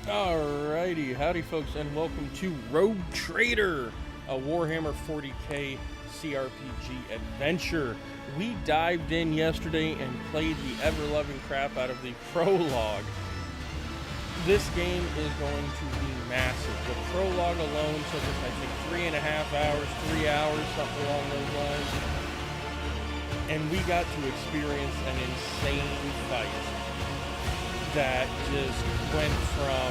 Alrighty, howdy folks, and welcome to Rogue Trader, a Warhammer 40K CRPG adventure. We dived in yesterday and played the ever-loving crap out of the prologue. This game is going to be massive. The prologue alone took us, I think, 3.5 hours, 3 hours, something along those lines. And we got to experience an insane fight that just went from,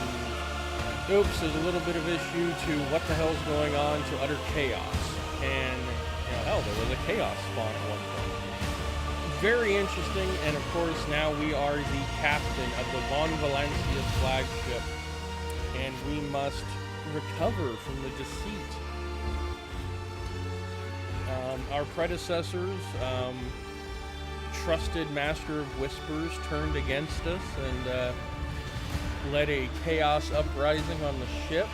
oops, there's a little bit of issue, to what the hell's going on, to utter chaos. And, hell, there was a chaos spawn at one point. Very interesting, and of course, now we are the captain of the Von Valencia's flagship, and we must recover from the Deceit. Our predecessors, trusted Master of Whispers, turned against us and led a chaos uprising on the ship.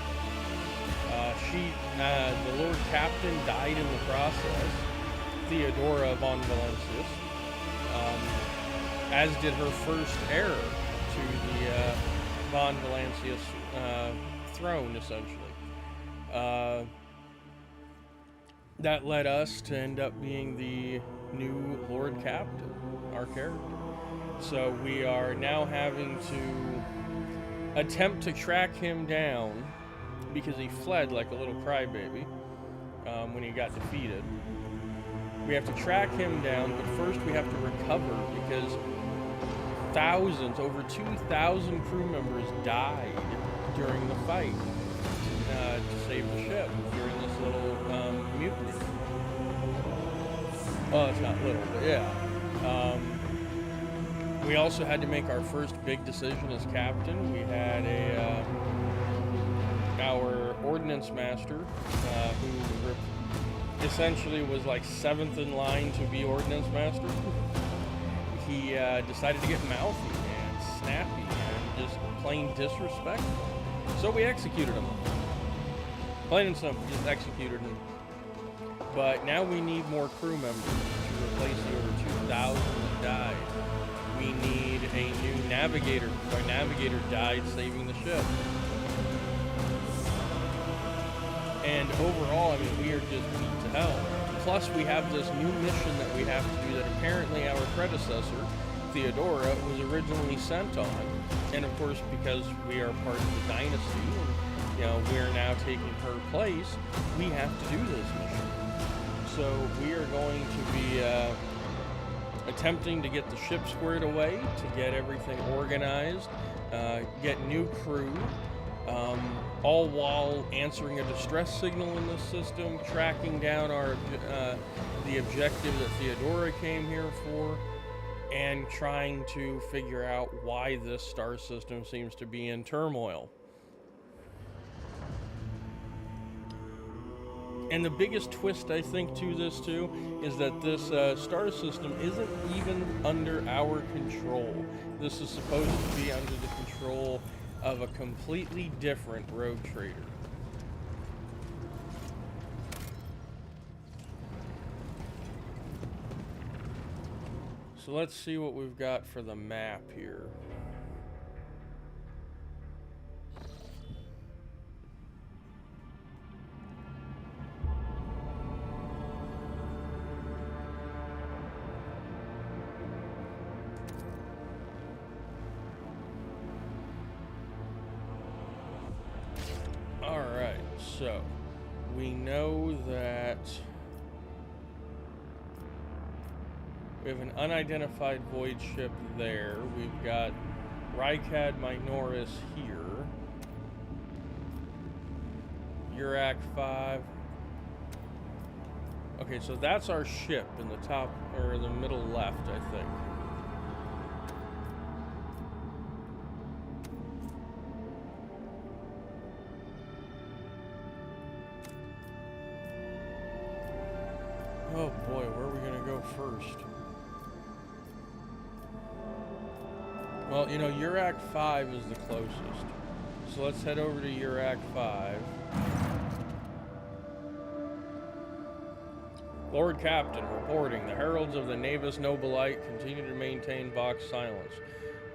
The Lord Captain died in the process, Theodora von Valencius, as did her first heir to the von Valencius throne, essentially. That led us to end up being the new Lord Captain, our character. So we are now having to attempt to track him down because he fled like a little crybaby when he got defeated. We have to track him down, but first we have to recover because over 2,000 crew members died during the fight to save the ship during this little mutiny. Well, it's not little, but yeah. We also had to make our first big decision as captain. We had our ordnance master, who essentially was like 7th in line to be ordnance master. He decided to get mouthy and snappy and just plain disrespectful. So we executed him. Plain and simple, just executed him. But now we need more crew members to replace the over 2,000 that died. We need a new navigator. Our navigator died saving the ship. And overall, I mean, we are just beat to hell. Plus, we have this new mission that we have to do that apparently our predecessor, Theodora, was originally sent on. And of course, because we are part of the dynasty, and we are now taking her place, we have to do this mission. So we are going to be attempting to get the ship squared away, to get everything organized, get new crew, all while answering a distress signal in this system, tracking down the objective that Theodora came here for, and trying to figure out why this star system seems to be in turmoil. And the biggest twist, I think, to this, too, is that this star system isn't even under our control. This is supposed to be under the control of a completely different rogue trader. So let's see what we've got for the map here. So, we know that we have an unidentified void ship there. We've got Rykad Minoris here. Urak 5. Okay, so that's our ship in the top, or the middle left, I think. Oh boy, where are we going to go first? Well, Urak 5 is the closest. So let's head over to Urak 5. Lord Captain reporting. The heralds of the Navis Nobilite continue to maintain Vox silence.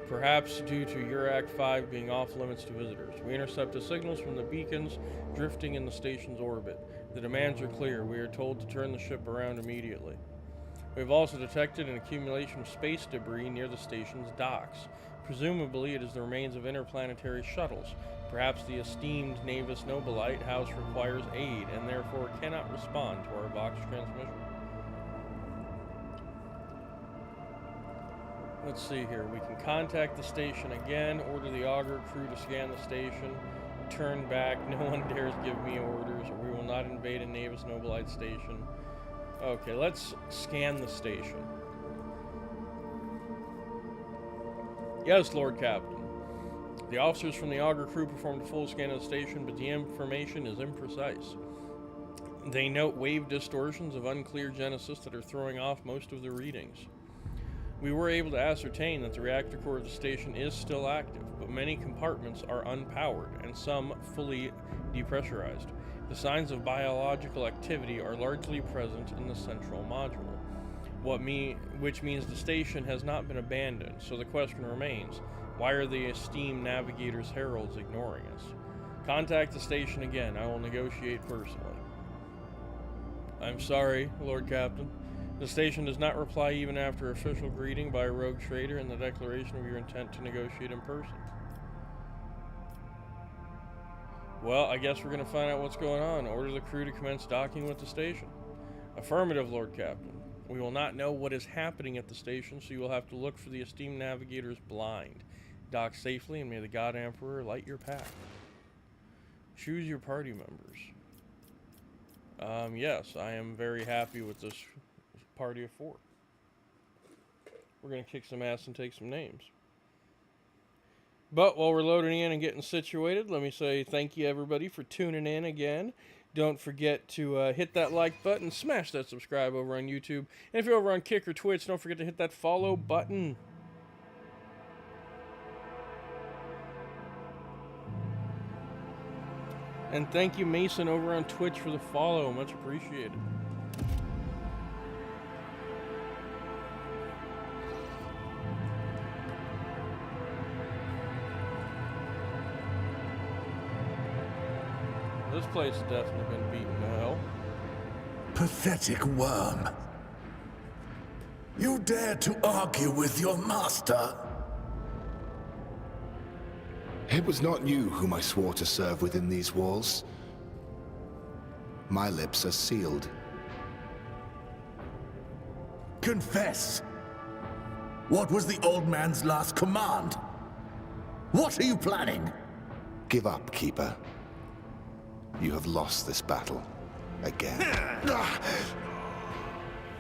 perhaps due to Urac 5 being off limits to visitors. We intercepted signals from the beacons drifting in the station's orbit. The demands are clear. We are told to turn the ship around immediately. We have also detected an accumulation of space debris near the station's docks. Presumably, it is the remains of interplanetary shuttles. Perhaps the esteemed Navis Nobilite house requires aid and therefore cannot respond to our box transmission. Let's see here. We can contact the station again, order the auger crew to scan the station, turn back, no one dares give me orders, or we will not invade a Navis Nobilite station. Okay, let's scan the station. Yes, Lord Captain. The officers from the auger crew performed a full scan of the station, but the information is imprecise. They note wave distortions of unclear genesis that are throwing off most of the readings. We were able to ascertain that the reactor core of the station is still active, but many compartments are unpowered and some fully depressurized. The signs of biological activity are largely present in the central module, which means the station has not been abandoned, so the question remains, why are the esteemed navigator's heralds ignoring us? Contact the station again. I will negotiate personally. I'm sorry, Lord Captain. The station does not reply even after official greeting by a rogue trader and the declaration of your intent to negotiate in person. Well, I guess we're going to find out what's going on. Order the crew to commence docking with the station. Affirmative, Lord Captain. We will not know what is happening at the station, so you will have to look for the esteemed navigator's blind. Dock safely, and may the God Emperor light your path. Choose your party members. Yes, I am very happy with this party of 4. We're going to kick some ass and take some names. But while we're loading in and getting situated, let me say thank you everybody for tuning in again. Don't forget to hit that like button, smash that subscribe over on YouTube. And if you're over on Kick or Twitch, don't forget to hit that follow button. And thank you, Mason, over on Twitch for the follow. Much appreciated. This place has definitely been beaten to hell. Pathetic worm. You dare to argue with your master? It was not you whom I swore to serve within these walls. My lips are sealed. Confess. What was the old man's last command? What are you planning? Give up, Keeper. You have lost this battle. Again.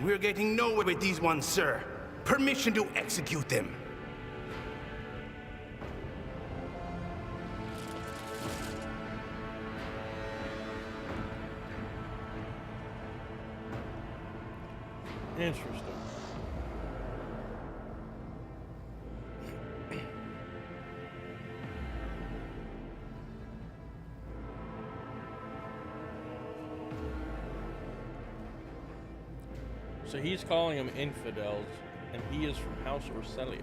We're getting nowhere with these ones, sir. Permission to execute them. Interesting. So he's calling them infidels, and he is from House Orselia.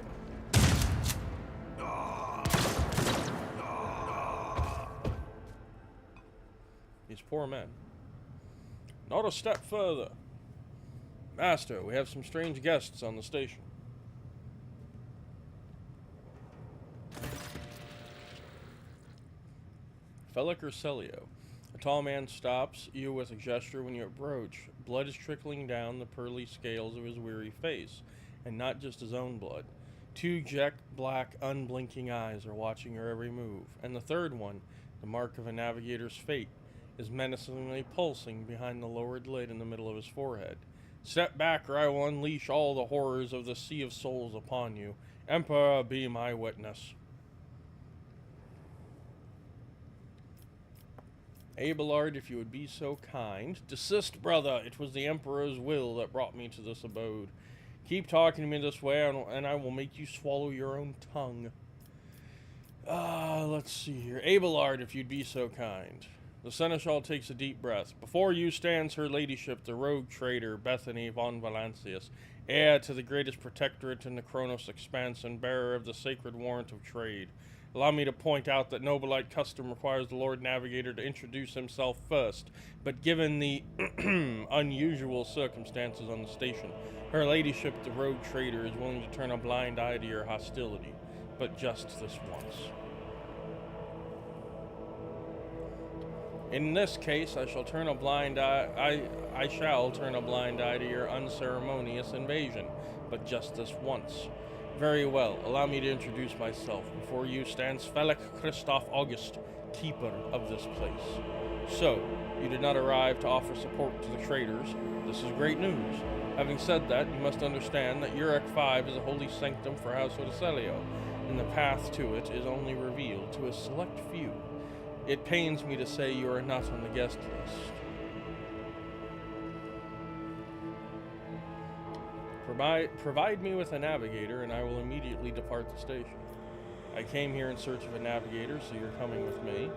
These poor men. Not a step further. Master, we have some strange guests on the station. Felic Orselio. A tall man stops you with a gesture when you approach. Blood is trickling down the pearly scales of his weary face, and not just his own blood. 2 jet black, unblinking eyes are watching your every move, and the third one, the mark of a navigator's fate, is menacingly pulsing behind the lowered lid in the middle of his forehead. Step back, or I will unleash all the horrors of the Sea of Souls upon you. Emperor, be my witness. Abelard, if you would be so kind. Desist, brother. It was the Emperor's will that brought me to this abode. Keep talking to me this way, and I will make you swallow your own tongue. Let's see here. Abelard, if you'd be so kind. The seneschal takes a deep breath. Before you stands her ladyship, the rogue trader, Bethany von Valancius, heir to the greatest protectorate in the Kronos expanse and bearer of the sacred warrant of trade. Allow me to point out that Nobilite custom requires the Lord Navigator to introduce himself first, but given the unusual circumstances on the station, her ladyship, the rogue trader, is willing to turn a blind eye to your hostility, but just this once. In this case, I shall turn a blind eye. I shall turn a blind eye to your unceremonious invasion, but just this once. Very well. Allow me to introduce myself. Before you stands Felix Christoph August, keeper of this place. So, you did not arrive to offer support to the traders. This is great news. Having said that, you must understand that Urek 5 is a holy sanctum for House Odeselio, and the path to it is only revealed to a select few. It pains me to say you are not on the guest list. Provide me with a navigator, and I will immediately depart the station. I came here in search of a navigator, so you're coming with me.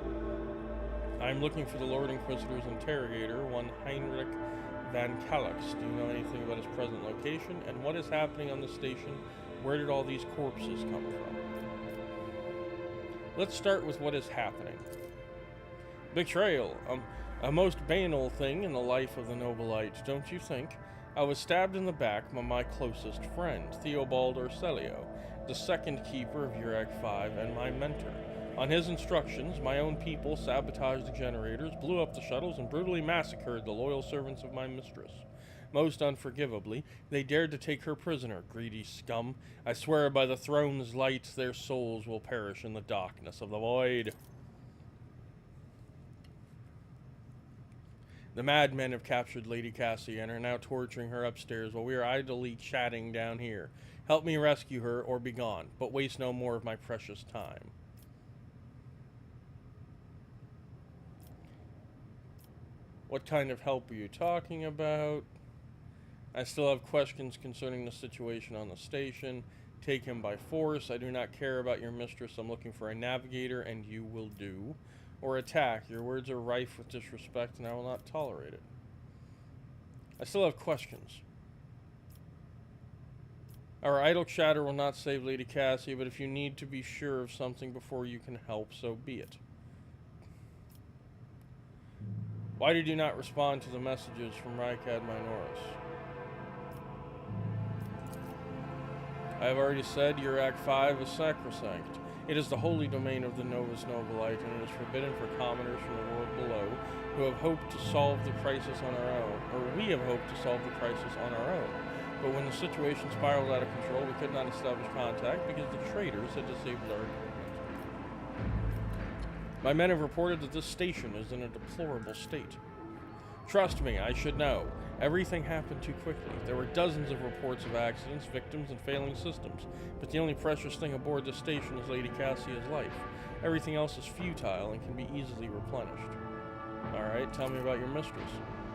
I'm looking for the Lord Inquisitor's interrogator, one Heinrich Van Kalix. Do you know anything about his present location, and what is happening on the station? Where did all these corpses come from? Let's start with what is happening. Betrayal, a most banal thing in the life of the Nobilite, don't you think? I was stabbed in the back by my closest friend, Theobald Orselio, the second keeper of Urek 5 and my mentor. On his instructions, my own people sabotaged the generators, blew up the shuttles, and brutally massacred the loyal servants of my mistress. Most unforgivably, they dared to take her prisoner, greedy scum. I swear by the throne's light, their souls will perish in the darkness of the void. The madmen have captured Lady Cassie and are now torturing her upstairs while we are idly chatting down here. Help me rescue her or be gone, but waste no more of my precious time. What kind of help are you talking about? I still have questions concerning the situation on the station. Take him by force. I do not care about your mistress. I'm looking for a navigator, and you will do. Or attack. Your words are rife with disrespect, and I will not tolerate it. I still have questions. Our idle chatter will not save Lady Cassie, but if you need to be sure of something before you can help, so be it. Why did you not respond to the messages from Rykad Minoris? I have already said Urek 5 is sacrosanct. It is the holy domain of the Novus Nobilite, and it is forbidden for commoners from the world below who have hoped to solve the crisis on our own, or we have hoped to solve the crisis on our own. But when the situation spiraled out of control, we could not establish contact because the traitors had disabled our equipment. My men have reported that this station is in a deplorable state. Trust me, I should know. Everything happened too quickly. There were dozens of reports of accidents, victims, and failing systems, but the only precious thing aboard this station is Lady Cassia's life. Everything else is futile and can be easily replenished. Alright, tell me about your mistress.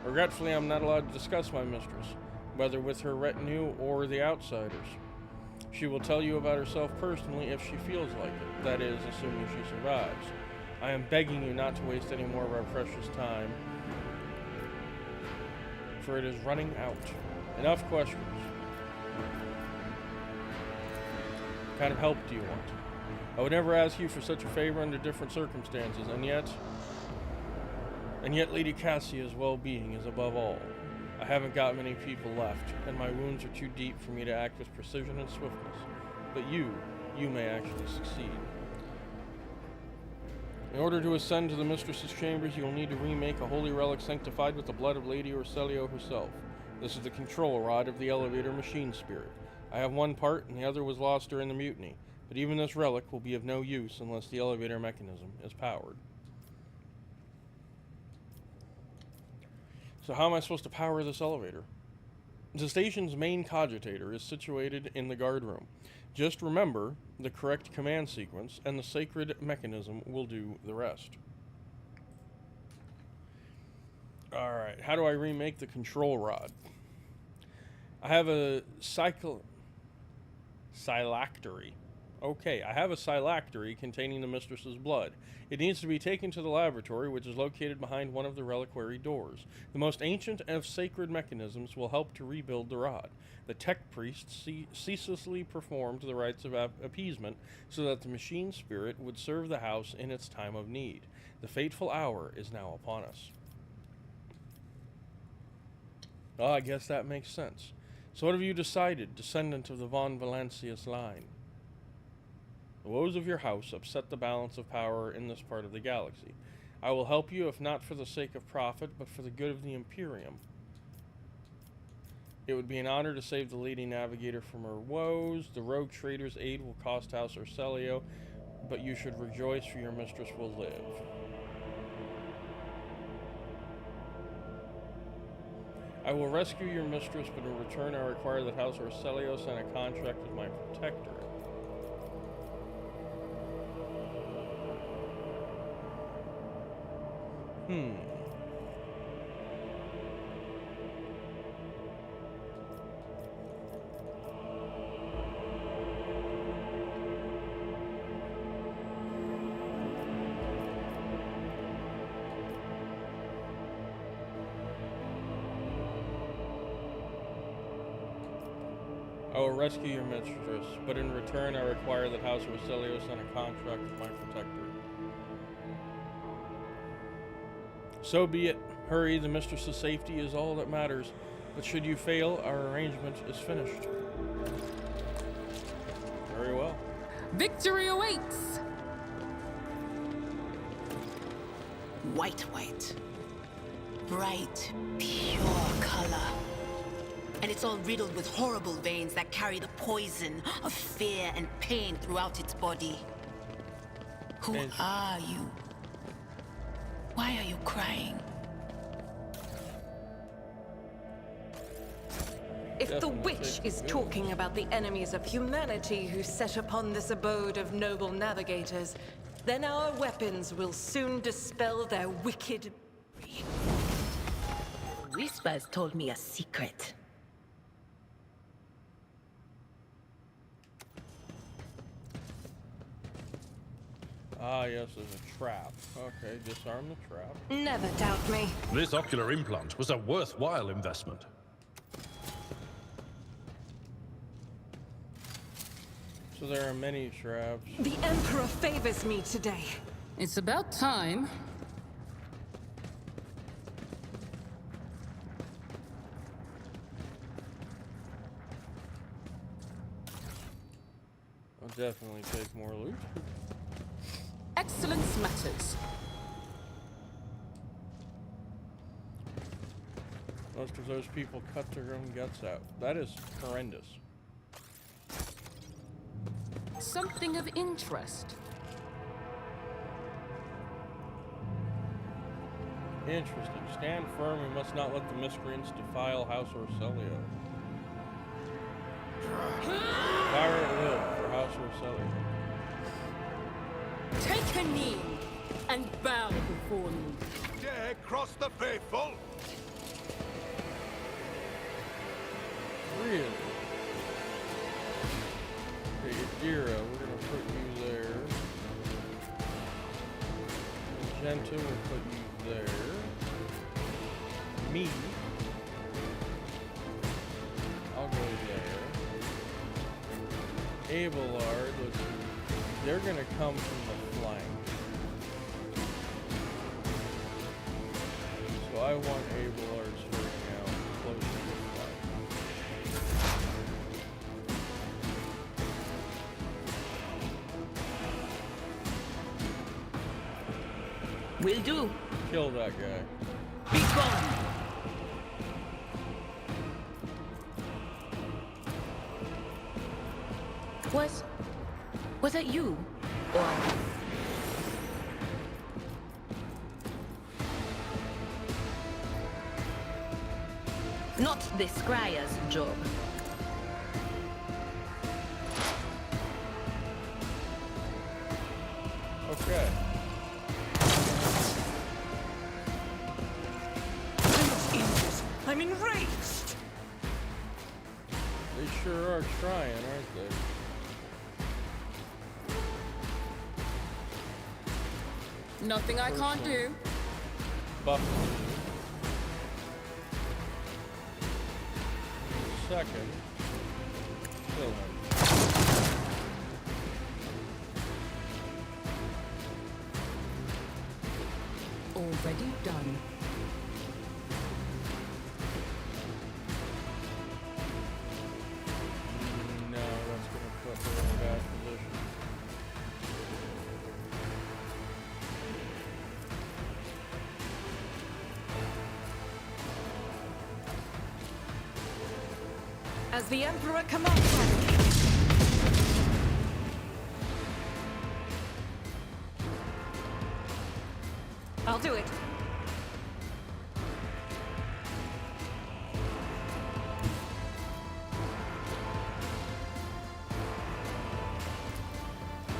Regretfully, I'm not allowed to discuss my mistress, whether with her retinue or the outsiders. She will tell you about herself personally if she feels like it, that is, assuming she survives. I am begging you not to waste any more of our precious time, for it is running out. Enough questions. What kind of help do you want? I would never ask you for such a favor under different circumstances, and yet Lady Cassia's well-being is above all. I haven't got many people left, and my wounds are too deep for me to act with precision and swiftness. But you may actually succeed. In order to ascend to the mistress's chambers, you will need to remake a holy relic sanctified with the blood of Lady Orselio herself. This is the control rod of the elevator machine spirit. I have one part, and the other was lost during the mutiny, but even this relic will be of no use unless the elevator mechanism is powered. So how am I supposed to power this elevator? The station's main cogitator is situated in the guard room. Just remember the correct command sequence, and the sacred mechanism will do the rest. Alright, how do I remake the control rod? I have a phylactery Okay, I have a phylactery containing the mistress's blood. It needs to be taken to the laboratory, which is located behind one of the reliquary doors. The most ancient of sacred mechanisms will help to rebuild the rod. The tech priest ceaselessly performed the rites of appeasement so that the machine spirit would serve the house in its time of need. The fateful hour is now upon us. Oh, I guess that makes sense. So what have you decided, descendant of the von Valancius line? The woes of your house upset the balance of power in this part of the galaxy. I will help you, if not for the sake of profit, but for the good of the Imperium. It would be an honor to save the Lady Navigator from her woes. The rogue trader's aid will cost House Orselio, but you should rejoice, for your mistress will live. I will rescue your mistress, but in return I require that House Orselio sign a contract with my protector. I will rescue your mistress, but in return I require that House Orselio sign a contract with my protector. So be it. Hurry, the mistress's safety is all that matters. But should you fail, our arrangement is finished. Very well. Victory awaits! White. Bright, pure color. And it's all riddled with horrible veins that carry the poison of fear and pain throughout its body. Who are you? Why are you crying? If the witch is talking about the enemies of humanity who set upon this abode of noble navigators, then our weapons will soon dispel their wicked... Whispers told me a secret. Ah, yes, there's a trap. Okay, disarm the trap. Never doubt me. This ocular implant was a worthwhile investment. So there are many traps. The Emperor favors me today. It's about time. I'll definitely take more loot. Excellence matters. Most of those people cut their own guts out. That is horrendous. Something of interest. Interesting. Stand firm. We must not let the miscreants defile House Orselio. Fire at will for House Orselio. Take a knee and bow before me. Dare cross the faithful? Really? Okay, Adira, we're gonna put you there. Magenta, we'll put you there. Me, I'll go there. Abelard, let's see. They're gonna come from the flank. So I want Abelard starting out close to the flank. Will do. Kill that guy. Be gone. Was it you? Or... Not the scryer's job. Okay. I'm enraged! They sure are trying, aren't they? Nothing I can't do. Buff. Second. Kill him. Already done. No, that's gonna put her in a bad position. As the Emperor commands. I'll do it.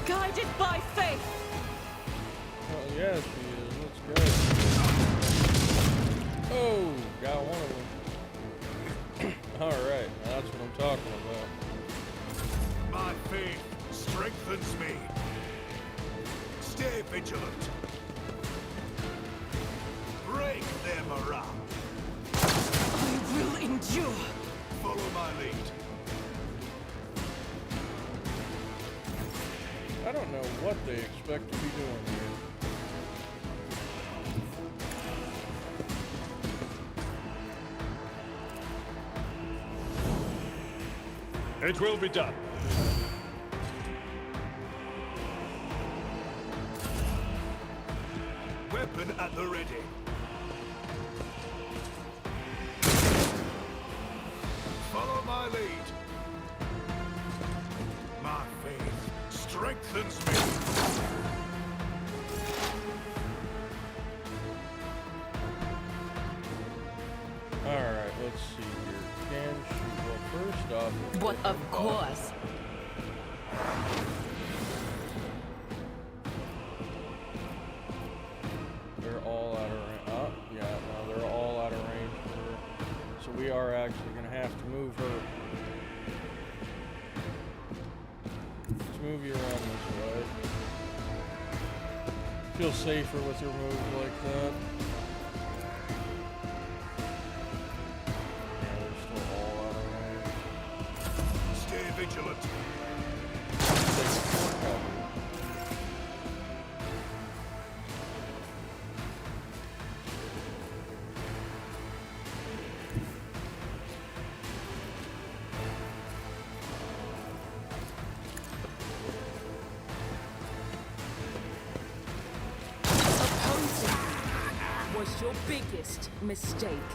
Guided by faith. Oh, yeah, she is. Let's go. Oh, got one of them. Alright, that's what I'm talking about. My faith strengthens me. Stay vigilant. Break their morale. I will endure. Follow my lead. I don't know what they expect to be doing here. It will be done. Weapon at the ready. Follow my lead. My faith strengthens me. Alright, let's see here. Can she, well, first off... But of course. They're all out of range. Oh, yeah, no, they're all out of range for her. So we are actually going to have to move her. Let's move you around this way. Feel safer with your moves like that. Yeah, they're still all out of range. Stay vigilant. Take more cover. Opposing was your biggest mistake.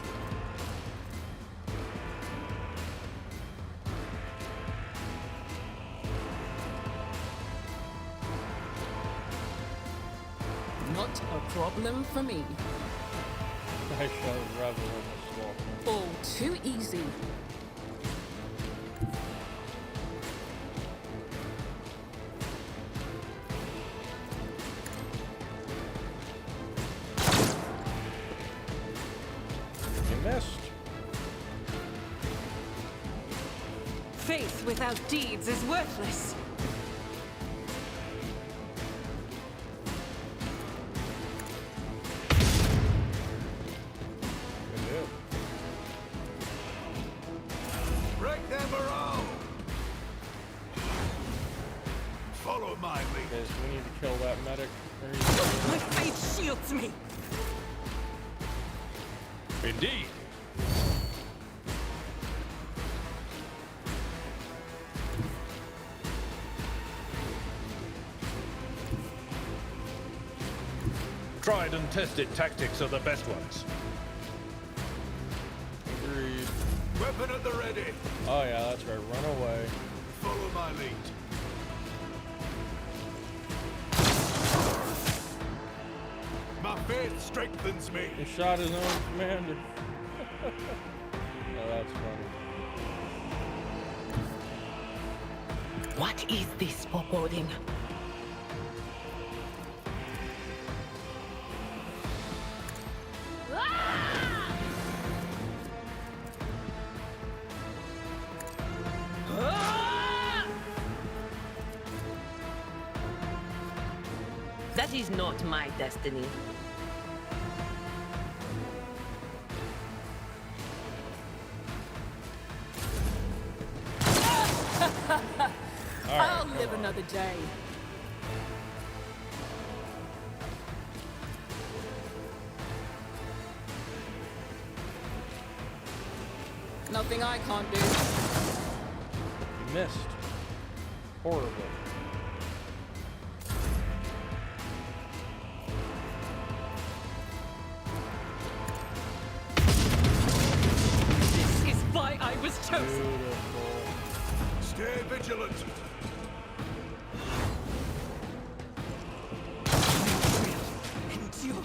Not a problem for me. I shall revel in the swamp. All too easy. You missed. Faith without deeds is worthless. Good deal. Break their morale. Follow my lead. Okay, so we need to kill that medic. There you go. My faith shields me. Indeed. Tried and tested tactics are the best ones. Agreed. Weapon at the ready. Oh yeah, that's right. Run away. Follow my lead. My faith strengthens me. He shot his own commander. Oh, that's funny. What is this foreboding? The That is not my destiny. I'll live another day. Nothing I can't do. You missed. Horribly. This is why I was chosen. Beautiful. Stay vigilant. Endure.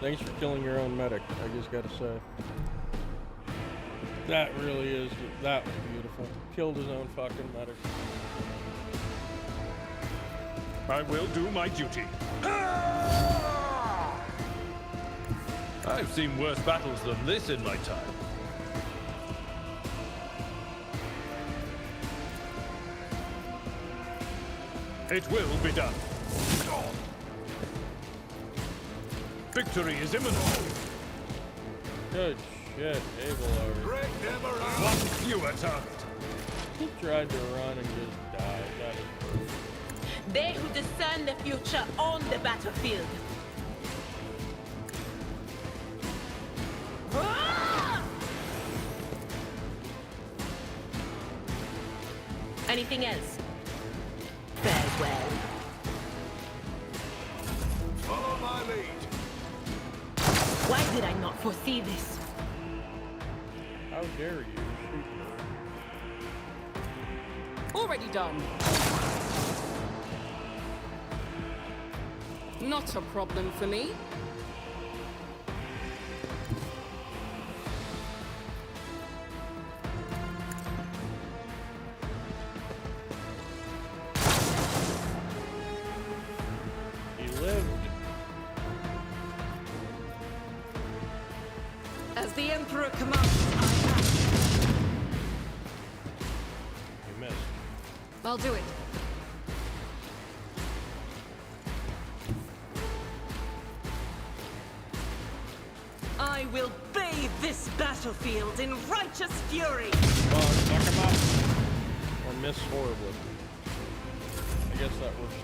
Thanks for killing your own medic, I just gotta say. That really is, that was beautiful. Killed his own fucking medic. I will do my duty. I've seen worse battles than this in my time. It will be done. Victory is imminent. Good shit, Abelard. Break them around. One fewer target. He tried to run and just died. That is perfect. They who discern the future on the battlefield. Ah! Anything else? Farewell. Follow my lead. Why did I not foresee this? How dare you shoot me? Already done. Not a problem for me. He lived. As the Emperor commands, I act. You missed. I'll do it. I will bathe this battlefield in righteous fury. Come on, knock him out. Or miss horribly. I guess that works too.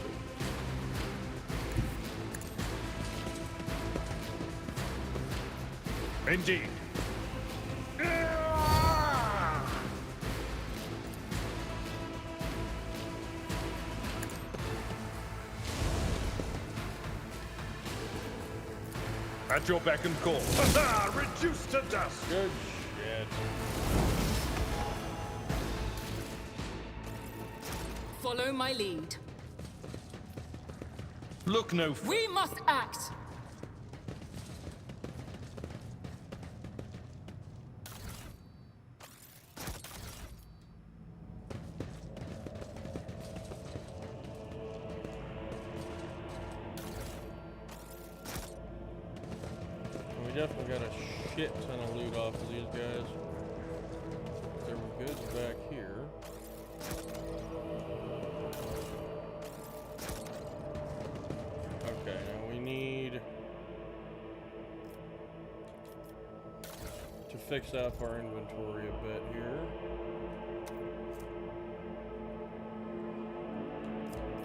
Indeed. At your beck and call. Reduced to dust. Good shit. Follow my lead. Look no We must act. We definitely got a shit ton of loot off of these guys. There were goods back here. Okay, now we need to fix up our inventory a bit here.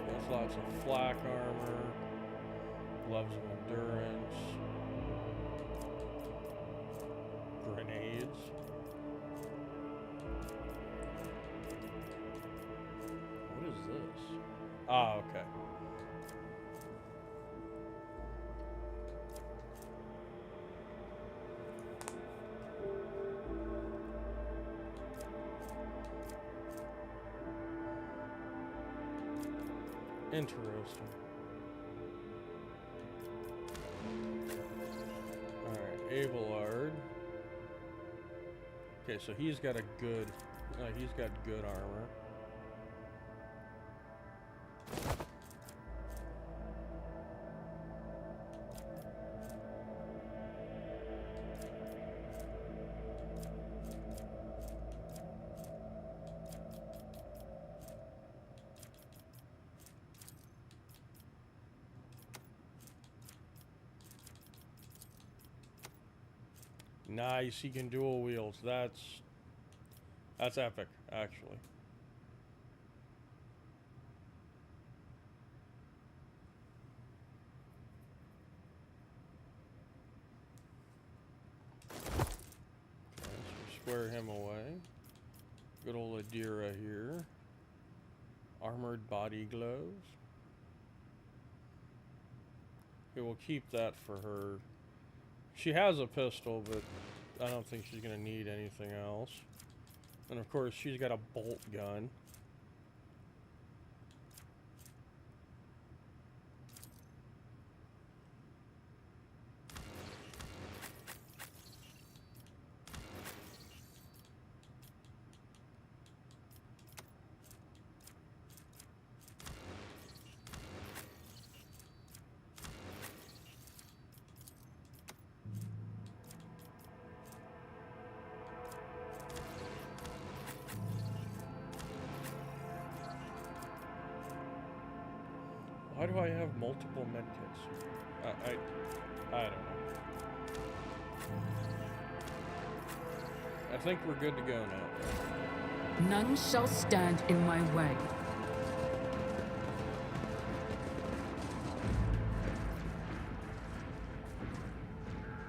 There's lots of flak armor, gloves of endurance. Grenades. What is this? Ah, okay. Interesting. Alright, Abelard. Okay, so he's got a good, he's got good armor. Nice, he can dual wield. That's epic, actually. Okay, so square him away. Good old Adira here. Armored body gloves. Okay, we'll keep that for her. She has a pistol, but I don't think she's gonna need anything else. And of course, she's got a bolt gun. Why do I have multiple medkits? I don't know. I think we're good to go now. None shall stand in my way.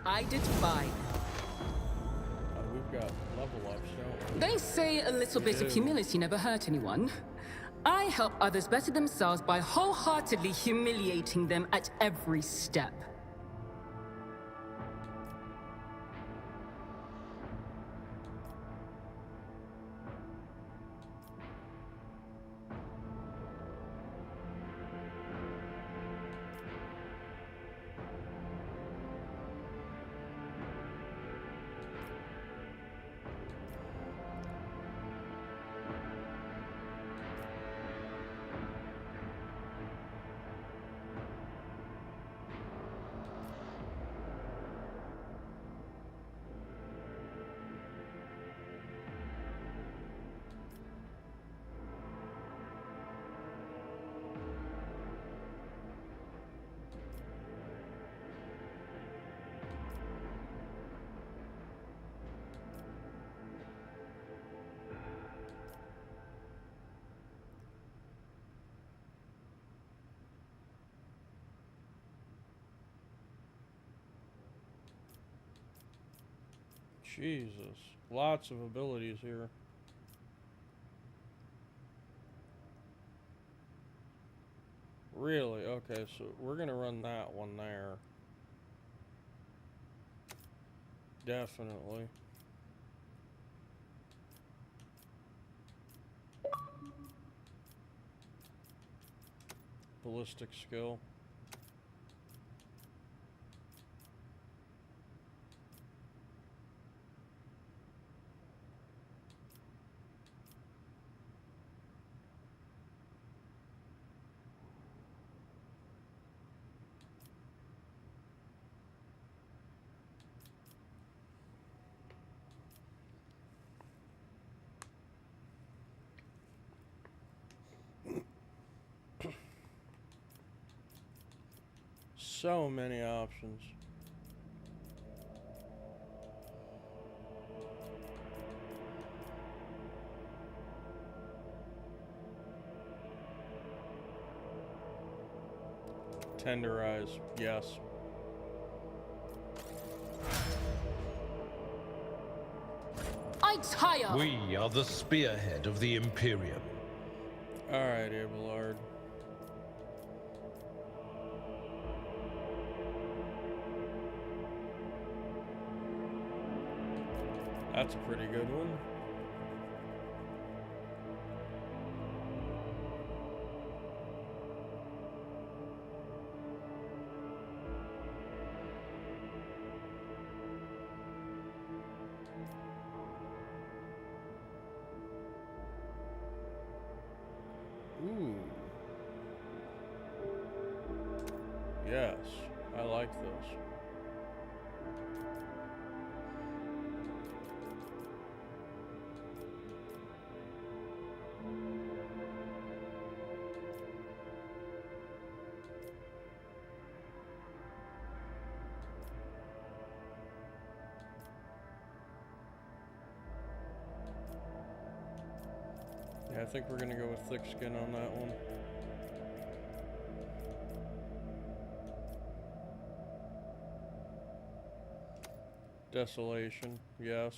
I did fine. We've got level ups, don't we? They say a little bit of humility never hurt anyone. I help others better themselves by wholeheartedly humiliating them at every step. Jesus, lots of abilities here. Really? Okay, so we're gonna run that one there. Definitely. Ballistic skill. So many options. Tenderize, yes. I tire! We are the spearhead of the Imperium. Alright, Abelard. That's a pretty good one. Ooh. Yes, I like this. Yeah, I think we're gonna go with thick skin on that one. Desolation, yes.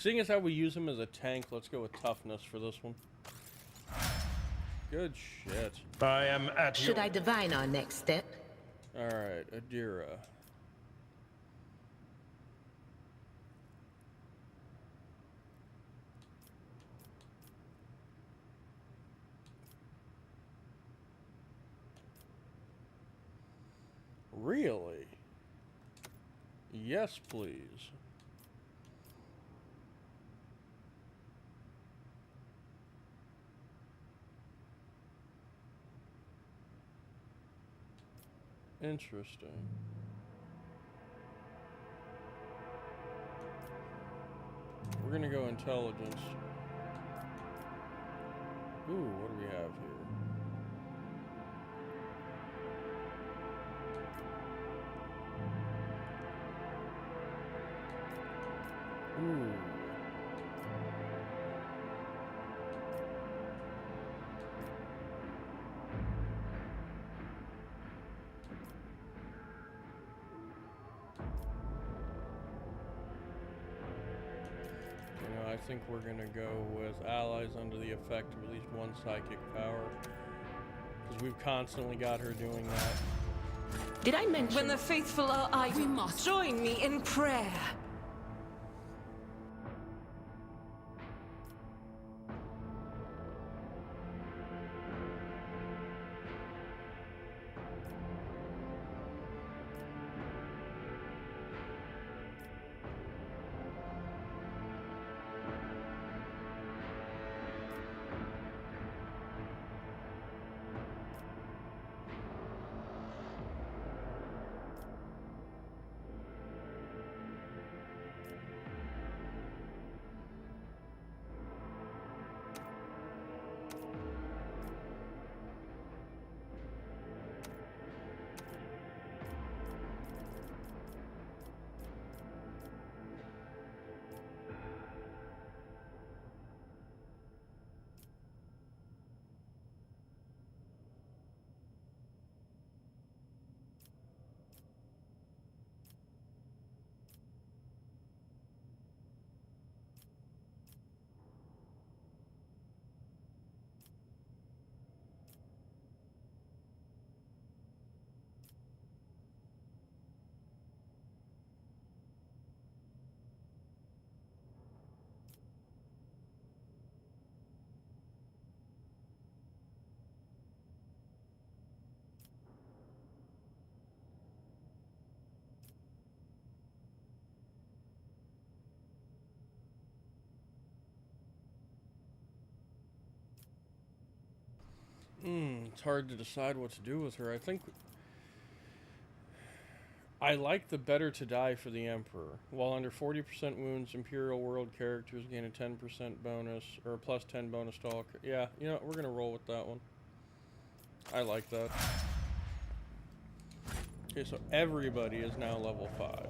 Seeing as how we use him as a tank, let's go with toughness for this one. Good shit. I am at Should I divine our next step? Alright, Adira. Really? Yes, please. Interesting. We're gonna go intelligence. Ooh, what do we have here? Ooh. I think we're gonna go with allies under the effect of at least one psychic power, because we've constantly got her doing that. Did I mention? When the faithful are idle, join me in prayer. It's hard to decide what to do with her. I think I like the better to die for the Emperor. While under 40% wounds, Imperial World characters gain a 10% bonus, or a plus 10 bonus to all. Yeah, you know, we're gonna roll with that one. I like that. Okay, so everybody is now level 5. What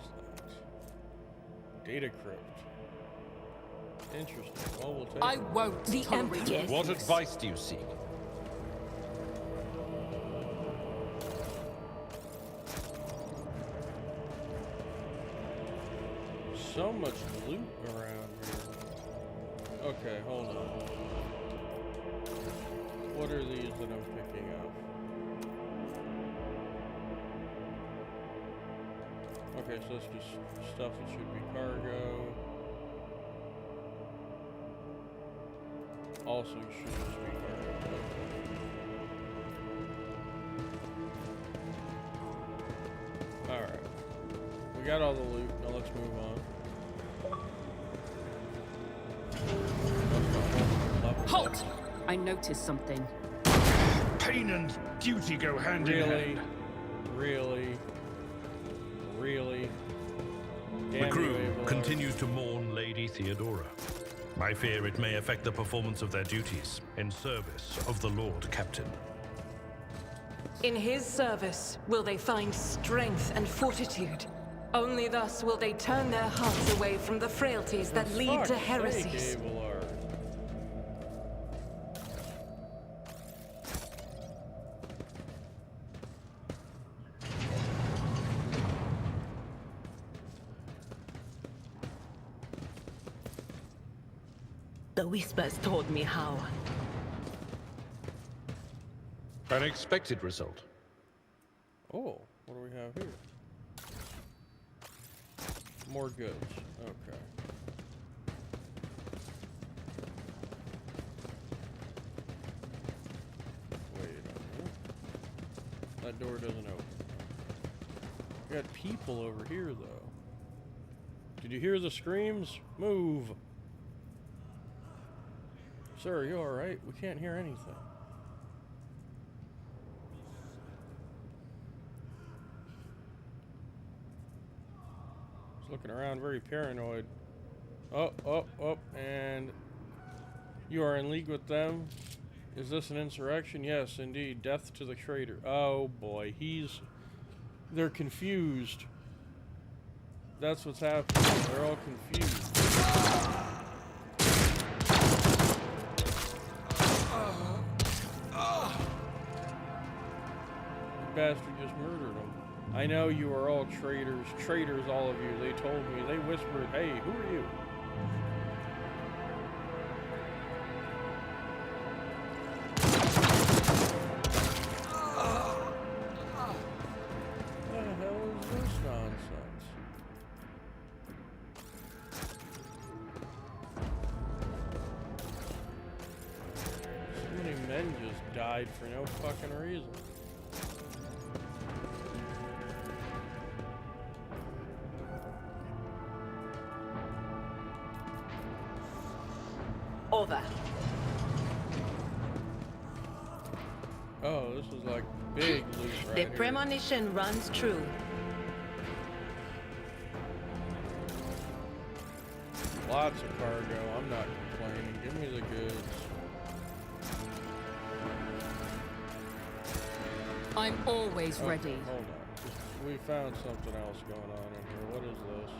is that? Data crypt. Interesting. Well, we'll take I it. won't tolerate Yes. What advice do you seek? So much loot around here. Okay, hold on. What are these that I'm picking up? Okay, so that's just stuff that should be cargo. Also should just be cargo. Alright. We got all the loot. Now let's move on. Halt! I noticed something. Pain and duty go hand in hand. Really? The Damn crew you, Abelard. continues to mourn Lady Theodora. I fear it may affect the performance of their duties in service of the Lord Captain. In his service, will they find strength and fortitude? Only thus will they turn their hearts away from the frailties that lead to heresies. Abelard. The whispers told me how. An expected result. Oh, what do we have here? More goods. Okay. Wait a minute. That door doesn't open. We got people over here, though. Did you hear the screams? Move! Sir, are you alright? We can't hear anything. He's looking around very paranoid. Oh, and you are in league with them? Is this an insurrection? Yes, indeed. Death to the traitor. Oh boy, they're confused. That's what's happening. They're all confused. Bastard just murdered him. I know you are all traitors. Traitors, all of you. They told me. They whispered, hey, who are you? What the hell is this nonsense? So many men just died for no fucking reason. Over. Oh, this is like big loot right The here. premonition runs true. Lots of cargo. I'm not complaining. Give me the goods. I'm always Oh, ready. Hold on. We found something else going on in here. What is this?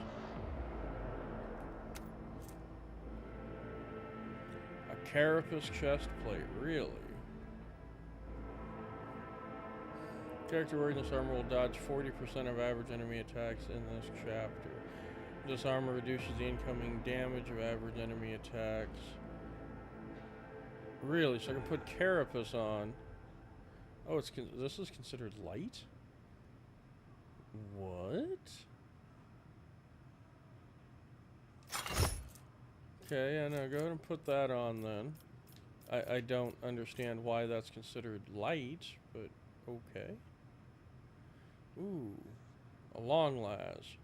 A carapace chest plate. Really? Character wearing this armor will dodge 40% of average enemy attacks in this chapter. This armor reduces the incoming damage of average enemy attacks. Really? So I can put carapace on. Oh, this is considered light? What? Okay, yeah, no, go ahead and put that on then. I don't understand why that's considered light, but okay. Ooh, a long las.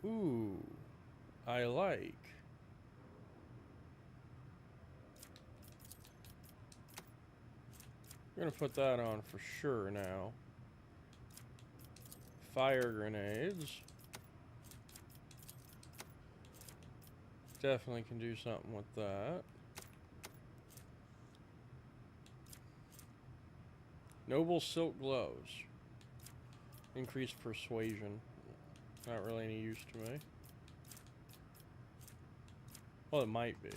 Ooh, I like. We're gonna put that on for sure now. Fire grenades. Definitely can do something with that. Noble silk gloves. Increased persuasion. Not really any use to me. Well, it might be. It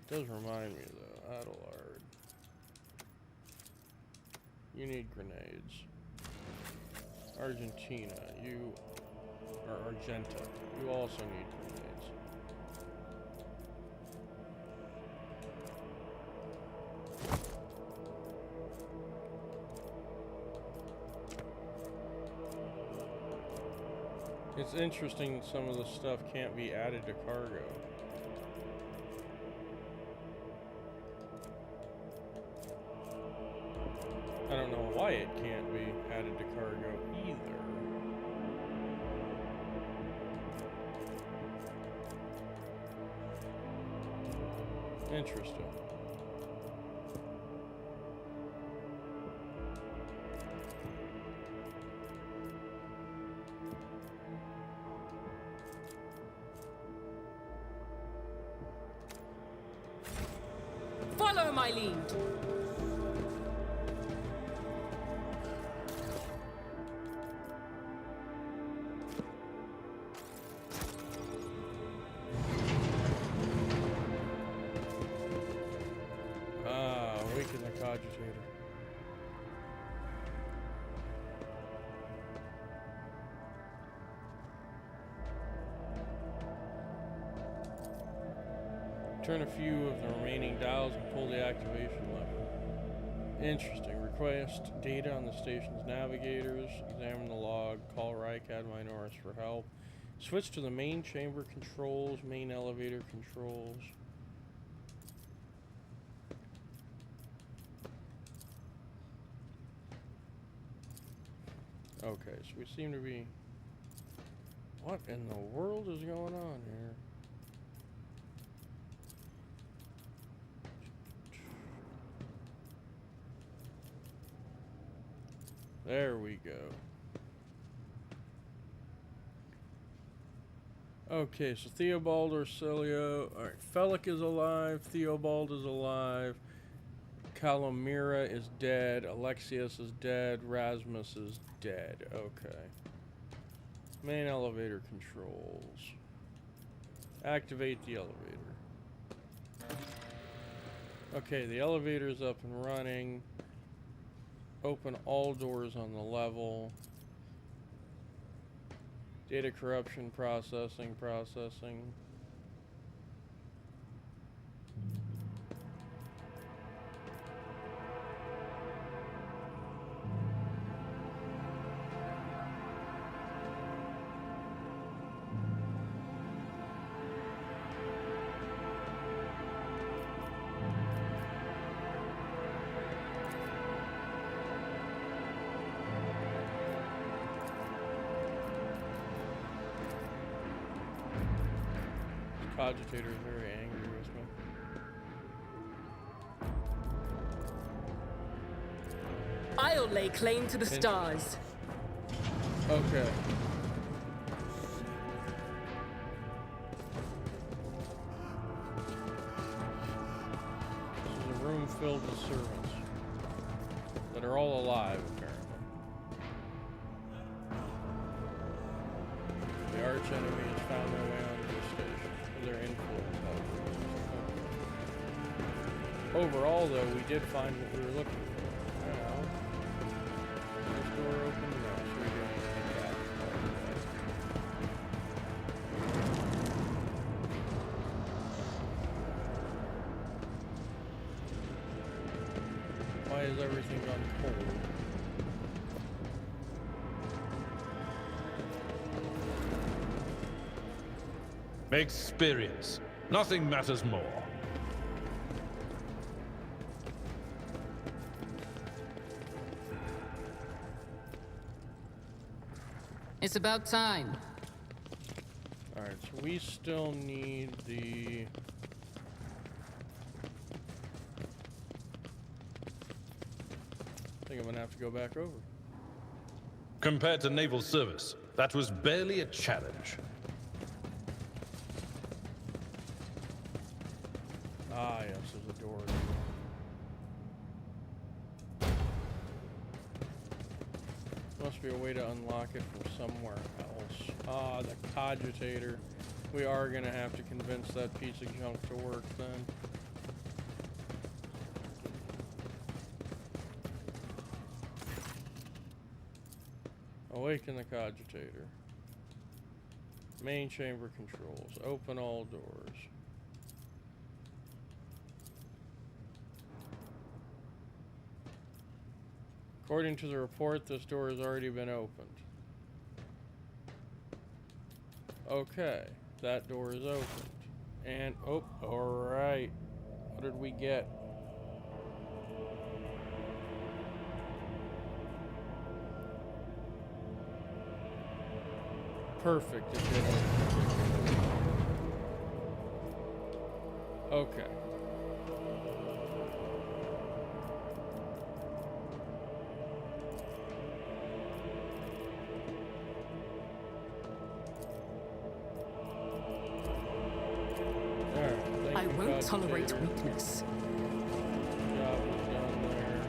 does remind me though, Adelard. You need grenades. Argentina, or Argenta, you also need grenades. It's interesting that some of the stuff can't be added to cargo. I don't know why it can't be added to cargo either. Interesting. Follow my lead. Awaken the cogitator. Turn a few of the remaining dials and pull the activation lever. Interesting. Request data on the station's navigators. Examine the log. Call Rykad Minoris for help. Switch to the main chamber controls, main elevator controls. Okay, so we seem to be... What in the world is going on here? There we go. Okay, so Theobald Orsilio. Alright, Felic is alive. Theobald is alive. Calomira is dead. Alexius is dead. Rasmus is dead. Okay. Main elevator controls. Activate the elevator. Okay, the elevator is up and running. Open all doors on the level. Data corruption processing. Cogitator is very angry with me. I'll lay claim to the stars. Okay. This is a room filled with servants that are all alive, apparently. The arch enemy has found their way onto the station. Their influence. Overall, though, we did find what we were looking for. Is this door open? No, so we didn't take that. Why is everything gone cold? Experience. Nothing matters more. It's about time. Alright, so we still need the... I think I'm gonna have to go back over. Compared to naval service, that was barely a challenge. Ah, yes, there's a door. Must be a way to unlock it from somewhere else. Ah, the cogitator. We are gonna have to convince that piece of junk to work then. Awaken the cogitator. Main chamber controls. Open all doors. According to the report, this door has already been opened. Okay, that door is opened. And, oh, alright. What did we get? Perfect, it did. Okay. tolerate weakness. Job was done there.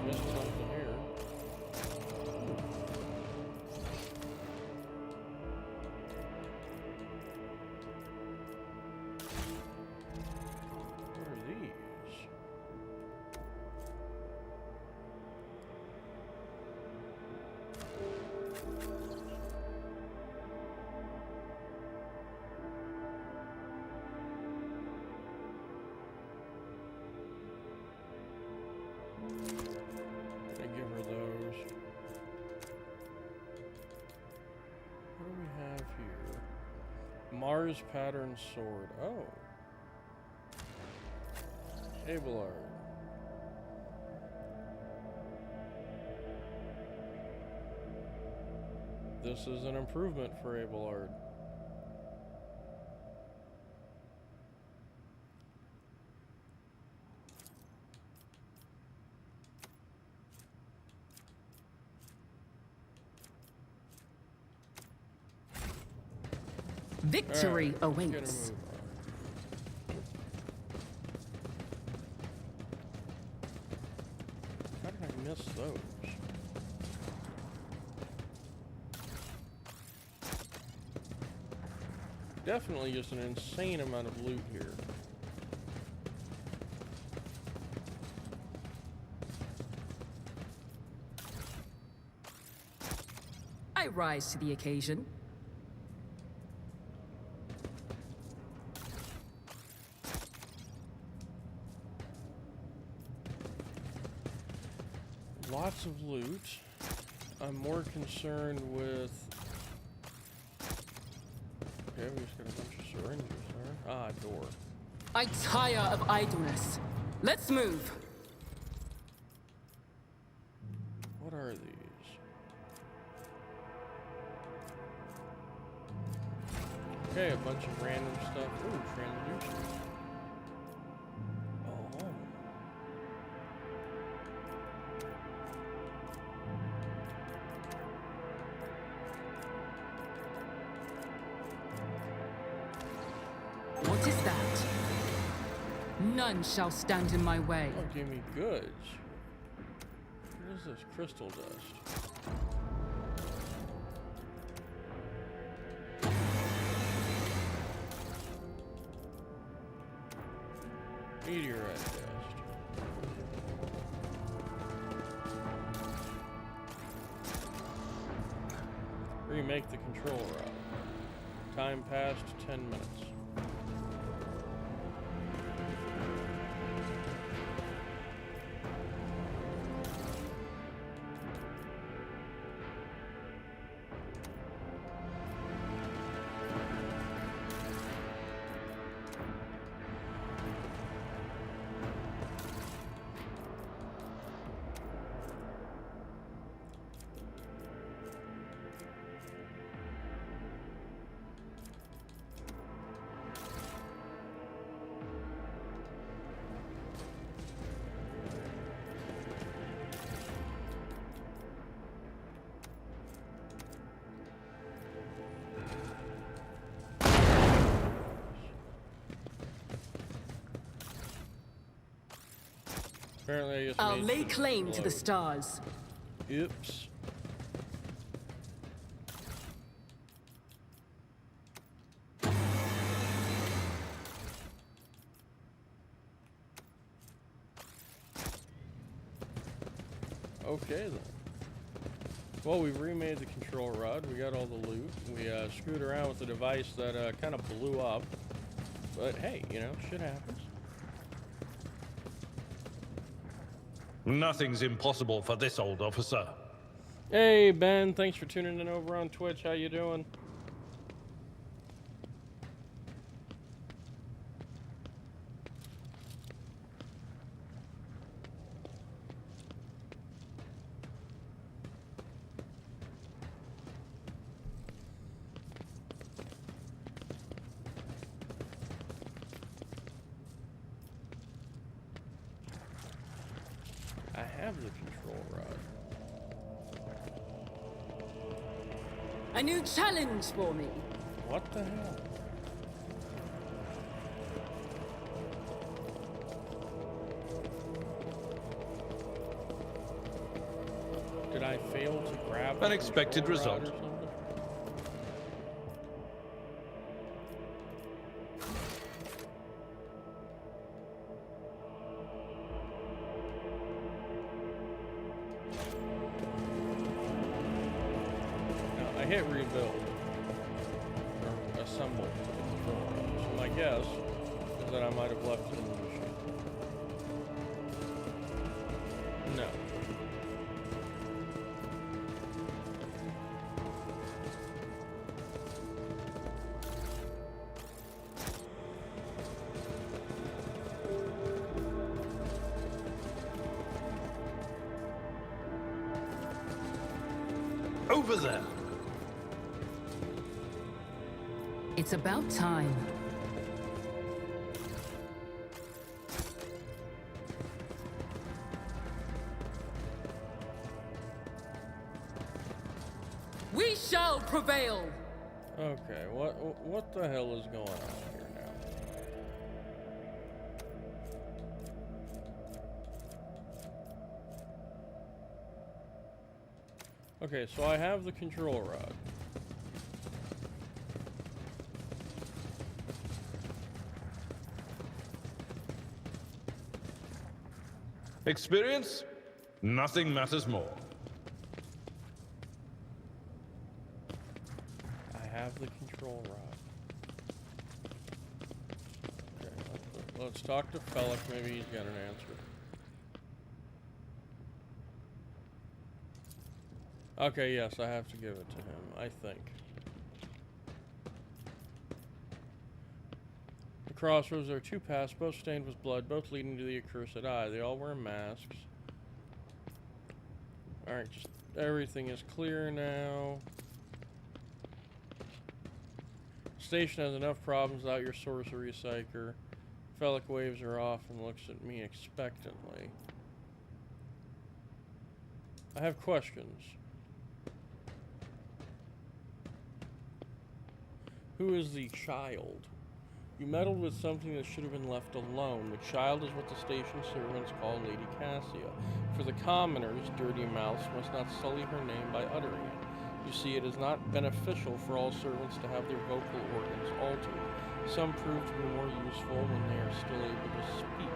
Missed something here. What are these? I give her those. What do we have here? Mars pattern sword. Oh. Abelard. This is an improvement for Abelard. Victory Alright, let's get a awaits. move on. How did I miss those? Definitely just an insane amount of loot here. I rise to the occasion. Lots of loot. I'm more concerned with... Okay, we just got a bunch of syringes there. Ah, door. I tire of idleness. Let's move. What are these? Okay, a bunch of random stuff. Ooh, translucent. Oh. What is that? None shall stand in my way. Oh, give me goods. What is this? Crystal dust. Meteorite dust. Remake the control rod. Time passed 10 minutes. Apparently I just I'll made lay some claim to the explode. stars. Oops. Okay then. Well, we remade the control rod. We got all the loot. We screwed around with the device that kind of blew up. But hey, you know, shit happens. Nothing's impossible for this old officer. Hey Ben, thanks for tuning in over on Twitch. How you doing? I have the control rod. A new challenge for me. What the hell? I failed to grab the Unexpected control rod result. or something? No, I hit rebuild. Or assemble to the control rod. So my guess is that I might have left it in the machine. No. Over there. It's about time. We shall prevail! Okay, what the hell is going on here now? Okay, so I have the control rod. Experience? Nothing matters more. I have the control rod. Okay, let's talk to Felix. Maybe he's got an answer. Okay, yes, I have to give it to him, I think. The crossroads, there are two paths, both stained with blood, both leading to the accursed eye. They all wear masks. Alright, just everything is clear now. Station has enough problems without your sorcery psyker. Felix waves her off and looks at me expectantly. I have questions. Who is the child? You meddled with something that should have been left alone. The child is what the station servants call Lady Cassia. For the commoners, dirty mouths must not sully her name by uttering it. You see, it is not beneficial for all servants to have their vocal organs altered. Some prove to be more useful when they are still able to speak.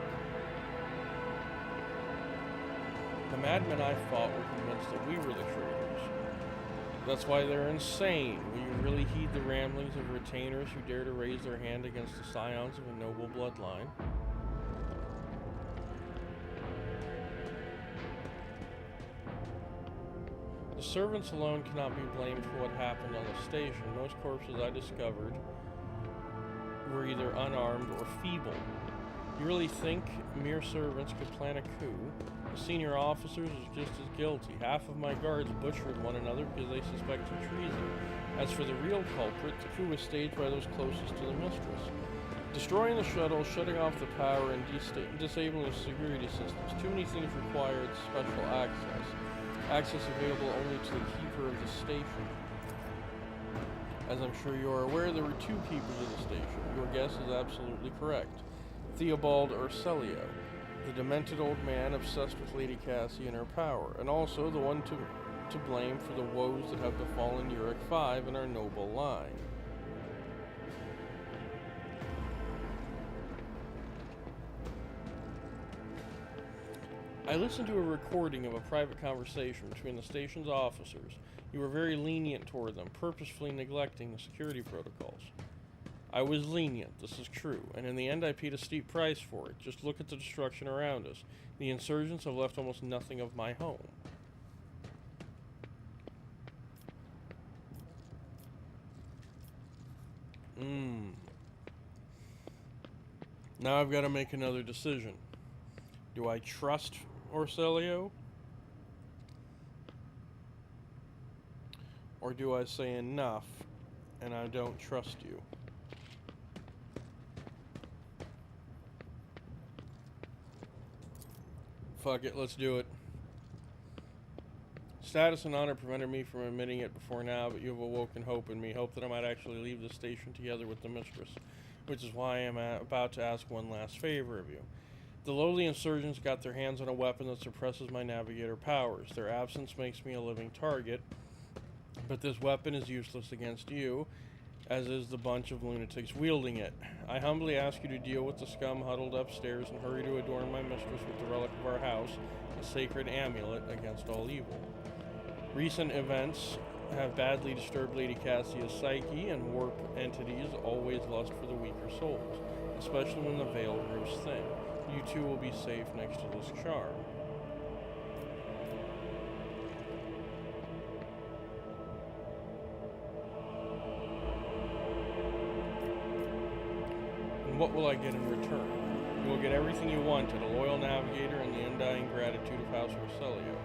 The madmen I fought were convinced that we were the traitors. That's why they're insane. Will you really heed the ramblings of retainers who dare to raise their hand against the scions of a noble bloodline? The servants alone cannot be blamed for what happened on the station. Most corpses I discovered were either unarmed or feeble. You really think mere servants could plan a coup? The senior officers are just as guilty. Half of my guards butchered one another because they suspected treason. As for the real culprit, the coup was staged by those closest to the mistress. Destroying the shuttle, shutting off the power, and disabling the security systems. Too many things required special access. Access available only to the keeper of the station. As I'm sure you are aware, there were two keepers of the station. Your guess is absolutely correct. Theobald Urselio, the demented old man obsessed with Lady Cassie and her power, and also the one to blame for the woes that have befallen Uric V and our noble line. I listened to a recording of a private conversation between the station's officers. You were very lenient toward them, purposefully neglecting the security protocols. I was lenient, this is true, and in the end I paid a steep price for it. Just look at the destruction around us. The insurgents have left almost nothing of my home. Now I've got to make another decision. Do I trust Urselio? Or do I say enough and I don't trust you? Fuck it, let's do it. Status and honor prevented me from admitting it before now, but you have awoken hope in me. Hope that I might actually leave the station together with the mistress, which is why I am about to ask one last favor of you. The lowly insurgents got their hands on a weapon that suppresses my navigator powers. Their absence makes me a living target, but this weapon is useless against you, as is the bunch of lunatics wielding it. I humbly ask you to deal with the scum huddled upstairs and hurry to adorn my mistress with the relic of our house, a sacred amulet against all evil. Recent events have badly disturbed Lady Cassia's psyche, and warp entities always lust for the weaker souls, especially when the veil grows thin. You two will be safe next to this charm. And what will I get in return? You will get everything you wanted, a loyal navigator and the undying gratitude of House Roselio.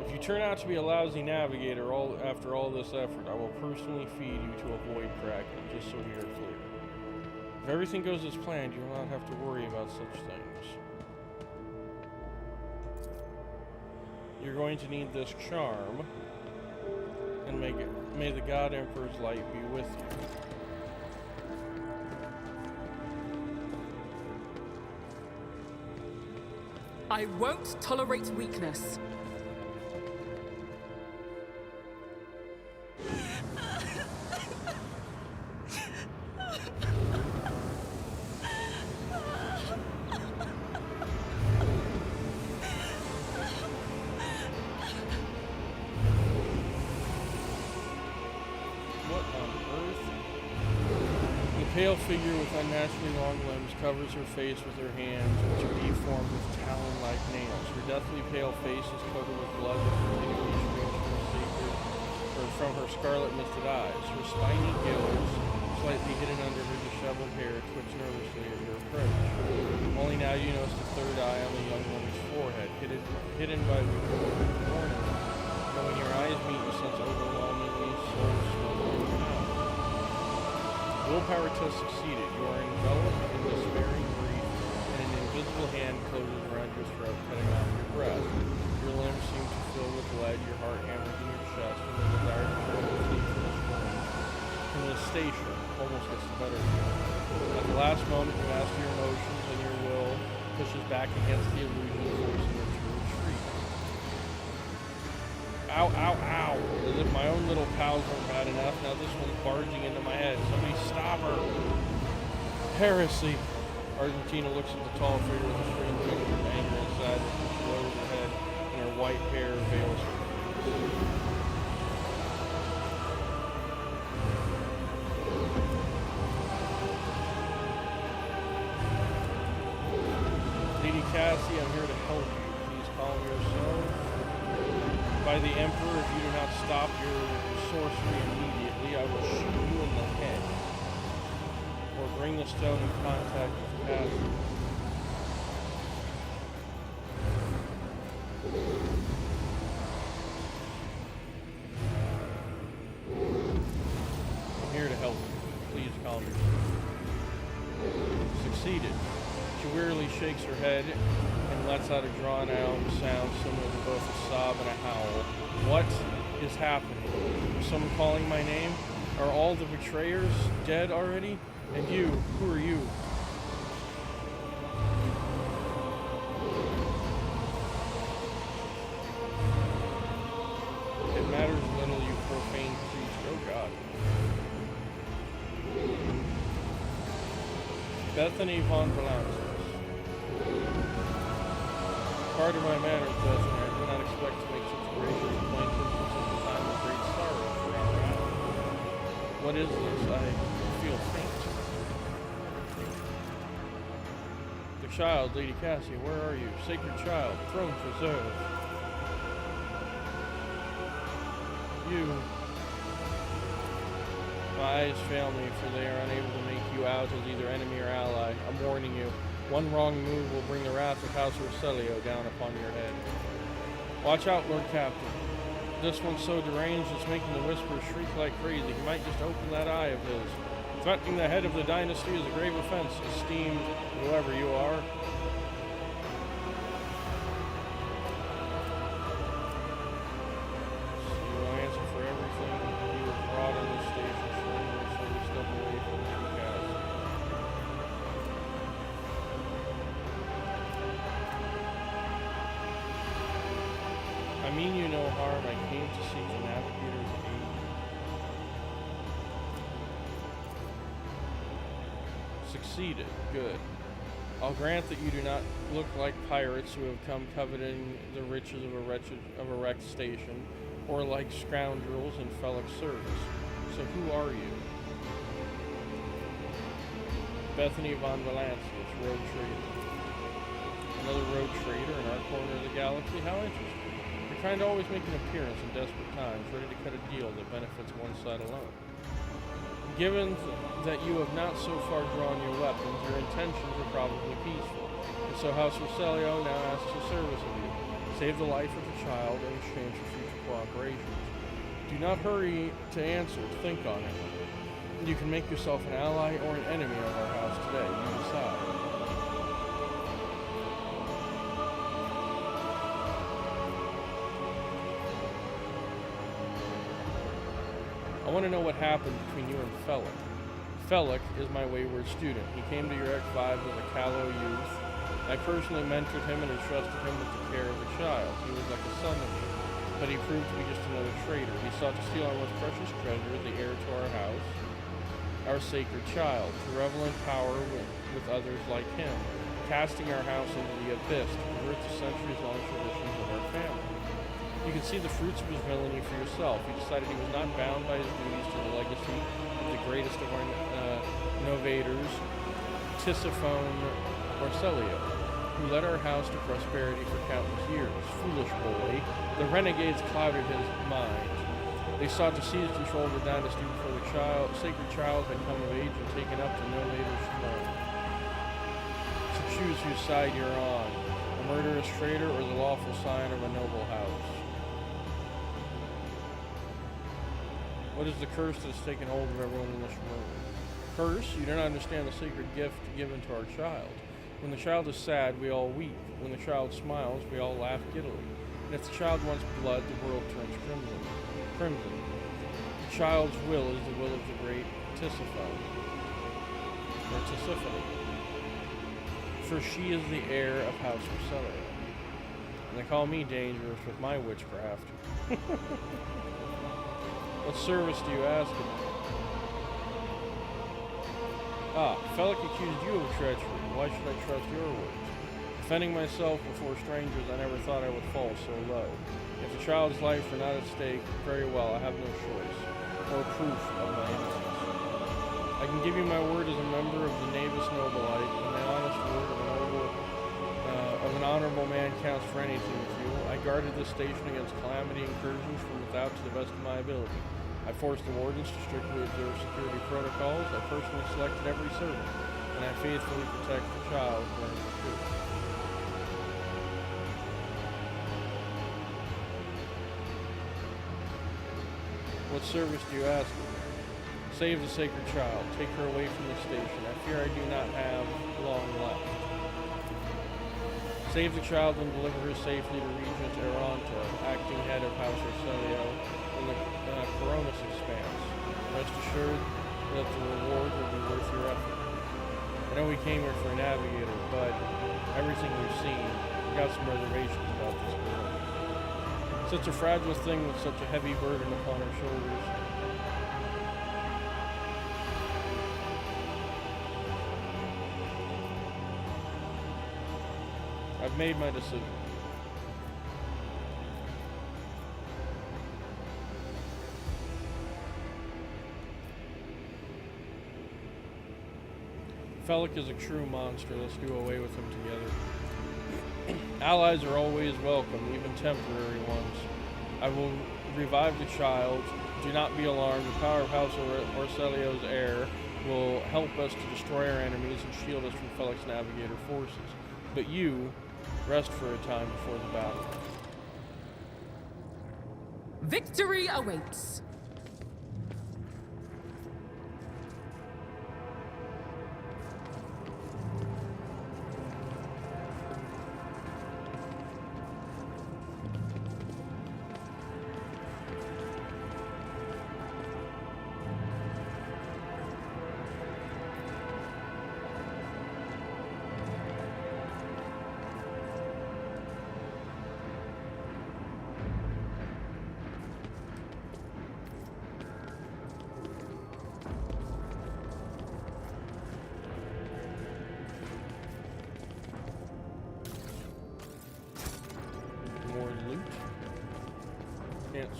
If you turn out to be a lousy navigator after all this effort, I will personally feed you to avoid cracking, just so we are clear. If everything goes as planned, you will not have to worry about such things. You're going to need this charm, and may the God Emperor's light be with you. I won't tolerate weakness. Pale figure with unnaturally long limbs covers her face with her hands, which are deformed with talon-like nails. Her deathly pale face is covered with blood that continually streams from her scarlet misted eyes. Her spiny gills, slightly hidden under her disheveled hair, twitch nervously at your approach. Only now you notice the third eye on the young woman's forehead, hidden by the ornament. But when your eyes meet, you sense overwhelmingly soul-smothering power. Willpower test succeeded. You are enveloped in despairing grief, and an invisible hand closes around your throat, cutting off your breath. Your limbs seem to fill with lead, your heart hammers in your chest, and the desire to kill the thief from the station almost gets the better of you. At the last moment, you master your emotions, and your will pushes back against the illusion, forcing you to retreat. Ow, ow, ow. As if my own little pals weren't bad enough, now this one's barging into my head. Somebody stop her. Heresy. Argentina looks at the tall figure with a strange mixture of anger and sadness as she lowers her head and her white hair veils her face. Lady Cassie, I'm here to help you. Please calm yourself. By the Emperor, if you do not stop your sorcery immediately, I will shoot you in the head. Or bring the stone in contact with Cassie. I'm here to help you. Please calm yourself. Succeeded. She wearily shakes her head and lets out a drawn-out sound similar to both a sob and a howl. What is happening? Is someone calling my name? Are all the betrayers dead already? And you, who are you? It matters little, you profane creature. Oh God. Bethany von Valancus. Pardon my manners, Bethany. I did not expect to make such a gracious acquaintance at such a time of great sorrow for our family. What is this? I feel faint. The child, Lady Cassie, where are you? Sacred child, throne preserve. You. My eyes fail me, for they are unable to make you out as either enemy or ally. I'm warning you. One wrong move will bring the wrath of House Roselio down upon your head. Watch out, Lord Captain. This one's so deranged it's making the Whisperer shriek like crazy. He might just open that eye of his. Threatening the head of the dynasty is a grave offense, esteemed whoever you are. So you will answer for everything you have brought on this station, so we step away from the cast. mean you no harm. I came to seek the navigator's aid. Succeeded. Good. I'll grant that you do not look like pirates who have come coveting the riches of a wrecked station, or like scoundrels in Felix service. So who are you? Bethany von Valancius, road trader. Another road trader in our corner of the galaxy? How interesting. You're trying to always make an appearance in desperate times, ready to cut a deal that benefits one side alone. Given that you have not so far drawn your weapons, your intentions are probably peaceful. And so House Roselio now asks a service of you. Save the life of the child in exchange for future cooperation. Do not hurry to answer. Think on it. You can make yourself an ally or an enemy of our house today. You decide. I want to know what happened between you and Felix. Felix is my wayward student. He came to your X5 as a callow youth. I personally mentored him and entrusted him with the care of the child. He was like a son to me, but he proved to be just another traitor. He sought to steal our most precious treasure, the heir to our house, our sacred child, to revel in power with others like him, casting our house into the abyss to pervert the centuries-long traditions of our family. You can see the fruits of his villainy for yourself. He decided he was not bound by his duties to the legacy of the greatest of our novators, Tisiphone Orcelio, who led our house to prosperity for countless years. Foolish boy, the renegades clouded his mind. They sought to seize control of the dynasty before the sacred child had come of age and taken up the novator's throne. So choose whose side you're on, a murderous traitor or the lawful scion of a noble house. What is the curse that has taken hold of everyone in this room? Curse? You don't understand the sacred gift given to our child. When the child is sad, we all weep. When the child smiles, we all laugh giddily. And if the child wants blood, the world turns crimson. The child's will is the will of the great Tisiphone, or Tisiphone, for she is the heir of House Roselio. And they call me dangerous with my witchcraft. What service do you ask of me? Felix accused you of treachery. Why should I trust your words? Defending myself before strangers, I never thought I would fall so low. If the child's life were not at stake, very well, I have no choice, or proof of my innocence. I can give you my word as a member of the Navis Nobilite, and the honest word of an honorable man counts for anything with you. I guarded this station against calamity incursions from without to the best of my ability. I forced the wardens to strictly observe security protocols. I personally selected every servant, and I faithfully protect the child during the coup. What service do you ask of me? Save the sacred child. Take her away from the station. I fear I do not have long left. Save the child and deliver her safely to Regent Eronto, acting head of House Roselio in the Coronis Expanse. Rest assured that the reward will be worth your effort. I know we came here for a navigator, but everything we've seen, we got some reservations about this girl. Such a fragile thing with such a heavy burden upon her shoulders. I've made my decision. Felix is a true monster. Let's do away with him together. Allies are always welcome, even temporary ones. I will revive the child. Do not be alarmed. The power of House Orcelio's heir will help us to destroy our enemies and shield us from Felix Navigator forces. But you, rest for a time before the battle. Victory awaits.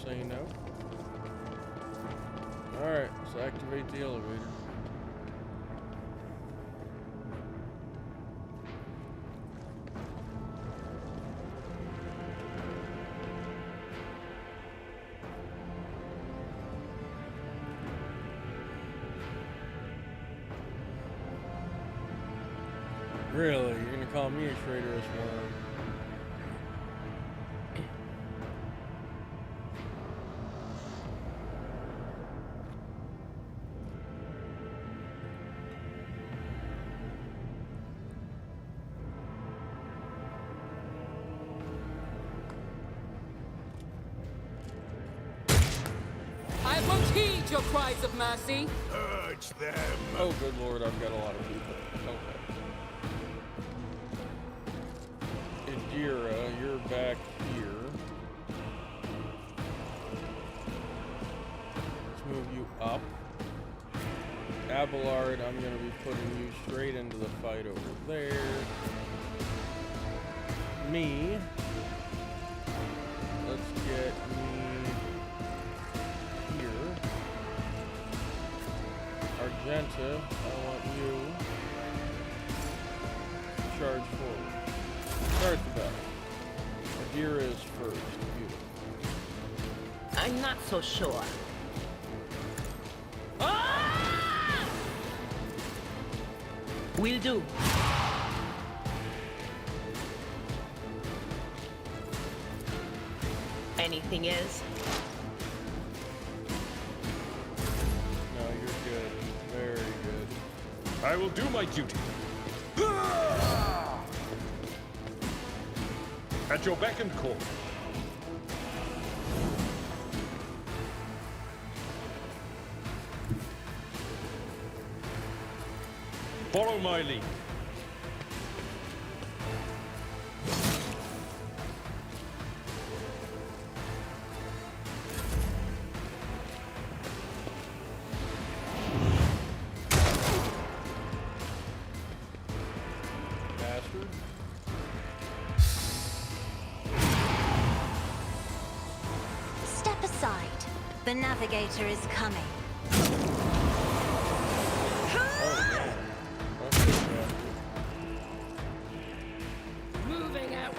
say no. Alright, let's activate the elevator. Really? You're gonna call me a traitorous worm? I won't heed your cries of mercy. Purge them. Oh, good lord, I've got a lot of people. Okay. Adira, you're back here. Let's move you up. Abelard, I'm going to be putting you straight into the fight over there. Me. Let's get me here. Argenta, I want you to charge forward. Start the battle. Adira is first. Beautiful. I'm not so sure. Will do. Anything is? No, you're good. Very good. I will do my duty. At your beck and call. Follow my lead. Bastard. Step aside. The navigator is coming. Moving out.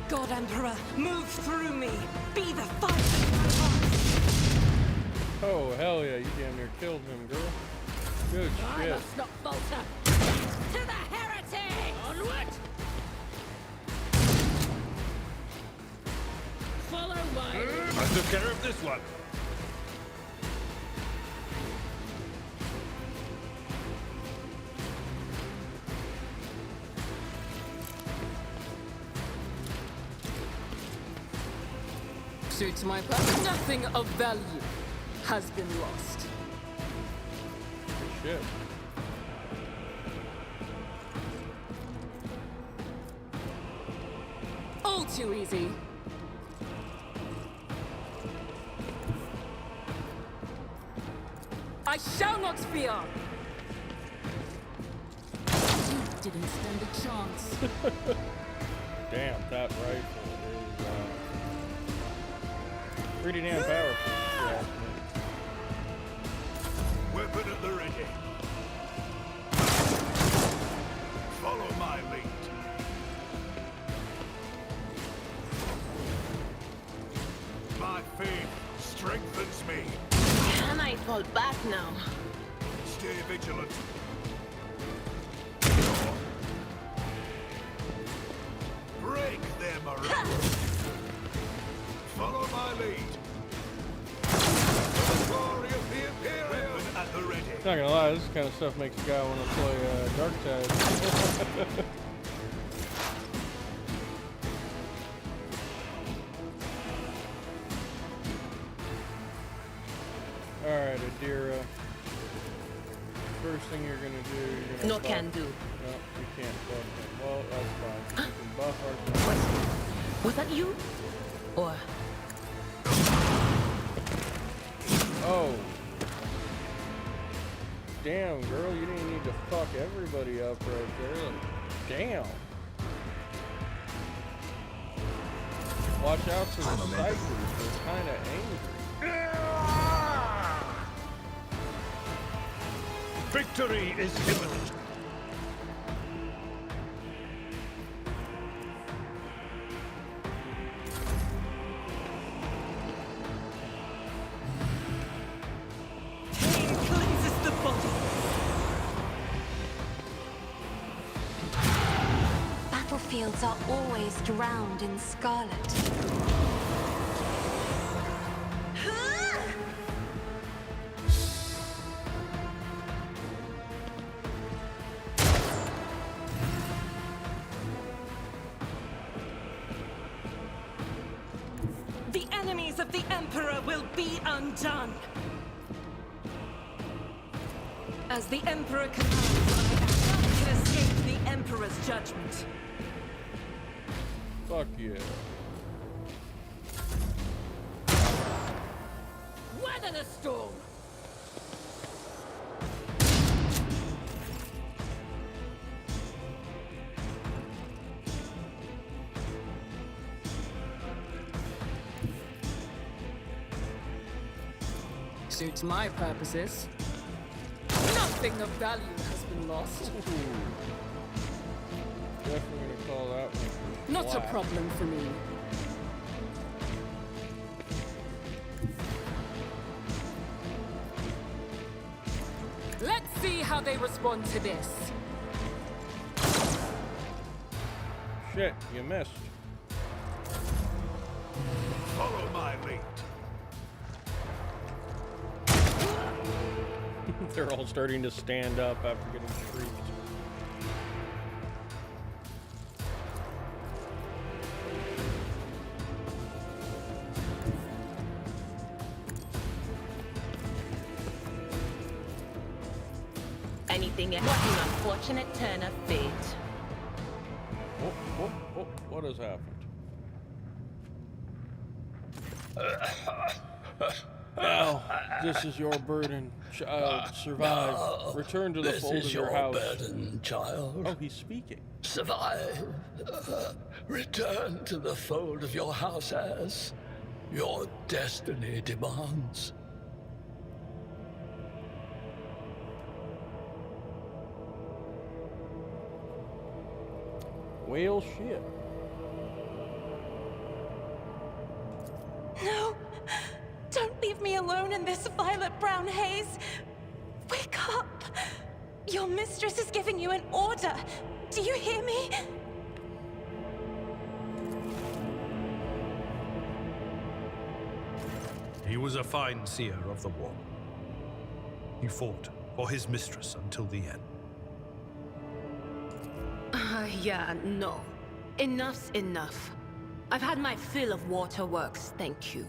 God Emperor, move through me. Be the fight of my heart. Oh, hell yeah, you damn near killed him, girl. Good I shit. must not falter. To the heretic! Onward! Follow my... I took care of this one. Suits my purpose. Nothing of value has been lost. Good shit. All too easy. I shall not fear. You didn't stand a chance. Damn, that rifle is pretty damn powerful. Yeah. Weapon at the ready. Follow my lead. My faith strengthens me. Can I fall back now? Stay vigilant. Break them around. Follow my lead. For the glory of the Imperium. Weapon at the ready. Not gonna lie, this kind of stuff makes a guy want to play Dark Tide. Alright, Adira. First thing you're gonna do, you're gonna No buff. can do. No, you can't buff him. Well, that's fine. You can buff our Was that you? Or Oh. Damn, girl, you didn't need to fuck everybody up right there. Like, damn. Watch out for the ciphers. They're kind of angry. Victory is imminent. Pain cleanses the body. Battlefields are always drowned in scarlet. The enemies of the Emperor will be undone. As the Emperor commands, none can escape the Emperor's judgment. Fuck yeah. Weather the storm! Suits my purposes. Nothing of value has been lost. Definitely gonna call that one. Not a black. problem for me. Let's see how they respond to this. Shit, you missed. Follow my lead. They're all starting to stand up after getting shrieked. anything else? What an unfortunate turn of fate. What has happened? Now, this is your burden, child. Survive. No, Return to the fold of your house. This is your burden, child. Oh, he's speaking. Survive. Return to the fold of your house as your destiny demands. Whale shit. No! Don't leave me alone in this violet-brown haze! Wake up! Your mistress is giving you an order! Do you hear me? He was a fine seer of the war. He fought for his mistress until the end. Yeah, no. Enough's enough. I've had my fill of waterworks, thank you.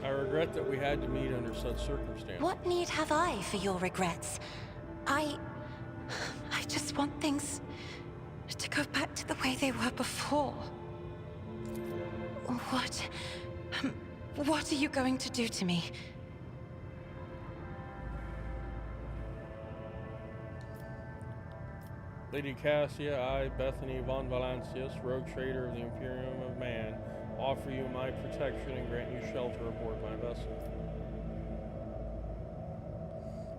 I regret that we had to meet under such circumstances. What need have I for your regrets? I just want things to go back to the way they were before. What are you going to do to me? Lady Cassia, I, Bethany von Valancius, rogue trader of the Imperium of Man, offer you my protection and grant you shelter aboard my vessel.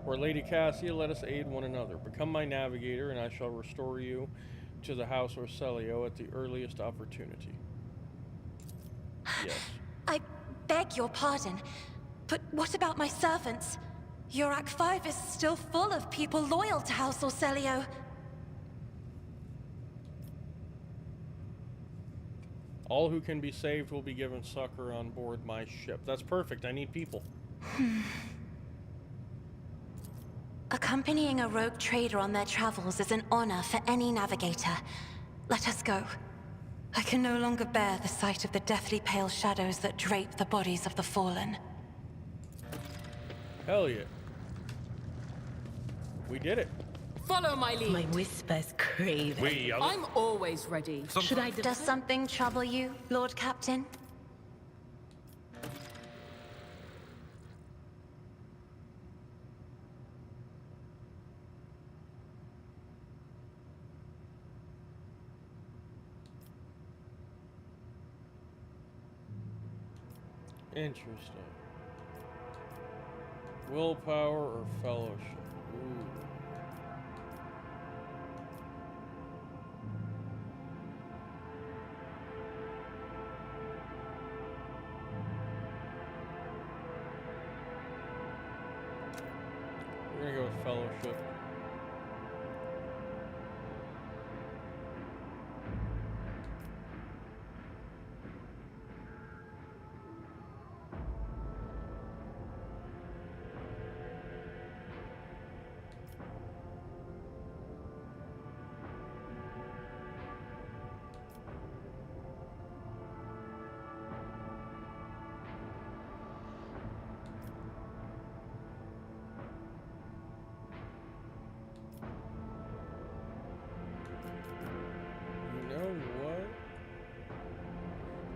Or Lady Cassia, let us aid one another. Become my navigator, and I shall restore you to the House Orselio at the earliest opportunity. Yes. I beg your pardon, but what about my servants? Your Act 5 is still full of people loyal to House Orselio. All who can be saved will be given succor on board my ship. That's perfect. I need people. Accompanying a rogue trader on their travels is an honor for any navigator. Let us go. I can no longer bear the sight of the deathly pale shadows that drape the bodies of the fallen. Hell yeah. We did it. Follow my lead. My whispers crave. I'm always ready. Should I Does something trouble you, Lord Captain? Interesting. Willpower or fellowship? Ooh. We're gonna go with fellowship.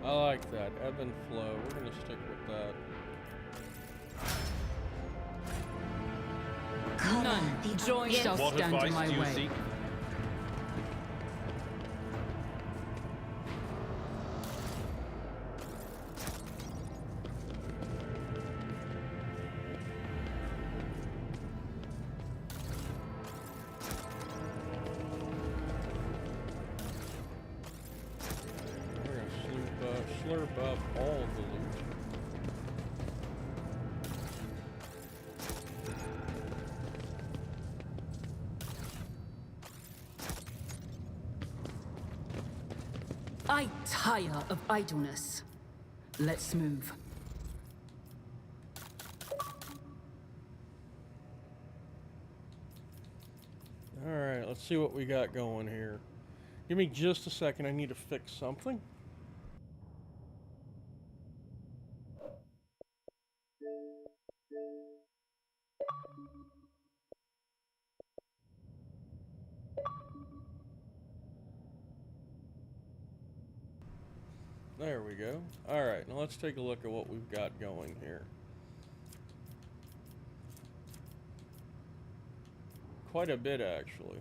I like that. Ebb and flow. We're gonna stick with that. None. Joy shall What stand in advice my do you way. seek? Slurp up all of the loot. I tire of idleness. Let's move. Alright, let's see what we got going here. Give me just a second, I need to fix something. There we go. Alright, now let's take a look at what we've got going here. Quite a bit, actually.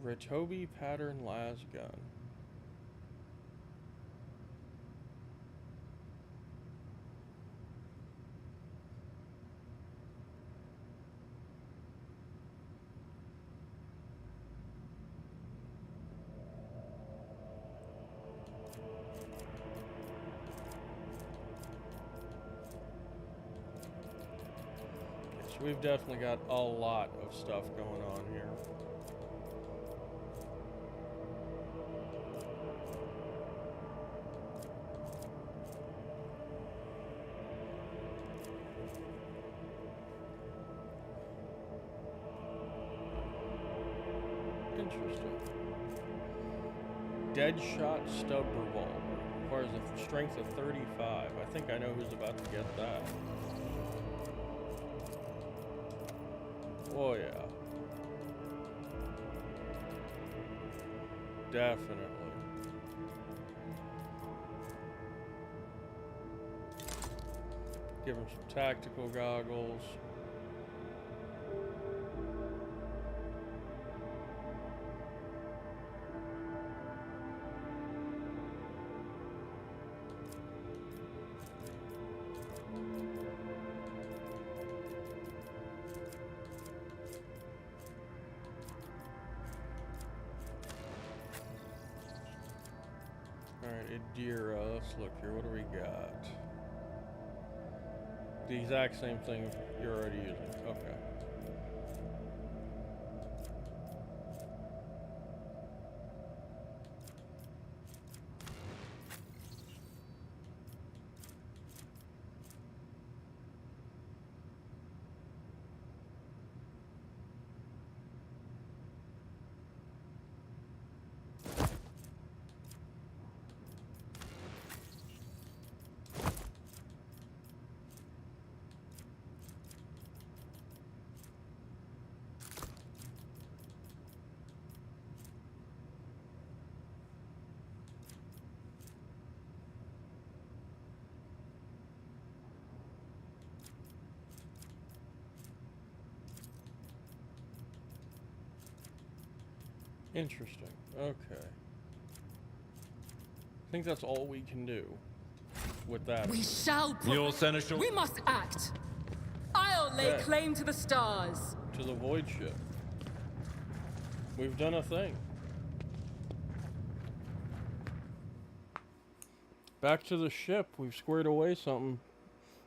Ritobi pattern las gun. So we've definitely got a lot of stuff going on here. Interesting. Deadshot stub revolver. Requires a strength of 35. I think I know who's about to get that. Oh yeah. Definitely. Give him some tactical goggles. Alright, Adira, let's look here. What do we got? The exact same thing you're already using. Okay. Interesting. Okay. I think that's all we can do with that. We shall. Your senator. We must act. I'll lay Okay. claim to the stars. To the void ship. We've done a thing. Back to the ship. We've squared away something.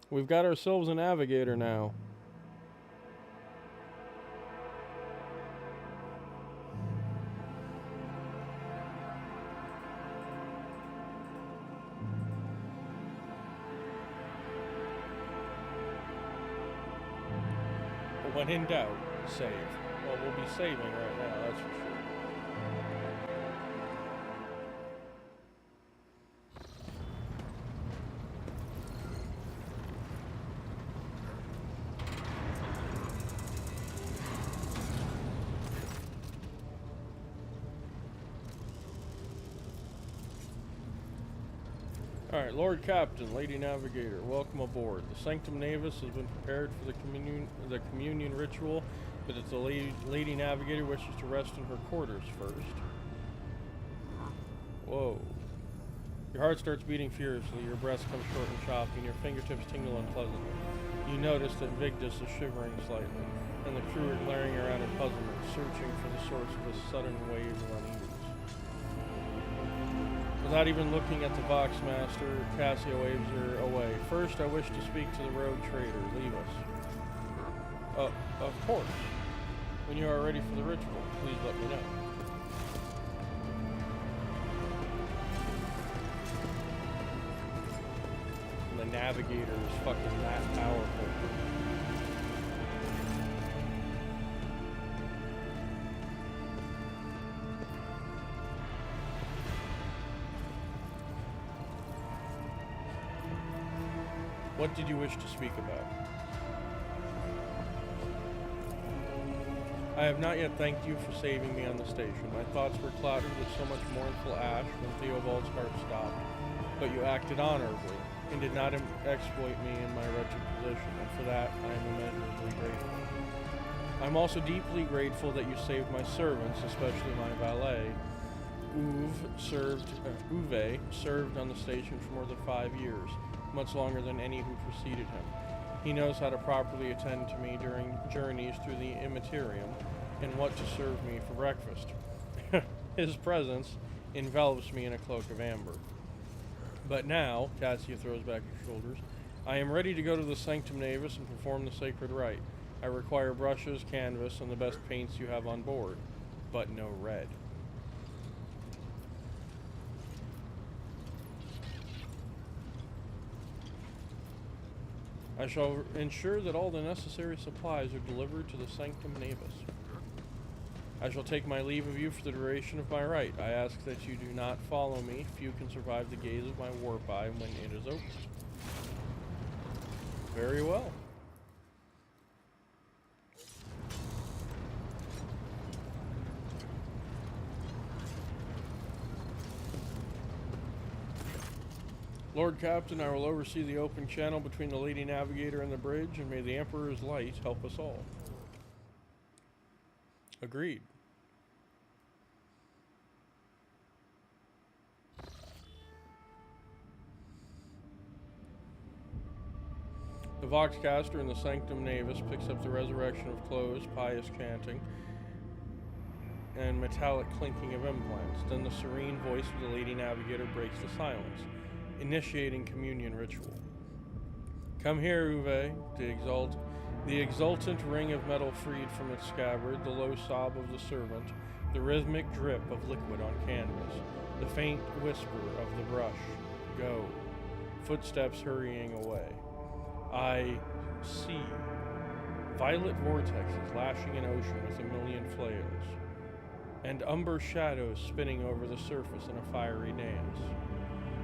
We've got ourselves a navigator now. When in doubt, save. Well, we'll be saving right now, that's for sure. Alright, Lord Captain, Lady Navigator, welcome aboard. The Sanctum Navis has been prepared for the communion ritual, but if the Lady Navigator wishes to rest in her quarters first. Whoa. Your heart starts beating furiously, your breath comes short and choppy, and your fingertips tingle unpleasantly. You notice that Vigdis is shivering slightly, and the crew are glaring around in puzzlement, searching for the source of this sudden wave of unease. Without even looking at the Voxmaster, Cassio waves her away. First, I wish to speak to the rogue trader. Leave us. Of course. When you are ready for the ritual, please let me know. And the navigator is fucking that powerful. What did you wish to speak about? I have not yet thanked you for saving me on the station. My thoughts were clouded with so much mournful ash when Theobald's heart stopped. But you acted honorably, and did not exploit me in my wretched position, and for that I am immeasurably grateful. I'm also deeply grateful that you saved my servants, especially my valet. Uwe served on the station for more than 5 years. Much longer than any who preceded him. He knows how to properly attend to me during journeys through the immaterium and what to serve me for breakfast. His presence envelops me in a cloak of amber. But now, Cassia throws back her shoulders, I am ready to go to the Sanctum Navis and perform the sacred rite. I require brushes, canvas, and the best paints you have on board, but no red. I shall ensure that all the necessary supplies are delivered to the Sanctum Navis. I shall take my leave of you for the duration of my rite. I ask that you do not follow me. Few can survive the gaze of my warp eye when it is opened. Very well. Lord Captain, I will oversee the open channel between the Lady Navigator and the bridge, and may the Emperor's light help us all. Agreed. The Voxcaster in the Sanctum Navis picks up the resurrection of clothes, pious chanting, and metallic clinking of implants. Then the serene voice of the Lady Navigator breaks the silence, initiating communion ritual. Come here, Uwe, the exultant ring of metal freed from its scabbard, the low sob of the servant, the rhythmic drip of liquid on canvas, the faint whisper of the brush. Go. Footsteps hurrying away. I see. Violet vortexes lashing an ocean with a million flails, and umber shadows spinning over the surface in a fiery dance.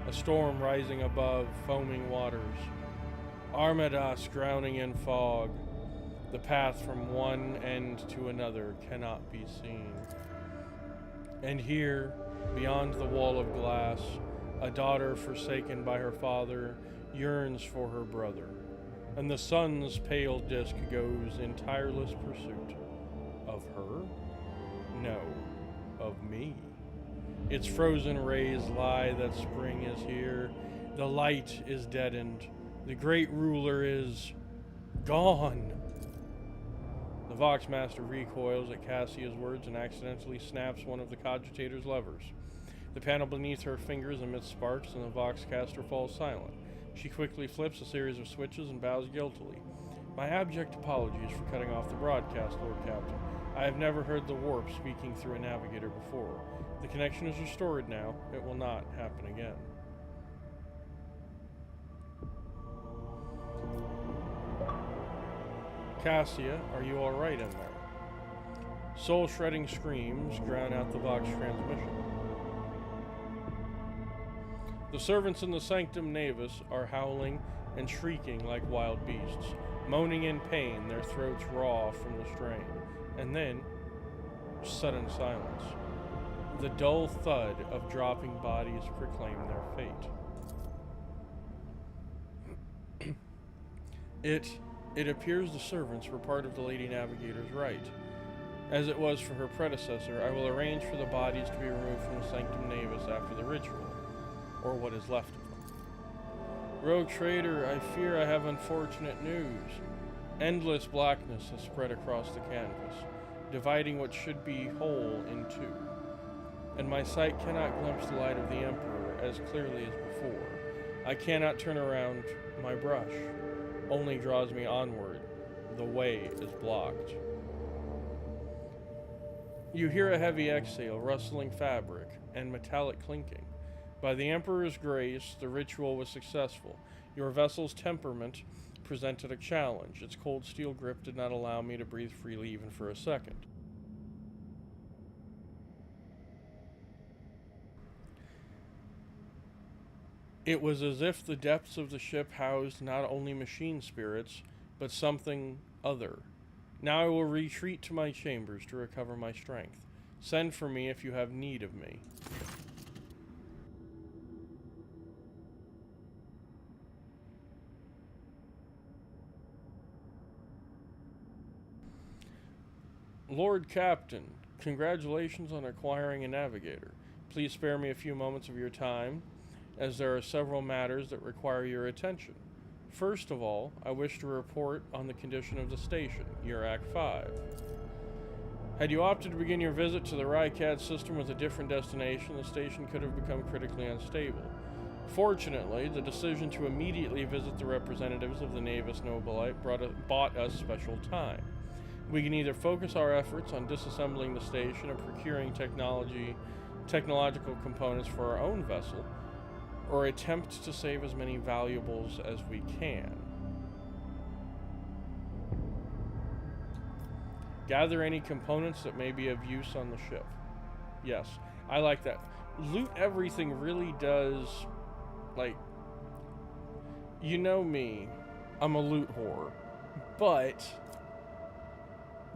A storm rising above, foaming waters. Armadas drowning in fog. The path from one end to another cannot be seen. And here, beyond the wall of glass, a daughter forsaken by her father yearns for her brother, and the sun's pale disk goes in tireless pursuit. Of her? No, of me. Its frozen rays lie that spring is here. The light is deadened. The great ruler is gone. The Voxmaster recoils at Cassia's words and accidentally snaps one of the Cogitator's levers. The panel beneath her fingers emits sparks and the Voxcaster falls silent. She quickly flips a series of switches and bows guiltily. My abject apologies for cutting off the broadcast, Lord Captain. I have never heard the warp speaking through a navigator before. The connection is restored now. It will not happen again. Cassia, are you alright in there? Soul-shredding screams drown out the Vox transmission. The servants in the Sanctum Navis are howling and shrieking like wild beasts, moaning in pain, their throats raw from the strain. And then, sudden silence. The dull thud of dropping bodies proclaim their fate. It appears the servants were part of the Lady Navigator's rite. As it was for her predecessor, I will arrange for the bodies to be removed from the Sanctum Navis after the ritual, or what is left of them. Rogue Trader, I fear I have unfortunate news. Endless blackness has spread across the canvas, dividing what should be whole in two, and my sight cannot glimpse the light of the Emperor as clearly as before. I cannot turn around my brush. Only draws me onward. The way is blocked. You hear a heavy exhale, rustling fabric, and metallic clinking. By the Emperor's grace, the ritual was successful. Your vessel's temperament presented a challenge. Its cold steel grip did not allow me to breathe freely even for a second. It was as if the depths of the ship housed not only machine spirits, but something other. Now I will retreat to my chambers to recover my strength. Send for me if you have need of me. Lord Captain, congratulations on acquiring a navigator. Please spare me a few moments of your time, as there are several matters that require your attention. First of all, I wish to report on the condition of the station, Urac 5. Had you opted to begin your visit to the Rycad system with a different destination, the station could have become critically unstable. Fortunately, the decision to immediately visit the representatives of the Navis Nobilite bought us special time. We can either focus our efforts on disassembling the station and procuring technological components for our own vessel, or attempt to save as many valuables as we can. Gather any components that may be of use on the ship. Yes, I like that. Loot everything really does, like, you know me, I'm a loot whore, but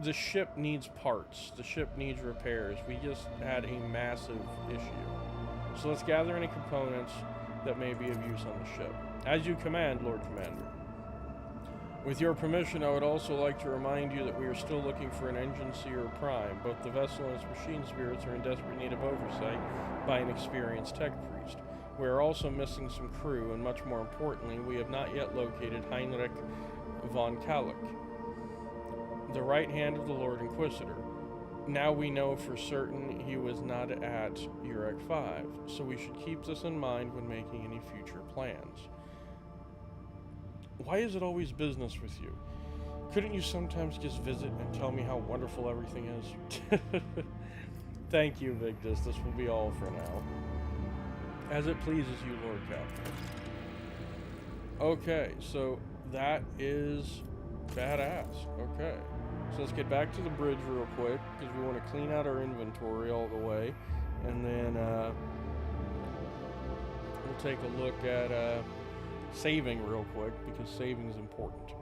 the ship needs parts. The ship needs repairs. We just had a massive issue. So let's gather any components that may be of use on the ship. As you command, Lord Commander. With your permission, I would also like to remind you that we are still looking for an engine seer prime. Both the vessel and its machine spirits are in desperate need of oversight by an experienced tech priest. We are also missing some crew, and much more importantly, we have not yet located Heinrich von Kallik, the right hand of the Lord Inquisitor. Now we know for certain he was not at Urac 5, so we should keep this in mind when making any future plans. Why is it always business with you? Couldn't you sometimes just visit and tell me how wonderful everything is? Thank you, Victus. This will be all for now. As it pleases you, Lord Captain. Okay, so that is badass. Okay. So let's get back to the bridge real quick, because we want to clean out our inventory all the way. And then we'll take a look at saving real quick, because saving is important.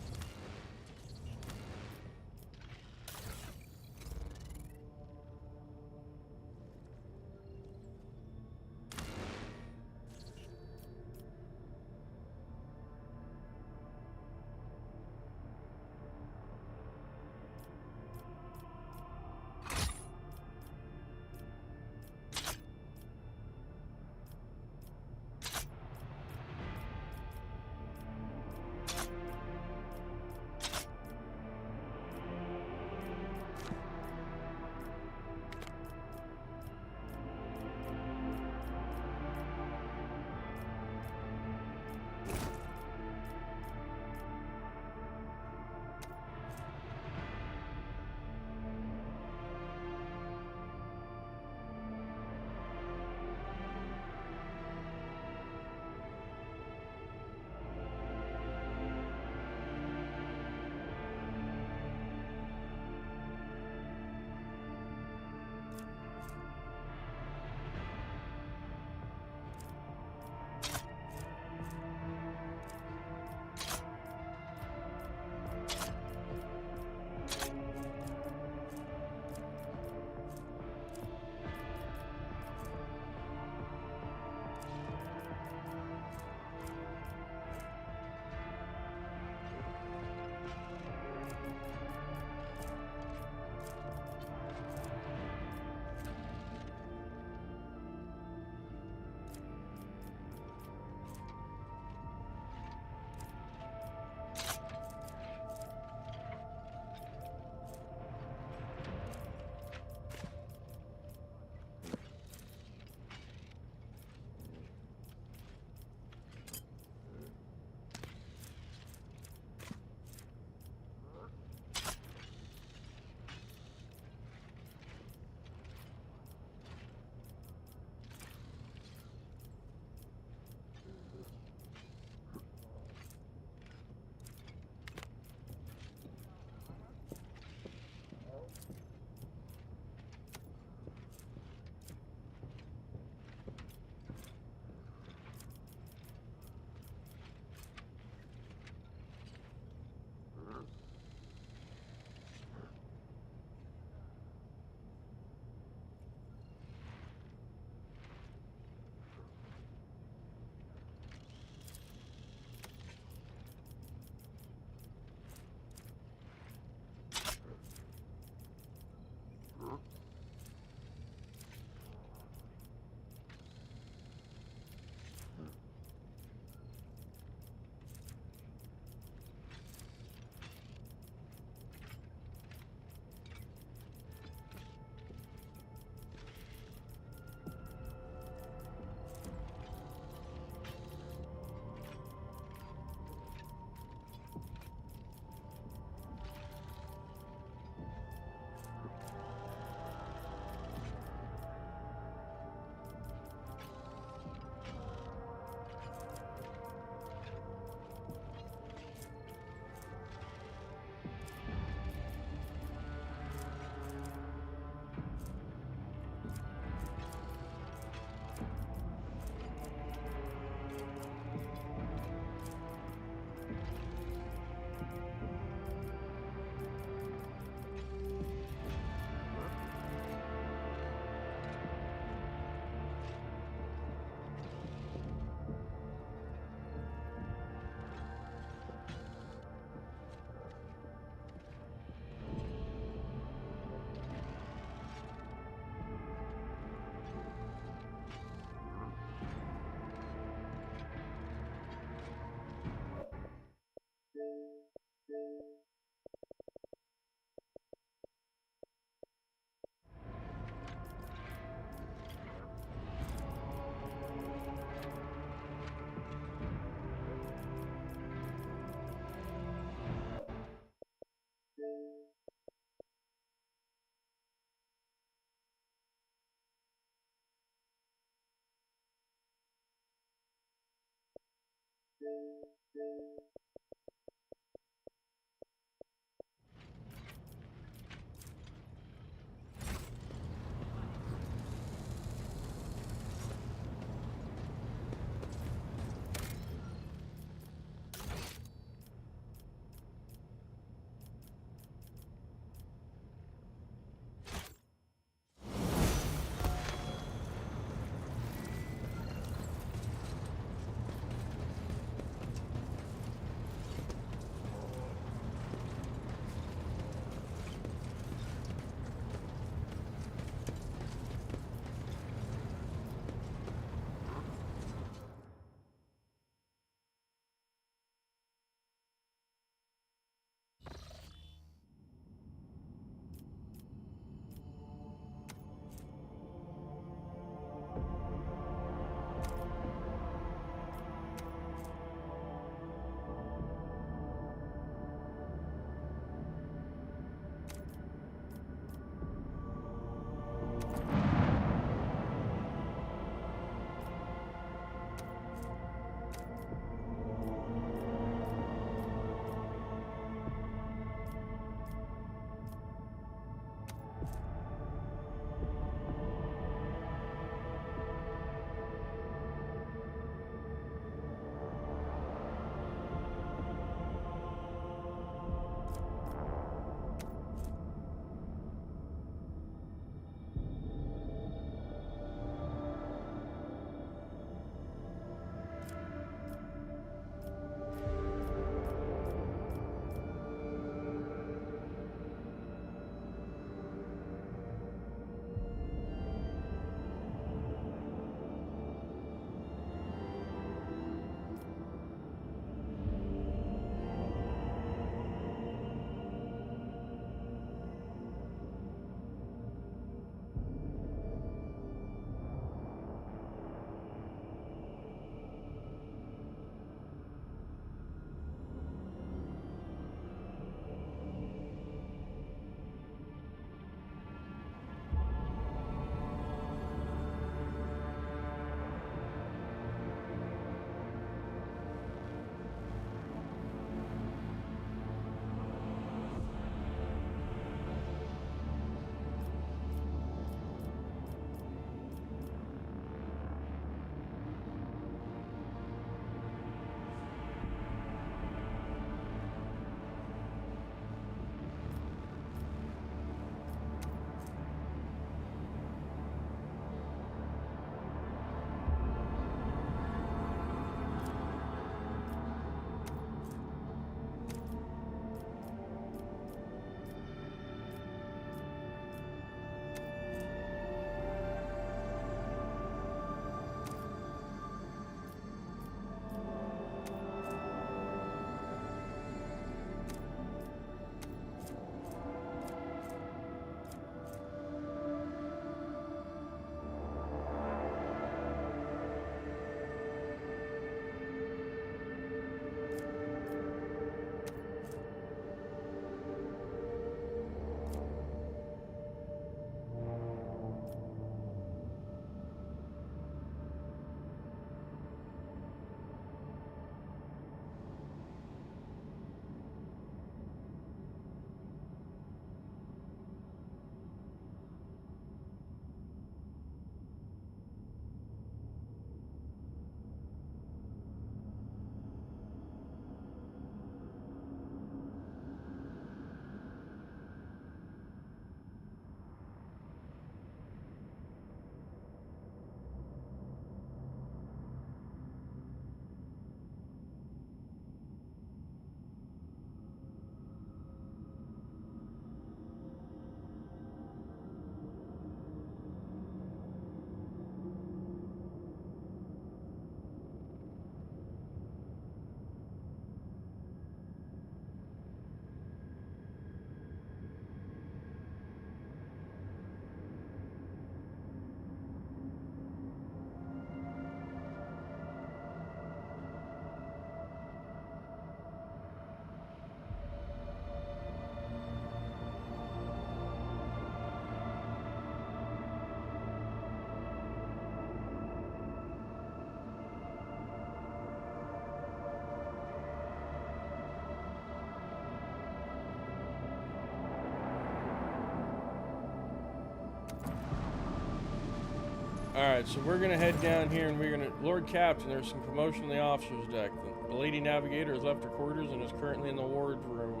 Alright, so we're gonna head down here and we're gonna... Lord Captain, there's some commotion in the officer's deck. The Lady Navigator has left her quarters and is currently in the ward room,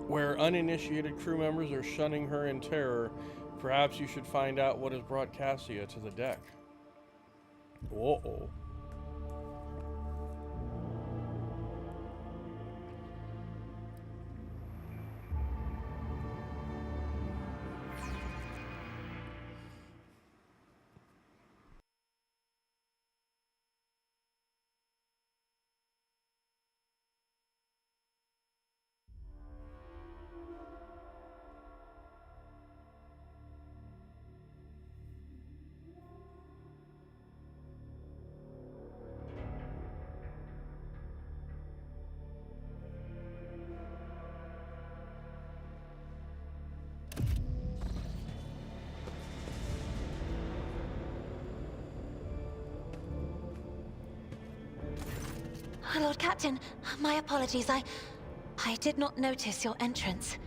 where uninitiated crew members are shunning her in terror. Perhaps you should find out what has brought Cassia to the deck. Uh-oh. Lord Captain, my apologies. I did not notice your entrance.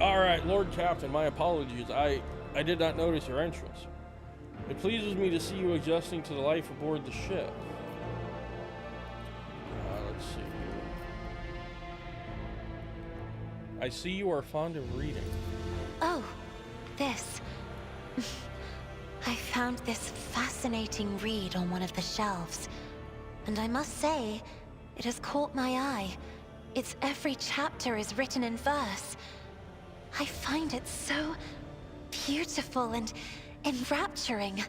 Alright, Lord Captain, my apologies. I did not notice your entrance. It pleases me to see you adjusting to the life aboard the ship. Let's see here. I see you are fond of reading. Oh, this. I found this fascinating read on one of the shelves, and I must say, it has caught my eye. Its every chapter is written in verse. I find it so beautiful and enrapturing.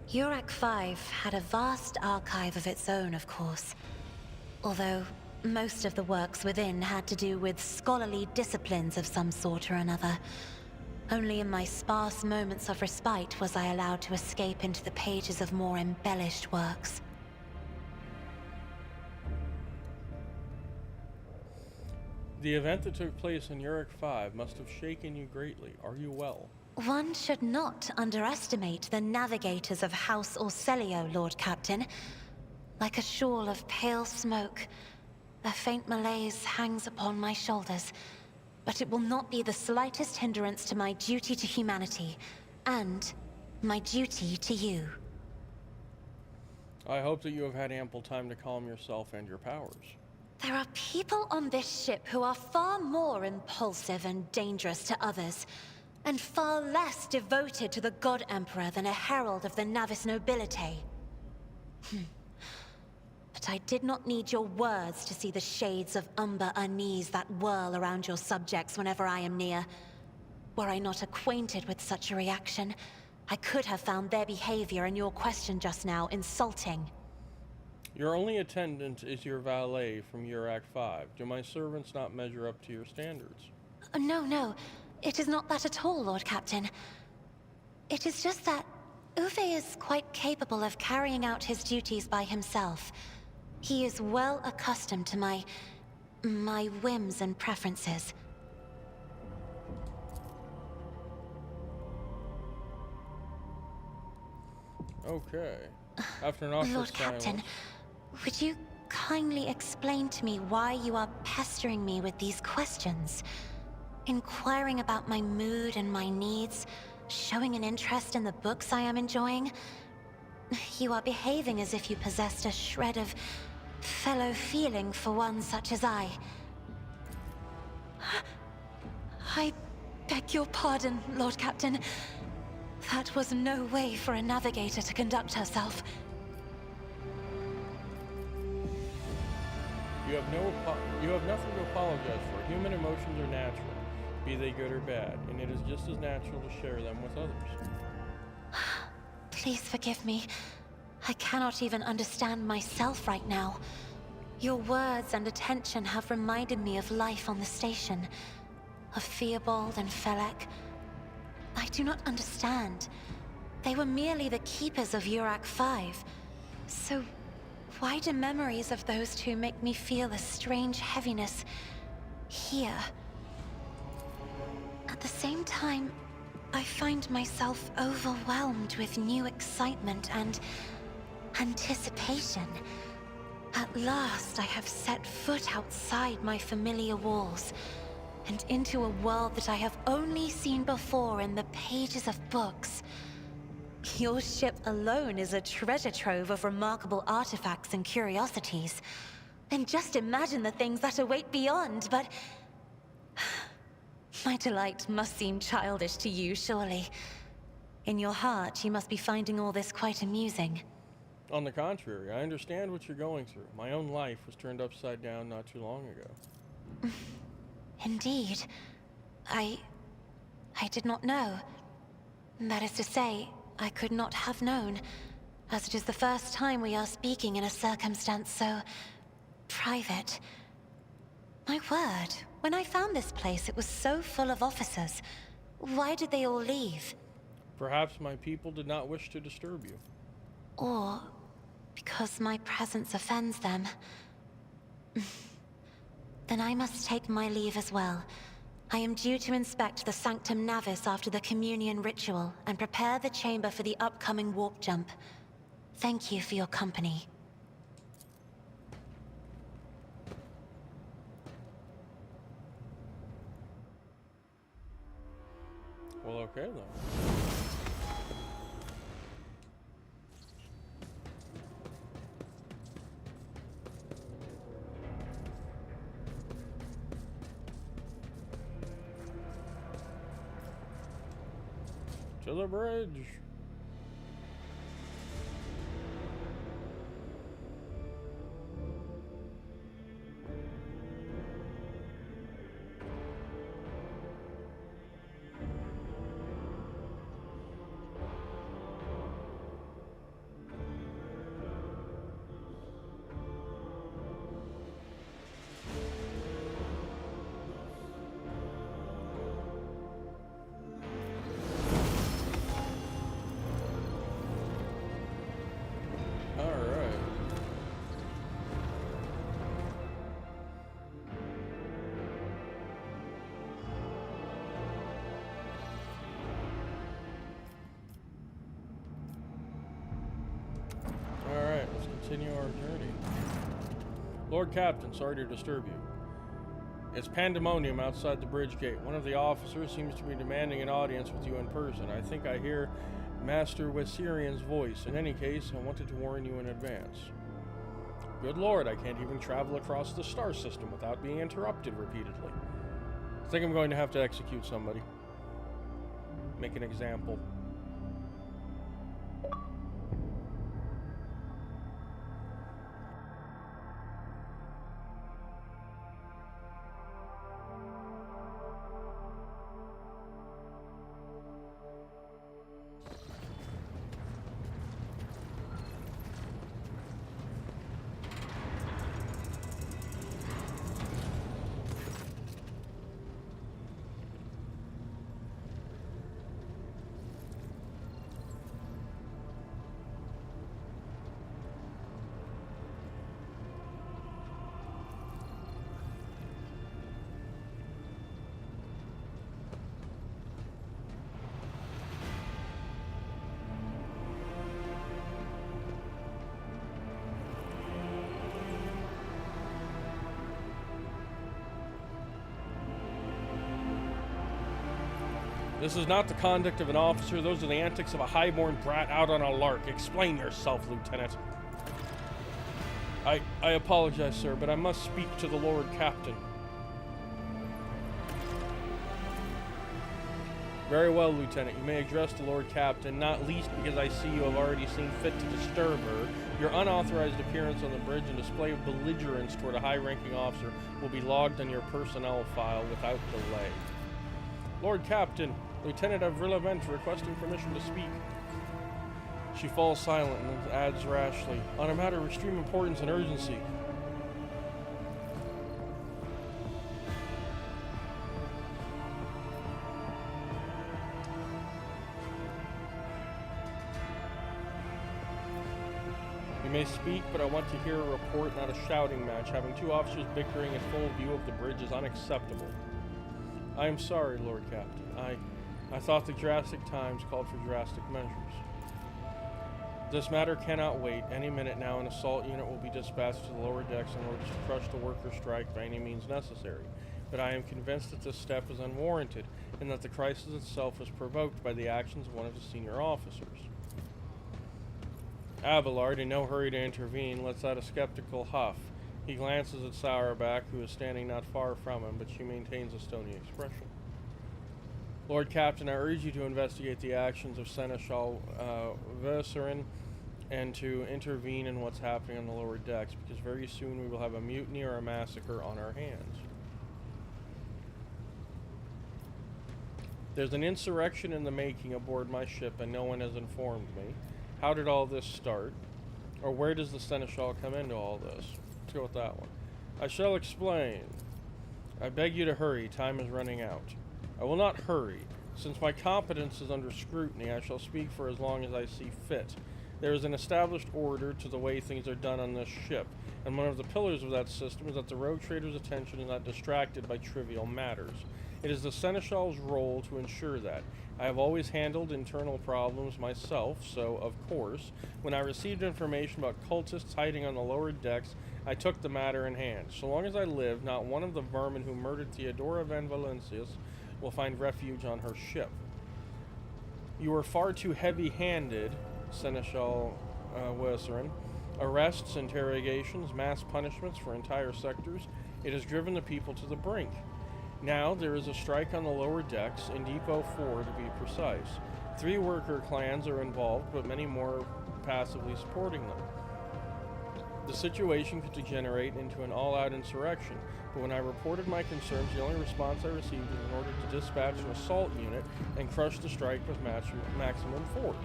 Urak 5 had a vast archive of its own, of course. Although most of the works within had to do with scholarly disciplines of some sort or another. Only in my sparse moments of respite was I allowed to escape into the pages of more embellished works. The event that took place in Urak 5 must have shaken you greatly. Are you well? One should not underestimate the navigators of House Orselio, Lord Captain. Like a shawl of pale smoke, a faint malaise hangs upon my shoulders, but it will not be the slightest hindrance to my duty to humanity, and my duty to you. I hope that you have had ample time to calm yourself and your powers. There are people on this ship who are far more impulsive and dangerous to others, and far less devoted to the God Emperor than a herald of the Navis nobility. But I did not need your words to see the shades of umber unease that whirl around your subjects whenever I am near. Were I not acquainted with such a reaction, I could have found their behavior and your question just now insulting. Your only attendant is your valet from Urak 5. Do my servants not measure up to your standards? No. It is not that at all, Lord Captain. It is just that Uwe is quite capable of carrying out his duties by himself. He is well accustomed to my whims and preferences. Okay. After an awkward Lord Captain, would you kindly explain to me why you are pestering me with these questions? Inquiring about my mood and my needs, showing an interest in the books I am enjoying. You are behaving as if you possessed a shred of fellow feeling for one such as I. I beg your pardon, Lord Captain. That was no way for a navigator to conduct herself. You have nothing to apologize for. Human emotions are natural, be they good or bad, and it is just as natural to share them with others. Please forgive me. I cannot even understand myself right now. Your words and attention have reminded me of life on the station, of Theobald and Felek. I do not understand. They were merely the keepers of Urak 5. So why do memories of those two make me feel a strange heaviness, here. At the same time, I find myself overwhelmed with new excitement and anticipation. At last, I have set foot outside my familiar walls and into a world that I have only seen before in the pages of books. Your ship alone is a treasure trove of remarkable artifacts and curiosities. And just imagine the things that await beyond, but... my delight must seem childish to you, surely. In your heart, you must be finding all this quite amusing. On the contrary, I understand what you're going through. My own life was turned upside down not too long ago. Indeed. I did not know. That is to say, I could not have known, as it is the first time we are speaking in a circumstance so... private. My word, when I found this place, it was so full of officers. Why did they all leave? Perhaps my people did not wish to disturb you. Or because my presence offends them. Then I must take my leave as well. I am due to inspect the Sanctum Navis after the communion ritual and prepare the chamber for the upcoming warp jump. Thank you for your company. Well, okay then. To the bridge. Continue our journey. Lord Captain, sorry to disturb you. It's pandemonium outside the bridge gate. One of the officers seems to be demanding an audience with you in person. I think I hear Master Wesserian's voice. In any case, I wanted to warn you in advance. Good Lord, I can't even travel across the star system without being interrupted repeatedly. I think I'm going to have to execute somebody. Make an example. This is not the conduct of an officer. Those are the antics of a highborn brat out on a lark. Explain yourself, Lieutenant. I apologize, sir, but I must speak to the Lord Captain. Very well, Lieutenant. You may address the Lord Captain, not least because I see you have already seen fit to disturb her. Your unauthorized appearance on the bridge and display of belligerence toward a high-ranking officer will be logged on your personnel file without delay. Lord Captain, Lieutenant Avrillavent requesting permission to speak. She falls silent and adds rashly, on a matter of extreme importance and urgency. You may speak, but I want to hear a report, not a shouting match. Having two officers bickering in full view of the bridge is unacceptable. I am sorry, Lord Captain. I thought the drastic times called for drastic measures. This matter cannot wait. Any minute now, an assault unit will be dispatched to the lower decks in order to crush the worker strike by any means necessary. But I am convinced that this step is unwarranted, and that the crisis itself was provoked by the actions of one of the senior officers. Abelard, in no hurry to intervene, lets out a skeptical huff. He glances at Sourback, who is standing not far from him, but she maintains a stony expression. Lord Captain, I urge you to investigate the actions of Seneschal Vercerin and to intervene in what's happening on the lower decks, because very soon we will have a mutiny or a massacre on our hands. There's an insurrection in the making aboard my ship, and no one has informed me. How did all this start? Or where does the Seneschal come into all this? Let's go with that one. I shall explain. I beg you to hurry. Time is running out. I will not hurry. Since my competence is under scrutiny, I shall speak for as long as I see fit. There is an established order to the way things are done on this ship, and one of the pillars of that system is that the rogue trader's attention is not distracted by trivial matters. It is the Seneschal's role to ensure that. I have always handled internal problems myself, so, of course, when I received information about cultists hiding on the lower decks, I took the matter in hand. So long as I live, not one of the vermin who murdered Theodora van Valencius will find refuge on her ship. You are far too heavy-handed, Seneschal Vercerin. Arrests, interrogations, mass punishments for entire sectors. It has driven the people to the brink. Now there is a strike on the lower decks, in Depot 4 to be precise. 3 worker clans are involved, but many more passively supporting them. The situation could degenerate into an all-out insurrection, but when I reported my concerns, the only response I received was in order to dispatch an assault unit and crush the strike with maximum force.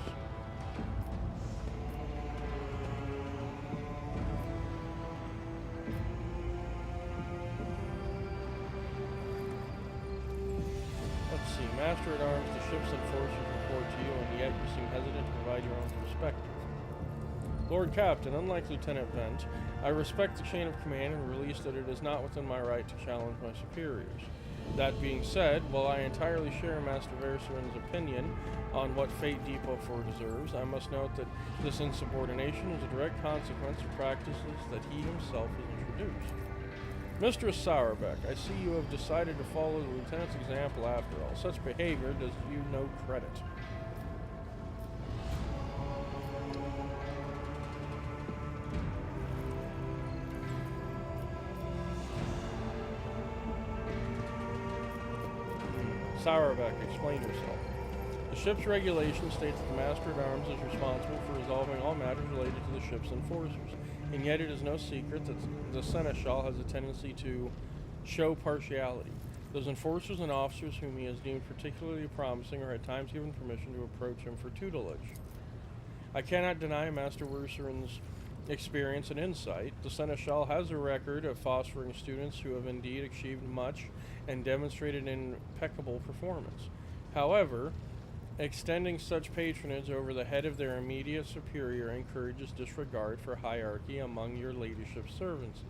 Let's see. Master-at-Arms, the ship's enforcers report to you, and yet you seem hesitant to provide your own perspective. Lord Captain, unlike Lieutenant Bent, I respect the chain of command and release that it is not within my right to challenge my superiors. That being said, while I entirely share Master Vercerin's opinion on what fate Depot 4 deserves, I must note that this insubordination is a direct consequence of practices that he himself has introduced. Mistress Sourbeck, I see you have decided to follow the Lieutenant's example after all. Such behavior does you no credit. Sourbeck, explain yourself. The ship's regulation states that the Master-at-Arms is responsible for resolving all matters related to the ship's enforcers, and yet it is no secret that the Seneschal has a tendency to show partiality. Those enforcers and officers whom he has deemed particularly promising are at times given permission to approach him for tutelage. I cannot deny Master Vercerin's experience and insight. The Seneschal has a record of fostering students who have indeed achieved much and demonstrated impeccable performance. However, extending such patronage over the head of their immediate superior encourages disregard for hierarchy among your ladyship's servants.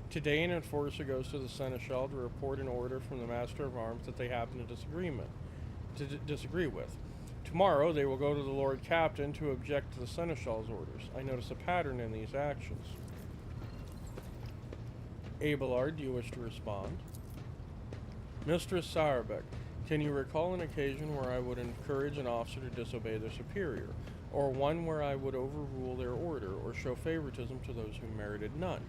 Today, an enforcer goes to the Seneschal to report an order from the Master of Arms that they happen to disagree with. Tomorrow, they will go to the Lord Captain to object to the Seneschal's orders. I notice a pattern in these actions. Abelard, do you wish to respond? Mistress Sourbeck, can you recall an occasion where I would encourage an officer to disobey their superior, or one where I would overrule their order, or show favoritism to those who merited none?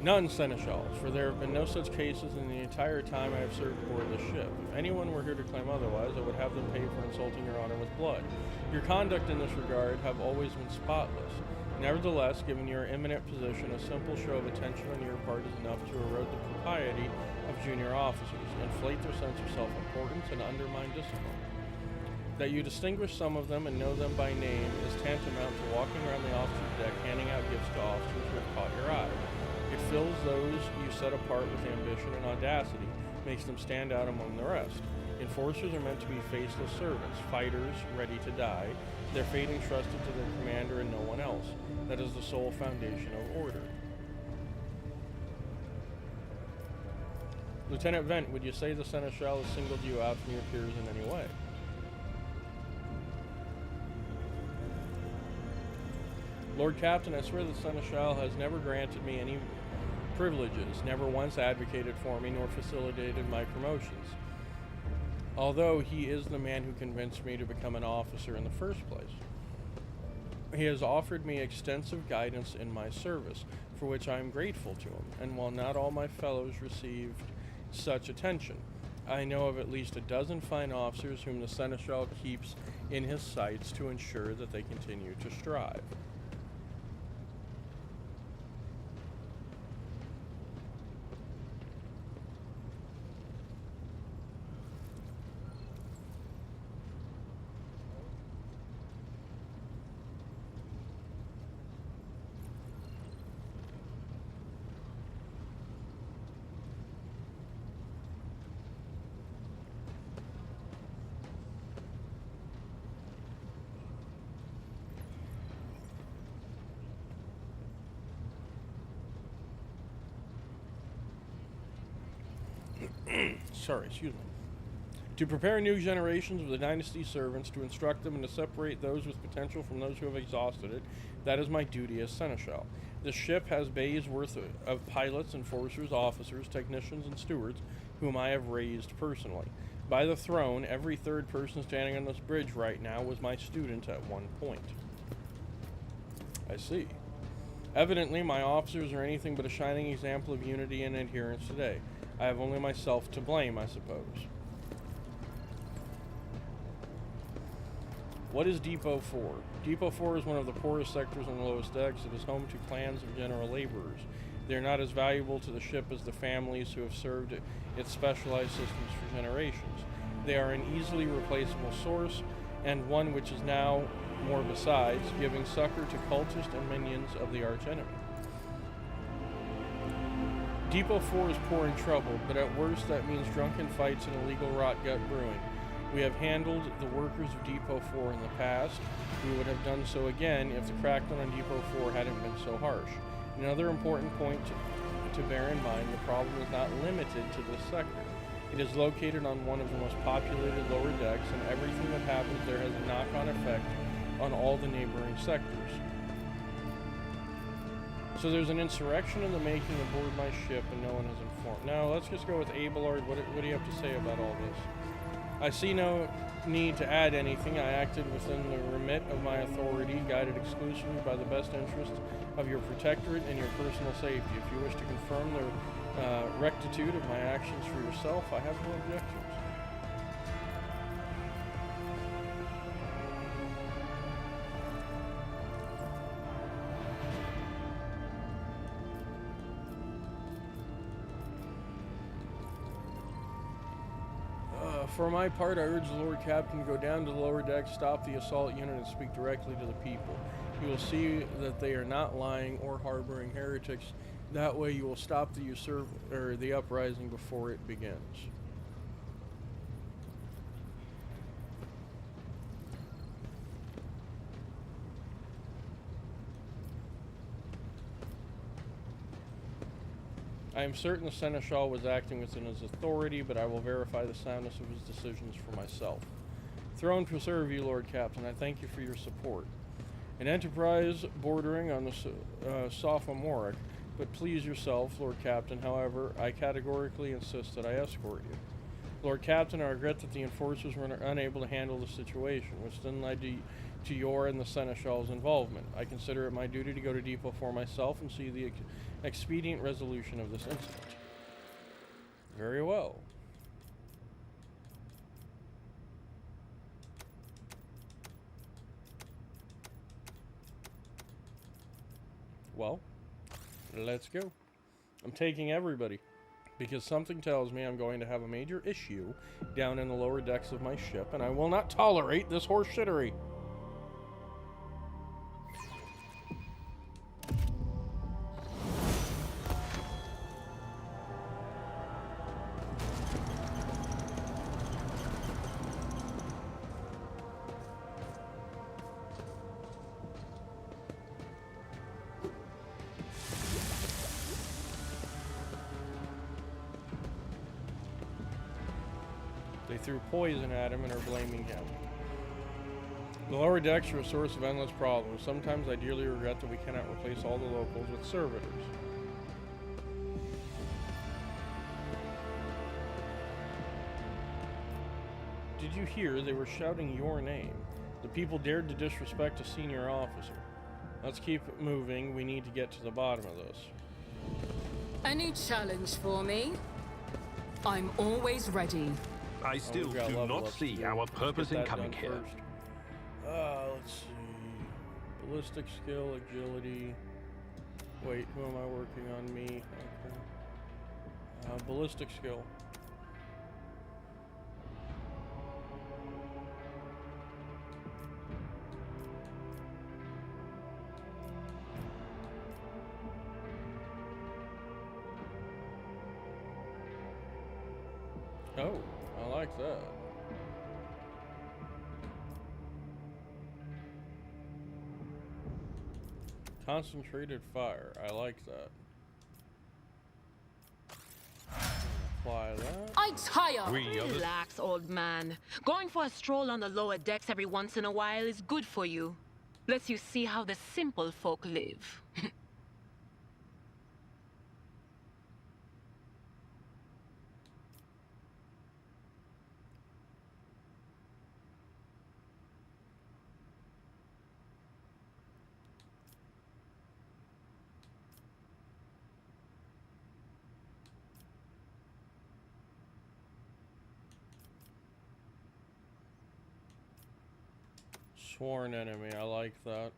None, Seneschals, for there have been no such cases in the entire time I have served aboard this ship. If anyone were here to claim otherwise, I would have them pay for insulting your honor with blood. Your conduct in this regard have always been spotless. Nevertheless, given your eminent position, a simple show of attention on your part is enough to erode the propriety of junior officers, inflate their sense of self-importance, and undermine discipline. That you distinguish some of them and know them by name is tantamount to walking around the officer's deck handing out gifts to officers who have caught your eye. It fills those you set apart with ambition and audacity, makes them stand out among the rest. Enforcers are meant to be faceless servants, fighters ready to die, their fate entrusted to their commander and no one else. That is the sole foundation of order. Lieutenant Vent, would you say the Seneschal has singled you out from your peers in any way? Lord Captain, I swear the Seneschal has never granted me any privileges, never once advocated for me, nor facilitated my promotions. Although he is the man who convinced me to become an officer in the first place. He has offered me extensive guidance in my service, for which I am grateful to him, and while not all my fellows received such attention, I know of at least a dozen fine officers whom the Seneschal keeps in his sights to ensure that they continue to strive. Sorry, excuse me. To prepare new generations of the dynasty's servants, to instruct them and to separate those with potential from those who have exhausted it, that is my duty as Seneschal. This ship has bays worth of pilots, enforcers, officers, technicians, and stewards, whom I have raised personally. By the throne, every third person standing on this bridge right now was my student at one point. I see. Evidently, my officers are anything but a shining example of unity and adherence today. I have only myself to blame, I suppose. What is Depot 4? Depot 4 is one of the poorest sectors on the lowest decks. It is home to clans of general laborers. They are not as valuable to the ship as the families who have served its specialized systems for generations. They are an easily replaceable source, and one which is now more besides, giving succor to cultists and minions of the archenemy. Depot 4 is poor and troubled, but at worst that means drunken fights and illegal rot-gut brewing. We have handled the workers of Depot 4 in the past. We would have done so again if the crackdown on Depot 4 hadn't been so harsh. Another important point to bear in mind, the problem is not limited to this sector. It is located on one of the most populated lower decks, and everything that happens there has a knock-on effect on all the neighboring sectors. So there's an insurrection in the making aboard my ship, and no one has informed. Now, let's just go with Abelard. What do you have to say about all this? I see no need to add anything. I acted within the remit of my authority, guided exclusively by the best interests of your protectorate and your personal safety. If you wish to confirm the rectitude of my actions for yourself, I have no objections. For my part, I urge the Lord Captain to go down to the lower deck, stop the assault unit, and speak directly to the people. You will see that they are not lying or harboring heretics. That way you will stop the uprising before it begins. I am certain the Seneschal was acting within his authority, but I will verify the soundness of his decisions for myself. Throne preserve you, Lord Captain. I thank you for your support. An enterprise bordering on the sophomoric, but please yourself, Lord Captain. However, I categorically insist that I escort you. Lord Captain, I regret that the enforcers were unable to handle the situation, which then led to your and the Seneschal's involvement. I consider it my duty to go to Depot for myself and see the expedient resolution of this incident. Very well. Well, let's go. I'm taking everybody, because something tells me I'm going to have a major issue down in the lower decks of my ship, and I will not tolerate this horseshittery. They threw poison at him and are blaming him. The lower decks are a source of endless problems. Sometimes I dearly regret that we cannot replace all the locals with servitors. Did you hear they were shouting your name? The people dared to disrespect a senior officer. Let's keep it moving. We need to get to the bottom of this. Any challenge for me? I'm always ready. I still do not see our purpose in coming here. Let's see. Ballistic skill, agility. Wait, who am I working on? Me. Okay. Ballistic skill. Oh, I like that. Concentrated fire. I like that. Apply that. I tire. Relax, old man. Going for a stroll on the lower decks every once in a while is good for you. Lets you see how the simple folk live. Sworn enemy, I like that.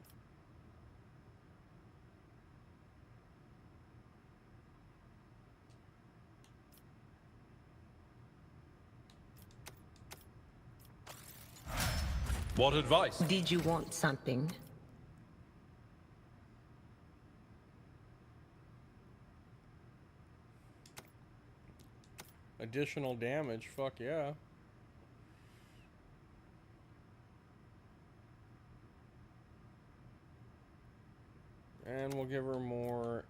What advice? Did you want something? Additional damage, fuck yeah. And we'll give her more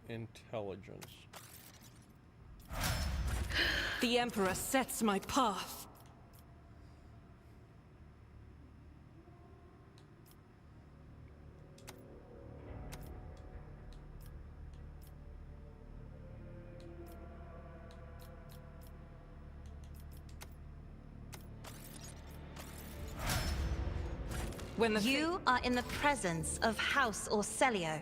intelligence. The Emperor sets my path. When You are in the presence of House Orcelio.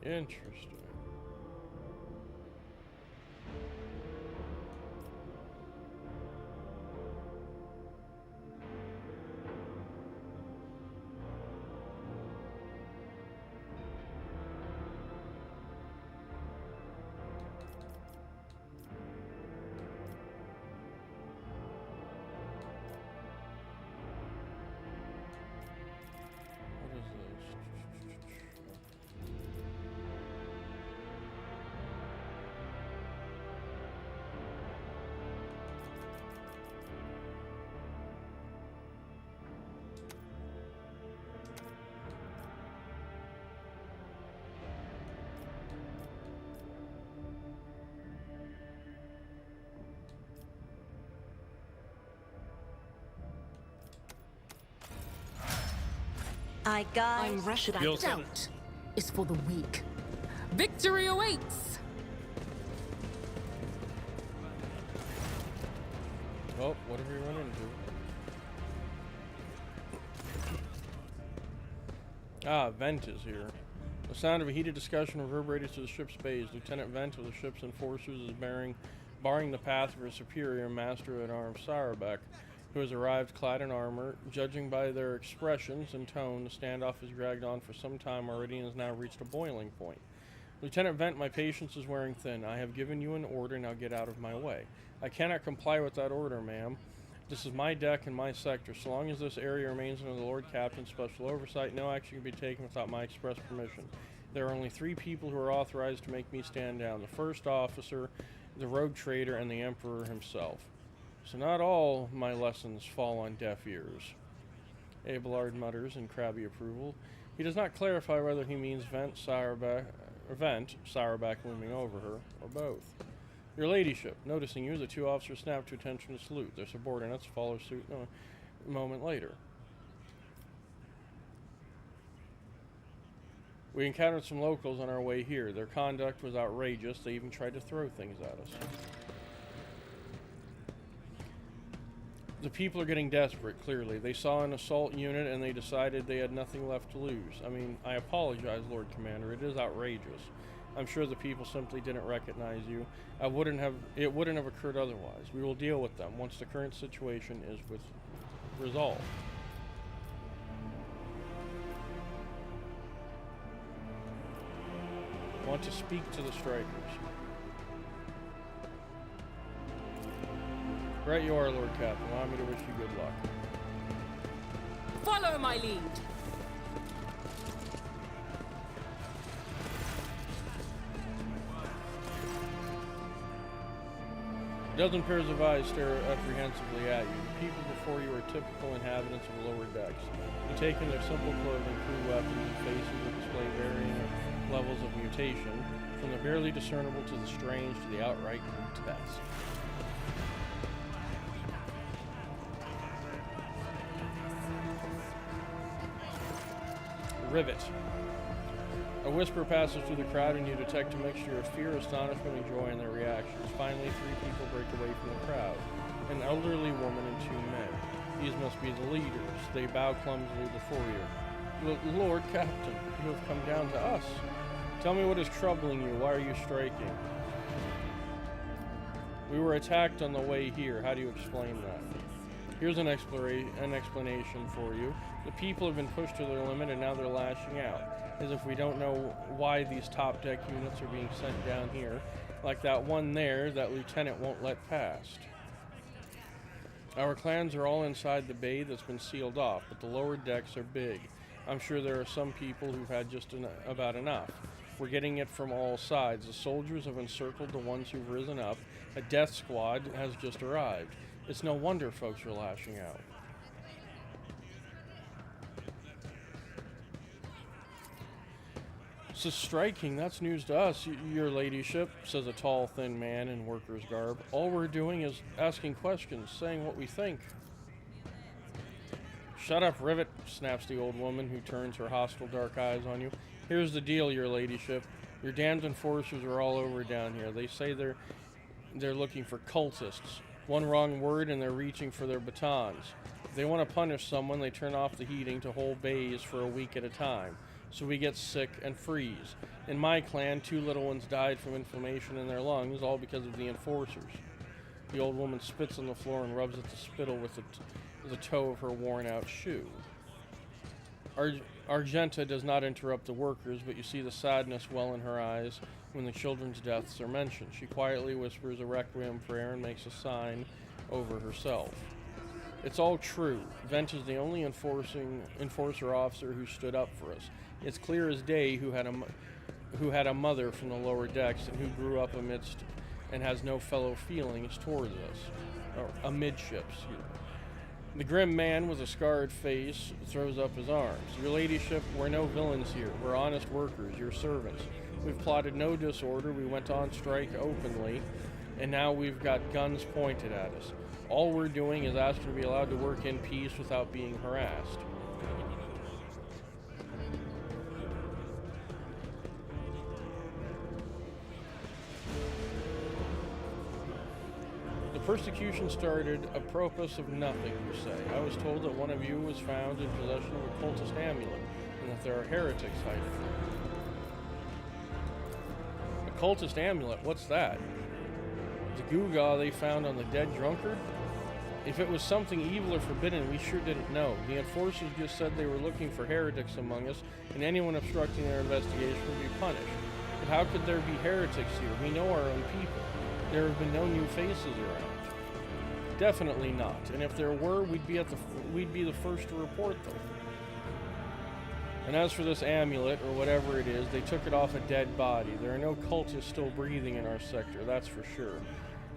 Interesting. What is this? I guide. I'm rash. Doubt is for the weak. Victory awaits! Well, whatever you run into. Ah, Vent is here. The sound of a heated discussion reverberated through the ship's bays. Lieutenant Vent of the ship's enforcers is barring the path of her superior master-at-arms, Sarabek, who has arrived clad in armor. Judging by their expressions and tone, the standoff has dragged on for some time already and has now reached a boiling point. Lieutenant Vent, my patience is wearing thin. I have given you an order, now get out of my way. I cannot comply with that order, ma'am. This is my deck and my sector. So long as this area remains under the Lord Captain's special oversight, no action can be taken without my express permission. There are only 3 people who are authorized to make me stand down. The first officer, the rogue trader, and the Emperor himself. So not all my lessons fall on deaf ears. Abelard mutters in crabby approval. He does not clarify whether he means Vent, Sarabek looming over her, or both. Your ladyship, noticing you, the 2 officers snap to attention to salute. Their subordinates follow suit a moment later. We encountered some locals on our way here. Their conduct was outrageous. They even tried to throw things at us. The people are getting desperate, clearly. They saw an assault unit and they decided they had nothing left to lose. I mean, I apologize, Lord Commander. It is outrageous. I'm sure the people simply didn't recognize you. It wouldn't have occurred otherwise. We will deal with them once the current situation is resolved. I want to speak to the strikers. Right you are, Lord Captain. Allow me to wish you good luck. Follow my lead. A dozen pairs of eyes stare apprehensively at you. The people before you are typical inhabitants of the lower decks. You take in their simple clothing, crude weapons, and faces that display varying levels of mutation, from the barely discernible to the strange to the outright grotesque. Rivet. A whisper passes through the crowd and you detect a mixture of fear, astonishment, and joy in their reactions. Finally, 3 people break away from the crowd. An elderly woman and 2 men. These must be the leaders. They bow clumsily before you. Lord Captain, you have come down to us. Tell me what is troubling you. Why are you striking? We were attacked on the way here. How do you explain that? Here's an explanation for you. The people have been pushed to their limit and now they're lashing out. As if we don't know why these top deck units are being sent down here. Like that one there that Lieutenant won't let past. Our clans are all inside the bay that's been sealed off, but the lower decks are big. I'm sure there are some people who've had just about enough. We're getting it from all sides. The soldiers have encircled the ones who've risen up. A death squad has just arrived. It's no wonder folks are lashing out. So striking, that's news to us, your ladyship, says a tall, thin man in worker's garb. All we're doing is asking questions, saying what we think. Shut up, Rivet, snaps the old woman, who turns her hostile dark eyes on you. Here's the deal, your ladyship. Your damned enforcers are all over down here. They say they're looking for cultists. One wrong word and they're reaching for their batons. If they want to punish someone, they turn off the heating to whole bays for a week at a time. So we get sick and freeze. In my clan, 2 little ones died from inflammation in their lungs, all because of the enforcers. The old woman spits on the floor and rubs at the spittle with the toe of her worn-out shoe. Argenta does not interrupt the workers, but you see the sadness well in her eyes when the children's deaths are mentioned. She quietly whispers a requiem prayer and makes a sign over herself. It's all true. Vent is the only enforcer officer who stood up for us. It's clear as day who had a mother from the lower decks and who grew up amidst and has no fellow feelings towards us, or amidships. The grim man with a scarred face throws up his arms. Your ladyship, we're no villains here. We're honest workers, your servants. We've plotted no disorder. We went on strike openly, and now we've got guns pointed at us. All we're doing is asking to be allowed to work in peace without being harassed. Persecution started apropos of nothing, you say. I was told that one of you was found in possession of a cultist amulet, and that there are heretics hiding it. A cultist amulet? What's that? The gewgaw they found on the dead drunkard? If it was something evil or forbidden, we sure didn't know. The enforcers just said they were looking for heretics among us, and anyone obstructing their investigation would be punished. But how could there be heretics here? We know our own people. There have been no new faces around. Definitely not. And if there were, we'd be the first to report them. And as for this amulet, or whatever it is, they took it off a dead body. There are no cultists still breathing in our sector, that's for sure.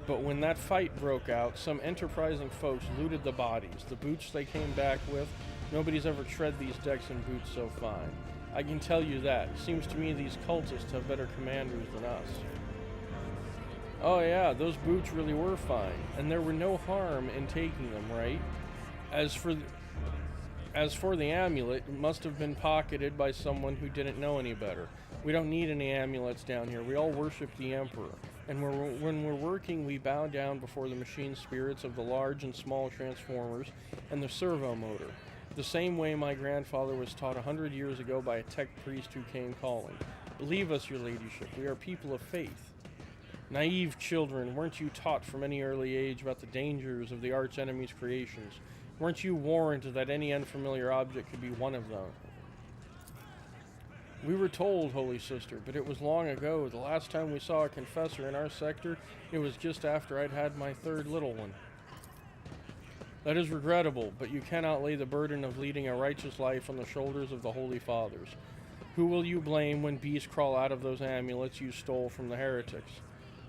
But when that fight broke out, some enterprising folks looted the bodies. The boots they came back with, nobody's ever tread these decks in boots so fine. I can tell you that. Seems to me these cultists have better commanders than us. Oh yeah, those boots really were fine, and there were no harm in taking them, right? As for the amulet, it must have been pocketed by someone who didn't know any better. We don't need any amulets down here. We all worship the Emperor. And when we're working, we bow down before the machine spirits of the large and small transformers and the servo motor. The same way my grandfather was taught 100 years ago by a tech priest who came calling. Believe us, your ladyship, we are people of faith. Naive children, weren't you taught from any early age about the dangers of the arch enemy's creations? Weren't you warned that any unfamiliar object could be one of them? We were told, Holy Sister, but it was long ago. The last time we saw a confessor in our sector, it was just after I'd had my third little one. That is regrettable, but you cannot lay the burden of leading a righteous life on the shoulders of the Holy Fathers. Who will you blame when beasts crawl out of those amulets you stole from the heretics?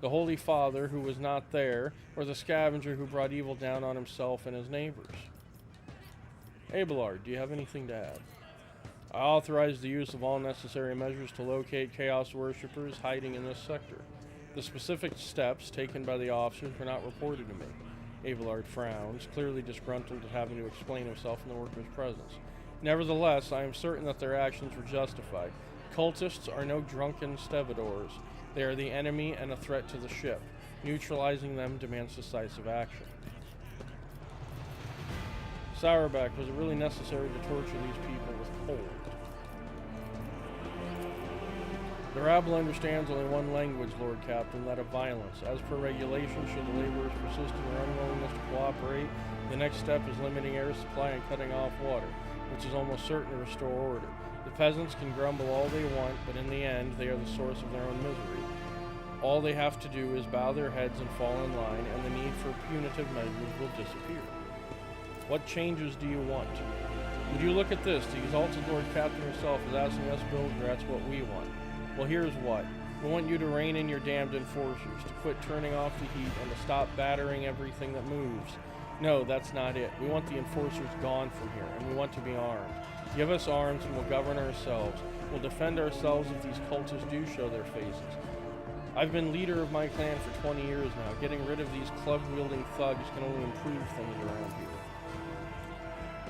The Holy Father, who was not there, or the scavenger who brought evil down on himself and his neighbors? Abelard, do you have anything to add? I authorize the use of all necessary measures to locate Chaos worshippers hiding in this sector. The specific steps taken by the officers were not reported to me. Abelard frowns, clearly disgruntled at having to explain himself in the workers' presence. Nevertheless, I am certain that their actions were justified. Cultists are no drunken stevedores. They are the enemy and a threat to the ship. Neutralizing them demands decisive action. Sourback, was it really necessary to torture these people with cold? The rabble understands only one language, Lord Captain, that of violence. As per regulation, should the laborers persist in their unwillingness to cooperate, the next step is limiting air supply and cutting off water, which is almost certain to restore order. The peasants can grumble all they want, but in the end, they are the source of their own misery. All they have to do is bow their heads and fall in line, and the need for punitive measures will disappear. What changes do you want? Would you look at this? The exalted Lord Captain herself is asking us buildrats what we want. Well, here's what. We want you to rein in your damned enforcers, to quit turning off the heat, and to stop battering everything that moves. No, that's not it. We want the enforcers gone from here, and we want to be armed. Give us arms and we'll govern ourselves. We'll defend ourselves if these cultists do show their faces. I've been leader of my clan for 20 years now. Getting rid of these club-wielding thugs can only improve things around here.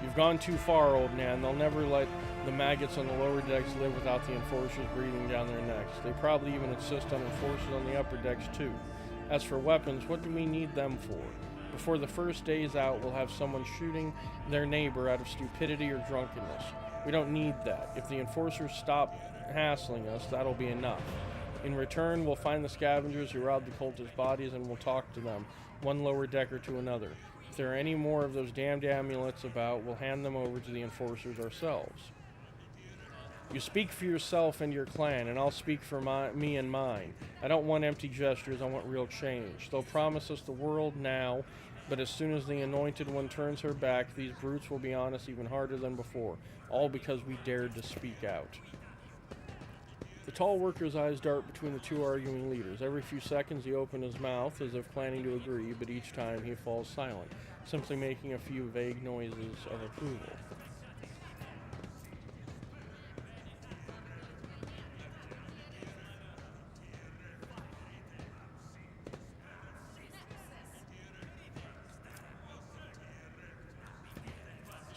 You've gone too far, old man. They'll never let the maggots on the lower decks live without the enforcers breathing down their necks. They probably even insist on enforcers on the upper decks too. As for weapons, what do we need them for? Before the first day is out, we'll have someone shooting their neighbor out of stupidity or drunkenness. We don't need that. If the enforcers stop hassling us, that'll be enough. In return, we'll find the scavengers who robbed the cultists' bodies and we'll talk to them, one lower decker to another. If there are any more of those damned amulets about, we'll hand them over to the enforcers ourselves. You speak for yourself and your clan, and I'll speak for me and mine. I don't want empty gestures, I want real change. They'll promise us the world now, but as soon as the anointed one turns her back, these brutes will be on us even harder than before, all because we dared to speak out. The tall worker's eyes dart between the two arguing leaders. Every few seconds he opens his mouth as if planning to agree, but each time he falls silent, simply making a few vague noises of approval.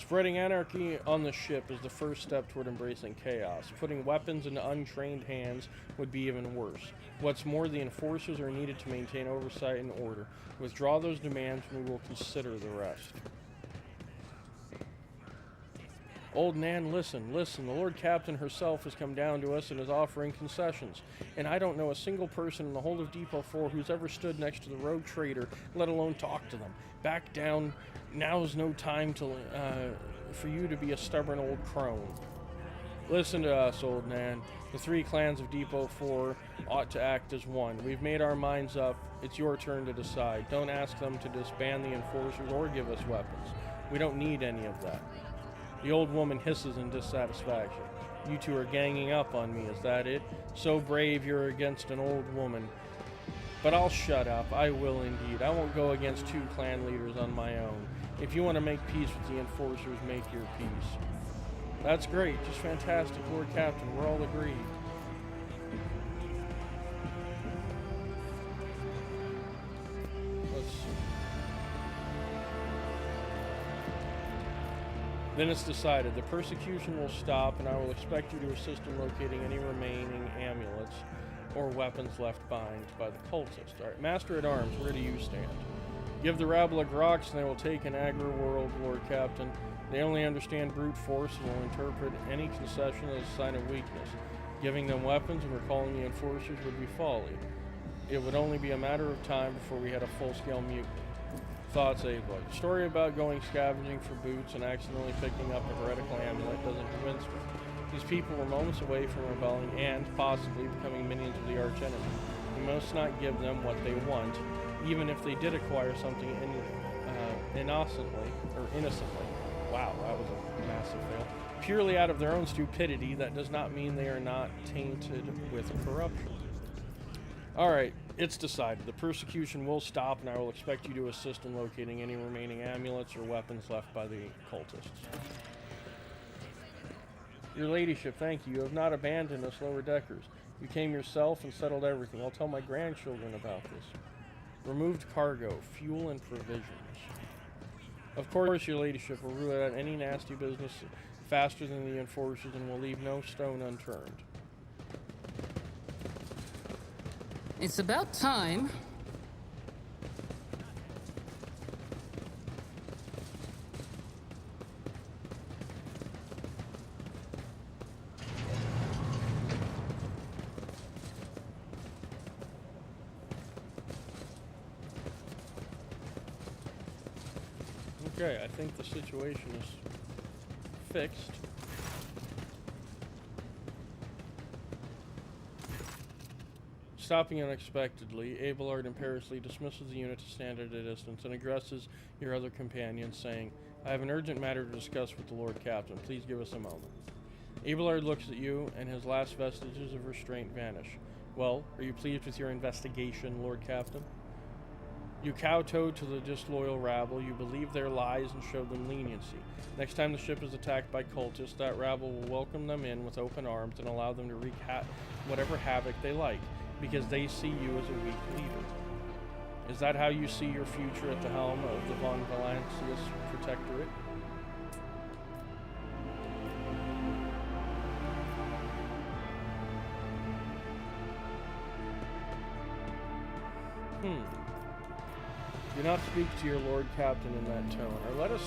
Spreading anarchy on the ship is the first step toward embracing chaos. Putting weapons into untrained hands would be even worse. What's more, the enforcers are needed to maintain oversight and order. Withdraw those demands and we will consider the rest. Old Nan, listen. The Lord Captain herself has come down to us and is offering concessions. And I don't know a single person in the whole of Depot 4 who's ever stood next to the rogue trader, let alone talk to them. Back down. Now's no time for you to be a stubborn old crone. Listen to us, Old Nan. The 3 clans of Depot 4 ought to act as one. We've made our minds up. It's your turn to decide. Don't ask them to disband the enforcers or give us weapons. We don't need any of that. The old woman hisses in dissatisfaction. You two are ganging up on me, is that it? So brave you're against an old woman. But I'll shut up. I will indeed. I won't go against 2 clan leaders on my own. If you want to make peace with the enforcers, make your peace. That's great. Just fantastic, Lord Captain. We're all agreed. Let's see. Then it's decided. The persecution will stop, and I will expect you to assist in locating any remaining amulets or weapons left behind by the cultists. All right, Master at Arms, where do you stand? Give the rabble a grox, and they will take an agri-world, Lord Captain. They only understand brute force and will interpret any concession as a sign of weakness. Giving them weapons and recalling the enforcers would be folly. It would only be a matter of time before we had a full-scale mutiny. Thoughts, Ava? Story about going scavenging for boots and accidentally picking up a heretical amulet doesn't convince me. These people were moments away from rebelling and, possibly, becoming minions of the archenemy. We must not give them what they want, even if they did acquire something innocently. Wow, that was a massive fail. Purely out of their own stupidity, that does not mean they are not tainted with corruption. Alright, it's decided. The persecution will stop, and I will expect you to assist in locating any remaining amulets or weapons left by the cultists. Your ladyship, thank you. You have not abandoned us lower deckers. You came yourself and settled everything. I'll tell my grandchildren about this. Removed cargo, fuel, and provisions. Of course, your ladyship will rule out any nasty business faster than the enforcers and will leave no stone unturned. It's about time. Okay, I think the situation is fixed. Stopping unexpectedly, Abelard imperiously dismisses the unit to stand at a distance and addresses your other companions, saying, I have an urgent matter to discuss with the Lord Captain. Please give us a moment. Abelard looks at you, and his last vestiges of restraint vanish. Well, are you pleased with your investigation, Lord Captain? You kowtowed to the disloyal rabble, you believed their lies and showed them leniency. Next time the ship is attacked by cultists, that rabble will welcome them in with open arms and allow them to wreak whatever havoc they like, because they see you as a weak leader. Is that how you see your future at the helm of the Von Valancius Protectorate? Do not speak to your Lord Captain in that tone, or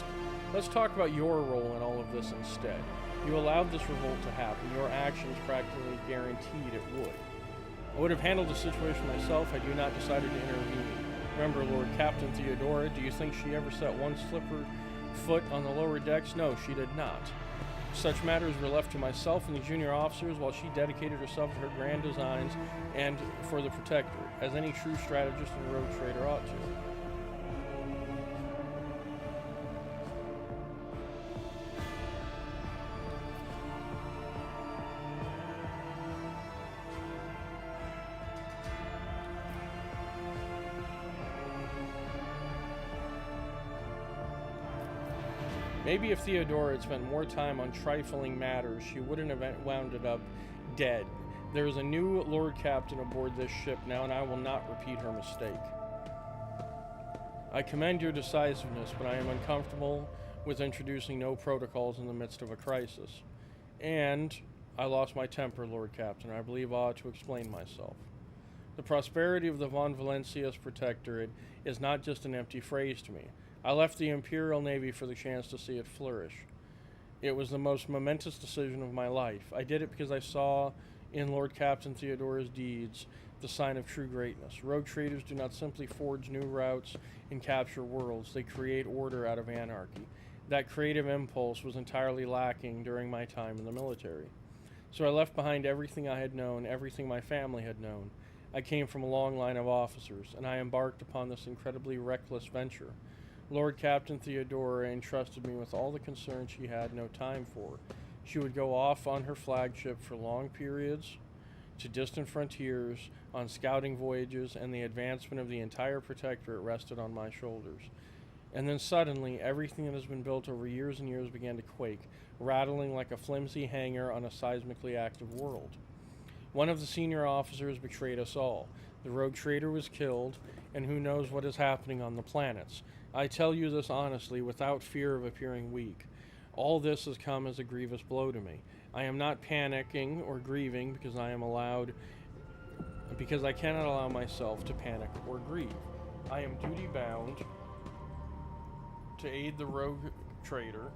let's talk about your role in all of this instead. You allowed this revolt to happen. Your actions practically guaranteed it would. I would have handled the situation myself had you not decided to intervene. Remember, Lord Captain Theodora, do you think she ever set one slipper foot on the lower decks? No, she did not. Such matters were left to myself and the junior officers while she dedicated herself to her grand designs and for the Protectorate, as any true strategist and rogue trader ought to. Maybe if Theodora had spent more time on trifling matters, she wouldn't have wound up dead. There is a new Lord Captain aboard this ship now, and I will not repeat her mistake. I commend your decisiveness, but I am uncomfortable with introducing no protocols in the midst of a crisis. And I lost my temper, Lord Captain. I believe I ought to explain myself. The prosperity of the Von Valencia's Protectorate is not just an empty phrase to me. I left the Imperial Navy for the chance to see it flourish. It was the most momentous decision of my life. I did it because I saw in Lord Captain Theodora's deeds the sign of true greatness. Rogue traders do not simply forge new routes and capture worlds. They create order out of anarchy. That creative impulse was entirely lacking during my time in the military. So I left behind everything I had known, everything my family had known. I came from a long line of officers, and I embarked upon this incredibly reckless venture. Lord Captain Theodora entrusted me with all the concerns she had no time for. She would go off on her flagship for long periods, to distant frontiers, on scouting voyages, and the advancement of the entire Protectorate rested on my shoulders. And then suddenly, everything that has been built over years and years began to quake, rattling like a flimsy hangar on a seismically active world. One of the senior officers betrayed us all. The rogue trader was killed, and who knows what is happening on the planets. I tell you this honestly, without fear of appearing weak. All this has come as a grievous blow to me. I am not panicking or grieving because I cannot allow myself to panic or grieve. I am duty-bound to aid the rogue trader.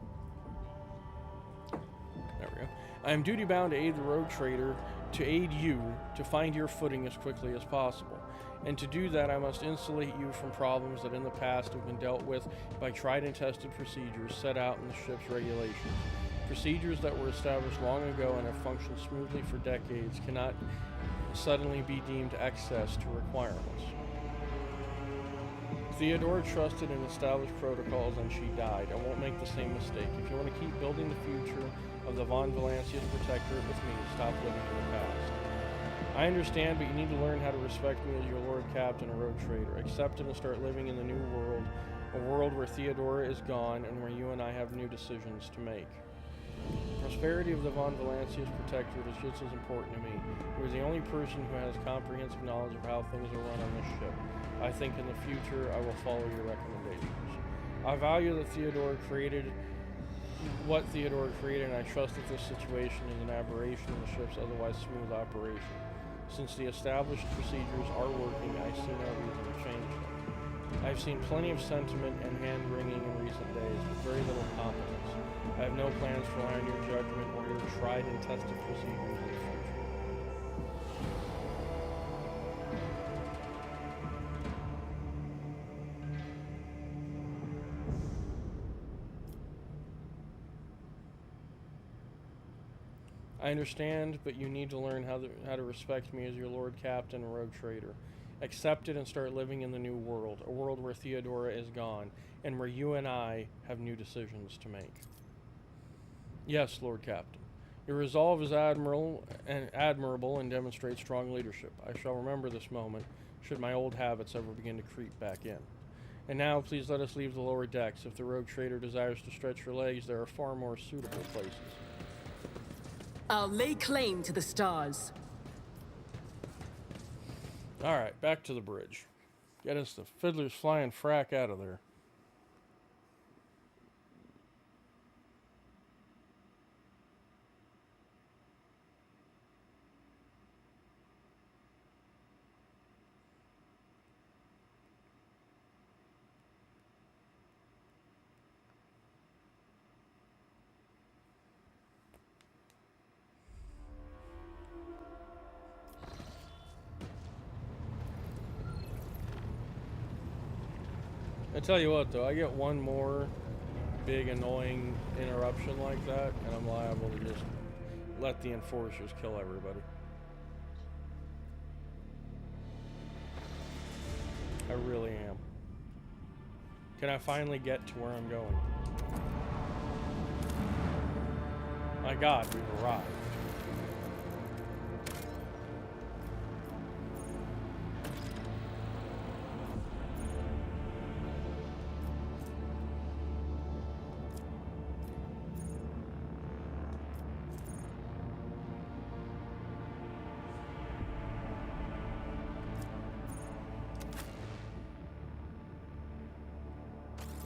There we go. I am duty-bound to aid the rogue trader, to aid you to find your footing as quickly as possible. And to do that, I must insulate you from problems that in the past have been dealt with by tried and tested procedures set out in the ship's regulations. Procedures that were established long ago and have functioned smoothly for decades cannot suddenly be deemed excess to requirements. Theodora trusted in established protocols and she died. I won't make the same mistake. If you want to keep building the future of the Von Valencia's Protectorate with me, stop living in the past. I understand, but you need to learn how to respect me as your Lord Captain, a rogue trader. Accept it and start living in the new world, a world where Theodora is gone and where you and I have new decisions to make. The prosperity of the Von Valencia's Protectorate is just as important to me. You are the only person who has comprehensive knowledge of how things are run on this ship. I think in the future I will follow your recommendations. I value that Theodora created what Theodora created, and I trust that this situation is an aberration in the ship's otherwise smooth operation. Since the established procedures are working, I see no reason to change them. I have seen plenty of sentiment and hand-wringing in recent days, but very little competence. I have no plans to rely on your judgment or your tried and tested procedures in the future. I understand, but you need to learn how to respect me as your Lord Captain and rogue trader. Accept it and start living in the new world, a world where Theodora is gone, and where you and I have new decisions to make. Yes, Lord Captain. Your resolve is admirable and demonstrates strong leadership. I shall remember this moment, should my old habits ever begin to creep back in. And now, please let us leave the lower decks. If the rogue trader desires to stretch her legs, there are far more suitable places. I'll lay claim to the stars. Alright, back to the bridge. Get us the fiddler's flying frack out of there. I tell you what though, I get one more big annoying interruption like that and I'm liable to just let the enforcers kill everybody. I really am. Can I finally get to where I'm going? My God, we've arrived.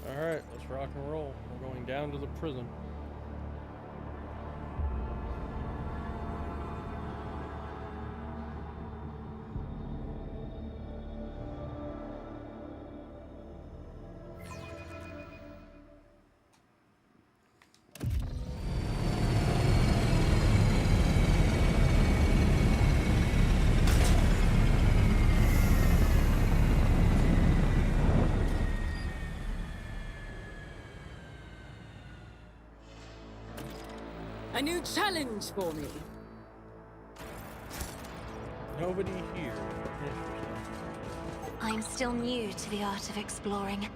Alright, let's rock and roll. We're going down to the prison. A new challenge for me. Nobody here. I'm still new to the art of exploring.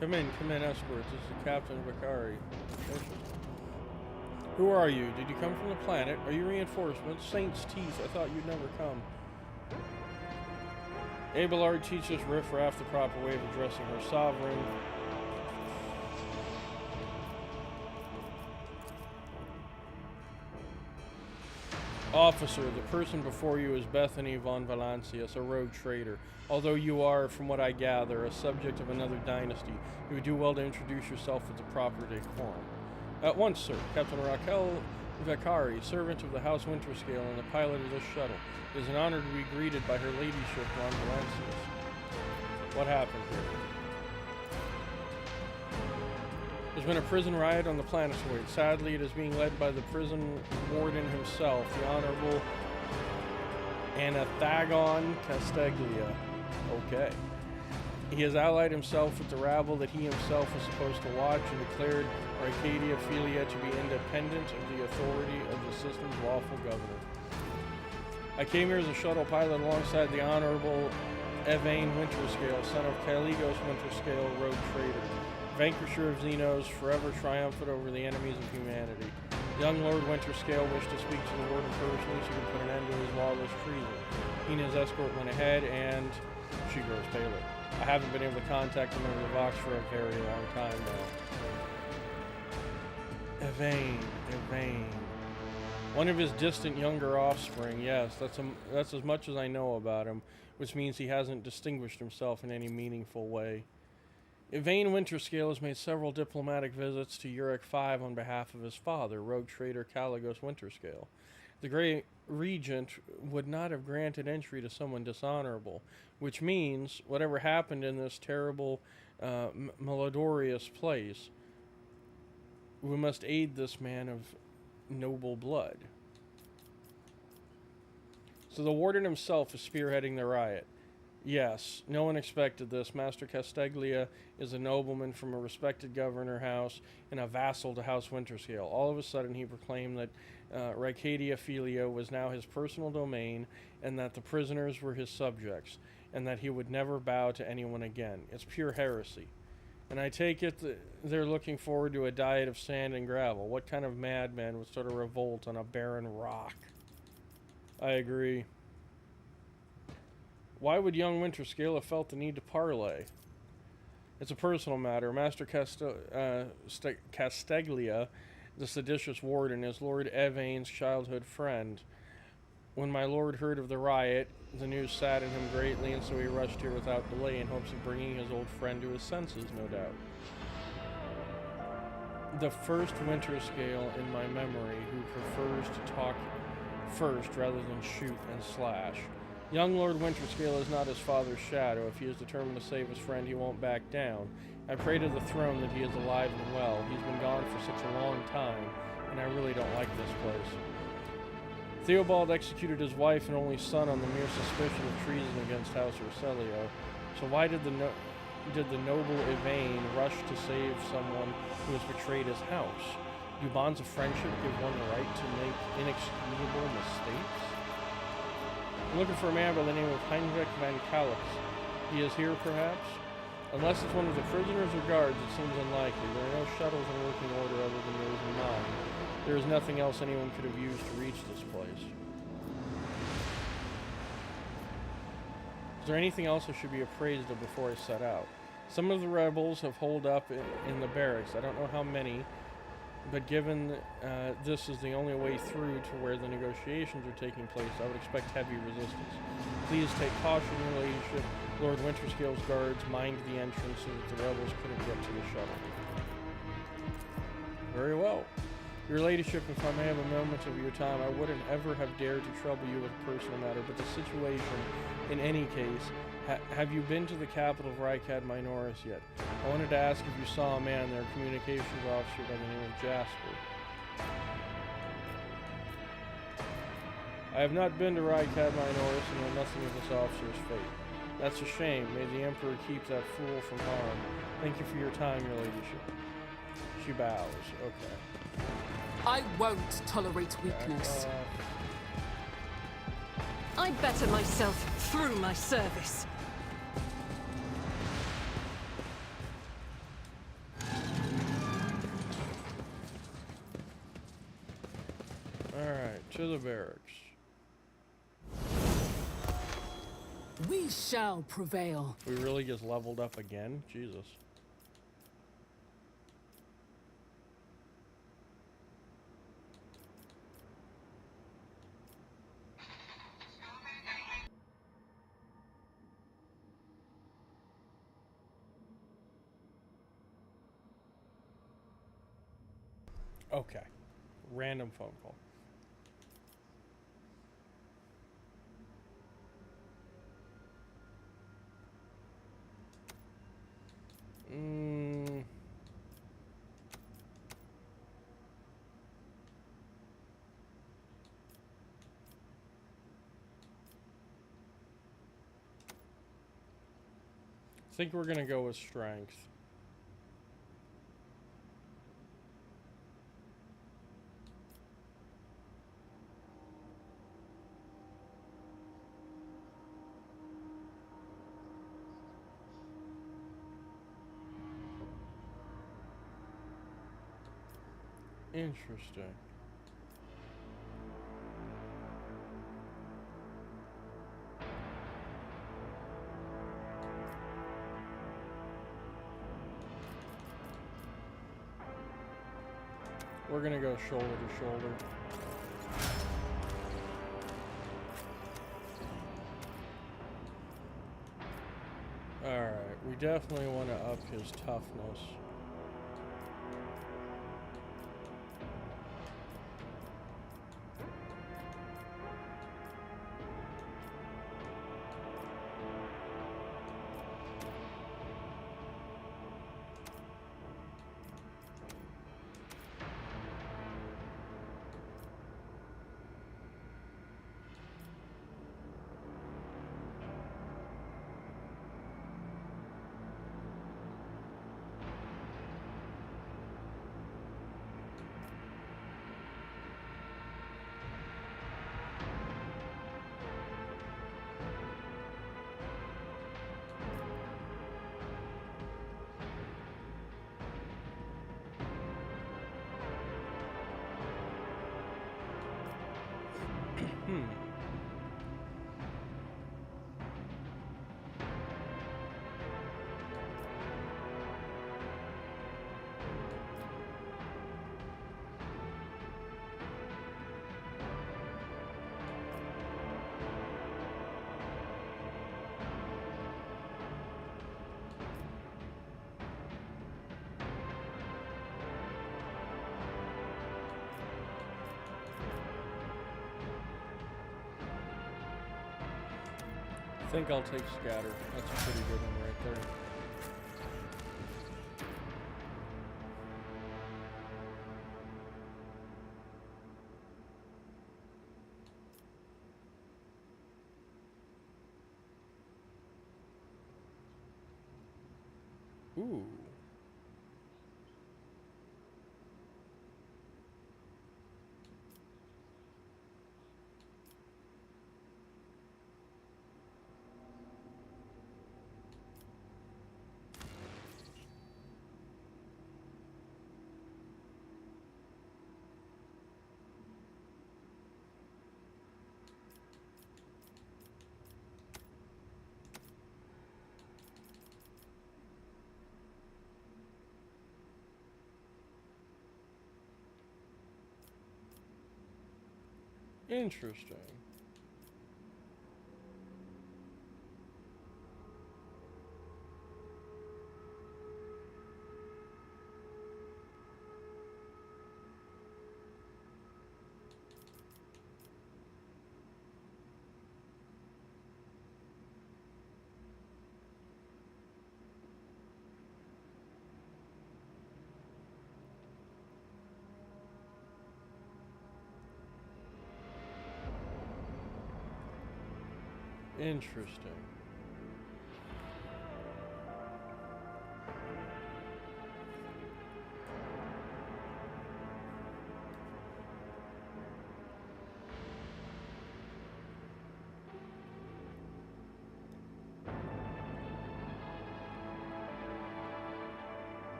Come in, escorts. This is Captain Bakari. Who are you? Did you come from the planet? Are you reinforcements? Saint's teeth. I thought you'd never come. Abelard teaches Riffraff the proper way of addressing her sovereign. Officer, the person before you is Bethany von Valancius, a rogue traitor. Although you are, from what I gather, a subject of another dynasty, you would do well to introduce yourself with the proper decorum. At once, sir. Captain Raquel Vakari, servant of the House Winterscale and the pilot of this shuttle. It is an honor to be greeted by her ladyship, von Valancius. What happened here? There's been a prison riot on the planetoid. Sadly, it is being led by the prison warden himself, the Honorable Anathagon Casteglia. Okay. He has allied himself with the rabble that he himself was supposed to watch and declared Arcadia Philia to be independent of the authority of the system's lawful governor. I came here as a shuttle pilot alongside the Honorable Evane Winterscale, son of Caligos Winterscale, rogue traitor, vanquisher of Xenos, forever triumphant over the enemies of humanity. Young Lord Winterscale wished to speak to the warden personally so he could put an end to his lawless treason. He and his escort went ahead, and she grows paler. I haven't been able to contact him over the Vox for a very long time now. Evane. One of his distant younger offspring, yes, that's as much as I know about him, which means he hasn't distinguished himself in any meaningful way. Evane Winterscale has made several diplomatic visits to Uruk V on behalf of his father, rogue traitor Caligos Winterscale. The Great Regent would not have granted entry to someone dishonorable, which means whatever happened in this terrible, malodorous place, we must aid this man of noble blood. So the warden himself is spearheading the riot. Yes, no one expected this. Master Casteglia is a nobleman from a respected governor house and a vassal to House Winterscale. All of a sudden he proclaimed that Arcadia Philia was now his personal domain and that the prisoners were his subjects and that he would never bow to anyone again. It's pure heresy. And I take it that they're looking forward to a diet of sand and gravel. What kind of madman would start a revolt on a barren rock? I agree. Why would young Winterscale have felt the need to parley? It's a personal matter. Master Casteglia, the seditious warden, is Lord Evane's childhood friend. When my lord heard of the riot, the news saddened him greatly, and so he rushed here without delay in hopes of bringing his old friend to his senses, no doubt. The first Winterscale in my memory who prefers to talk first rather than shoot and slash. Young Lord Winterscale is not his father's shadow. If he is determined to save his friend, he won't back down. I pray to the throne that he is alive and well. He's been gone for such a long time, and I really don't like this place. Theobald executed his wife and only son on the mere suspicion of treason against House Urselio. So why did the noble Evane rush to save someone who has betrayed his house? Do bonds of friendship give one the right to make inexcusable mistakes? I'm looking for a man by the name of Heinrich van Kalix. He is here, perhaps? Unless it's one of the prisoners or guards, it seems unlikely. There are no shuttles in working order other than yours and mine. There is nothing else anyone could have used to reach this place. Is there anything else I should be appraised of before I set out? Some of the rebels have holed up in the barracks. I don't know how many, But given this is the only way through to where the negotiations are taking place, I would expect heavy resistance. Please take caution, your ladyship. Lord Winterscale's guards mined the entrance so that the rebels couldn't get to the shuttle. Very well. Your ladyship, if I may have a moment of your time, I wouldn't ever have dared to trouble you with a personal matter, but the situation, in any case, have you been to the capital of Rykad Minoris yet? I wanted to ask if you saw a man there, communications officer by the name of Jasper. I have not been to Rykad Minoris and know nothing of this officer's fate. That's a shame. May the Emperor keep that fool from harm. Thank you for your time, your ladyship. She bows. Okay. I won't tolerate weakness. I better myself through my service. Alright, to the barracks. We shall prevail. We really just leveled up again? Jesus. Okay. Random phone call. I think we're gonna go with strength. Interesting. We're gonna go shoulder to shoulder. Alright, we definitely want to up his toughness. I think I'll take scatter. That's a pretty good one right there. Ooh. Interesting. Interesting.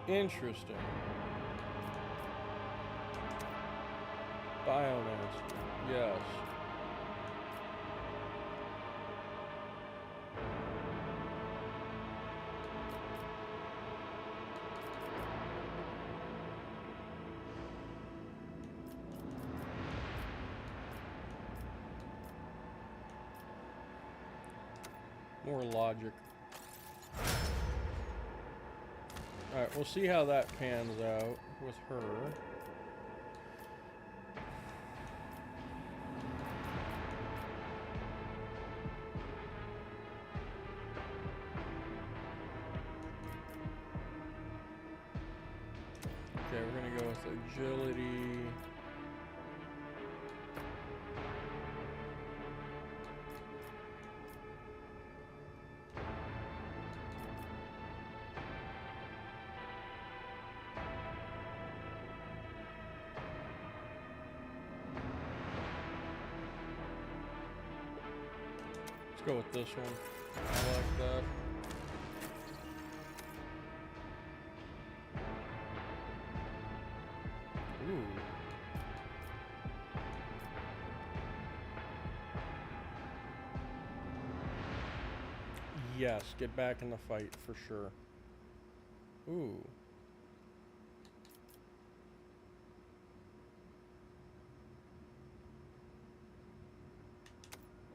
Interesting. Biomancer. Yes. More logic. Alright, we'll see how that pans out with her. Okay, we're gonna go with agility. Go with this one. I like that. Ooh. Yes, get back in the fight for sure. Ooh.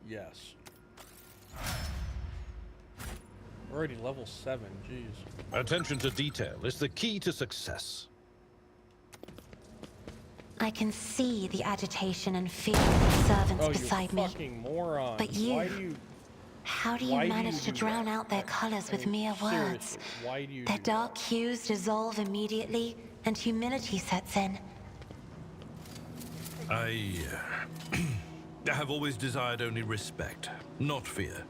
Yes. Already level 7, jeez. Attention to detail is the key to success. I can see the agitation and fear of the servants beside me. Fucking moron. But how do you manage to drown out their colors with mere words? Why do you Their dark hues dissolve immediately, and humility sets in. I have always desired only respect, not fear.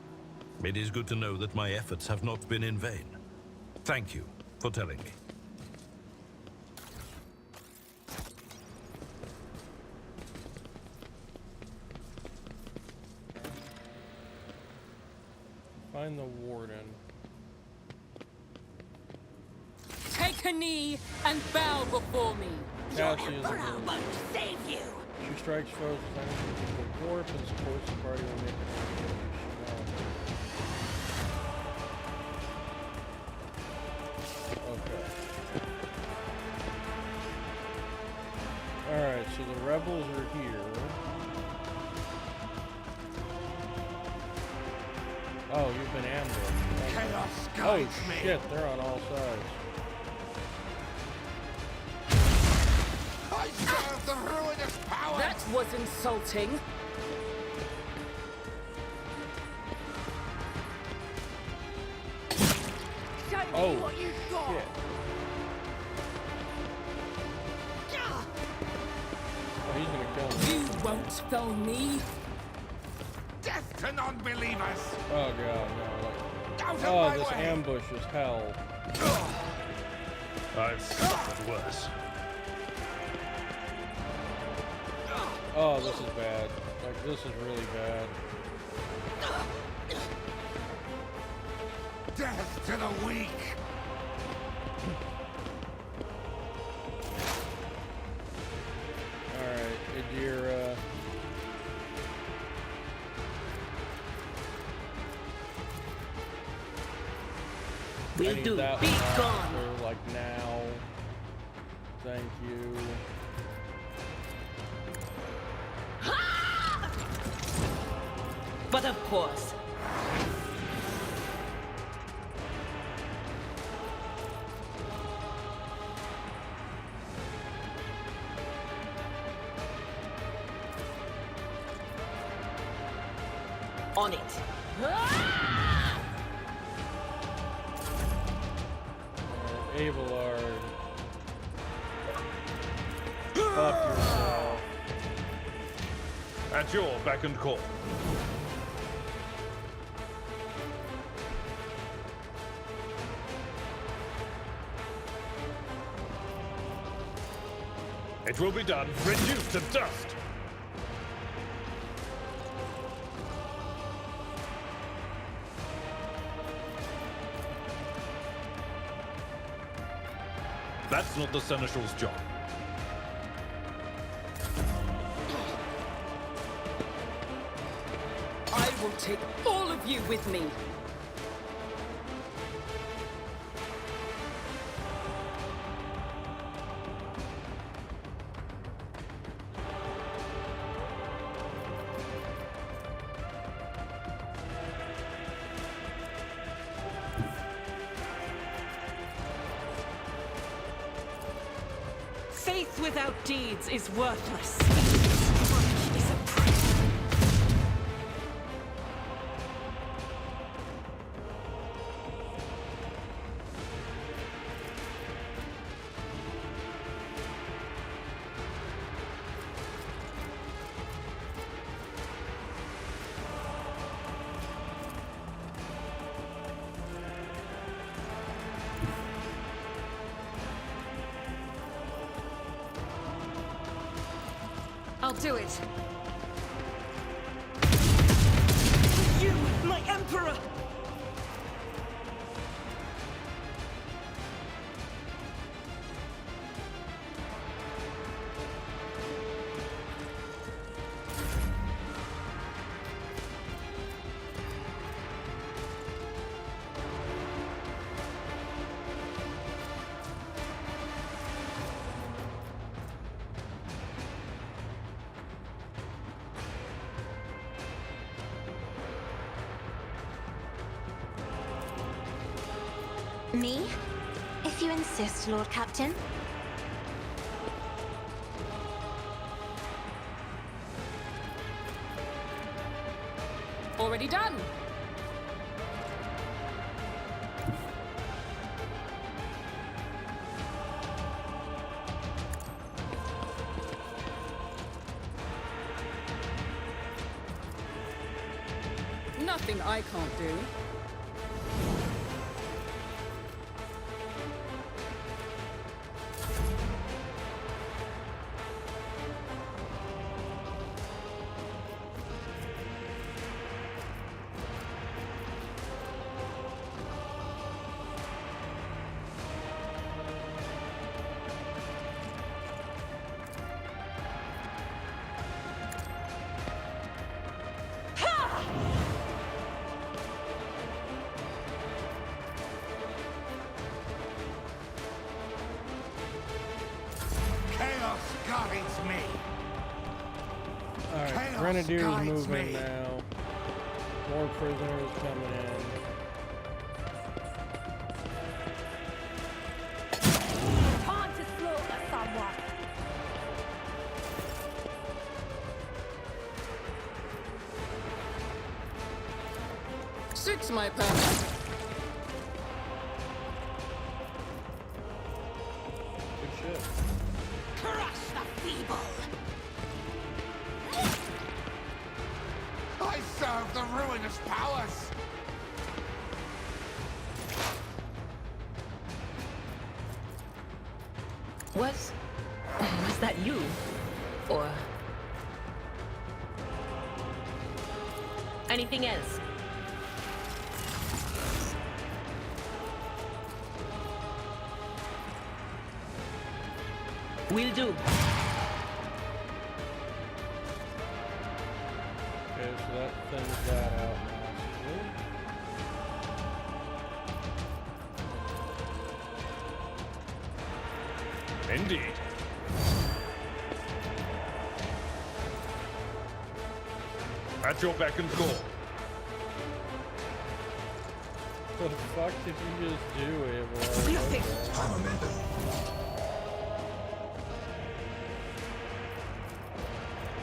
It is good to know that my efforts have not been in vain. Thank you for telling me. Find the warden. Take a knee and bow before me. Cassie is save you. She strikes foes with anything with warp and supports the party when making a Okay. Alright, so the rebels are here. Oh, you've been ambushed. Chaos oh shit, they're on all sides. I serve the ruinous power! That was insulting. Oh, what you got. Shit. Oh, he's gonna kill me. You won't fell me. Death to non-believers! Oh god, no. Oh, this ambush is hell. I've suffered worse. Oh, this is bad. Like, this is really bad. Death to the weak! Alright, Idira. Will need do. that Be one gone. after, like now. Thank you. But of course. On it. Abelard. Fuck yourself. At your beck and call. It will be done. Reduced to dust. That's not the Seneschal's job. I will take all of you with me. Faith without deeds is worthless. Strength is a prison. I'll do it. You, my Emperor! Me? If you insist, Lord Captain. Already done. Nothing I can't do. Guides me. Alright, Chaos Grenadier's guides moving me. now. More prisoners coming in. Time to slaughter someone. Suits my purpose. Good shit. Crush the feeble! I serve the ruinous powers. Was that you? Or anything else? Will do. Okay, so that thins that out massively. Indeed. At your beck and call. What the fuck did you just do, Abel? Nothing.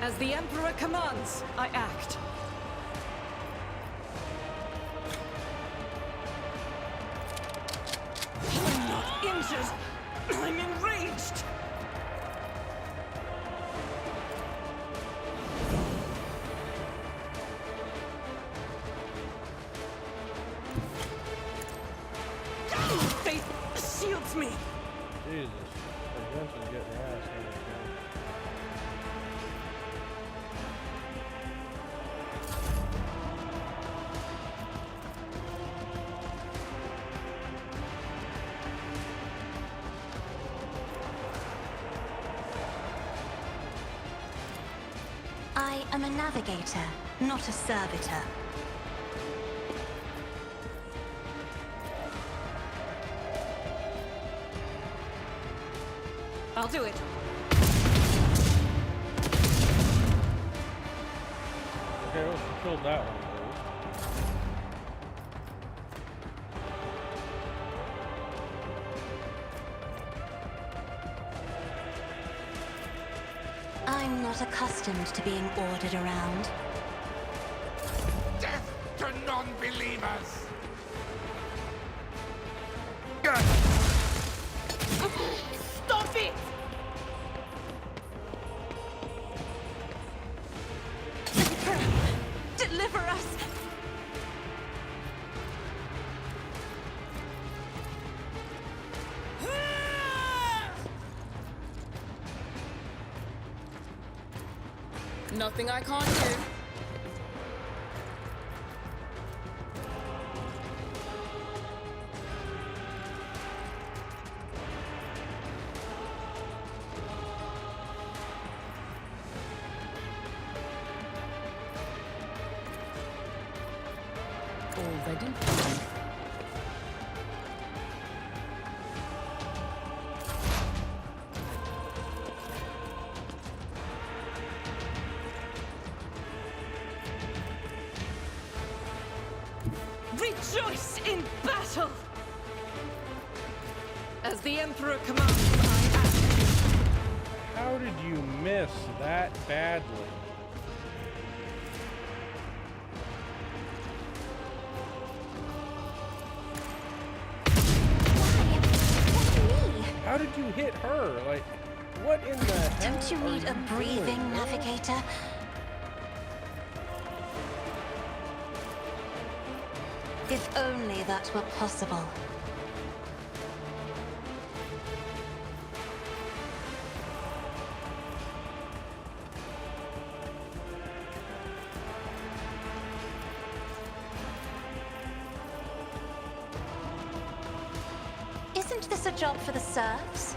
As the Emperor commands, I act. I'm not injured. I'm enraged. Faith shields me. Jesus. Adventure's getting your ass handed to him. I am a navigator, not a servitor. I'll do it. Okay, well, she killed that one, dude. I'm not accustomed to being ordered around. Death to non-believers! Stop it! Deliver us! Nothing I can't do. Already done. Rejoice in battle! As the Emperor commands, I act. How did you miss that badly? How did you hit her? Like, what in the hell? Don't you need a breathing navigator? If only that were possible. Isn't this a job for the serfs?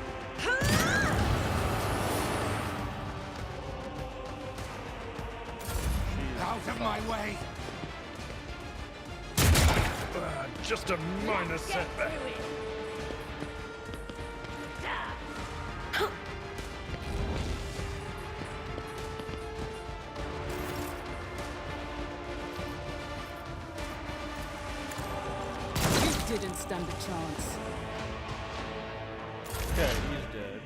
Out of my way! Just a minor setback. You didn't stand a chance. Okay, he's dead.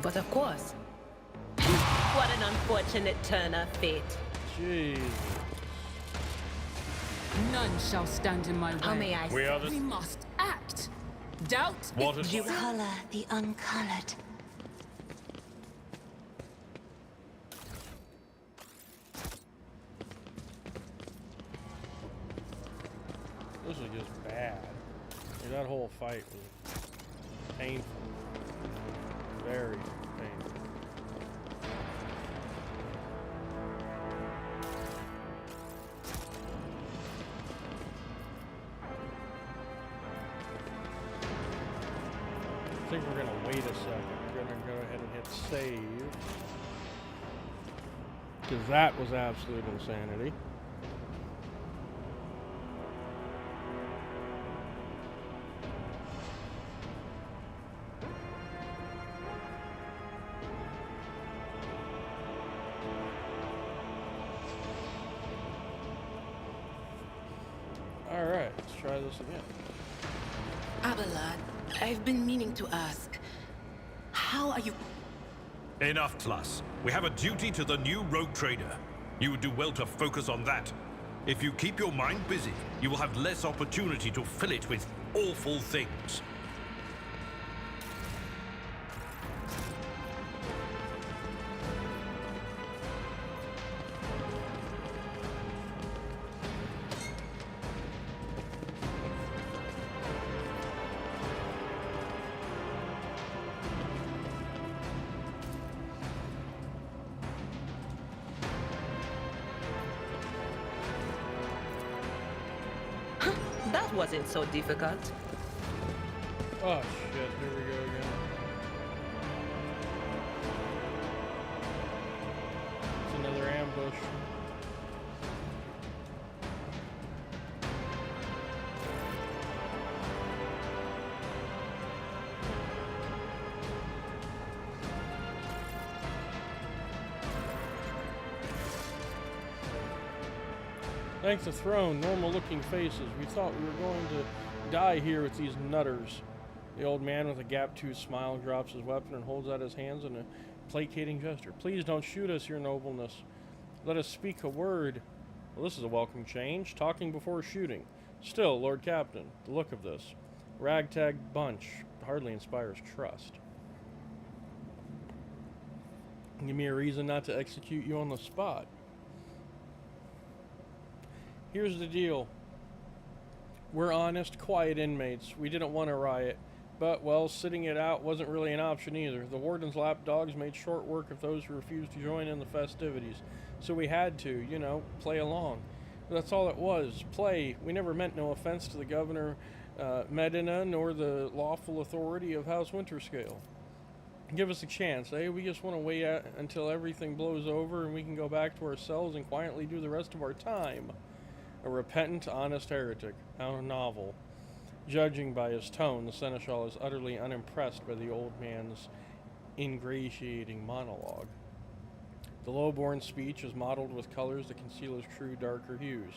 But of course. What an unfortunate turn of fate. Jeez. None shall stand in my way. How may I say? We must act. Doubt What is is- You color the uncolored. This was just bad. Like, that whole fight was painful. Very painful. I think we're gonna wait a second. We're gonna go ahead and hit save. Because that was absolute insanity. try this again. Abelard, I've been meaning to ask. How are you... Enough, Tlas. We have a duty to the new rogue trader. You would do well to focus on that. If you keep your mind busy, you will have less opportunity to fill it with awful things. That wasn't so difficult. Oh shit, here we go again. It's another ambush. Thanks to Throne, normal looking faces. We thought we were going to die here with these nutters. The old man with a gap-toothed smile drops his weapon and holds out his hands in a placating gesture. Please don't shoot us, your nobleness. Let us speak a word. Well, this is a welcome change. Talking before shooting. Still, Lord Captain, the look of this ragtag bunch hardly inspires trust. Give me a reason not to execute you on the spot. Here's the deal. We're honest, quiet inmates. We didn't want to riot. But, well, sitting it out wasn't really an option either. The warden's lapdogs made short work of those who refused to join in the festivities. So we had to, you know, play along. That's all it was. Play. We never meant no offense to the Governor Medina nor the lawful authority of House Winterscale. Give us a chance, eh? We just want to wait until everything blows over and we can go back to our cells and quietly do the rest of our time. A repentant, honest heretic. How novel. Judging by his tone, the Seneschal is utterly unimpressed by the old man's ingratiating monologue. The low-born speech is mottled with colors that conceal his true, darker hues.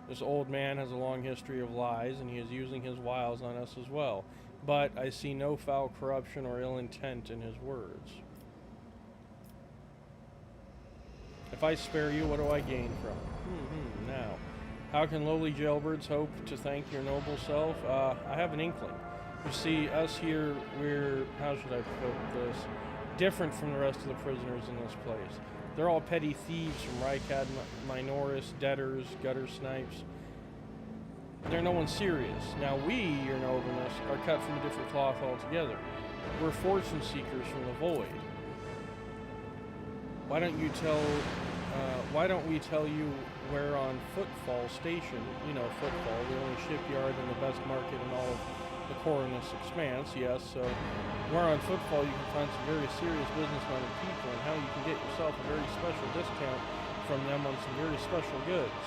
This old man has a long history of lies, and he is using his wiles on us as well. But I see no foul corruption or ill intent in his words. If I spare you, what do I gain from it? Now, how can lowly jailbirds hope to thank your noble self? I have an inkling. You see, us here, we're, how should I put this, different from the rest of the prisoners in this place. They're all petty thieves from Rykad Minoris, debtors, gutter snipes. They're no one serious. Now we, your nobleness, are cut from a different cloth altogether. We're fortune seekers from the void. Why don't we tell you we're on Footfall Station? You know, Footfall, the only shipyard and the best market in all of the Coronus Expanse, yes, so where on Footfall you can find some very serious business-minded people and how you can get yourself a very special discount from them on some very special goods.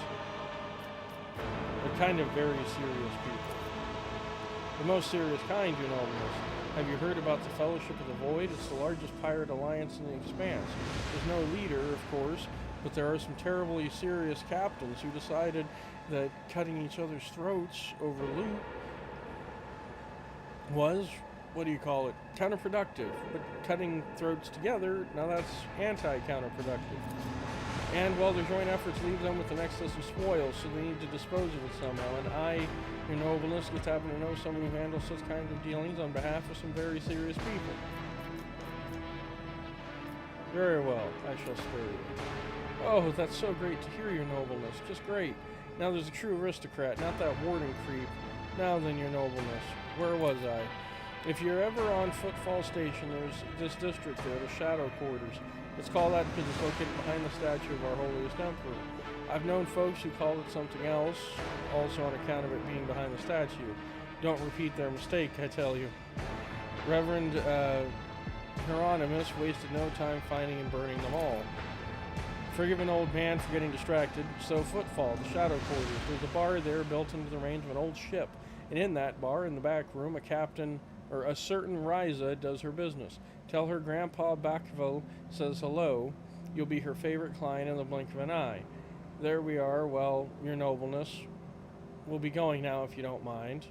They're kind of very serious people. The most serious kind, your nobleness. Have you heard about the Fellowship of the Void? It's the largest pirate alliance in the Expanse. There's no leader, of course, but there are some terribly serious captains who decided that cutting each other's throats over loot was, what do you call it, counterproductive. But cutting throats together, now that's anti-counterproductive. And, well, their joint efforts leave them with an excess of spoils, so they need to dispose of it somehow. And I, your nobleness, just happen to know someone who handles such kinds of dealings on behalf of some very serious people. Very well, I shall spare you. Oh, that's so great to hear, your nobleness. Just great. Now there's a true aristocrat, not that warden creep. Now then, your nobleness. Where was I? If you're ever on Footfall Station, there's this district there, the Shadow Quarters. It's called that because it's located behind the statue of our holiest emperor. I've known folks who called it something else, also on account of it being behind the statue. Don't repeat their mistake, I tell you. Reverend Hieronymus wasted no time finding and burning them all. Forgive an old man for getting distracted. So Footfall, the Shadow Quarters. There's a bar there built into the range of an old ship. And in that bar, in the back room, a certain Ryza does her business. Tell her Grandpa Baccheville says hello. You'll be her favorite client in the blink of an eye. There we are. Well, your nobleness. we'll be going now if you don't mind.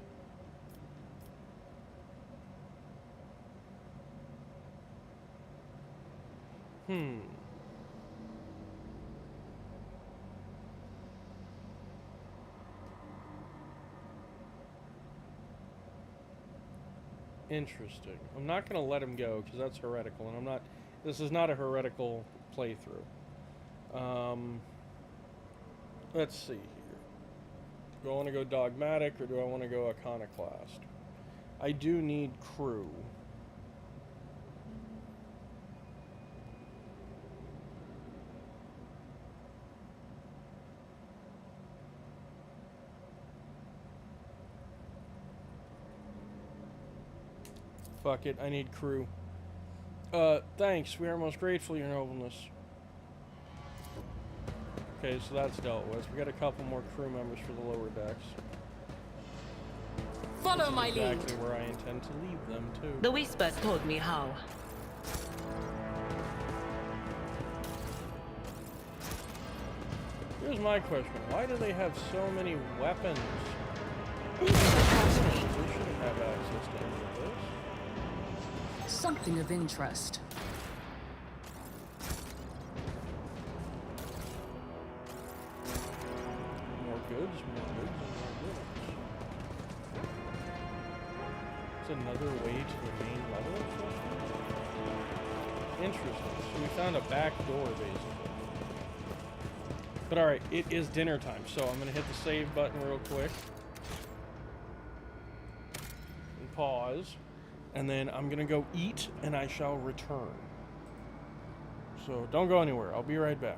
Interesting. I'm not going to let him go because that's heretical, and I'm not. This is not a heretical playthrough. Let's see here. Do I want to go dogmatic or do I want to go iconoclast? I do need crew. Fuck it, I need crew. Thanks, we are most grateful, your nobleness. Okay, so that's dealt with. We got a couple more crew members for the lower decks. Follow my lead. Exactly where I intend to leave them, too. The Whispers told me how. Here's my question. Why do they have so many weapons? They shouldn't have access to any of this. Something of interest. More goods, and more goods. It's another way to the main level? Interesting. So we found a back door, basically. But alright, it is dinner time, so I'm going to hit the save button real quick. And pause. And then I'm going to go eat, and I shall return. So don't go anywhere. I'll be right back.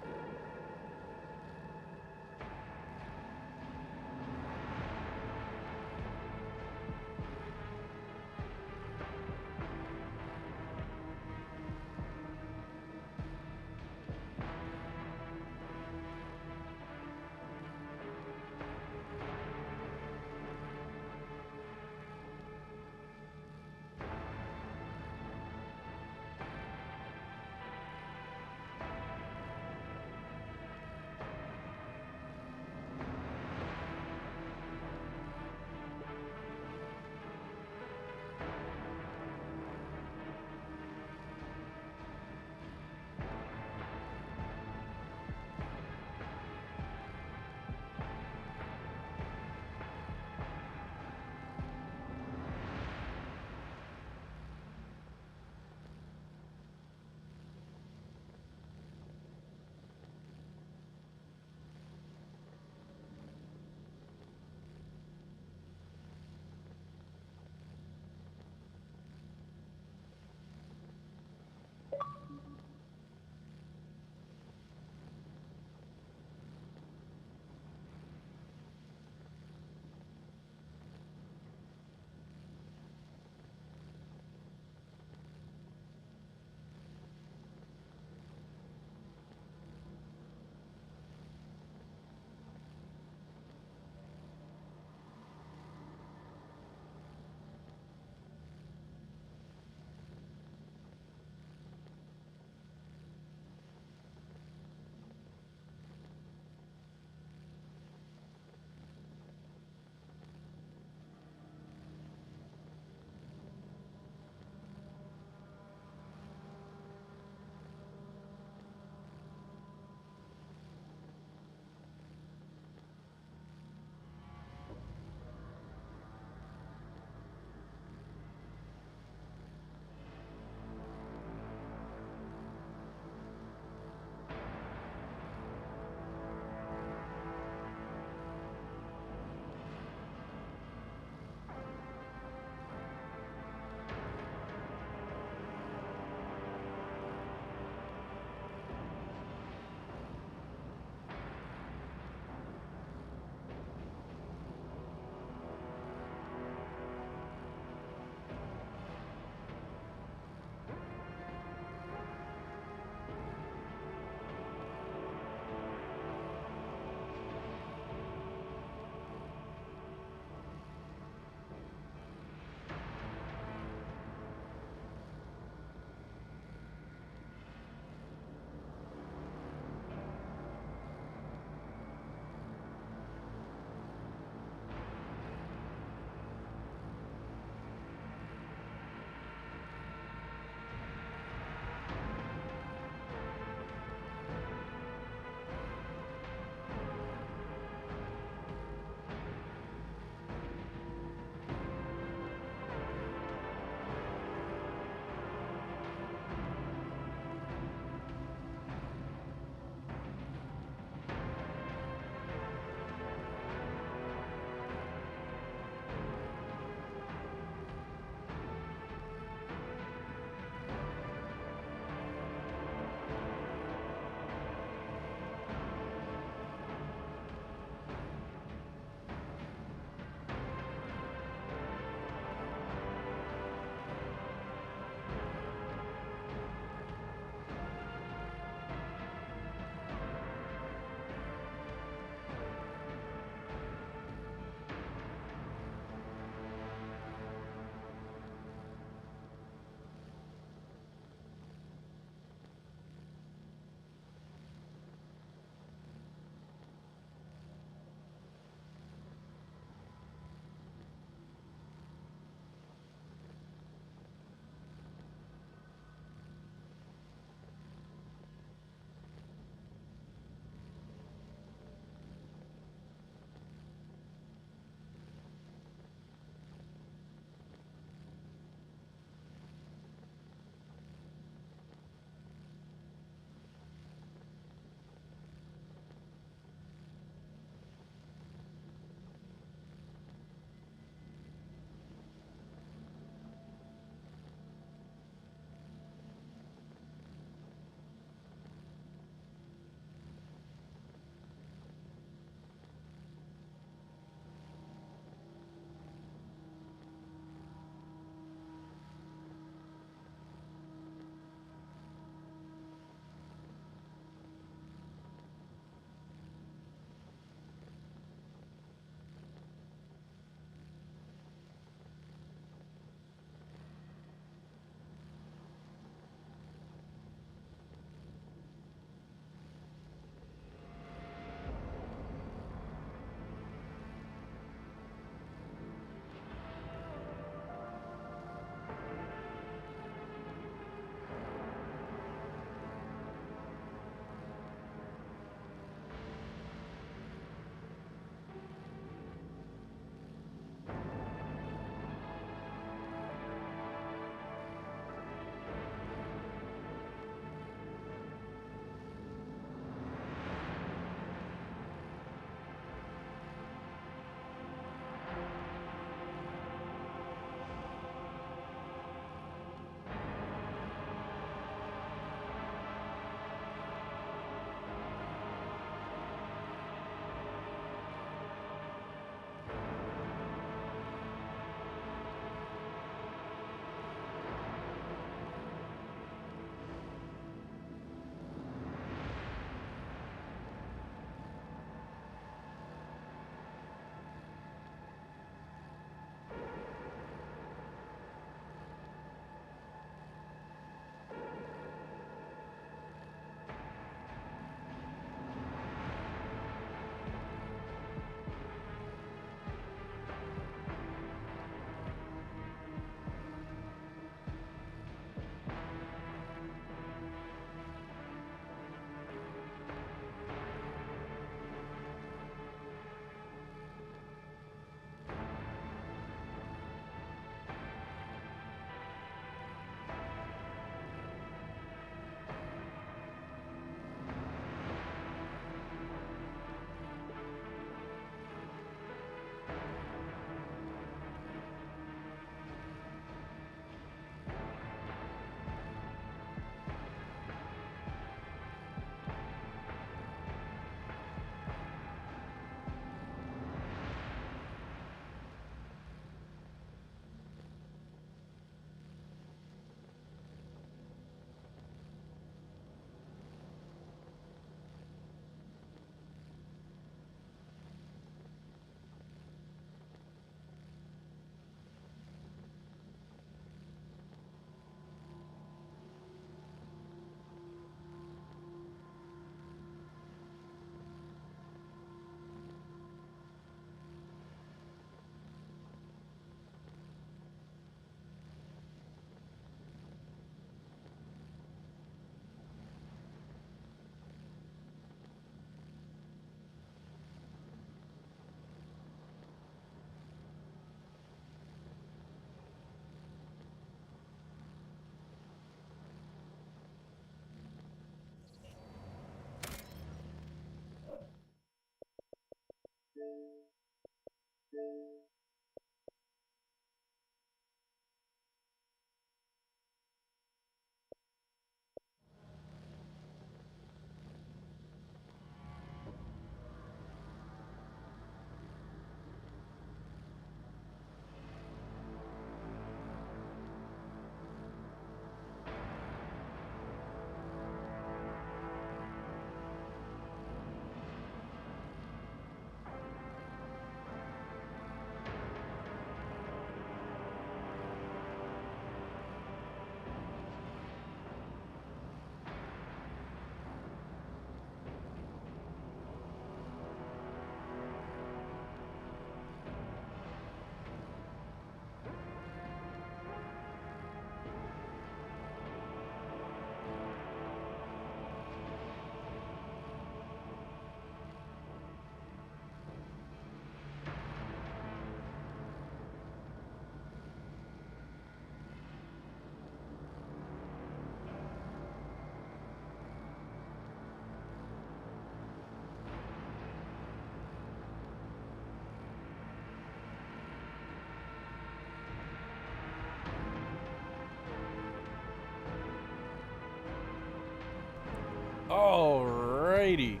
Alrighty.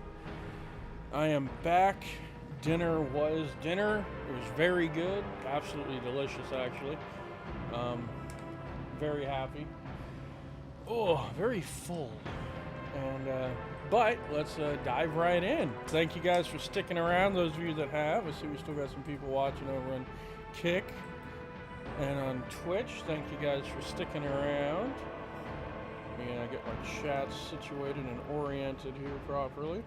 I am back. Dinner was dinner. It was very good. Absolutely delicious, actually. Very happy. Oh, very full. And, but let's dive right in. Thank you guys for sticking around, those of you that have. I see we still got some people watching over on Kick and on Twitch. Thank you guys for sticking around. And I get my chat situated and oriented here properly.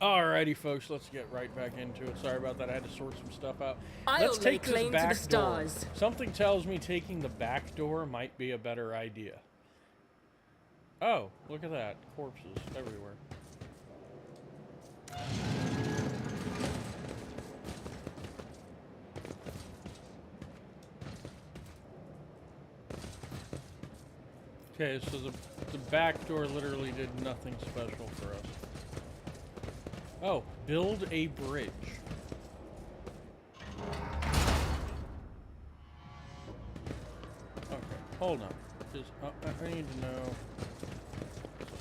Alrighty, folks, let's get right back into it. Sorry about that. I had to sort some stuff out. I'll Let's take lay claim this to back the door. stars. Something tells me taking the back door might be a better idea. Oh, look at that. Corpses everywhere. Okay, so the back door literally did nothing special for us. Oh, build a bridge. Okay, hold on. Just, I need to know.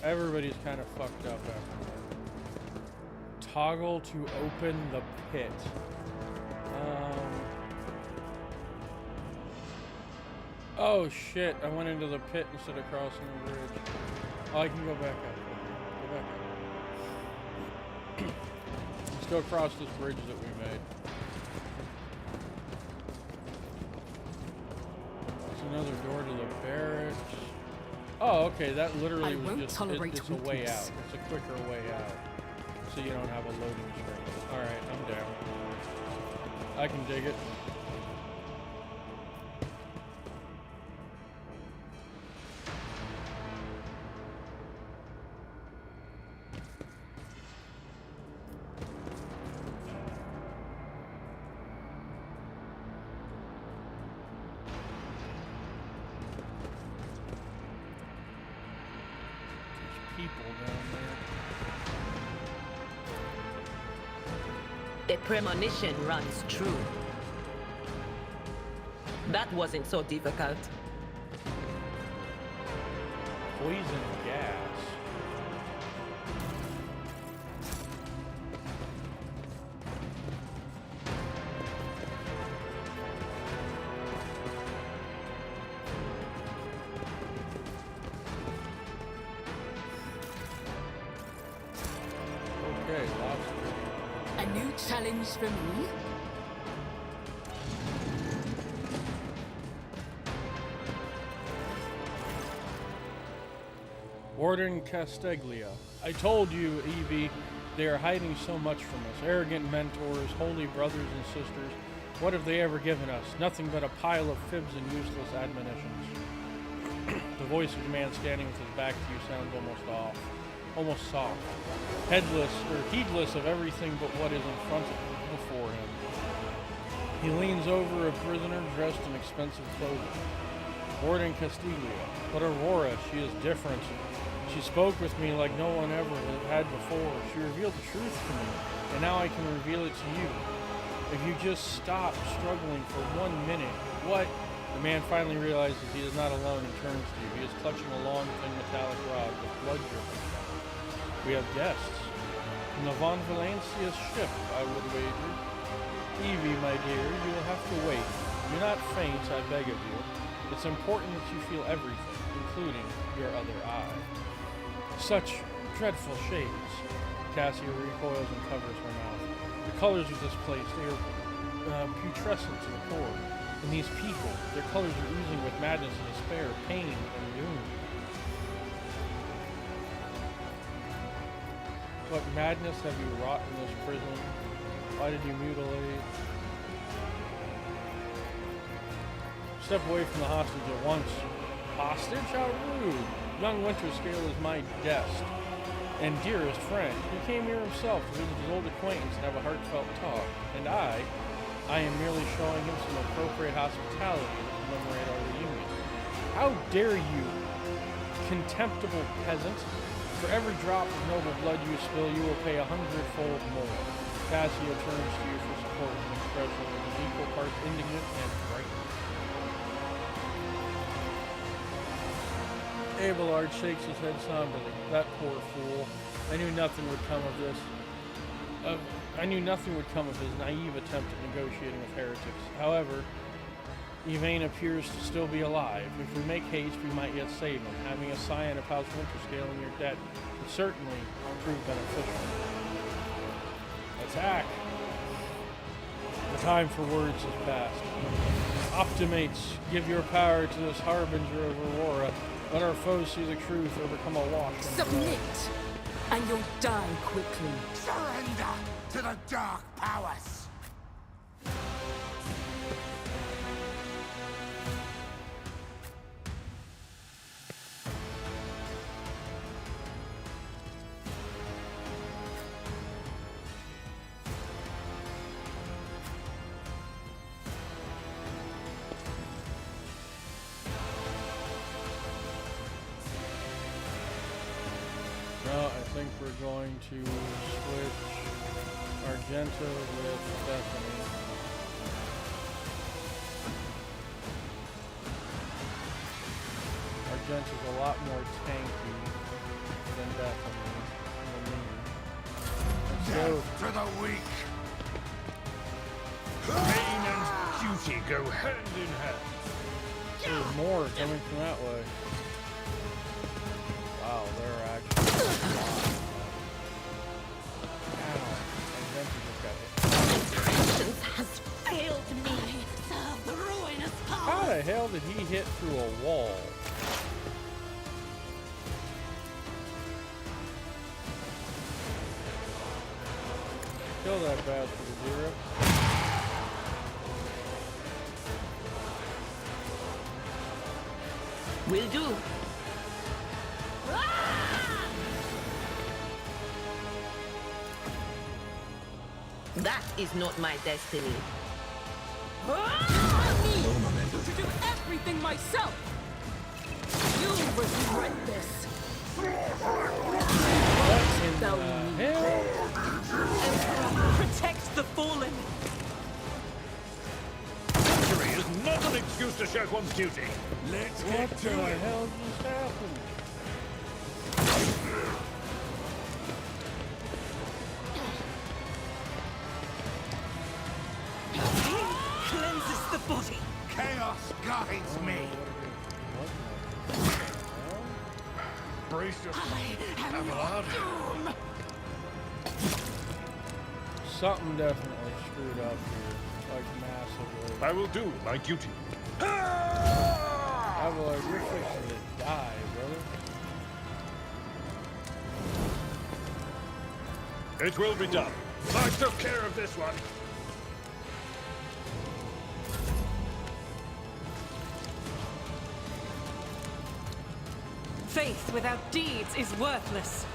Everybody's kind of fucked up after that. Toggle to open the pit. Oh shit, I went into the pit instead of crossing the bridge. Oh, I can go back up. Go back up. Let's go across this bridge that we made. There's another door to the barracks. Oh, okay, that literally was just, it's a way out. It's a quicker way out. So you don't have a loading screen. Alright, I'm down. I can dig it. The premonition runs true. That wasn't so difficult. Poison gas. Okay, lobster. A new challenge for me? Warden Casteglia. I told you, Evie, they are hiding so much from us. Arrogant mentors, holy brothers and sisters. What have they ever given us? Nothing but a pile of fibs and useless admonitions. The voice of a man standing with his back to you sounds almost soft. Heedless of everything but what is in front of him, before him. He leans over a prisoner dressed in expensive clothing. Warden Castiglia. But Aurora, she is different. She spoke with me like no one ever had before. She revealed the truth to me, and now I can reveal it to you. If you just stop struggling for 1 minute, what? The man finally realizes he is not alone and turns to you. He is clutching a long, thin metallic rod with blood dripping from it. We have guests. From the Von Valencia's ship, I would wager. Evie, my dear, you will have to wait. Do not faint, I beg of you. It's important that you feel everything, including your other eye. Such dreadful shades. Cassia recoils and covers her mouth. The colors of this place, they are putrescent to the core. And these people, their colors are oozing with madness and despair, pain and doom. What madness have you wrought in this prison? Why did you mutilate? Step away from the hostage at once. Hostage? How rude. Young Winterscale is my guest and dearest friend. He came here himself to visit his old acquaintance and have a heartfelt talk. And I am merely showing him some appropriate hospitality to commemorate our reunion. How dare you, contemptible peasant? For every drop of noble blood you spill, you will pay 100-fold more. Cassio turns to you for support with an expression that is equal parts indignant and frightened. Abelard shakes his head somberly. That poor fool. I knew nothing would come of this. I knew nothing would come of his naive attempt at negotiating with heretics. However, Yvain appears to still be alive. If we make haste, we might yet save him. Having a scion of House Winterscale in your debt would certainly prove beneficial. Attack! The time for words has passed. Optimates, give your power to this harbinger of Aurora. Let our foes see the truth or become awash. Submit! and you'll die quickly. Surrender to the dark powers! No, I think we're going to switch Argento with Bethany. Argento's a lot more tanky than Bethany. Let's go. Death to the weak! Pain and duty go hand in hand. There's more coming from that way. Wow, they're actually. Ow. Argento just got hit. Patience has failed me. Serve the ruinous power. How the hell did he hit through a wall? Kill that bastard, Zero. Will do. That is not my destiny. To do everything myself. You'll regret this. What in the hell? Protect the fallen. Victory is not an excuse to shirk one's duty. Let's What get the to it! hell just happened? Cleanses the body. Chaos guides me! Brace yourself, Abelard. Something definitely screwed up here, like massively. I will do my duty. Abelard, you're fixing to die, brother. It will be done. I took care of this one. Faith without deeds is worthless.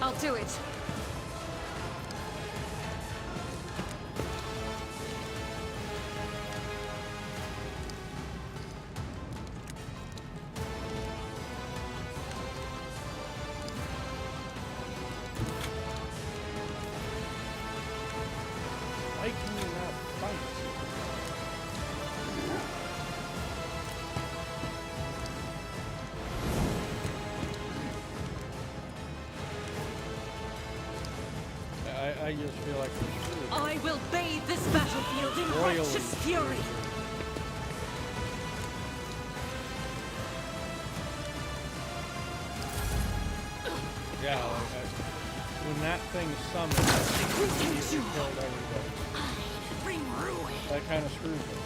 I'll do it. Why can you not fight? I just feel like we're screwed. I will bathe this battlefield in Royally. righteous fury. Yeah, like when that thing summoned, you killed everybody. Bring ruin. That kind of screws it.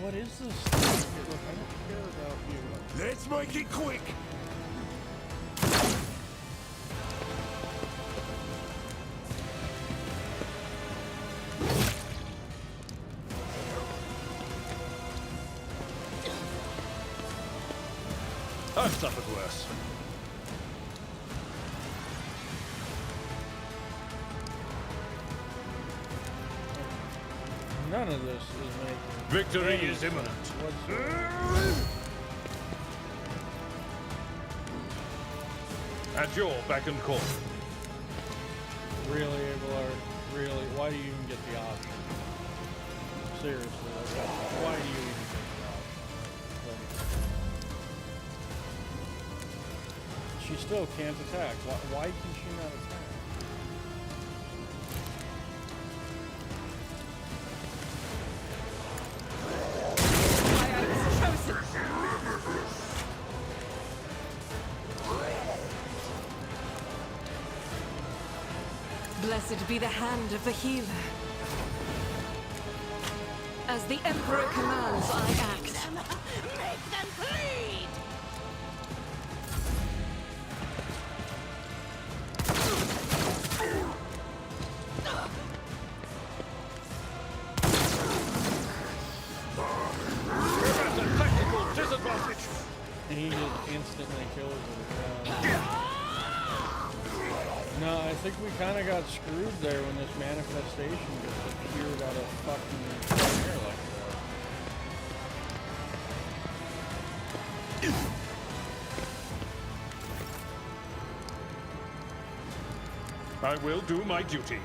What is this thing? Look, I don't care about you. Let's make it quick! I've suffered worse. None of this is making Victory any is imminent. sense whatsoever. At your beck and call. Really, Abelard? Really? Why do you even get the option? Seriously, like, why do you even get the option? Like, she still can't attack. Why can she not attack? I was chosen. Blessed be the hand of the healer. As the Emperor commands, I act. Make them bleed! That's a tactical disadvantage. And he just instantly kills her. No, I think we kind of got screwed there when this manifestation just appeared out of fucking air like that. I will do my duty.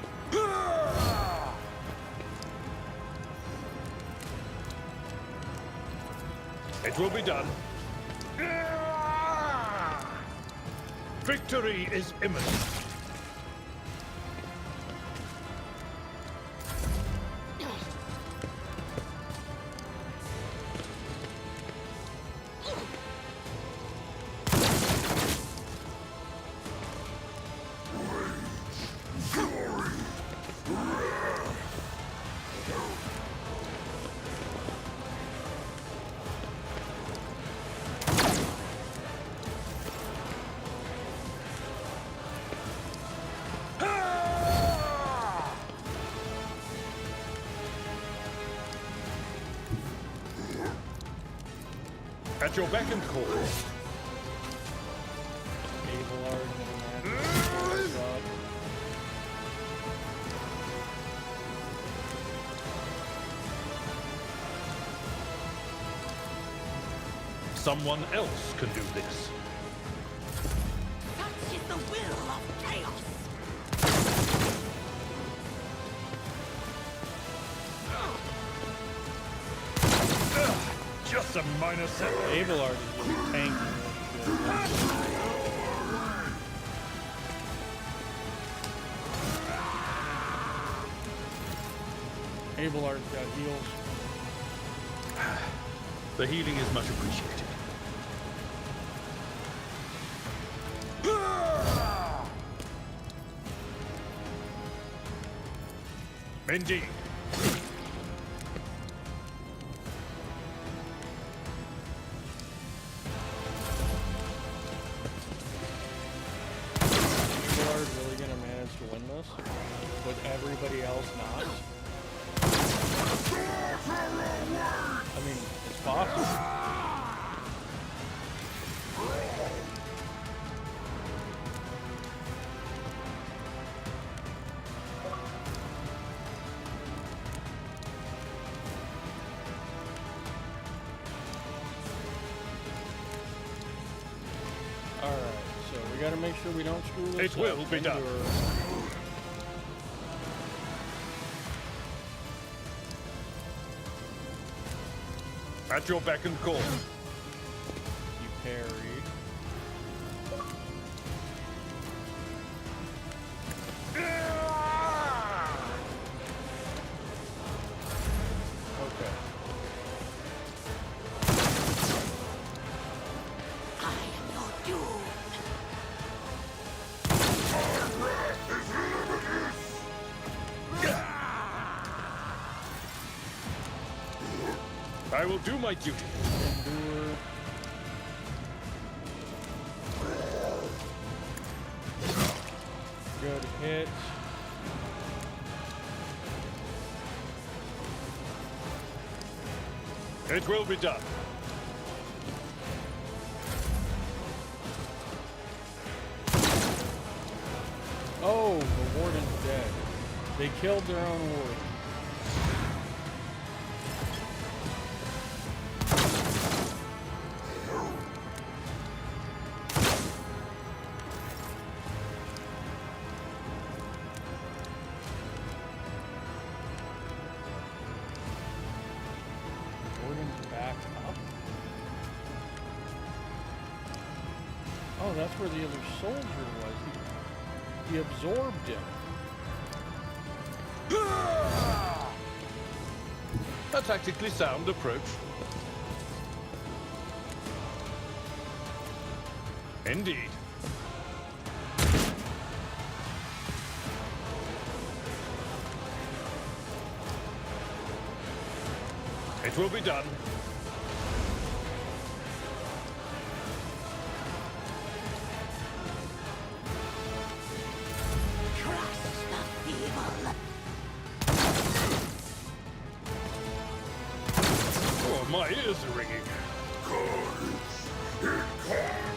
It will be done. Victory is imminent. At your beck and call. Someone else can do this. Such is the will of chaos! Just a minor setback. Abelard is just tanking this shit. Abelard's got heals. The healing is much appreciated. Indeed. Abelard really gonna manage to win this with everybody else not? I mean, it's possible. Alright, so we gotta make sure we don't screw this It will be done. At your beck and call. You parried. Okay. I am your doom! I will do my duty. Endure. Good hit. It will be done. Oh, the warden's dead. They killed their own warden. Warden's back up. Oh, that's where the other soldier was. He absorbed him. A tactically sound approach. Indeed. It will be done. Oh, my ears are ringing.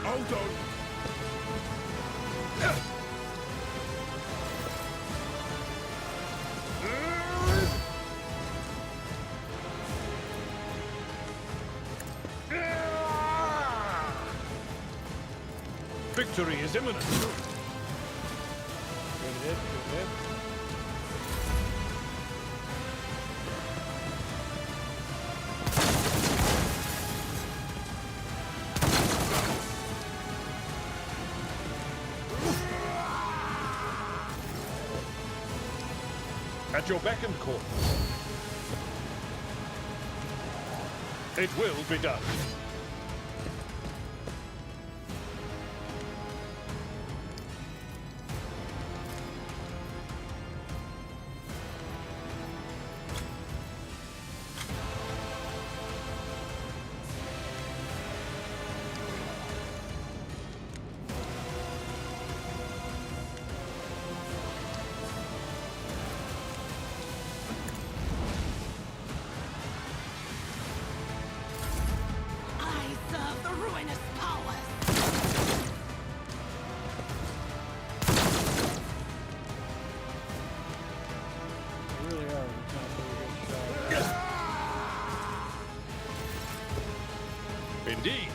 Hold on. Victory is imminent. Good hit, good hit. At your beck and call. It will be done. Indeed.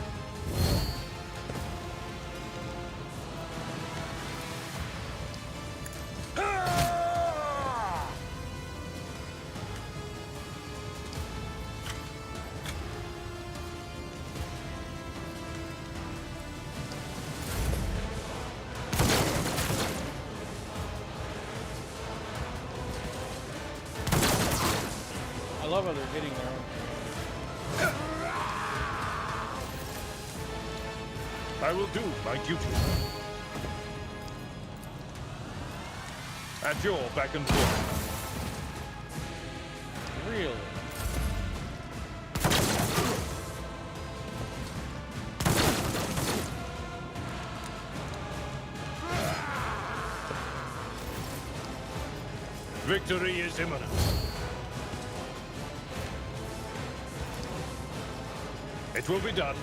I love how they're hitting their own. I will do my duty. At your back and forth. Really? Victory is imminent. It will be done.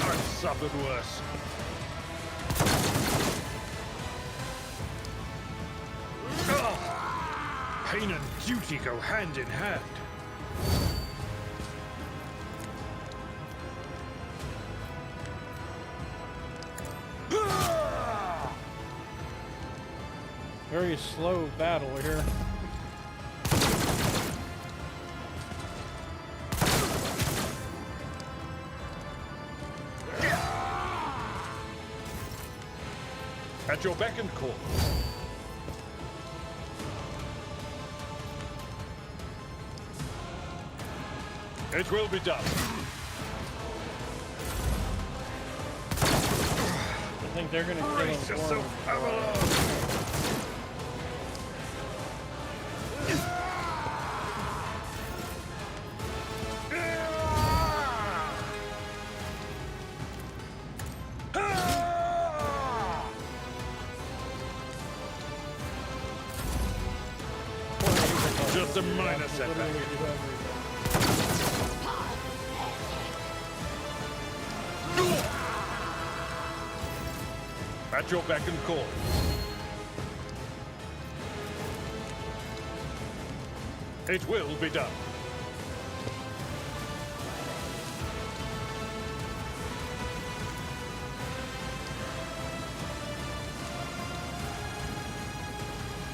I've suffered worse. Pain and duty go hand in hand. Very slow battle here. At your beck and call. It will be done. I think they're gonna kill him for him. Just a minor setback. At your beck and call. It will be done.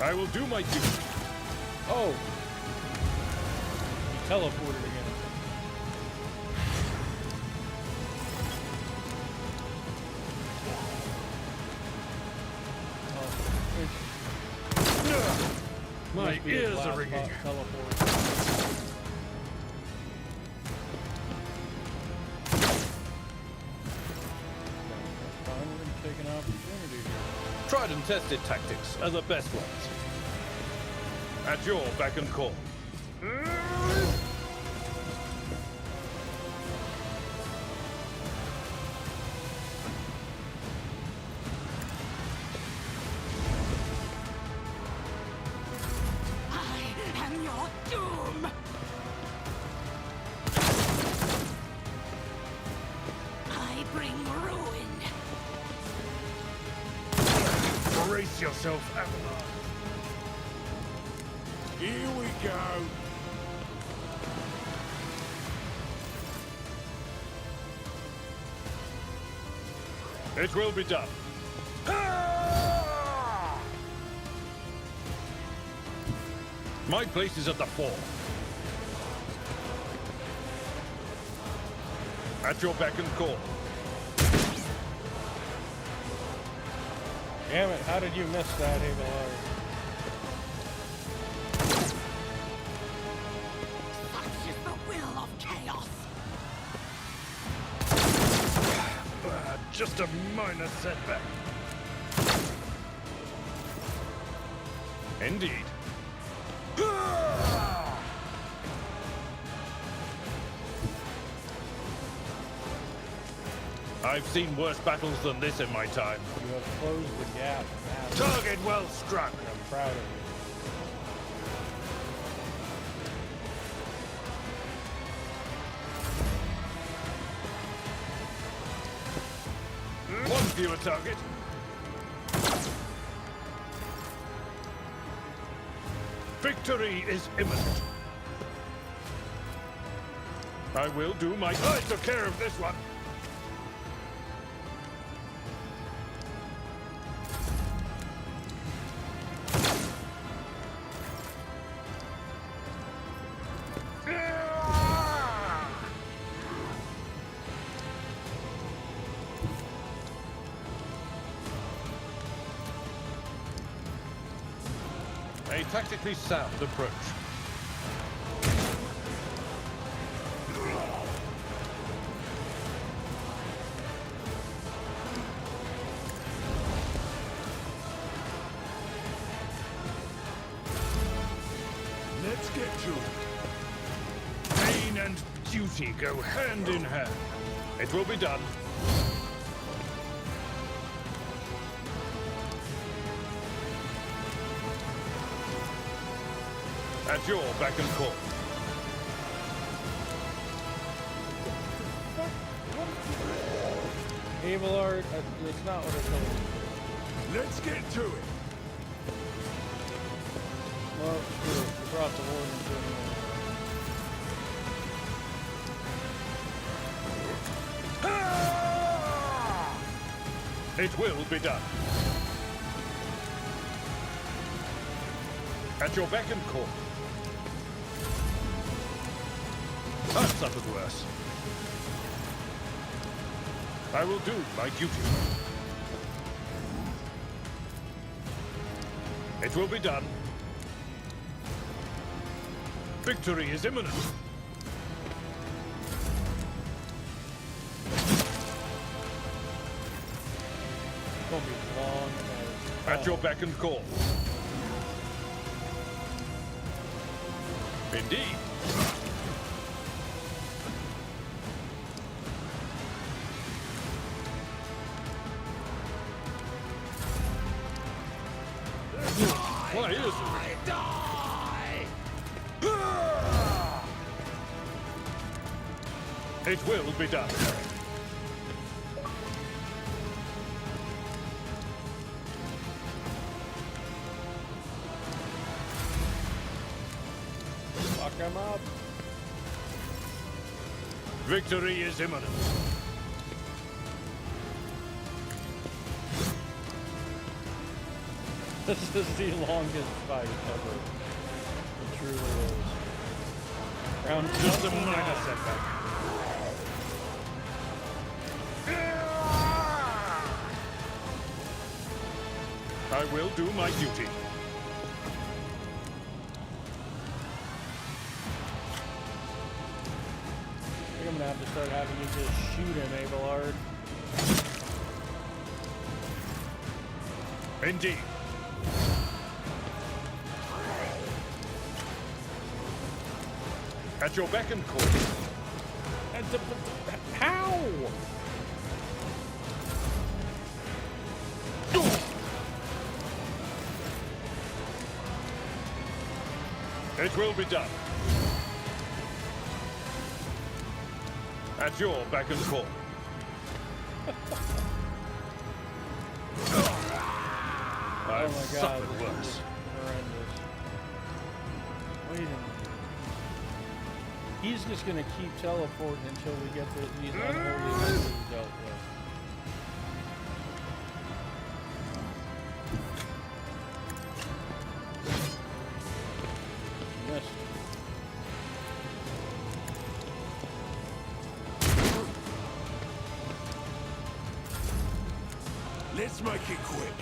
I will do my duty. Oh! He teleported again. My ears are ringing. Tried and tested tactics are the best ones. At your beck and call. I am your doom! I bring ruin! Brace yourself, Avalon. Here we go. It will be done. My place is at the fore. At your beck and call. Damn it, how did you miss that, Abelard? Such is the will of chaos! Just a minor setback. Indeed. I've seen worse battles than this in my time. You have closed the gap. Target well struck. I'm proud of you. One fewer target. Victory is imminent. I will do my... I took care of this one. A tactically sound approach. Let's get to it. Pain and duty go hand in hand. It will be done. At your beck and call. Abelard, that's not what I told you. Let's get to it. Well, screw it. You brought the warden to me. It will be done. At your beck and call. I've suffered worse. I will do my duty. It will be done. Victory is imminent. It's gonna be long. At your beck and call. Indeed. Why is it? Die! It will be done. Fuck him up. Victory is imminent. This is the longest fight ever. It truly is. Round Just a minor setback. I will do my duty. I think I'm gonna have to start having you just shoot him, Abelard. Indeed. At your beck and call. How? It will be done. At your beck and call. Oh my God, suffered worse. Horrendous. Wait a minute. He's just gonna keep teleporting until we get these unholy monsters dealt with. Missed. Let's make it quick.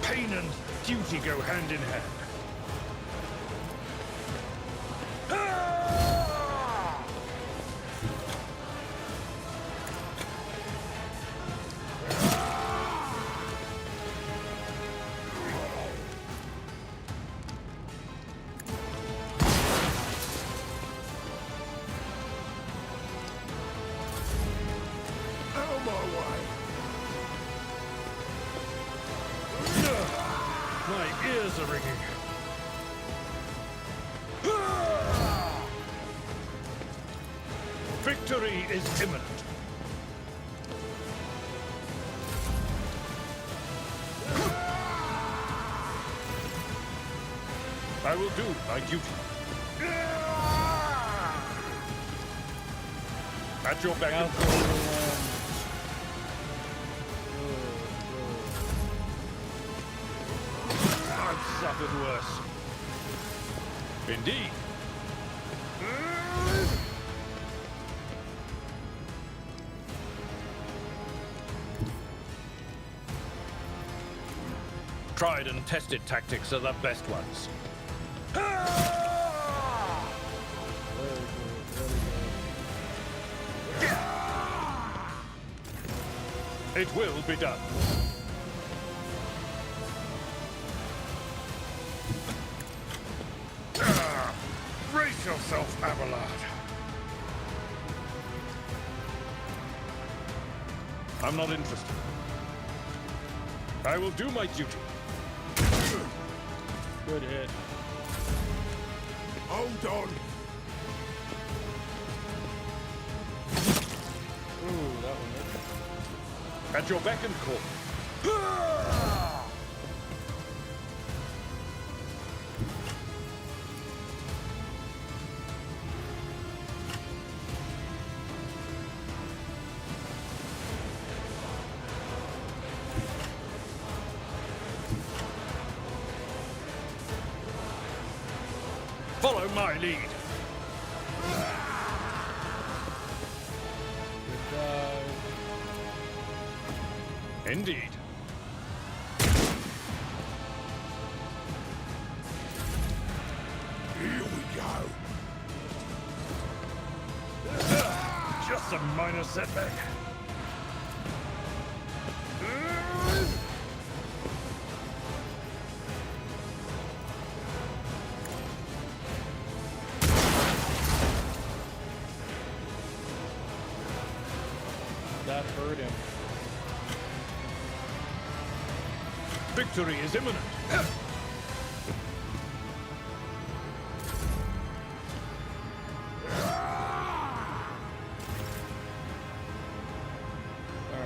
Pain and duty go hand in hand. My ears are ringing. Victory is imminent. I will do my duty. At your beck and call. I've suffered worse. Indeed. Tried and tested tactics are the best ones. It will be done. Brace yourself, Abelard. I'm not interested. I will do my duty. Good hit. Hold on. Ooh, that one hit. At your beck and call. Follow my lead. Indeed. Here we go. Just a minor setback. That hurt him. Victory is imminent. Alright,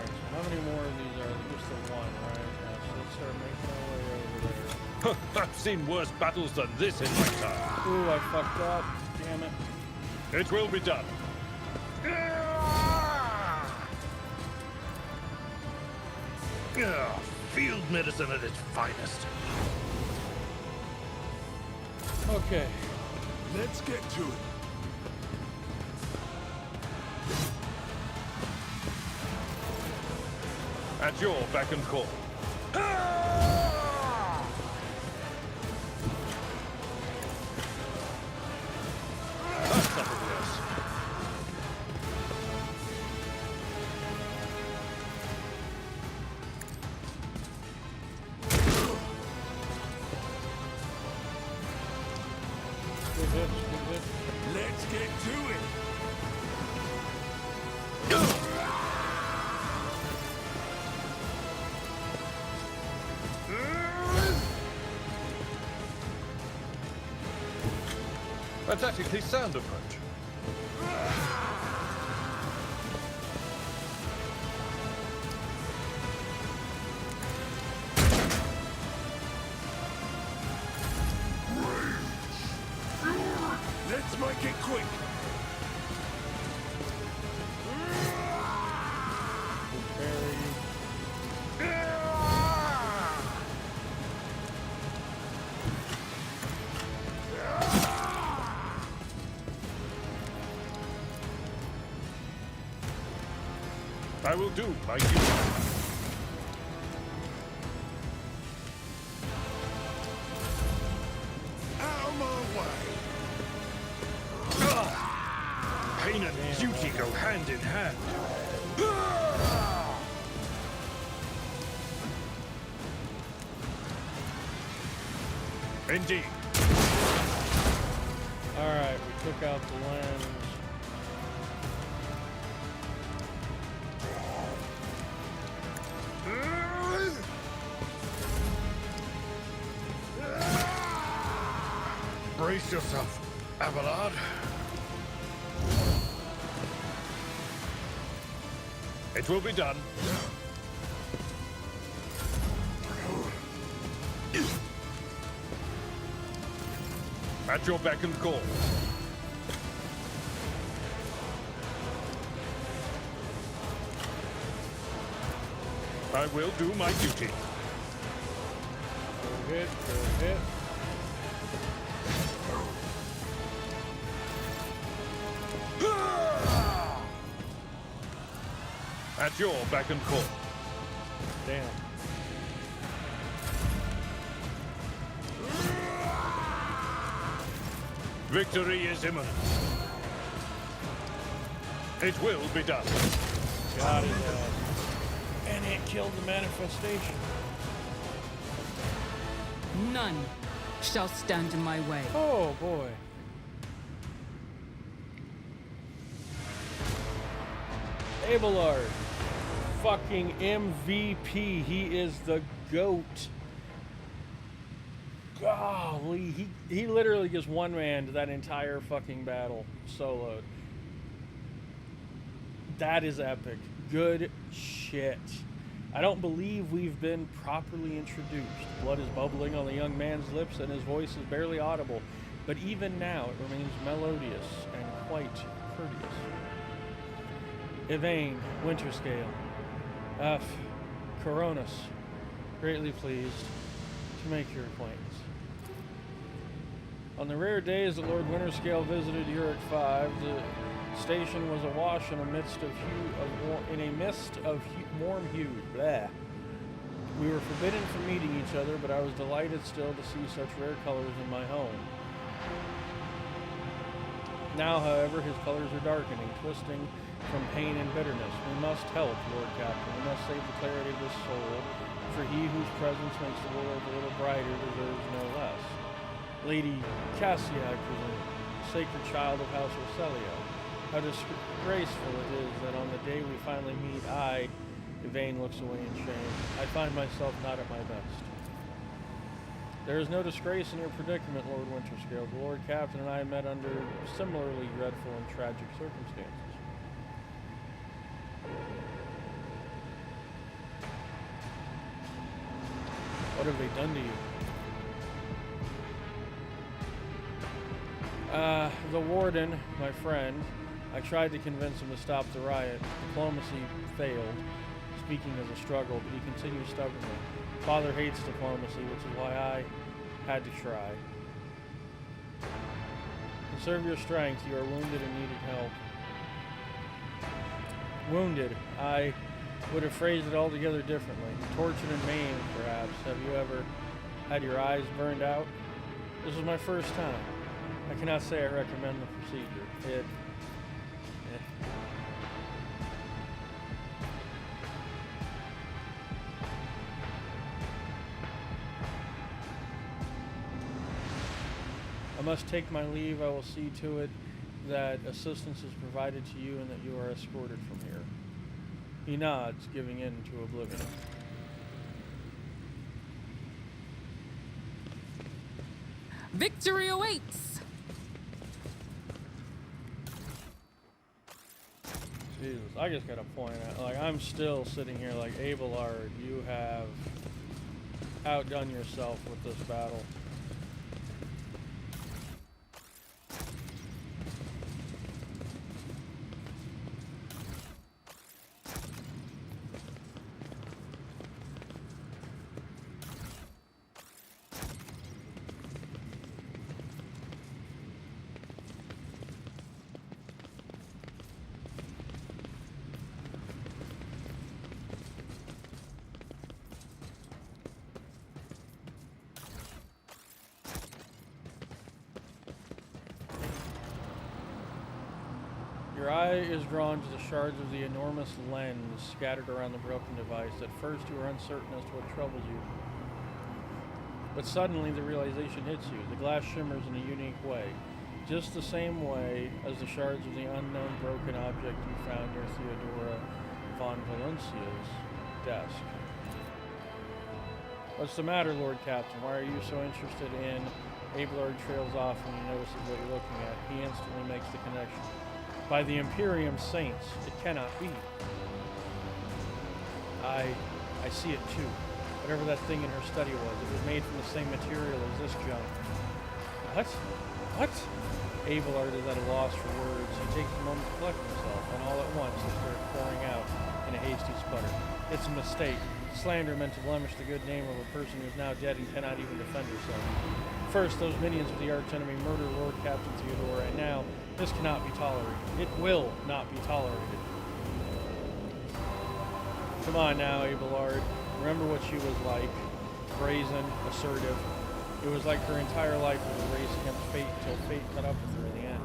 so how many more of these are there? Just the one, right? Yeah, so let's start making our way over there. I've seen worse battles than this in my time. Ooh, I fucked up. Damn it. It will be done. Field medicine at its finest. Okay. Let's get to it. At your beck and call. That's not worse. Good hits, get to it. A tactically sound approach. Let's make it quick. I will do my duty. Out of my way. Pain and duty go hand in hand. Indeed. Alright, we took out the lens. Brace yourself, Abelard. It will be done. At your beck and call. I will do my duty. Go hit, go hit. At your beck and call. Damn. Victory is imminent. It will be done. Got it. And it killed the manifestation. None shall stand in my way. Oh boy. Abelard. Fucking MVP. He is the GOAT. Golly. He literally just one-manned that entire fucking battle soloed. That is epic. Good shit. I don't believe we've been properly introduced. Blood is bubbling on the young man's lips and his voice is barely audible. But even now it remains melodious and quite courteous. Yvain, Winterscale. F. Coronis. Greatly pleased to make your acquaintance. On the rare days that Lord Winterscale visited Uric 5, the station was awash in a mist of warm hue. Blah. We were forbidden from meeting each other, but I was delighted still to see such rare colors in my home. Now, however, his colors are darkening, twisting from pain and bitterness. We must help, Lord Captain. We must save the clarity of his soul, for he whose presence makes the world a little brighter deserves no less. Lady Cassia, I presume, sacred child of House Roselio. How disgraceful it is that on the day we finally meet, Yvain looks away in shame. I find myself not at my best. There is no disgrace in your predicament, Lord Winterscale. The Lord Captain and I met under similarly dreadful and tragic circumstances. What have they done to you? The warden, my friend, I tried to convince him to stop the riot. Diplomacy failed, speaking as a struggle, but he continued stubbornly. Father hates diplomacy, which is why I had to try. Conserve your strength. You are wounded and needed help. Wounded. I would have phrased it altogether differently. Tortured and maimed, perhaps. Have you ever had your eyes burned out? This was my first time. I cannot say I recommend the procedure. I must take my leave. I will see to it that assistance is provided to you and that you are escorted from here. He nods, giving in to oblivion. Victory awaits! Jesus, I just gotta point out, like, I'm still sitting here like, Abelard, you have outdone yourself with this battle. Your eye is drawn to the shards of the enormous lens scattered around the broken device. At first, you are uncertain as to what troubles you. But suddenly, the realization hits you. The glass shimmers in a unique way, just the same way as the shards of the unknown broken object you found near Theodora von Valencia's desk. What's the matter, Lord Captain? Why are you so interested in... Abelard trails off when he notices what you're looking at. He instantly makes the connection. By the Imperium Saints, it cannot be. I see it too. Whatever that thing in her study was, it was made from the same material as this junk. What? What? Abelard is at a loss for words. He takes a moment to collect himself, and all at once they start pouring out in a hasty sputter. It's a mistake. Slander meant to blemish the good name of a person who is now dead and cannot even defend herself. First, those minions of the archenemy murder Lord Captain Theodora, and now this cannot be tolerated. It will not be tolerated. Come on now, Abelard. Remember what she was like. Brazen, assertive. It was like her entire life was a race against fate until fate caught up with her in the end.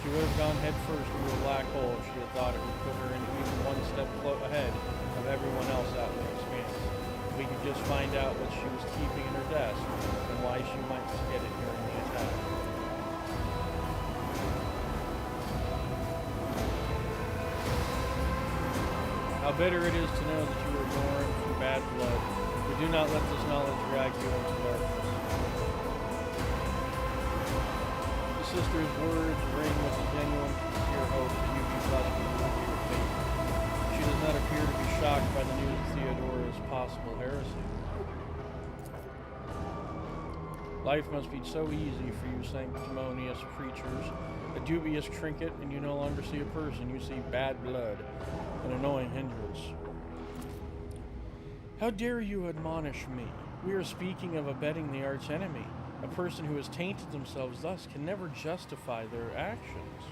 She would have gone head first into a black hole if she had thought it would put her in even one step ahead of everyone else out in the expanse. If we could just find out what she was keeping in her desk and why she might forget it during the attack. How bitter it is to know that you were born from bad blood. But do not let this knowledge drag you into darkness. The sister's words ring with a genuine, sincere hope that you be blessed with your fate. She does not appear to be shocked by the news of Theodora's possible heresy. Life must be so easy for you sanctimonious creatures. A dubious trinket, and you no longer see a person, you see bad blood. An annoying hindrance. How dare you admonish me? We are speaking of abetting the archenemy. A person who has tainted themselves thus can never justify their actions.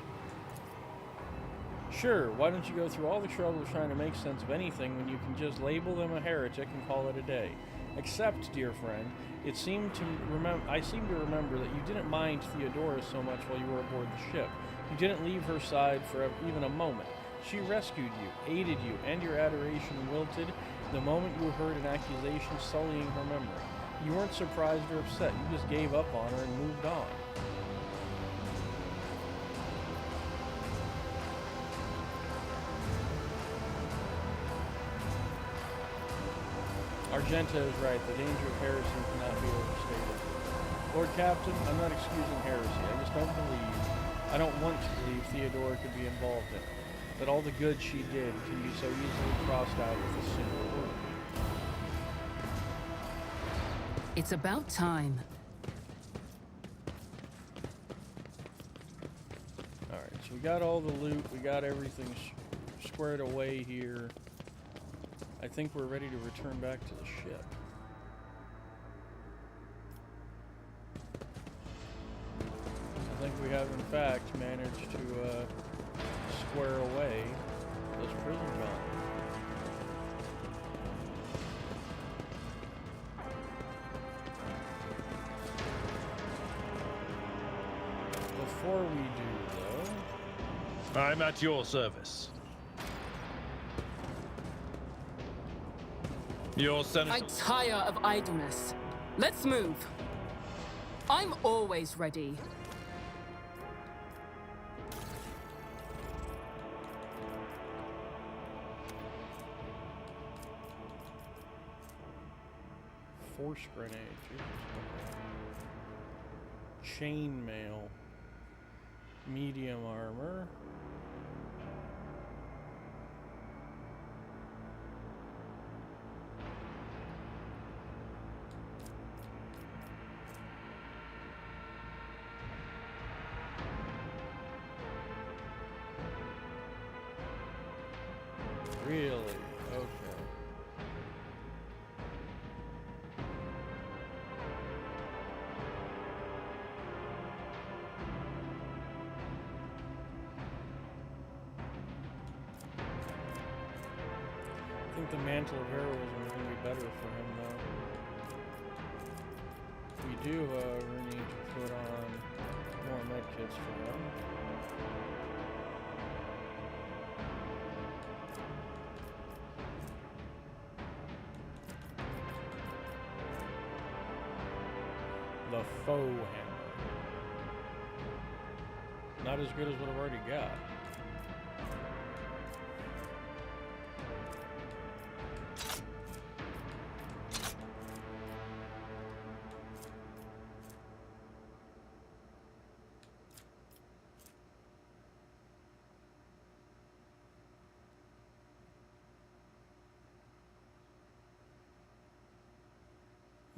Sure, why don't you go through all the trouble of trying to make sense of anything when you can just label them a heretic and call it a day? Except, dear friend, I seem to remember that you didn't mind Theodora so much while you were aboard the ship. You didn't leave her side for even a moment. She rescued you, aided you, and your adoration wilted the moment you heard an accusation sullying her memory. You weren't surprised or upset, you just gave up on her and moved on. Argenta is right, the danger of heresy cannot be overstated. Lord Captain, I'm not excusing heresy, I just I don't want to believe Theodora could be involved in it. That all the good she did can be so easily crossed out with a single word. It's about time. Alright, so we got all the loot, we got everything squared away here. I think we're ready to return back to the ship. I think we have in fact managed to square away this prison jaunt. Before we do, though... I'm at your service. Your senator... I tire of idleness. Let's move. I'm always ready. force grenade. Chainmail. Medium armor. Really? Okay. I think the Mantle of Heroism is going to be better for him, though. We do, however, need to put on more medkits for him. The Foe Hammer. Not as good as what I've already got.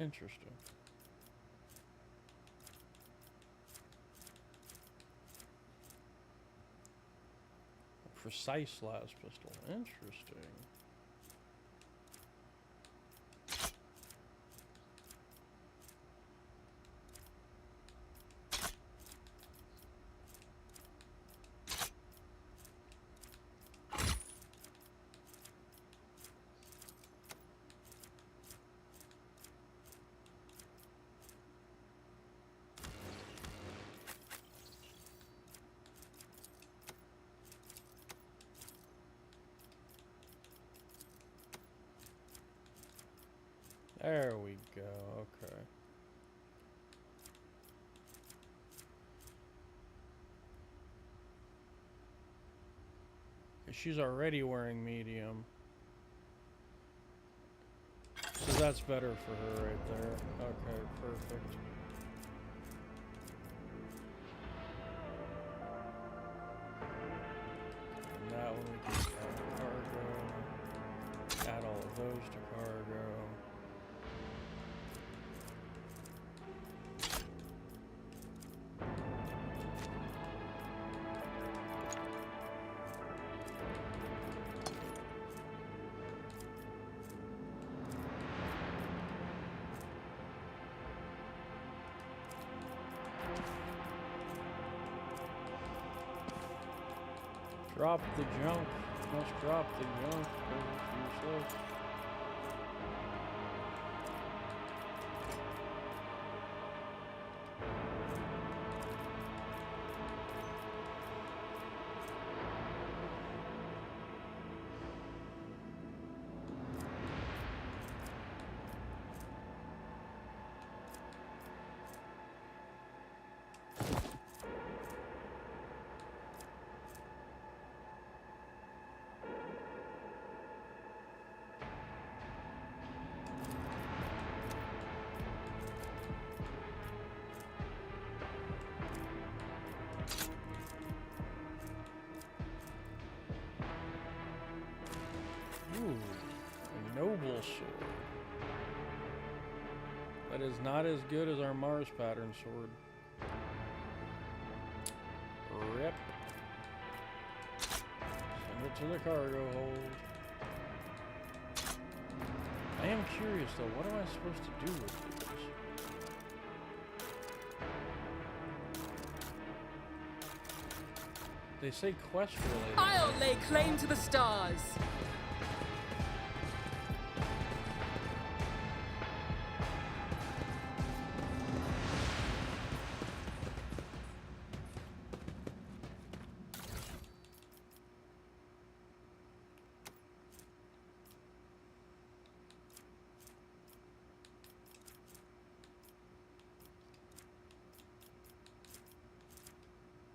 Interesting. Precise las pistol. Interesting. There we go, okay. She's already wearing medium. So that's better for her right there. Okay, perfect. And that one we just add cargo. Add all of those to cargo. Drop the junk. Must drop the junk because it's useless. Ooh, a noble sword. That is not as good as our Mars pattern sword. Rip. Send it to the cargo hold. I am curious though, what am I supposed to do with these? They say quest related. I'll lay claim to the stars.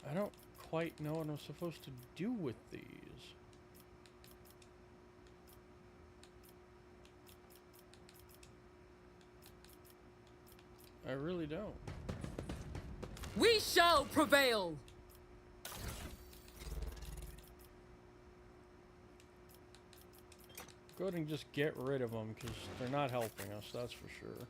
I don't quite know what I'm supposed to do with these. I really don't. We shall prevail! Go ahead and just get rid of them, because they're not helping us, that's for sure.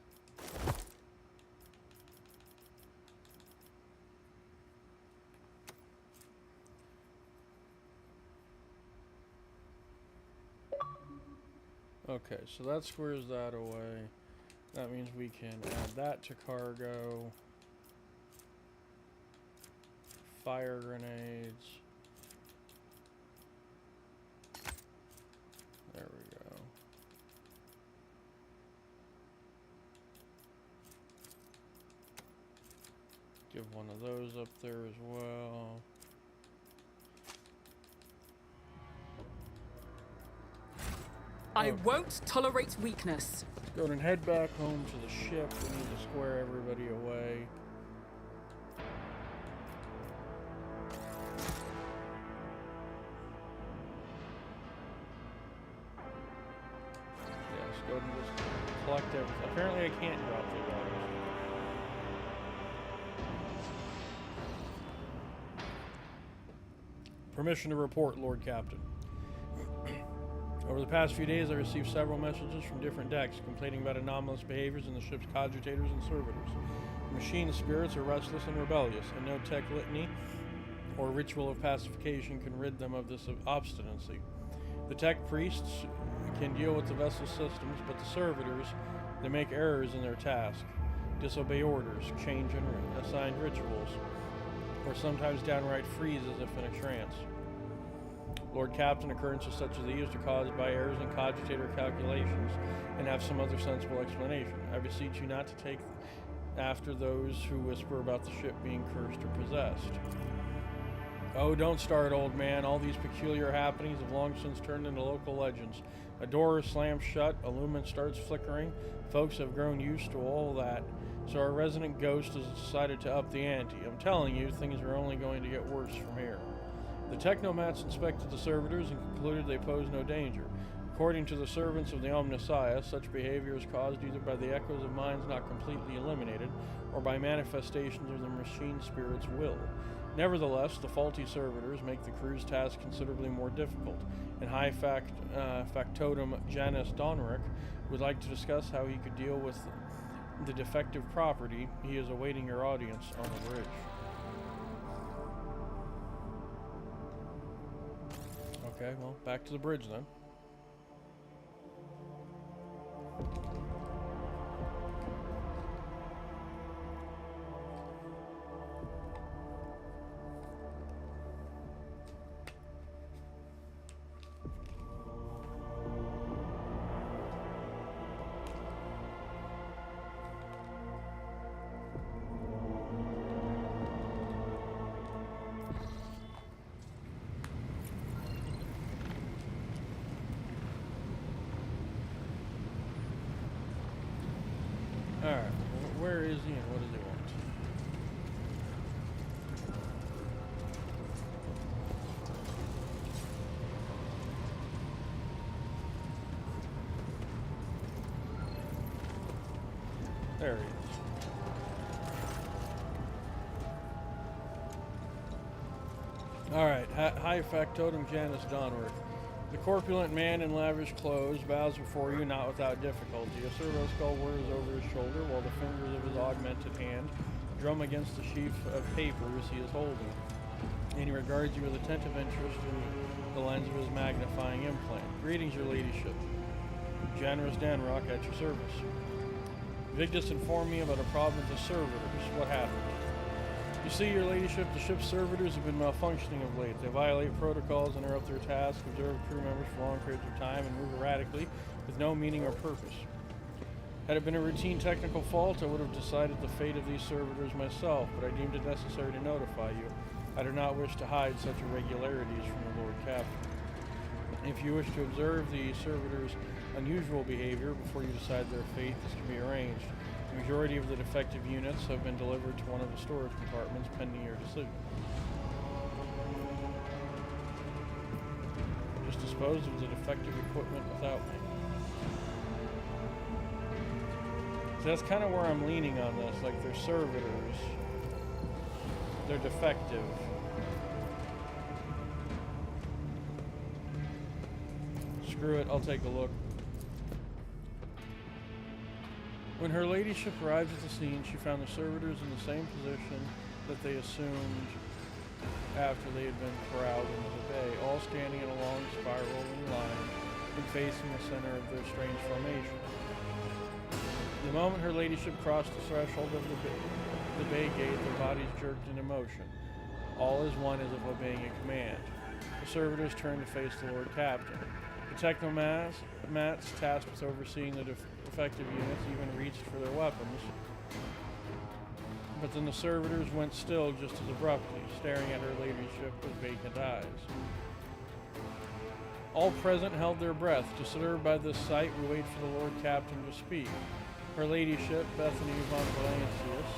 Okay, so that squares that away. That means we can add that to cargo. Fire grenades. There we go. Give one of those up there as well. I won't tolerate weakness. Let's go and head back home to the ship. We need to square everybody away. Yeah, let's go ahead and just collect everything. Apparently I can't drop the items. Permission to report, Lord Captain. Over the past few days, I received several messages from different decks complaining about anomalous behaviors in the ship's cogitators and servitors. The machine spirits are restless and rebellious, and no tech litany or ritual of pacification can rid them of this obstinacy. The tech priests can deal with the vessel systems, but the servitors, they make errors in their task, disobey orders, change and assigned rituals, or sometimes downright freeze as if in a trance. Lord Captain, occurrences such as these are caused by errors in cogitator calculations and have some other sensible explanation. I beseech you not to take after those who whisper about the ship being cursed or possessed. Oh, don't start, old man. All these peculiar happenings have long since turned into local legends. A door slams shut, a lumen starts flickering. Folks have grown used to all that, so our resident ghost has decided to up the ante. I'm telling you, things are only going to get worse from here. The technomats inspected the servitors and concluded they pose no danger. According to the servants of the Omnissiah, such behavior is caused either by the echoes of minds not completely eliminated, or by manifestations of the machine spirit's will. Nevertheless, the faulty servitors make the crew's task considerably more difficult, and High Factotum Janus Donrick would like to discuss how he could deal with the defective property. He is awaiting your audience on the bridge. Okay, well, back to the bridge then. Alright, where is he and what does he want? There he is. Alright, High Factotum Janus Donrick. The corpulent man in lavish clothes bows before you, not without difficulty. A servo skull whirs over his shoulder, while the fingers of his augmented hand drum against the sheaf of papers he is holding. And he regards you with attentive interest through the lens of his magnifying implant. Greetings, your ladyship. Janus Danrock at your service. Vigdis informed me about a problem with the servitors. What happened? You see, your ladyship, the ship's servitors have been malfunctioning of late. They violate protocols, interrupt their tasks, observe crew members for long periods of time, and move erratically with no meaning or purpose. Had it been a routine technical fault, I would have decided the fate of these servitors myself, but I deemed it necessary to notify you. I do not wish to hide such irregularities from the Lord Captain. If you wish to observe the servitors' unusual behavior before you decide their fate, this can be arranged. The majority of the defective units have been delivered to one of the storage compartments pending your decision. Just dispose of the defective equipment without me. So that's kind of where I'm leaning on this. Like, they're servitors. They're defective. Screw it, I'll take a look. When her ladyship arrived at the scene, she found the servitors in the same position that they assumed after they had been corralled into the bay, all standing in a long spiraling line and facing the center of their strange formation. The moment her ladyship crossed the threshold of the bay gate, their bodies jerked into motion, all as one as if obeying a command. The servitors turned to face the Lord Captain. The technomats tasked with overseeing the defective units even reached for their weapons, but then the servitors went still just as abruptly, staring at her ladyship with vacant eyes. All present held their breath. Disturbed by this sight, we wait for the Lord Captain to speak. Her ladyship, Bethany von Valancius,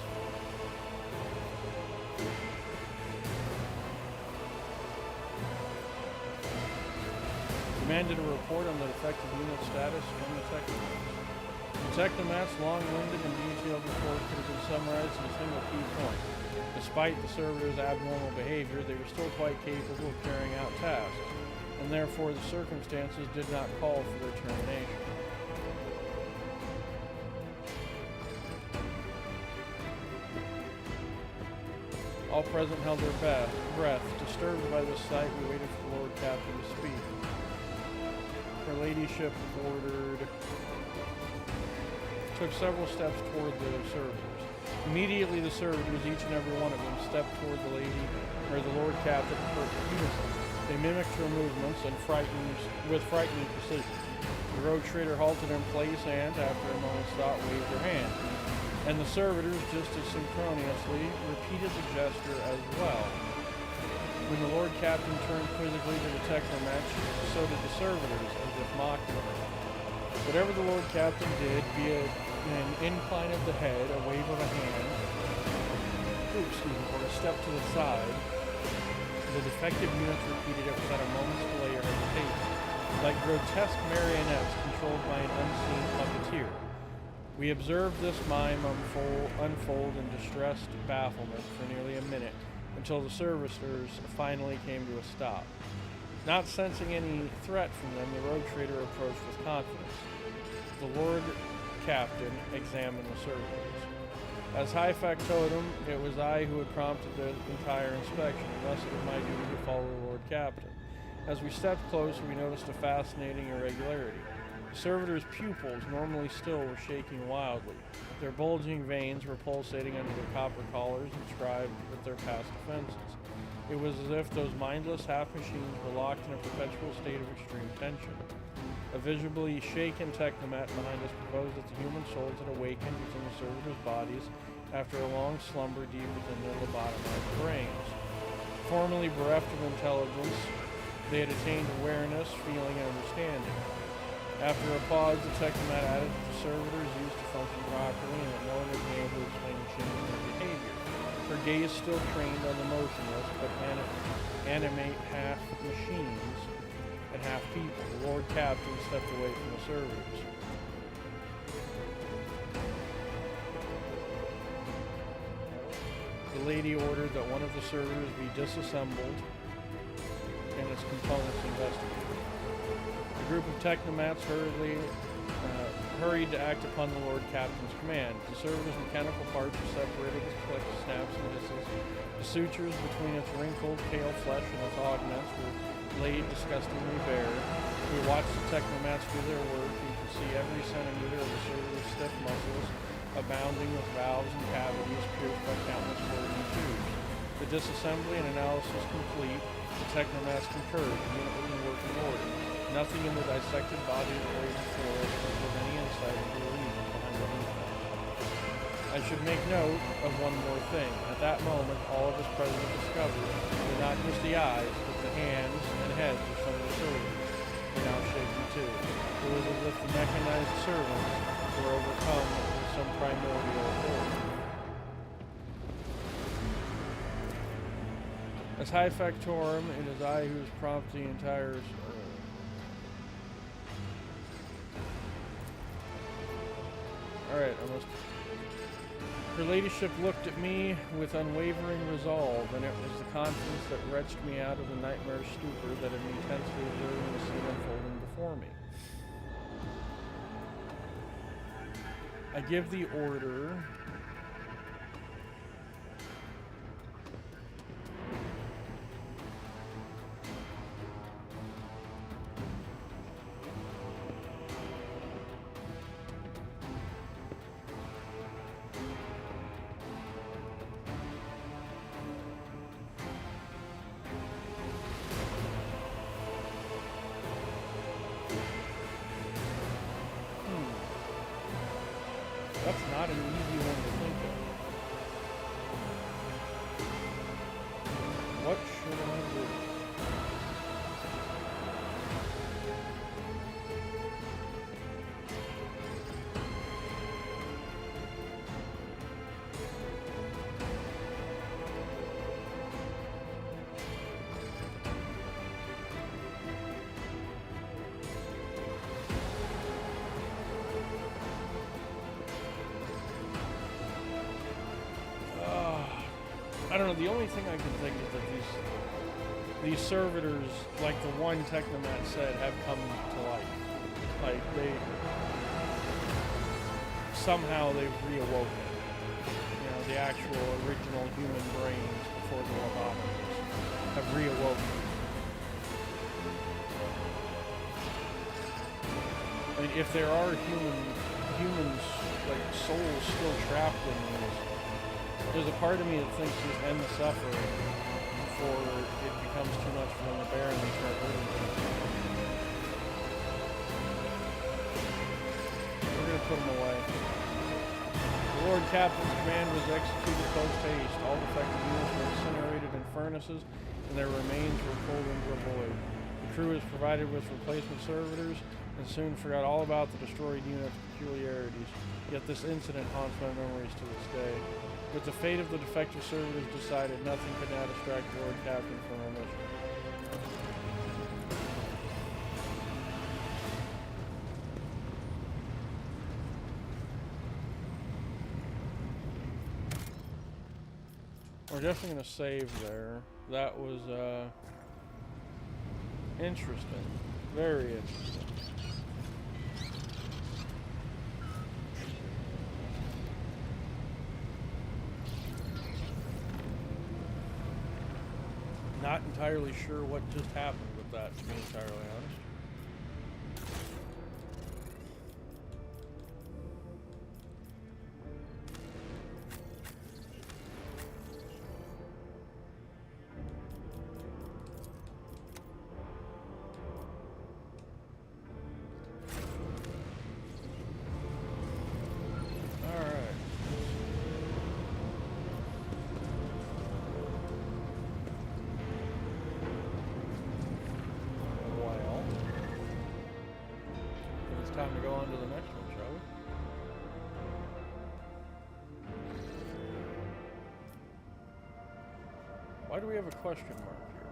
demanded a report on the defective unit status from the technomats. The technomats' long-winded and detailed report could have been summarized in a single key point. Despite the servitors' abnormal behavior, they were still quite capable of carrying out tasks, and therefore the circumstances did not call for their termination. All present held their breath. Disturbed by this sight, we waited for the Lord Captain to speak. Her ladyship took several steps toward the servitors. Immediately the servitors, each and every one of them, stepped toward the Lord Captain in perfect unison. They mimicked her movements and with frightening precision. The road trader halted in place and, after a moment's thought, waved her hand. And the servitors, just as synchronously, repeated the gesture as well. When the Lord Captain turned quizzically to the technomats, so did the servitors, as if mocking her. Whatever the Lord Captain did, be it an incline of the head, a wave of a hand, or a step to the side, the defective units repeated it without a moment's delay or hesitation, like grotesque marionettes controlled by an unseen puppeteer. We observed this mime unfold in distressed bafflement for nearly a minute, until the servitors finally came to a stop. Not sensing any threat from them, the road trader approached with confidence. The Lord Captain examined the servitors. As High Factotum, it was I who had prompted the entire inspection, and thus it was my duty to follow the Lord Captain. As we stepped closer, we noticed a fascinating irregularity. The servitors' pupils, normally still, were shaking wildly. Their bulging veins were pulsating under their copper collars inscribed with their past offenses. It was as if those mindless half-machines were locked in a perpetual state of extreme tension. A visibly shaken technomat behind us proposed that the human souls had awakened within the servitors' bodies after a long slumber deep within their lobotomized brains. Formerly bereft of intelligence, they had attained awareness, feeling, and understanding. After a pause, the technomat added that the servitors used to function properly and that no one had been able to explain the change in their behavior. Her gaze still trained on the motionless, but animate half machines and half people. The Lord Captain stepped away from the servitors. The lady ordered that one of the servitors be disassembled and its components investigated. A group of technomats hurried to act upon the Lord Captain's command. The servitors' mechanical parts were separated with clicks, snaps, and hisses. The sutures between its wrinkled, pale flesh and its augments were laid disgustingly bare. We watched the technomats do their work. You could see every centimeter of the servitors' stiff muscles abounding with valves and cavities pierced by countless floating tubes. The disassembly and analysis complete, the technomats concurred. The unit was in working order. Nothing in the dissected body that lay before us would give any insight into the reason behind the defect. I should make note of one more thing. At that moment, all of us present discovered that not just the eyes, but the hands and heads of some of the servitors were now shaking too. It was as if the mechanized servants were overcome with some primordial horror. As High Factorum, it is I who has prompted the entire... Alright, I must... Her ladyship looked at me with unwavering resolve, and it was the confidence that wrenched me out of the nightmare stupor that had intensely observing the scene unfolding before me. I give the order... That's not an easy one to think of. What should I do? I don't know, the only thing I can think is that these servitors, like the one Technomat said, have come to life. Like, somehow they've reawoken. You know, the actual original human brains before the lobotomies have reawoken. I mean, if there are humans, like, souls still trapped in these, there's a part of me that thinks just end the suffering before it becomes too much for them to bear and they start hurting them. We're going to put them away. The Lord Captain's command was executed post-haste. All defective units were incinerated in furnaces and their remains were pulled into a void. The crew was provided with replacement servitors and soon forgot all about the destroyed unit's peculiarities. Yet this incident haunts my memories to this day. With the fate of the defective servitors decided, nothing could now distract the Lord Captain from our mission. We're definitely going to save there. That was, interesting. Very interesting. Not entirely sure what just happened with that, to be entirely honest. Time to go on to the next one, shall we? Why do we have a question mark here?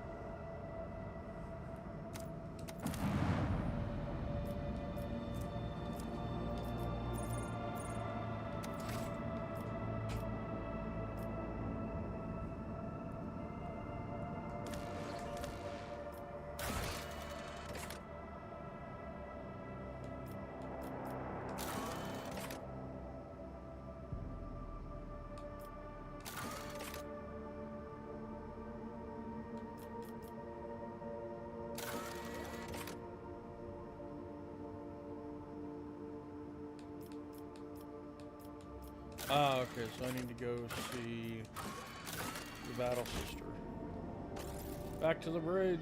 Ah, okay, so I need to go see the Battle Sister. Back to the bridge.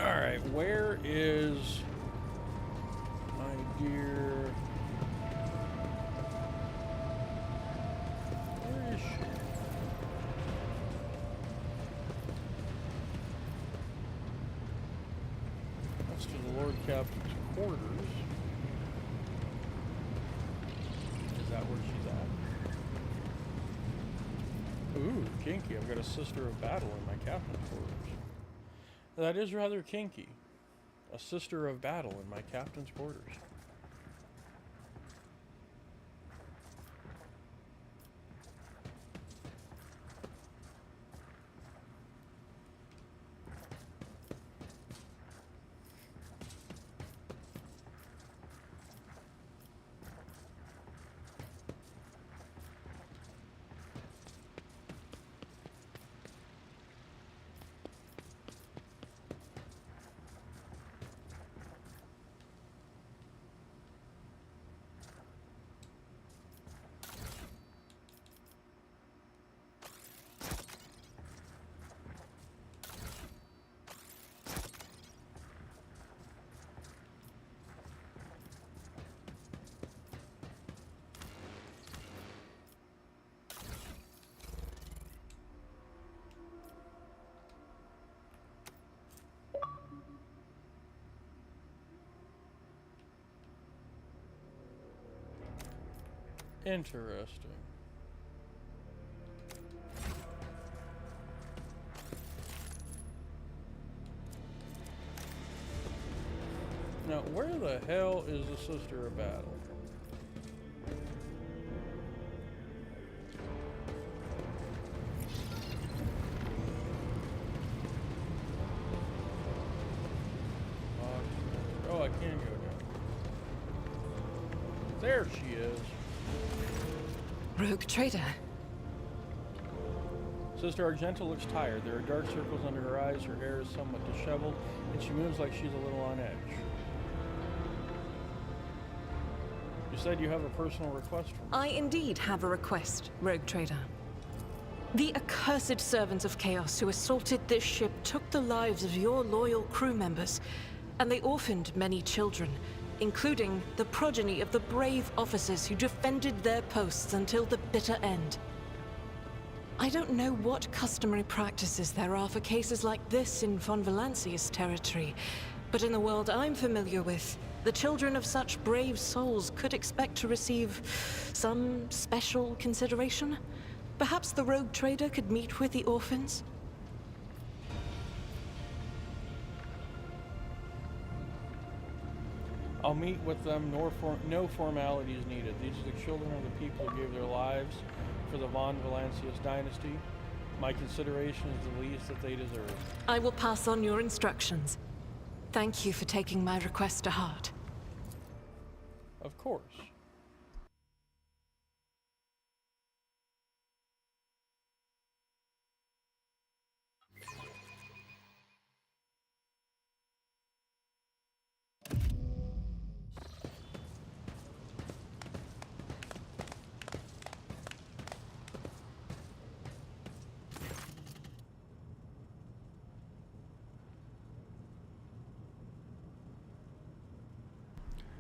Alright, where is my dear... Where is she? That's to the Lord Captain's quarters. Is that where she's at? Ooh, kinky. I've got a Sister of Battle in my captain's quarters. That is rather kinky. A Sister of Battle in my captain's quarters. Interesting. Now, where the hell is the Sister of Battle? Oh, I can go down. There she is. Rogue trader. Sister Argenta looks tired. There are dark circles under her eyes. Her hair is somewhat disheveled, and she moves like she's a little on edge. You said you have a personal request from me. I indeed have a request, Rogue trader. The accursed servants of Chaos who assaulted this ship took the lives of your loyal crew members, and they orphaned many children, including the progeny of the brave officers who defended their posts until the bitter end. I don't know what customary practices there are for cases like this in Von Valancius territory, but in the world I'm familiar with, the children of such brave souls could expect to receive some special consideration. Perhaps the rogue trader could meet with the orphans? I'll meet with them, no formalities needed. These are the children of the people who gave their lives for the Von Valancius dynasty. My consideration is the least that they deserve. I will pass on your instructions. Thank you for taking my request to heart. Of course.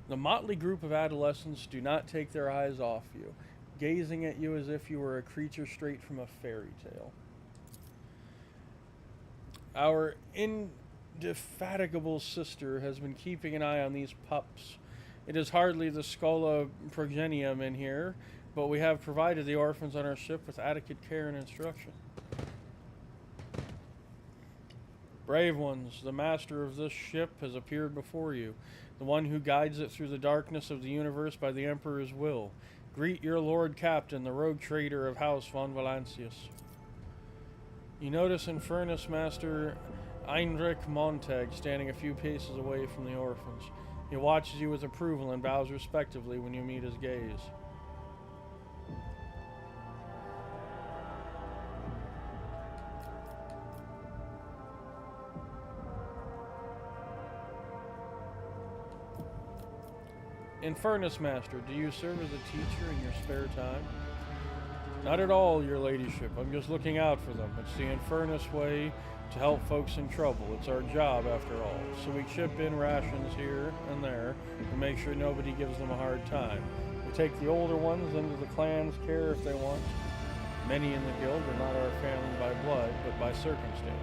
The motley group of adolescents do not take their eyes off you, gazing at you as if you were a creature straight from a fairy tale. Our indefatigable sister has been keeping an eye on these pups. It is hardly the Scola progenium in here, but we have provided the orphans on our ship with adequate care and instruction. Brave ones, the master of this ship has appeared before you, the one who guides it through the darkness of the universe by the Emperor's will. Greet your Lord Captain, the rogue trader of House Von Valancius. You notice Infernus Master Heinrich Montag standing a few paces away from the orphans. He watches you with approval and bows respectively when you meet his gaze. Infernus Master, do you serve as a teacher in your spare time? Not at all, your ladyship. I'm just looking out for them. It's the Infernus way to help folks in trouble. It's our job, after all. So we chip in rations here and there and make sure nobody gives them a hard time. We take the older ones into the clan's care if they want. Many in the guild are not our family by blood, but by circumstance.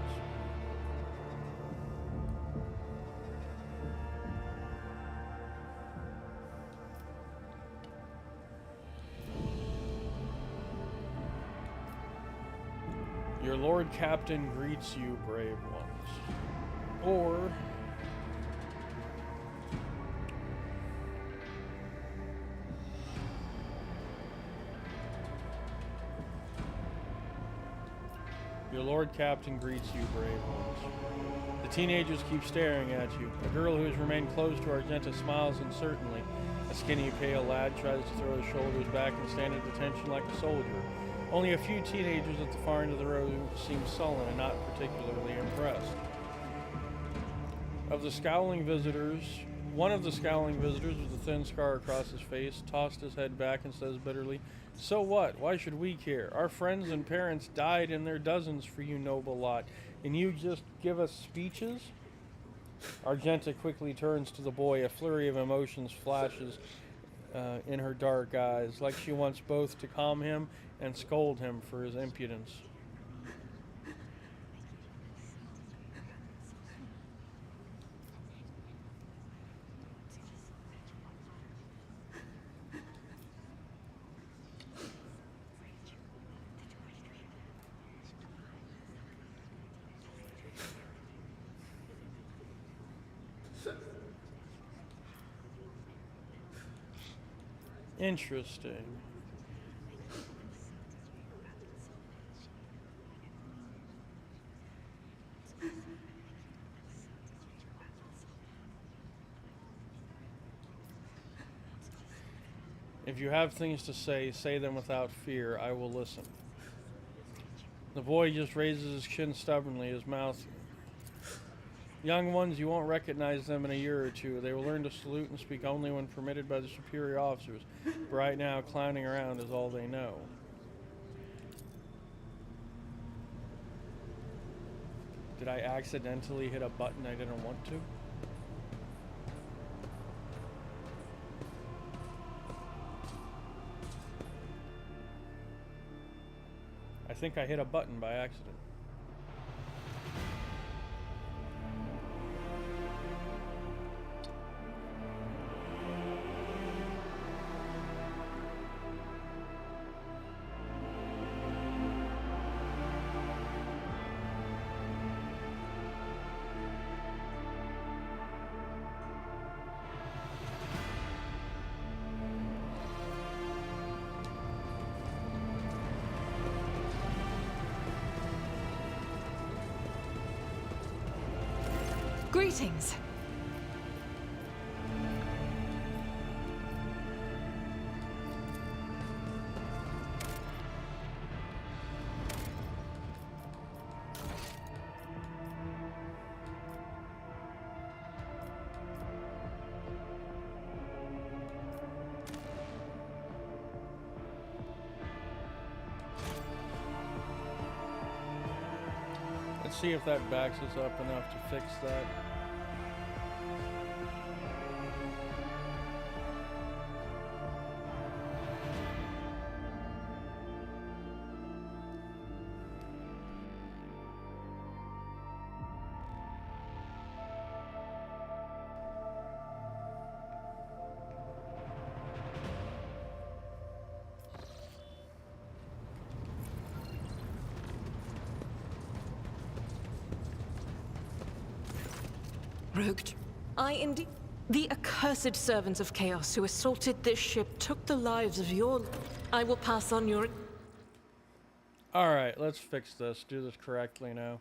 Your Lord Captain greets you, brave ones. Or... Your Lord Captain greets you, brave ones. The teenagers keep staring at you. A girl who has remained close to Argenta smiles uncertainly. A skinny, pale lad tries to throw his shoulders back and stand at attention like a soldier. Only a few teenagers at the far end of the road seem sullen and not particularly impressed. Of the scowling visitors, one of the scowling visitors with a thin scar across his face tossed his head back and says bitterly, "So what? Why should we care? Our friends and parents died in their dozens for you noble lot, and you just give us speeches?" Argenta quickly turns to the boy. A flurry of emotions flashes in her dark eyes, like she wants both to calm him and scold him for his impudence. Interesting. If you have things to say them without fear. I will listen. The boy just raises his chin stubbornly, his mouth. Young ones, you won't recognize them in a year or two. They will learn to salute and speak only when permitted by the superior officers. But right now, clowning around is all they know. Did I accidentally hit a button I didn't want to? I think I hit a button by accident. Greetings. Let's see if that backs us up enough to fix that. Rogue. I indeed. The accursed servants of chaos who assaulted this ship took the lives of your... I will pass on your... Alright, let's fix this. Do this correctly now.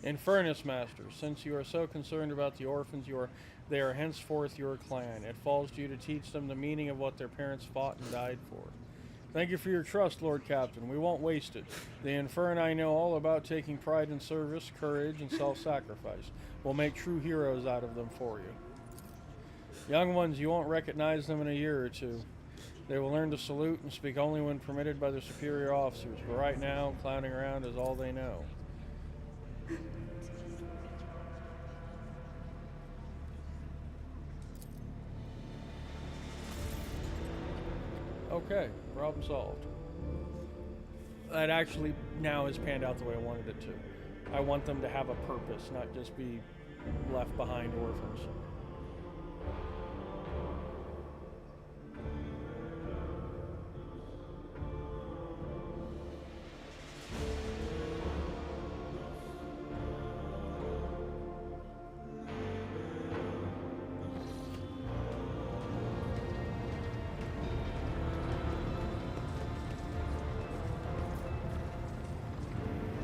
Infernus Master, since you are so concerned about the orphans, they are henceforth your clan. It falls to you to teach them the meaning of what their parents fought and died for. Thank you for your trust, Lord Captain. We won't waste it. The Inferni know all about taking pride in service, courage, and self-sacrifice. We'll make true heroes out of them for you. Young ones, you won't recognize them in a year or two. They will learn to salute and speak only when permitted by their superior officers, but right now, clowning around is all they know. Okay, problem solved. That actually now has panned out the way I wanted it to. I want them to have a purpose, not just be left behind orphans.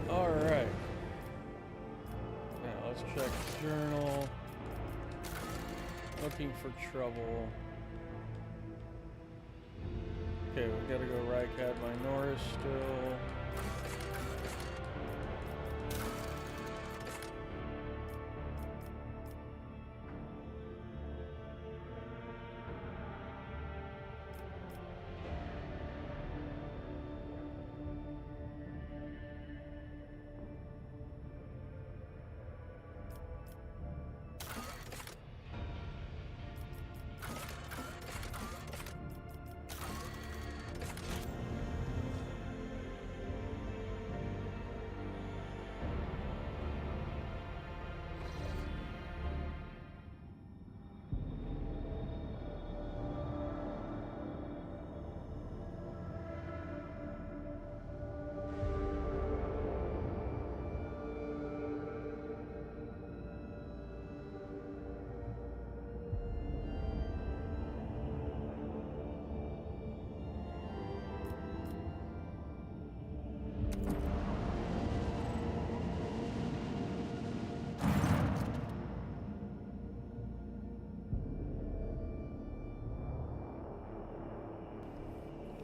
Alright. Now let's check the journal. Looking for trouble. Okay, we gotta go Rycat by Norris still.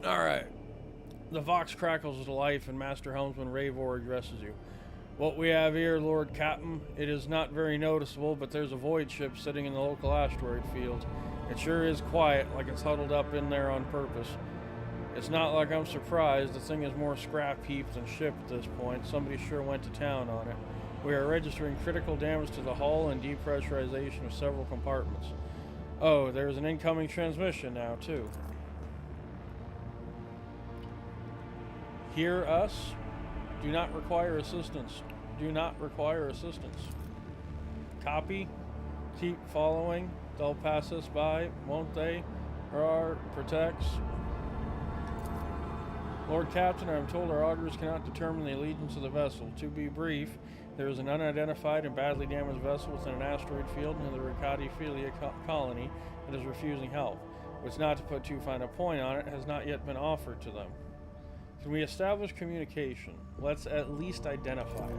Alright. The Vox crackles to life and Master Helmsman Ravor addresses you. What we have here, Lord Captain, it is not very noticeable, but there's a void ship sitting in the local asteroid field. It sure is quiet, like it's huddled up in there on purpose. It's not like I'm surprised. The thing is more scrap heap than ship at this point. Somebody sure went to town on it. We are registering critical damage to the hull and depressurization of several compartments. Oh, there's an incoming transmission now, too. Hear us. Do not require assistance. Do not require assistance. Copy. Keep following. They'll pass us by, won't they? Rar protects. Lord Captain, I am told our auditors cannot determine the allegiance of the vessel. To be brief, there is an unidentified and badly damaged vessel within an asteroid field near the Ricati Philia colony that is refusing help, which, not to put too fine a point on it, has not yet been offered to them. Can we establish communication? Let's at least identify it.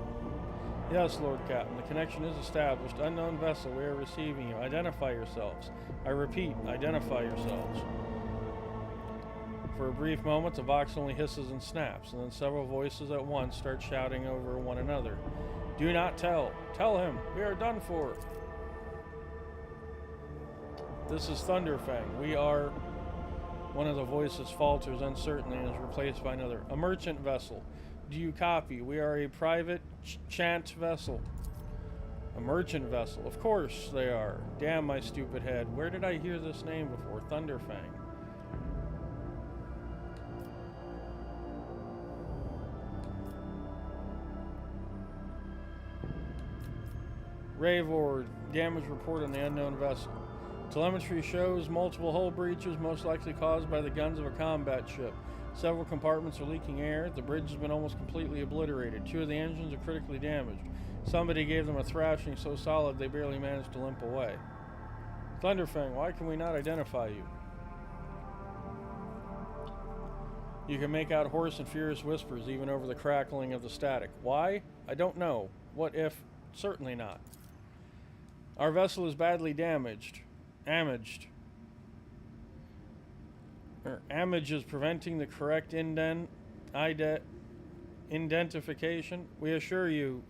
Yes, Lord Captain, the connection is established. Unknown vessel, we are receiving you. Identify yourselves. I repeat, identify yourselves. For a brief moment, the Vox only hisses and snaps, and then several voices at once start shouting over one another. Do not tell. Tell him. We are done for. This is Thunderfang. We are... One of the voices falters uncertainly and is replaced by another. A merchant vessel. Do you copy? We are a private chant vessel. A merchant vessel. Of course they are. Damn my stupid head. Where did I hear this name before? Thunderfang. Ravor, damage report on the unknown vessel. Telemetry shows multiple hull breaches, most likely caused by the guns of a combat ship. Several compartments are leaking air. The bridge has been almost completely obliterated. 2 of the engines are critically damaged. Somebody gave them a thrashing so solid they barely managed to limp away. Thunderfang, why can we not identify you? You can make out hoarse and furious whispers even over the crackling of the static. Why? I don't know. What if? Certainly not. Our vessel is badly damaged. Damage is preventing the correct identification. We assure you,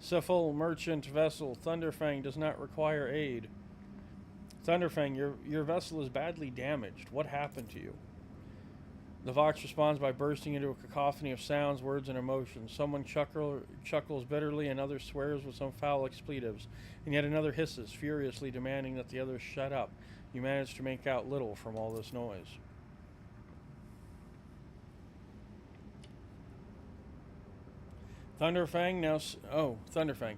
Cephal merchant vessel Thunderfang does not require aid. Thunderfang, your vessel is badly damaged. What happened to you? The Vox responds by bursting into a cacophony of sounds, words, and emotions. Someone chuckles bitterly, another swears with some foul expletives, and yet another hisses, furiously demanding that the others shut up. You manage to make out little from all this noise. Thunderfang Thunderfang.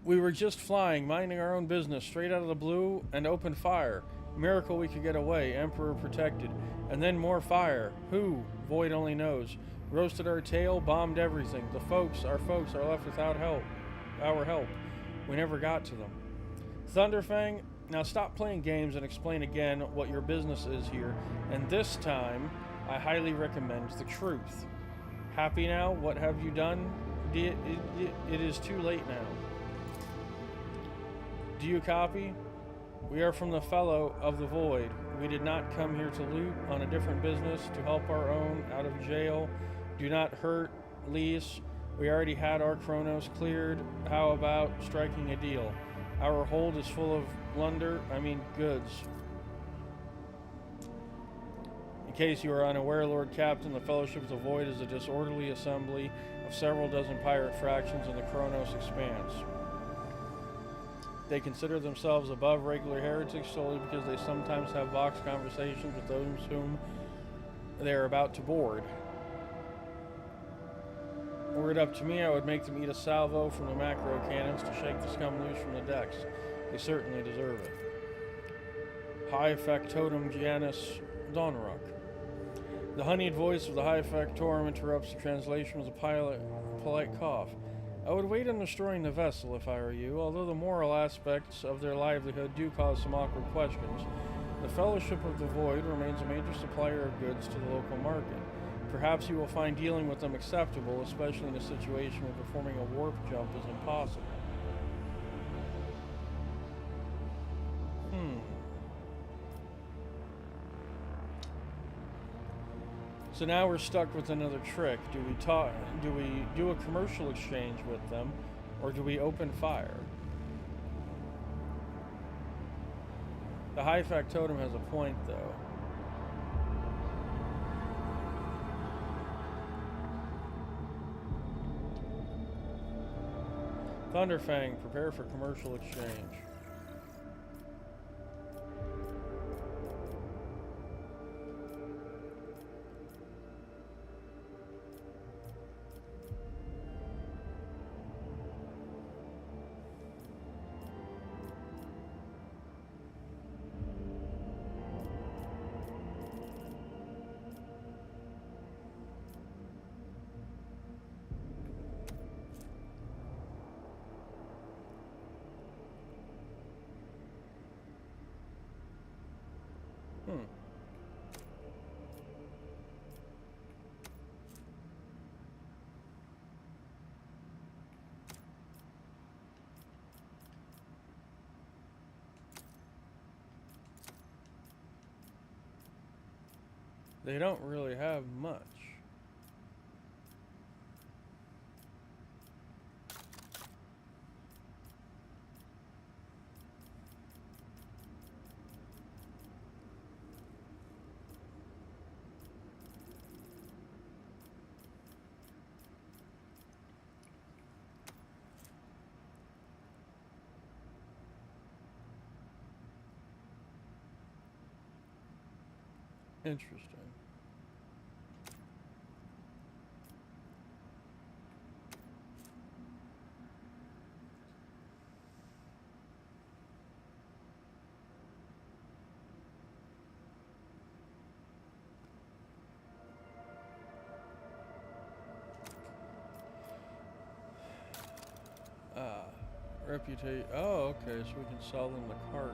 We were just flying, minding our own business, straight out of the blue, and opened fire. Miracle we could get away, Emperor protected. And then more fire. Who? Void only knows. Roasted our tail, bombed everything. Our folks are left without help. Our help. We never got to them. Thunderfang, now stop playing games and explain again what your business is here. And this time, I highly recommend the truth. Happy now? What have you done? It is too late now. Do you copy? We are from the Fellow of the Void. We did not come here to loot, on a different business, to help our own out of jail. Do not hurt, lease. We already had our Chronos cleared. How about striking a deal? Our hold is full of goods. In case you are unaware, Lord Captain, the Fellowship of the Void is a disorderly assembly of several dozen pirate fractions in the Chronos expanse. They consider themselves above regular heretics solely because they sometimes have Vox conversations with those whom they are about to board. Were it up to me, I would make them eat a salvo from the macro cannons to shake the scum loose from the decks. They certainly deserve it. High Factotum Giannis Donrock. The honeyed voice of the High Factorum interrupts the translation with a polite cough. I would wait on destroying the vessel if I were you, although the moral aspects of their livelihood do cause some awkward questions. The Fellowship of the Void remains a major supplier of goods to the local market. Perhaps you will find dealing with them acceptable, especially in a situation where performing a warp jump is impossible. So now we're stuck with another trick. Do we do a commercial exchange with them, or do we open fire? The High Factotum has a point, though. Thunderfang, prepare for commercial exchange. They don't really have much. Interesting. Reputation. Oh, okay, so we can sell them the cargo.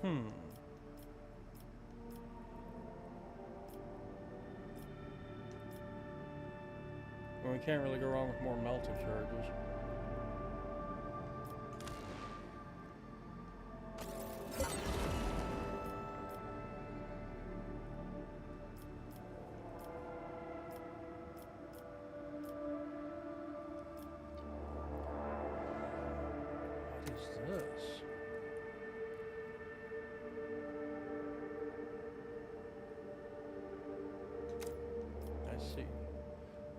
Well, we can't really go wrong with more melter charges. What is this? I see.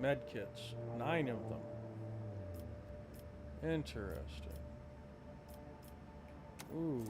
Medkits. 9 of them. Interesting. Ooh.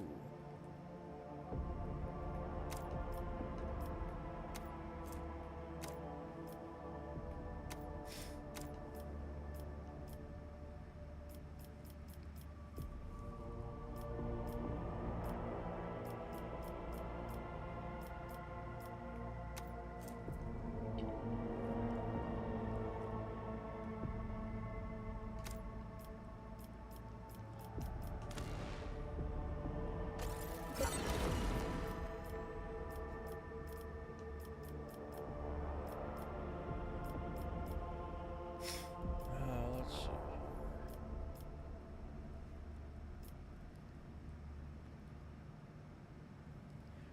Let's see.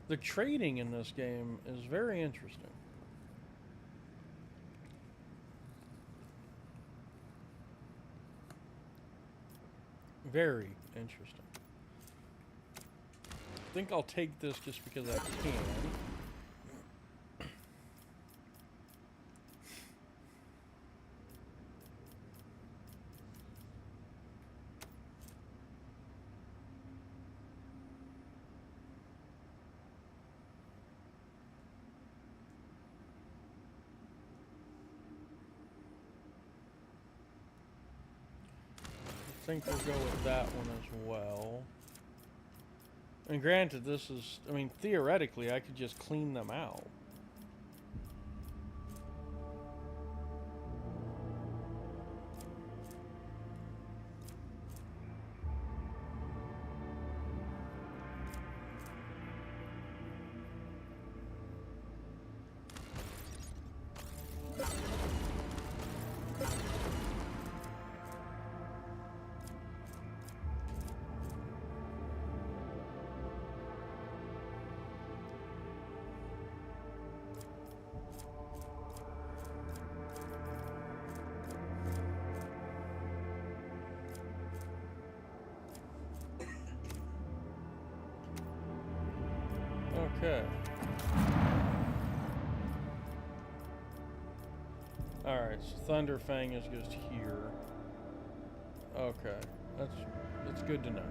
The trading in this game is very interesting. Very interesting. I think I'll take this just because I can. I think we'll go with that one as well. And granted, this is, I mean, theoretically, I could just clean them out. Okay. Alright, so Thunder Fang is just here. Okay. That's good to know.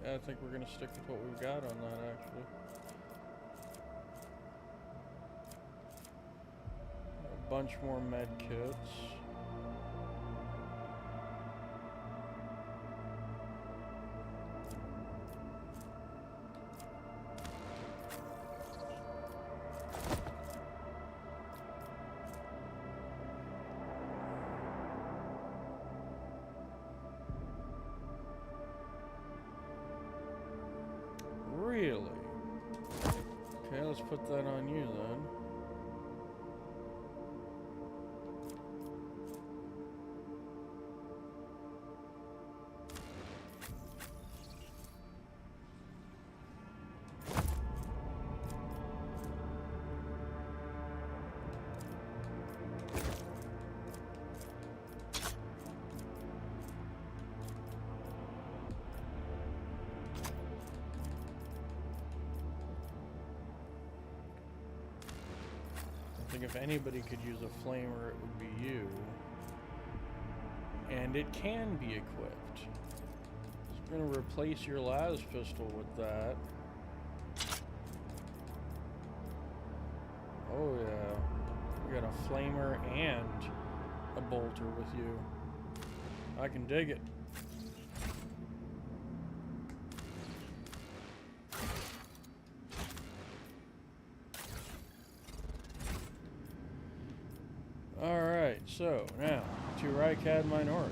I think we're gonna stick with what we've got on that, actually. A bunch more med kits. Really? Okay, let's put that on you then. I think if anybody could use a flamer, it would be you. And it can be equipped. So we're going to replace your las pistol with that. Oh yeah. We got a flamer and a bolter with you. I can dig it. Alright, so now to Rykad Minoris.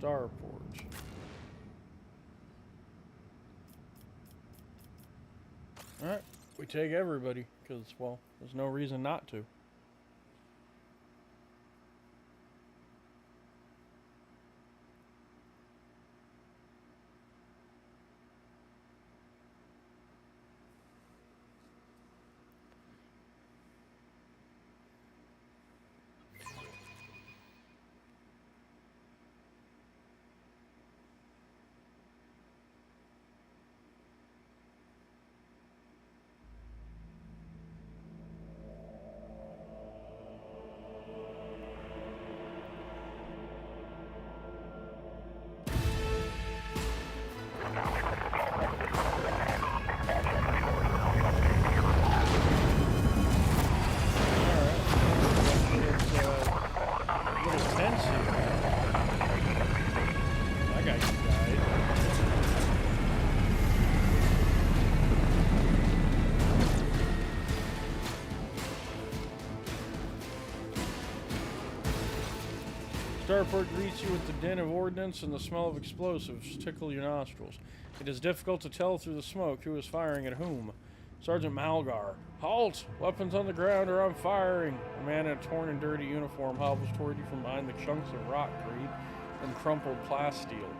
Starport. Alright, we take everybody, because, well, there's no reason not to. Starport greets you with the din of ordnance and the smell of explosives tickle your nostrils. It is difficult to tell through the smoke who is firing at whom. Sergeant Malgar. Halt! Weapons on the ground or I'm firing! A man in a torn and dirty uniform hobbles toward you from behind the chunks of rockcrete and crumpled plasteel.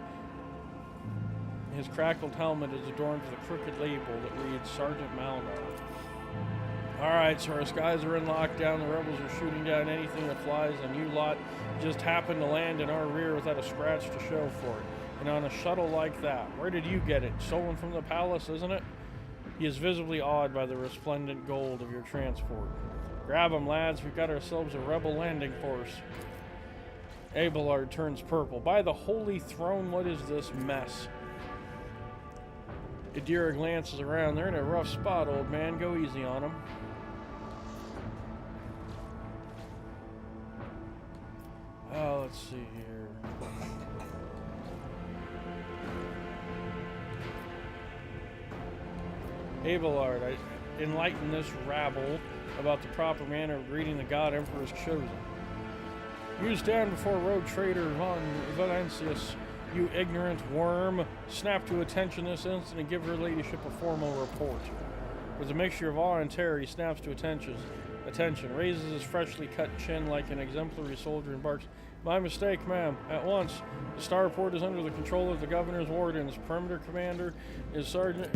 His crackled helmet is adorned with a crooked label that reads Sergeant Malgar. Alright, so our skies are in lockdown. The rebels are shooting down anything that flies, and you lot just happened to land in our rear without a scratch to show for it. And on a shuttle like that. Where did you get it? Stolen from the palace, isn't it? He is visibly awed by the resplendent gold of your transport. Grab 'em, lads. We've got ourselves a rebel landing force. Abelard turns purple. By the holy throne, what is this mess? Adira glances around. They're in a rough spot, old man. Go easy on them. Oh, let's see here. Abelard, I enlighten this rabble about the proper manner of greeting the God Emperor's chosen. You stand before rogue traitor von Valencius, you ignorant worm. Snap to attention this instant and give her ladyship a formal report. With a mixture of awe and terror, he snaps to attention, raises his freshly cut chin like an exemplary soldier and barks, "My mistake, ma'am. At once. The starport is under the control of the governor's wardens. Perimeter commander is Sergeant..."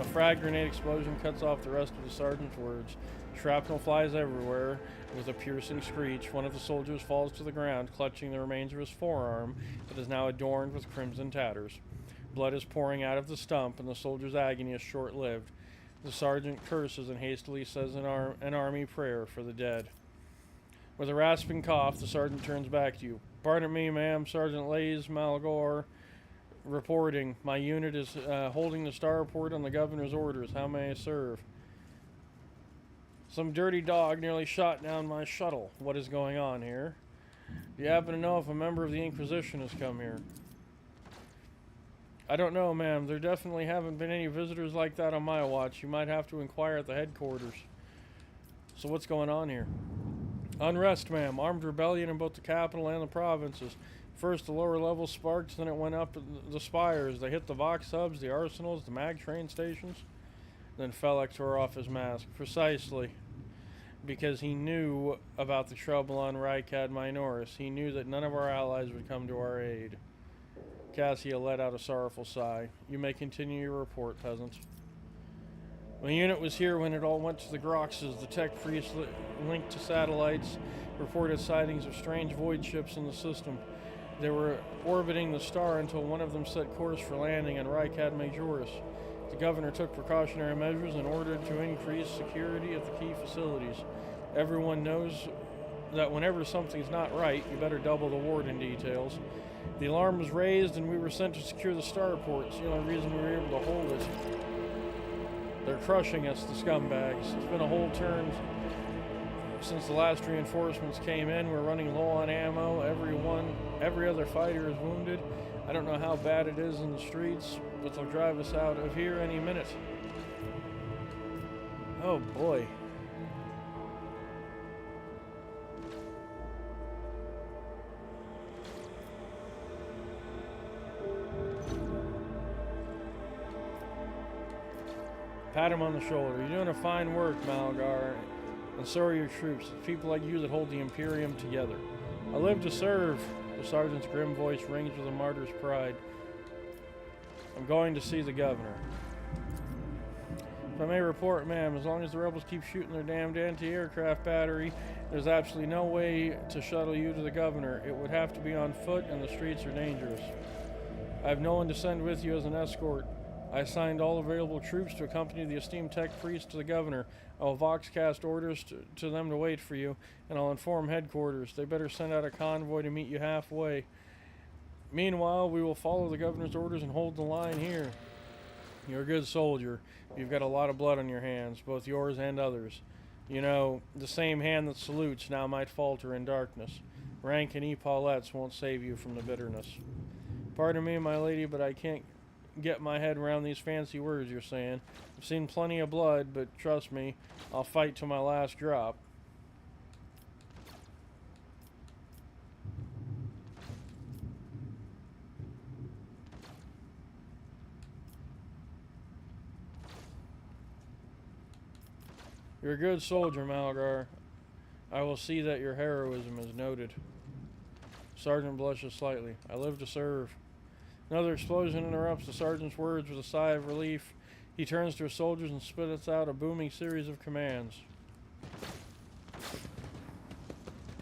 A frag grenade explosion cuts off the rest of the sergeant's words. Shrapnel flies everywhere. With a piercing screech, one of the soldiers falls to the ground, clutching the remains of his forearm that is now adorned with crimson tatters. Blood is pouring out of the stump, and the soldier's agony is short-lived. The sergeant curses and hastily says an army prayer for the dead. With a rasping cough, the sergeant turns back to you. "Pardon me, ma'am. Sergeant Lays Malgor reporting. My unit is holding the starport on the governor's orders. How may I serve?" "Some dirty dog nearly shot down my shuttle. What is going on here? Do you happen to know if a member of the Inquisition has come here?" "I don't know, ma'am. There definitely haven't been any visitors like that on my watch. You might have to inquire at the headquarters." "So what's going on here?" "Unrest, ma'am. Armed rebellion in both the capital and the provinces. First the lower level sparks, then it went up the spires. They hit the Vox hubs, the arsenals, the mag train stations." Then Felix tore off his mask. "Precisely. Because he knew about the trouble on Rykad Minoris. He knew that none of our allies would come to our aid." Cassia let out a sorrowful sigh. "You may continue your report, peasant." "My unit was here when it all went to the Groxes. The tech priest linked to satellites reported sightings of strange void ships in the system. They were orbiting the star until one of them set course for landing on Rykad Majoris. The governor took precautionary measures in order to increase security at the key facilities. Everyone knows that whenever something's not right, you better double the warden details. The alarm was raised and we were sent to secure the starport. It's the only reason we were able to hold it. They're crushing us, the scumbags. It's been a whole turn since the last reinforcements came in. We're running low on ammo. Every other fighter is wounded. I don't know how bad it is in the streets, but they'll drive us out of here any minute. Oh boy. Pat him on the shoulder. You're doing a fine work, Malgar, and so are your troops. It's people like you that hold the Imperium together. I live to serve. The sergeant's grim voice rings with a martyr's pride. I'm going to see the governor. If I may report, ma'am, as long as the rebels keep shooting their damned anti-aircraft battery, there's absolutely no way to shuttle you to the governor. It would have to be on foot, and the streets are dangerous. I have no one to send with you as an escort. I assigned all available troops to accompany the esteemed tech priest to the governor. I will voxcast orders to them to wait for you, and I'll inform headquarters. They better send out a convoy to meet you halfway. Meanwhile, we will follow the governor's orders and hold the line here. You're a good soldier. You've got a lot of blood on your hands, both yours and others. You know, the same hand that salutes now might falter in darkness. Rank and epaulettes won't save you from the bitterness. Pardon me, my lady, but I can't get my head around these fancy words you're saying. I've seen plenty of blood, but trust me, I'll fight to my last drop. You're a good soldier, Malgar. I will see that your heroism is noted. Sergeant blushes slightly. I live to serve. Another explosion interrupts the sergeant's words with a sigh of relief. He turns to his soldiers and spits out a booming series of commands.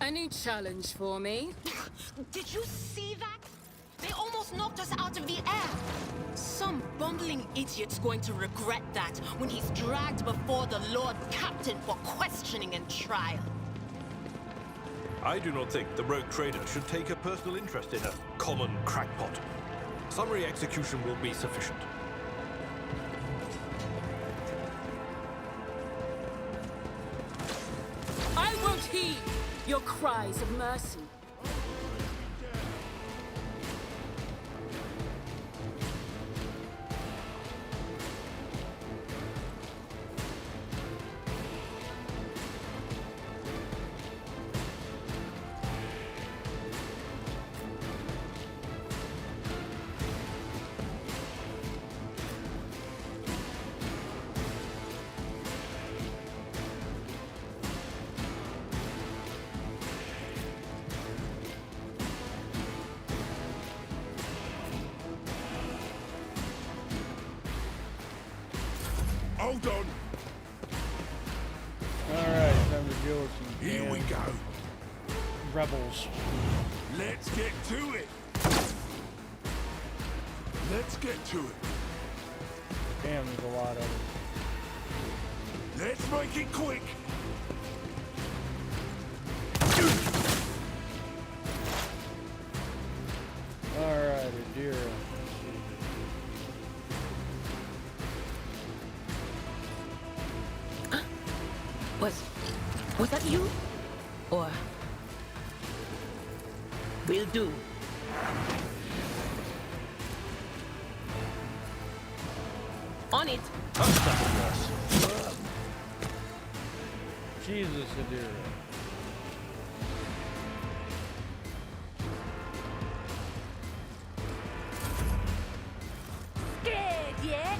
Any challenge for me? Did you see that? They almost knocked us out of the air. Some bumbling idiot's going to regret that when he's dragged before the Lord Captain for questioning and trial. I do not think the rogue trader should take a personal interest in a common crackpot. Summary execution will be sufficient. I won't heed your cries of mercy. Hold on. Alright, time to deal with some Here we go. rebels. Let's get to it. Let's get to it. Damn, there's a lot of them. Let's make it quick. Alright, Adira. Was that you? Or... Will do. On it! Jesus, Adira. Scared yet?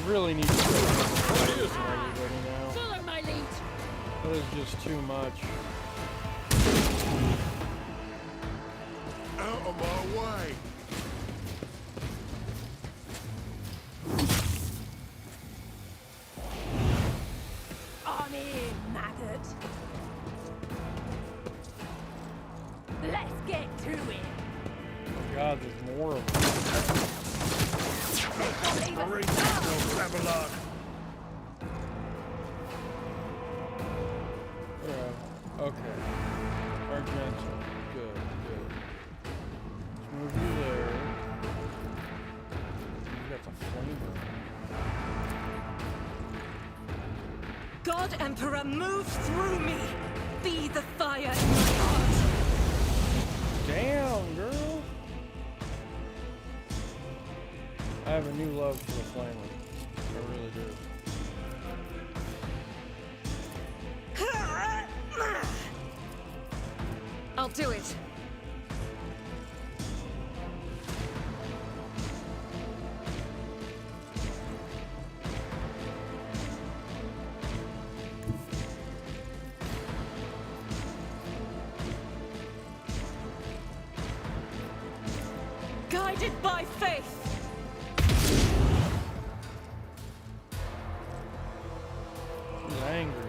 Really need to do everybody now. Follow my lead! That is just too much. Out of my way. On in, maggot! Let's to it. Oh God, there's more of them. Okay. Argento. Good, good. Let's move you there. You got the flamer. God Emperor, move through me! Be the fire in my heart! Damn, girl! I have a new love for the flamer. I really do. I'll do it. Guided by faith. She's angry.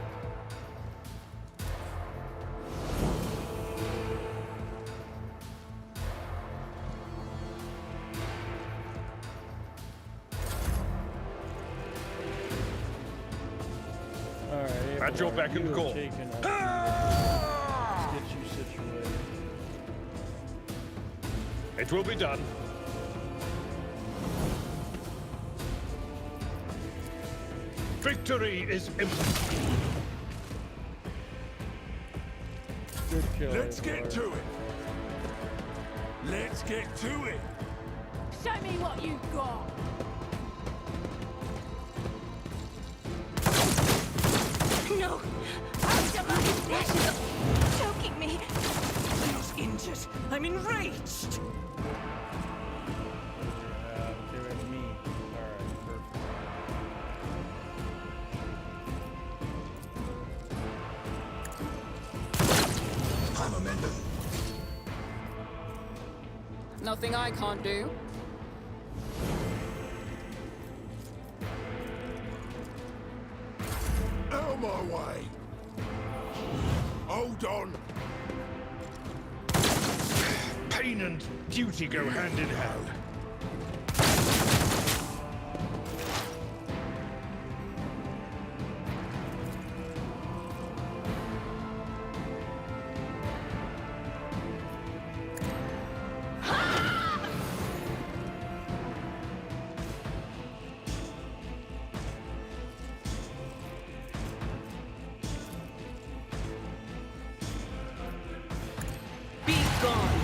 Alright, At your beck and call. Get you situated. It will be done. Victory is imminent. Good kill. Let's get to it. Let's get to it. Show me what you've got. No! My ashes are choking me! I'm not injured. I'm enraged! Give it me. Alright, perfect. I'm amended. Nothing I can't do. Out of my way. Hold on. Pain and duty go hand in hand. Be gone!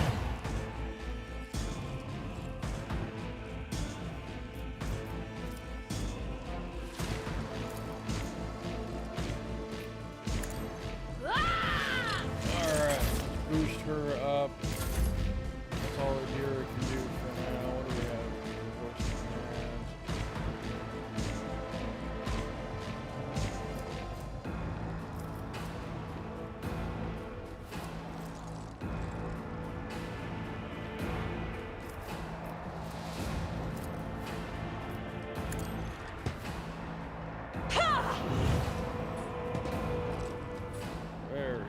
Alright, boost her up. That's all the Dira can do for now. What do we have? Voice commands. Very good.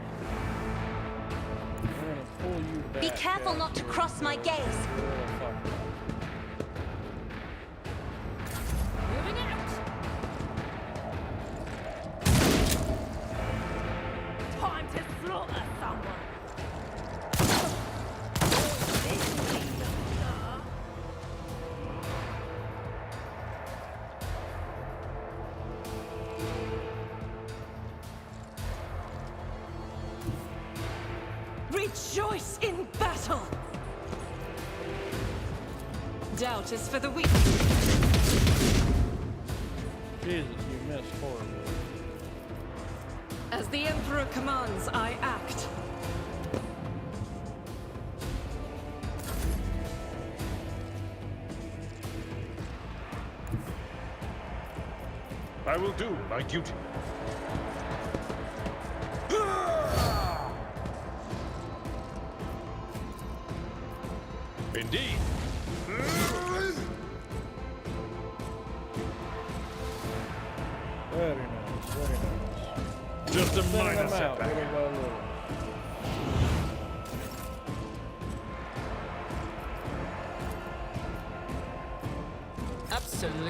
We're gonna pull you back. Be careful not to cross my gaze. Moving out. Time to slaughter someone. Rejoice in battle! Doubt is for the weak. Jesus, you missed horribly. As the Emperor commands, I act. I will do my duty. Indeed. Very nice, very nice. Just a Thinning minor them out setback. little by little.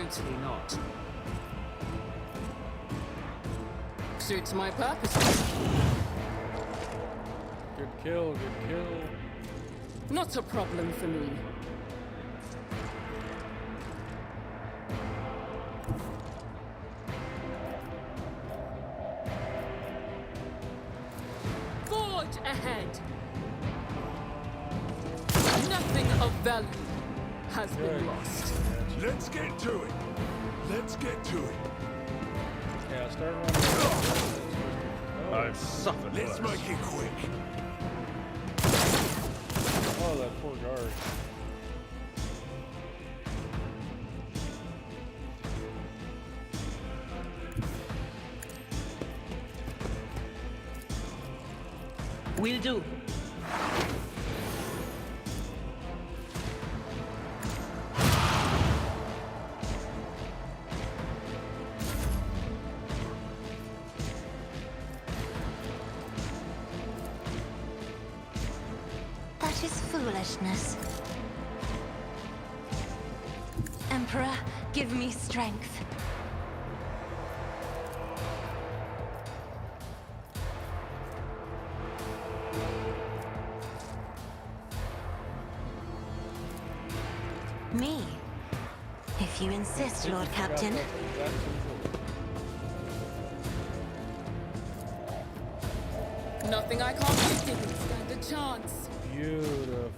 Totally not. Suits my purpose. Good kill, good kill. Not a problem for me. Forge ahead. Nothing of value has been lost. Let's get to it. Let's get to it. Yeah, start running. I've suffered Let's worse. make it quick. Oh, that poor guard. Will do. That is foolishness. Emperor, give me strength. Me? If you insist, Lord Captain. Nothing I can't do didn't stand a chance. Beautiful.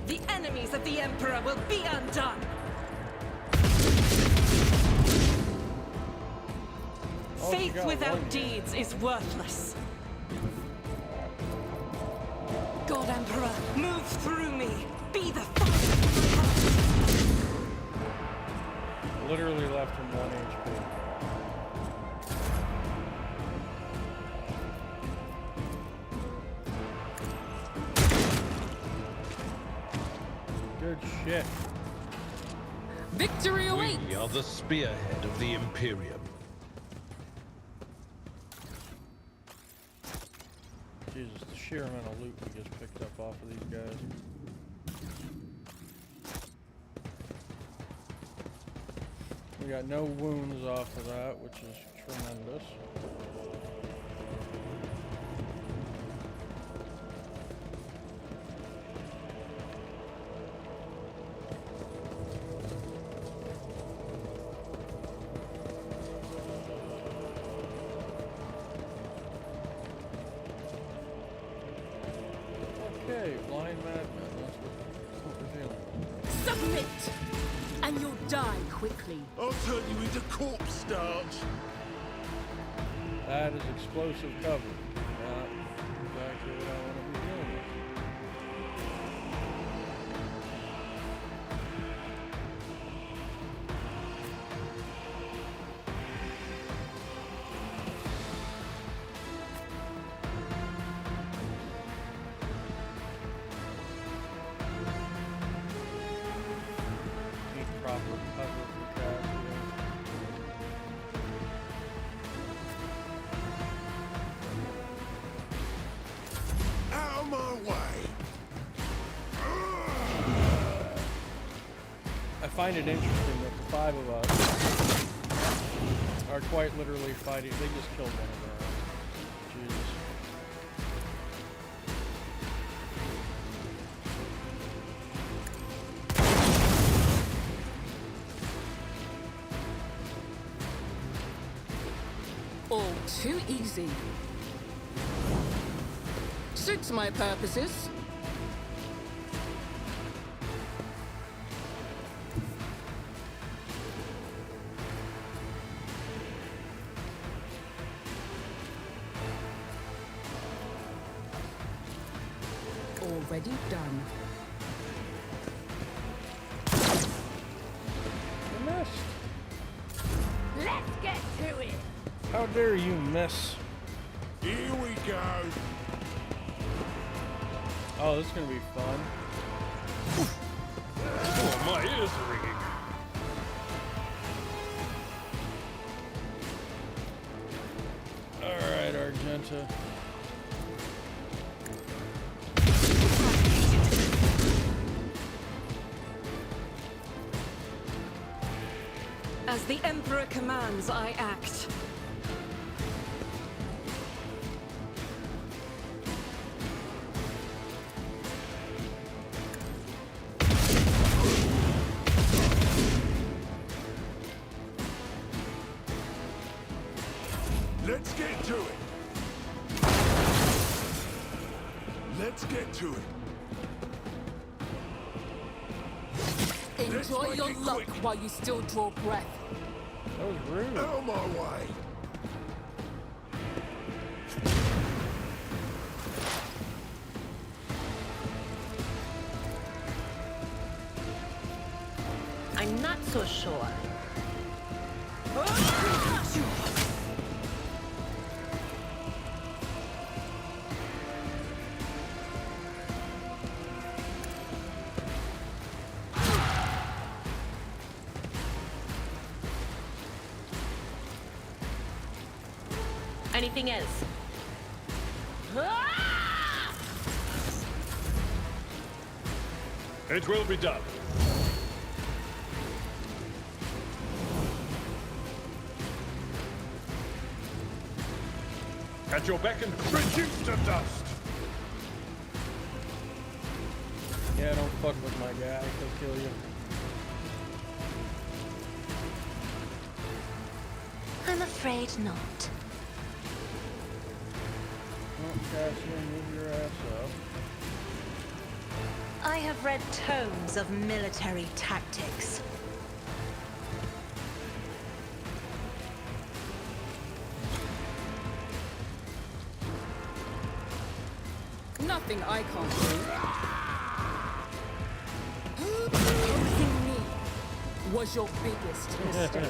The enemies of the Emperor will be undone! Faith without deeds is worthless. God Emperor, move through me! Be the fire! Literally left him 1 HP. Good shit. Victory awaits! We are the spearhead of the Imperium. Jesus, the sheer amount of loot we just picked up off of these guys. We got no wounds off of that, which is tremendous. Okay, blind madman, that's what we're dealing with. Submit! And you'll die quickly. I'll turn you into corpse starch. That is explosive cover. Not exactly what I want to be dealing with. Need proper cover for casualties. Out of my way. I find it interesting that the 5 of us are quite literally fighting. They just killed one of our own. Jesus. All too easy. Suits my purposes. Already done. You missed. Let's get to it. How dare you miss? Here we go. Oh, this is gonna be fun. Oh, my ears are ringing. Argenta. As the Emperor commands, I act. Let's get to it. Let's get to it. Enjoy your luck while you still draw breath. That was rude. Out of my way. I'm not so sure. Anything else? It will be done. At your beck and reduce to dust. Yeah, don't fuck with my guy. He'll kill you. I'm afraid not. Oh, Cassian, move your ass up. I have read tomes of military tactics. Nothing I can't do. Opposing me was your biggest mistake.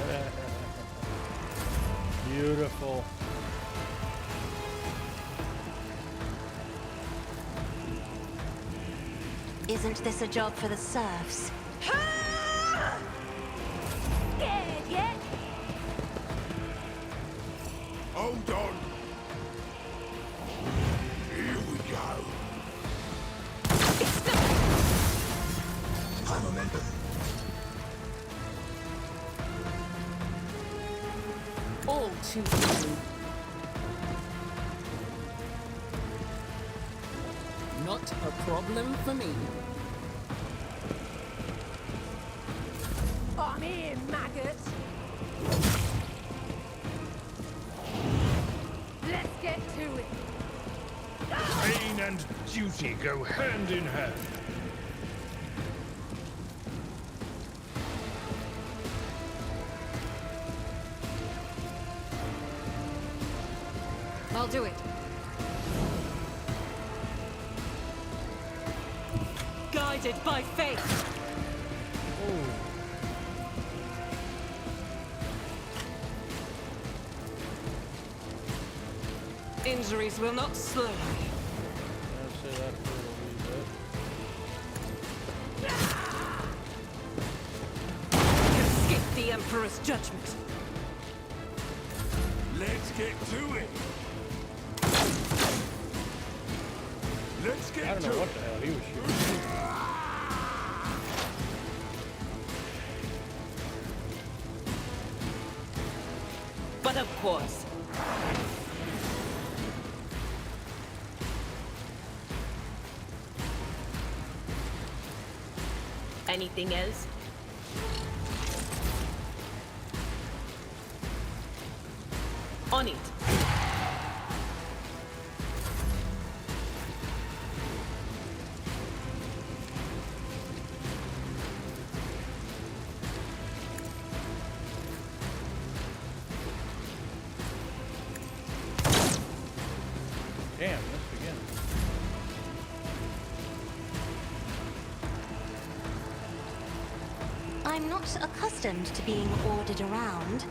Beautiful. Isn't this a job for the serfs? Scared yet? Hold on. Here we go. High momentum. All too easy. Not a problem for me. I'm here, maggot. Let's get to it. Pain and duty go hand in hand. I'll do it. Guided by faith. Injuries will not slow me. I'd say that for a wee bit. Escape the Emperor's judgment. Let's get to it. Let's get I don't know to what it. the hell he was shooting. But of course. Anything else? On it. Damn, let's begin. I'm not accustomed to being ordered around.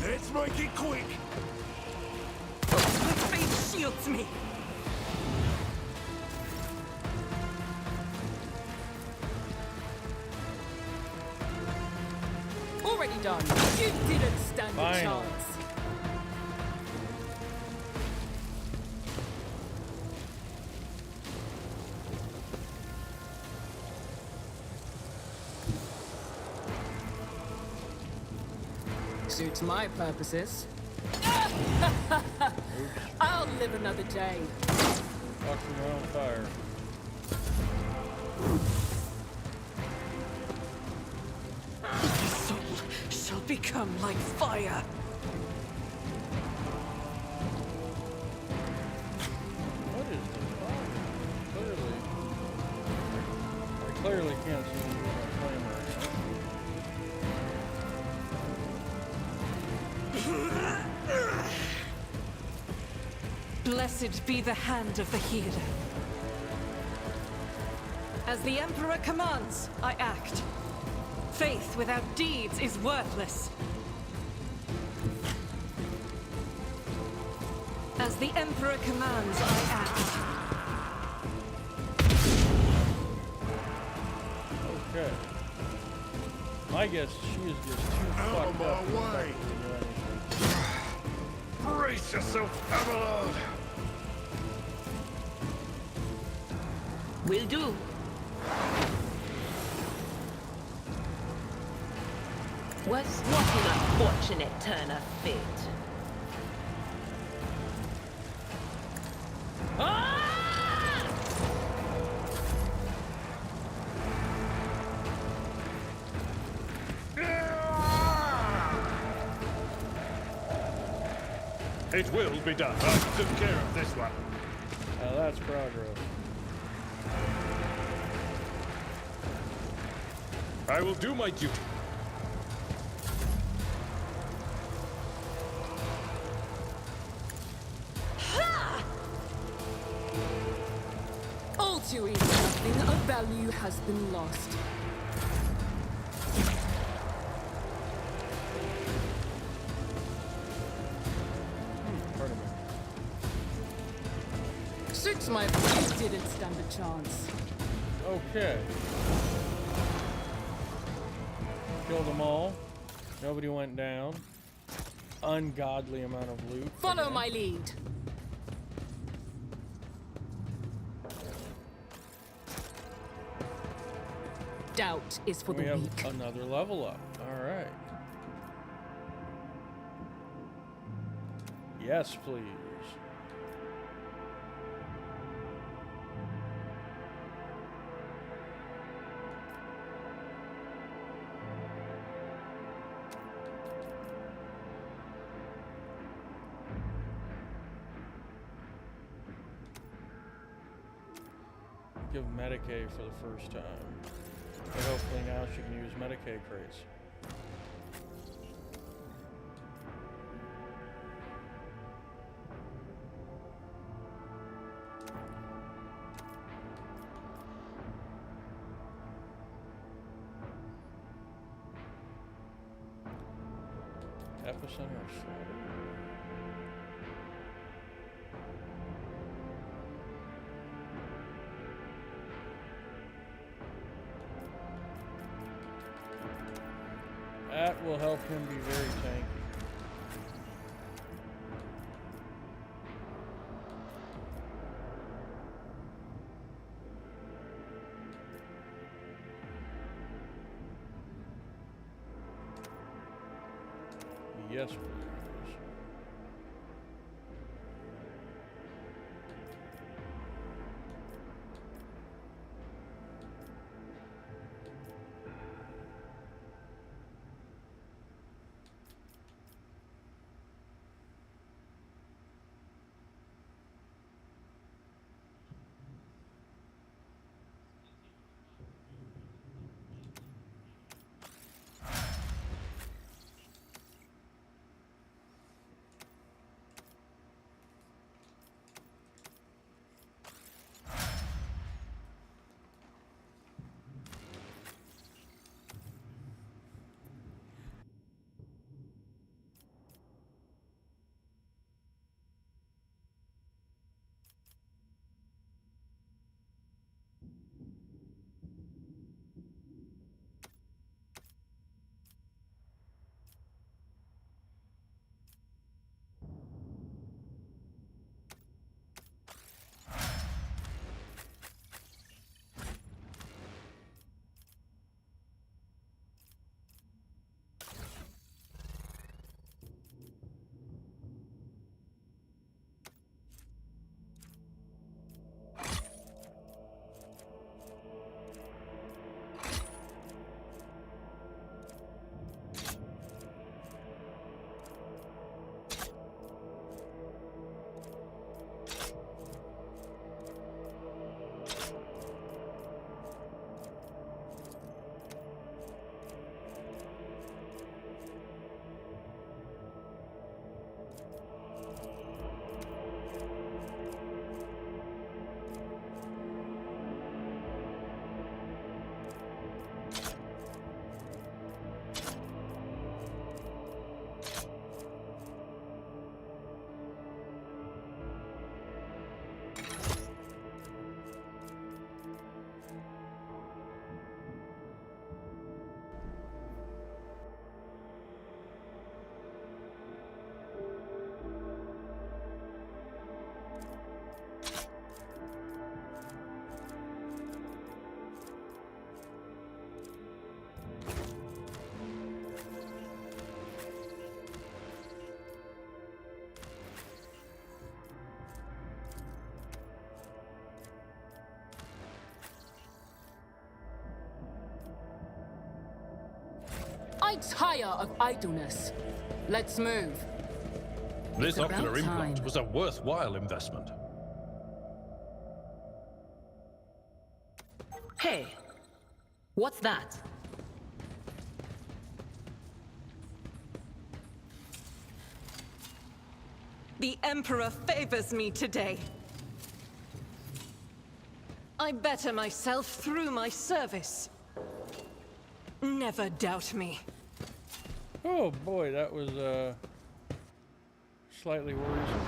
Let's make it quick. My faith shields me. done. You didn't stand a chance. Suits my purposes. I'll live another day. Watching my own fire. The soul shall become like fire. What is the problem? I clearly can't see my flame right Blessed be the hand of the healer. As the Emperor commands, I act. Faith without deeds is worthless. As the Emperor commands, I act. Okay. My guess, she is just too fucked up. my way. Brace yourself, Avalon! Will do. What an unfortunate turn of fate. It will be done. I took care of this one. Now that's progress. I will do my duty. All too easy. Nothing of value has been lost. Pardon me. Suits my you didn't stand a chance. Okay. Killed them all. Nobody went down. Ungodly amount of loot. Follow my lead. Doubt is for We the have weak. another level up. All right. Yes, please. Give Medicaid for the first time. But hopefully now she can use Medicaid crates. Epicenter of slaughter. That will help him be very tanky. Yes, please. I tire of idleness. Let's move. This It's about ocular implant time. was a worthwhile investment. Hey, what's that? The Emperor favors me today. I better myself through my service. Never doubt me. Oh boy, that was slightly worrisome.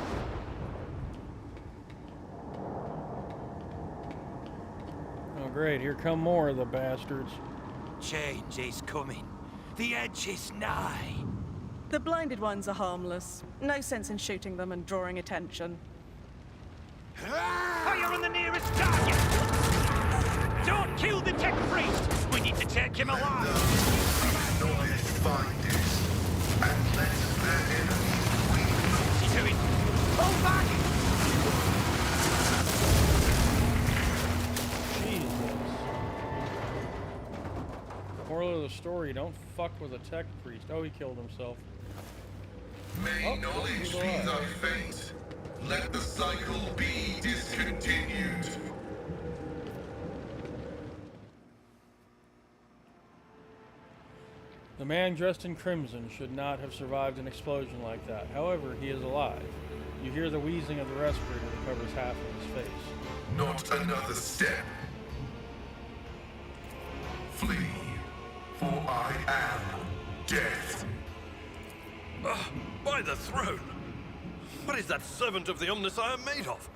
Oh great, here come more of the bastards. Change is coming. The edge is nigh. The blinded ones are harmless. No sense in shooting them and drawing attention. Fire on the nearest target! Don't kill the tech priest! We need to take him alive! Knowledge finders, and let their enemies weep. What's he doing? Hold back! Jesus. Moral of the story, don't fuck with a tech priest. Oh, he killed himself. May knowledge be thy fate. Let the cycle be discontinued. The man dressed in crimson should not have survived an explosion like that. However, he is alive. You hear the wheezing of the respirator that covers half of his face. Not another step. Flee, for I am death. By the throne! What is that servant of the Omnissiah made of?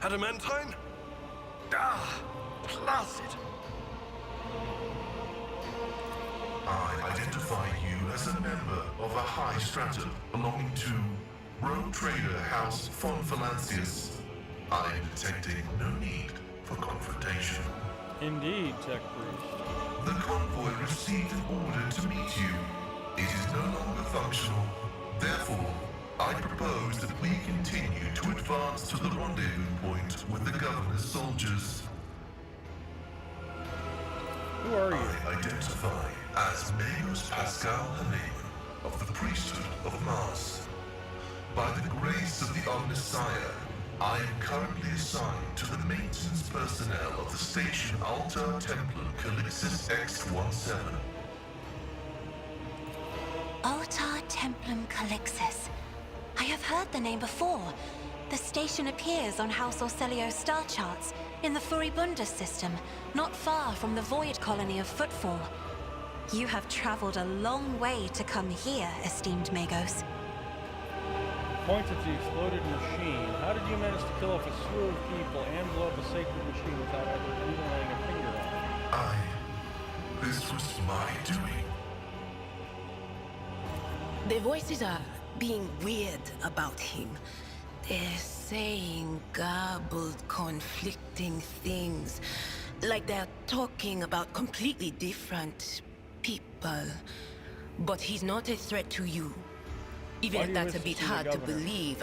Adamantine? Ah, placid. I identify you as a member of a high stratum belonging to Rogue Trader House von Valancius. I am detecting no need for confrontation. Indeed, tech priest. The convoy received an order to meet you. It is no longer functional. Therefore, I propose that we continue to advance to the rendezvous point with the governor's soldiers. Who are you? I identify as Magos Pascal Haneman of the priesthood of Mars. By the grace of the Omnissiah, I am currently assigned to the maintenance personnel of the station Altar Templum Calixis X-17. Altar Templum Calixis. I have heard the name before. The station appears on House Orcelio's star charts in the Furibunda system, not far from the void colony of Footfall. You have traveled a long way to come here, esteemed Magos. Point at the exploded machine. How did you manage to kill off a slew of people and blow up a sacred machine without ever even laying a finger on it? This was my doing. The voices are being weird about him. They're saying garbled, conflicting things. Like they're talking about completely different people. But he's not a threat to you. Even if that's a bit hard to believe.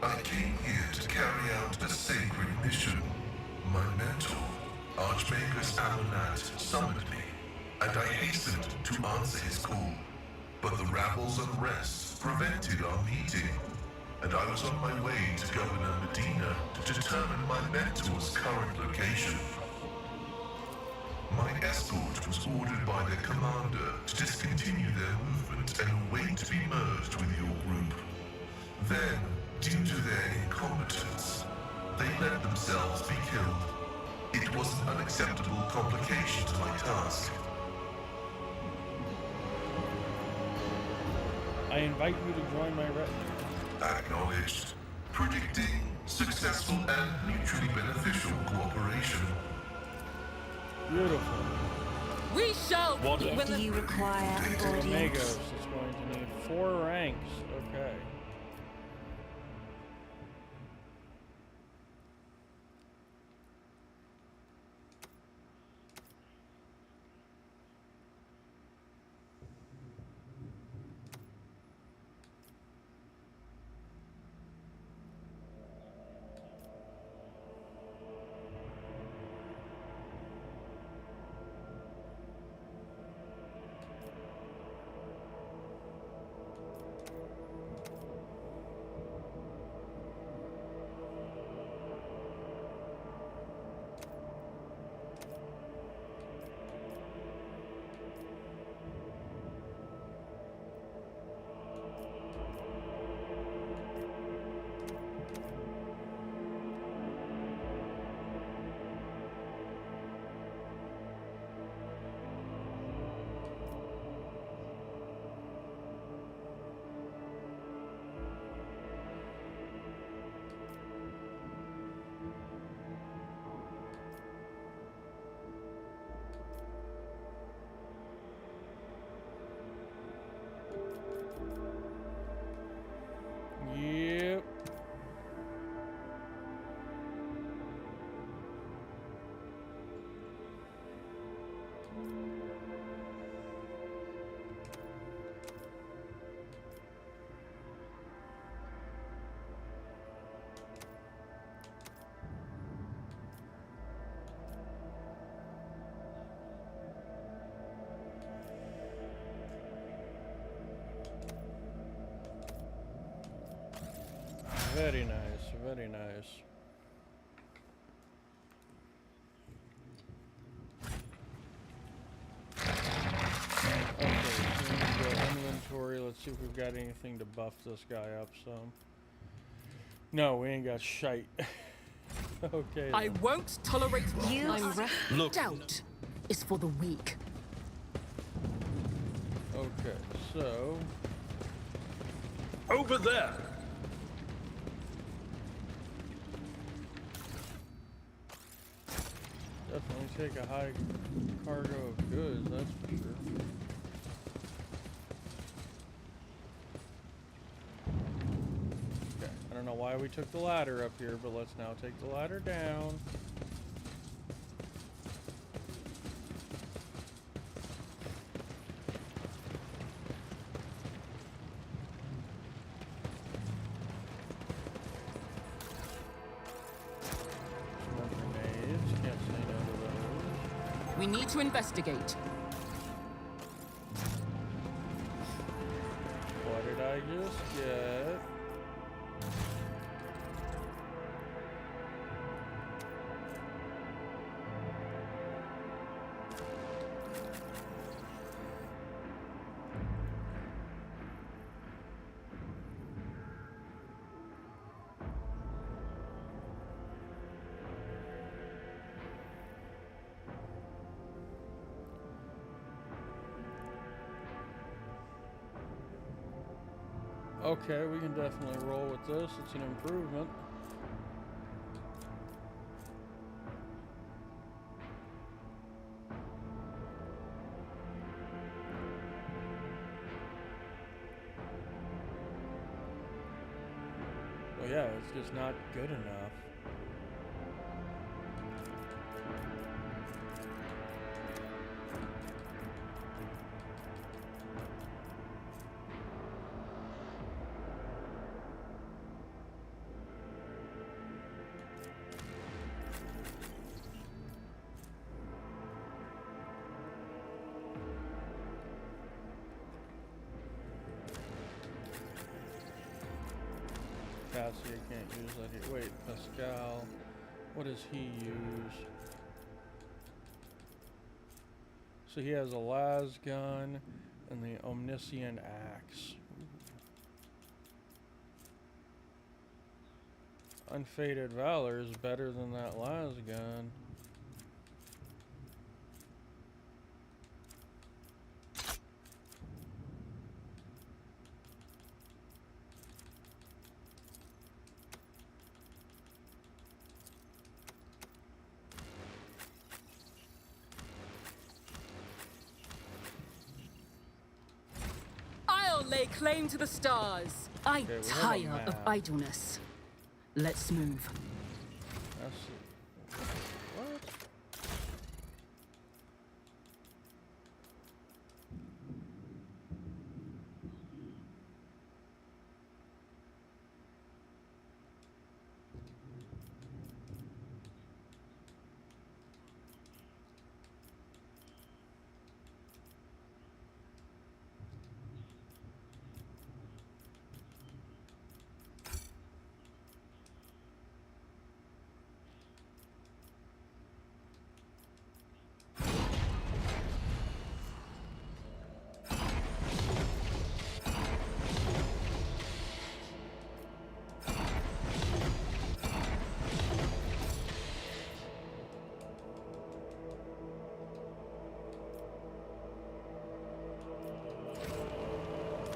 I came here to carry out a sacred mission. My mentor, Archmagus Amonat, summoned me, and I hastened to answer his call. But the rabble's unrest prevented our meeting, and I was on my way to Governor Medina to determine my mentor's current location. My escort was ordered by their commander to discontinue their movement and await to be merged with your group. Then, due to their incompetence, they let themselves be killed. It was an unacceptable complication to my task. I invite you to join my retinue. Acknowledged. Predicting successful and mutually beneficial cooperation. Beautiful. We shall. Do you require an For audience? Magos, it's going to need 4 ranks. Okay. Very nice, very nice. Okay, so we need to go inventory. Let's see if we've got anything to buff this guy up some. No, we ain't got shite. Okay. I won't tolerate You Look. Doubt is for the weak. Okay, so over there. Definitely take a high cargo of goods, that's for sure. Okay, I don't know why we took the ladder up here, but let's now take the ladder down. We need to investigate. What did I just get? Okay, we can definitely roll with this. It's an improvement. Well, yeah, it's just not good enough. Cassie, I can't use that here. Wait, Pascal. What does he use? So he has a las gun and the omniscient axe. Unfaded Valor is better than that las gun. Lay claim to the stars. I tire of idleness. Let's move. What?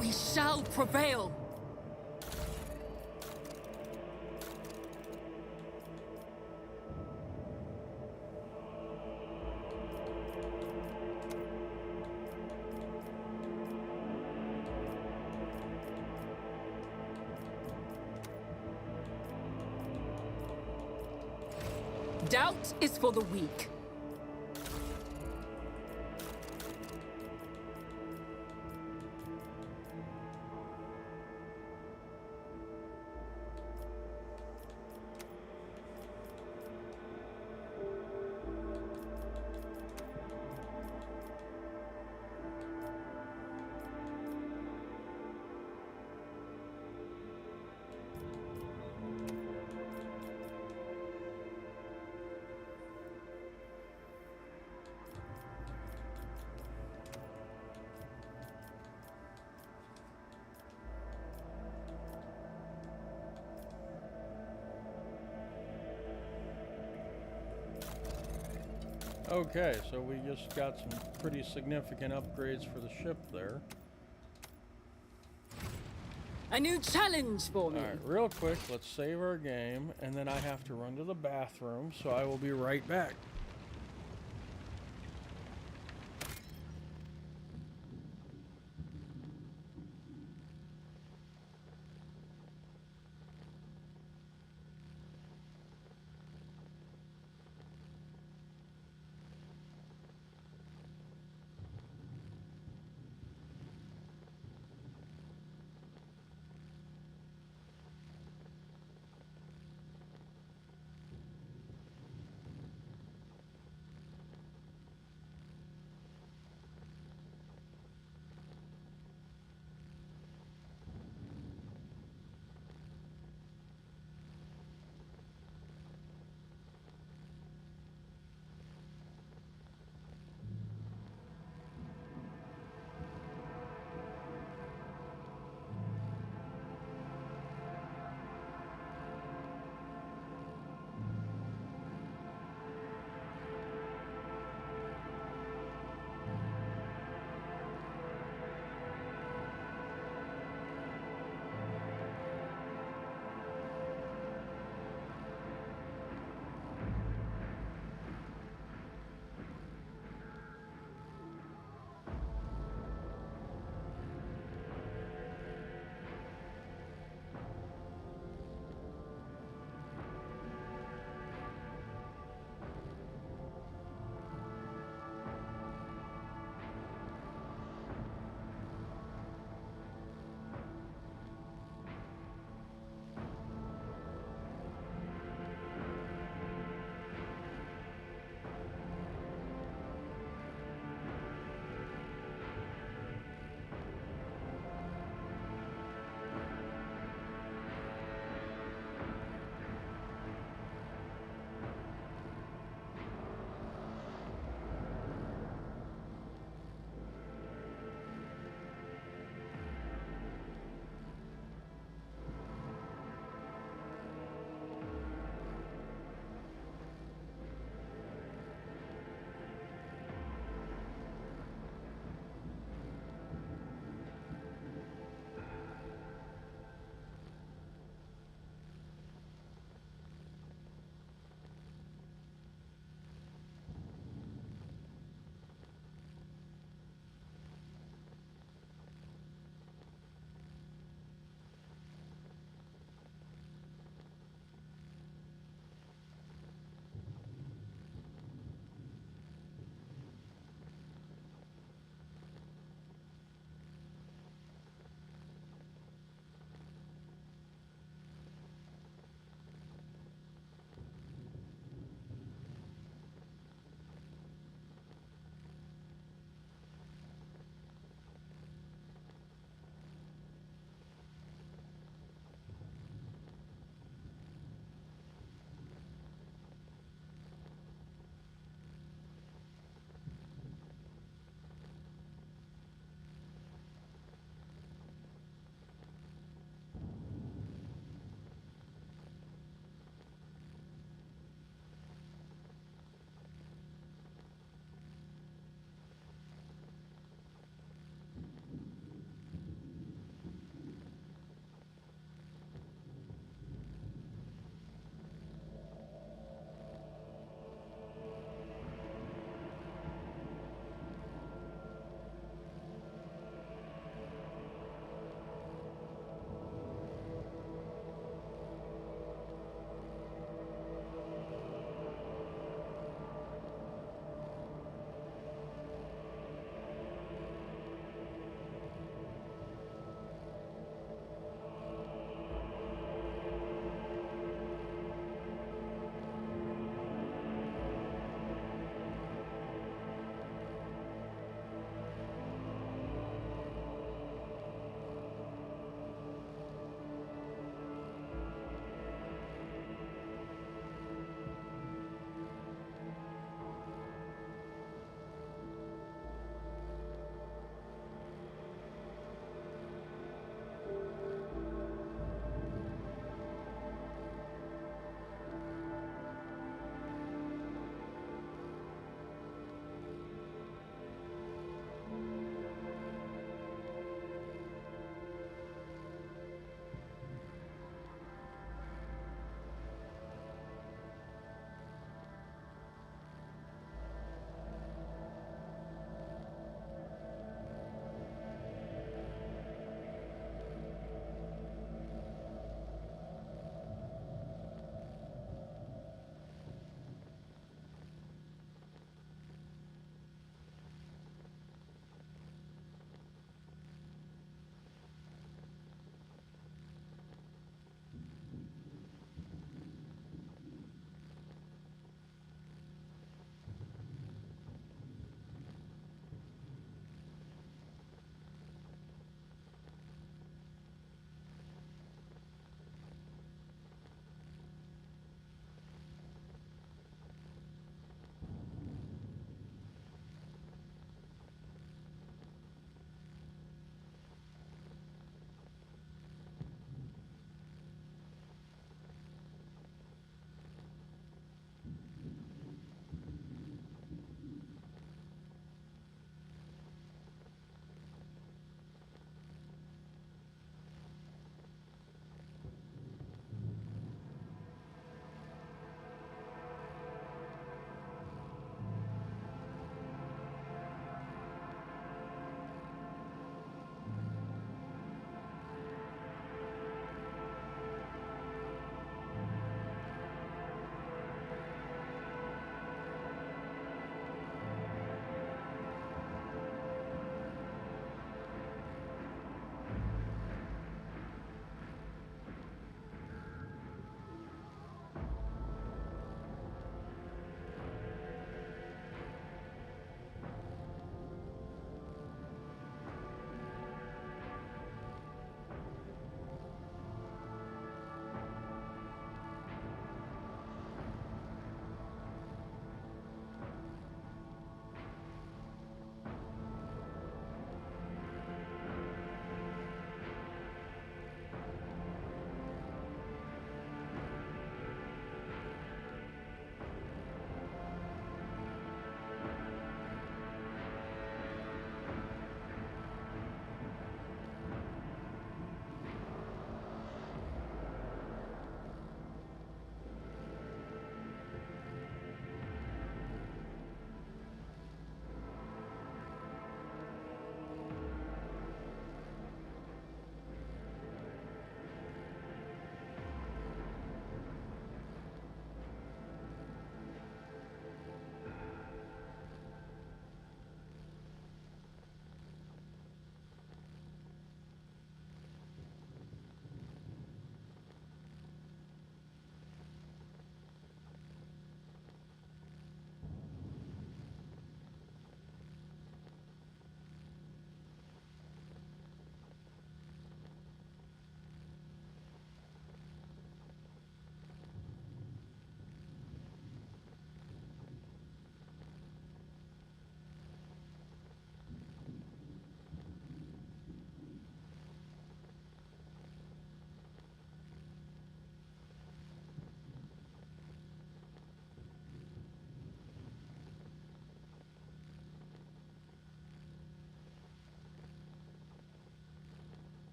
We shall prevail. Doubt is for the weak. Okay, so we just got some pretty significant upgrades for the ship there. A new challenge for me. Alright, real quick, let's save our game, and then I have to run to the bathroom, so I will be right back.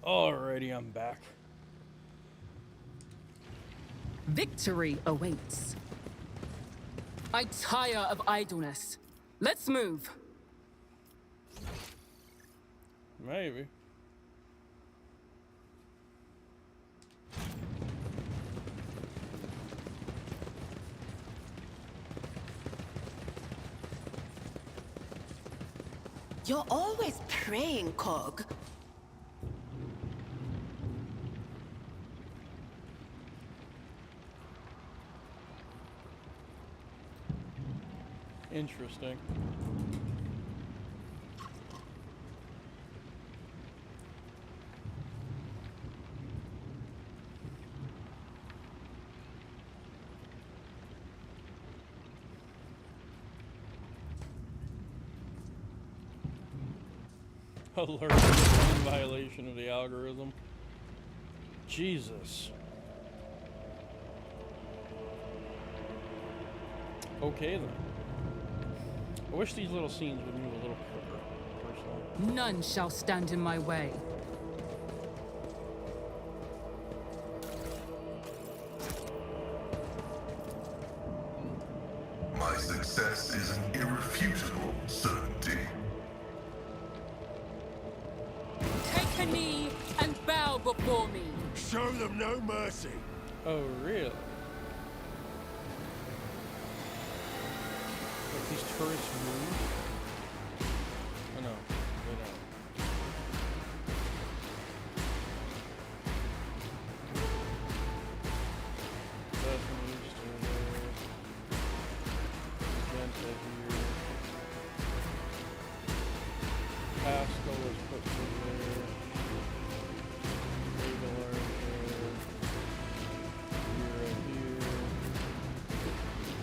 Alrighty, I'm back. Victory awaits. I tire of idleness. Let's move. Maybe. You're always praying, Cog. Interesting. Alert, in violation of the algorithm. Jesus. Okay then. I wish these little scenes would move a little quicker, personally. None shall stand in my way. My success is an irrefutable certainty. Take a knee and bow before me. Show them no mercy. Oh, really? Like these turrets move? Oh no, they don't. That moves to there. Magenta here. Pascal is put to there. Regular there. Hero here.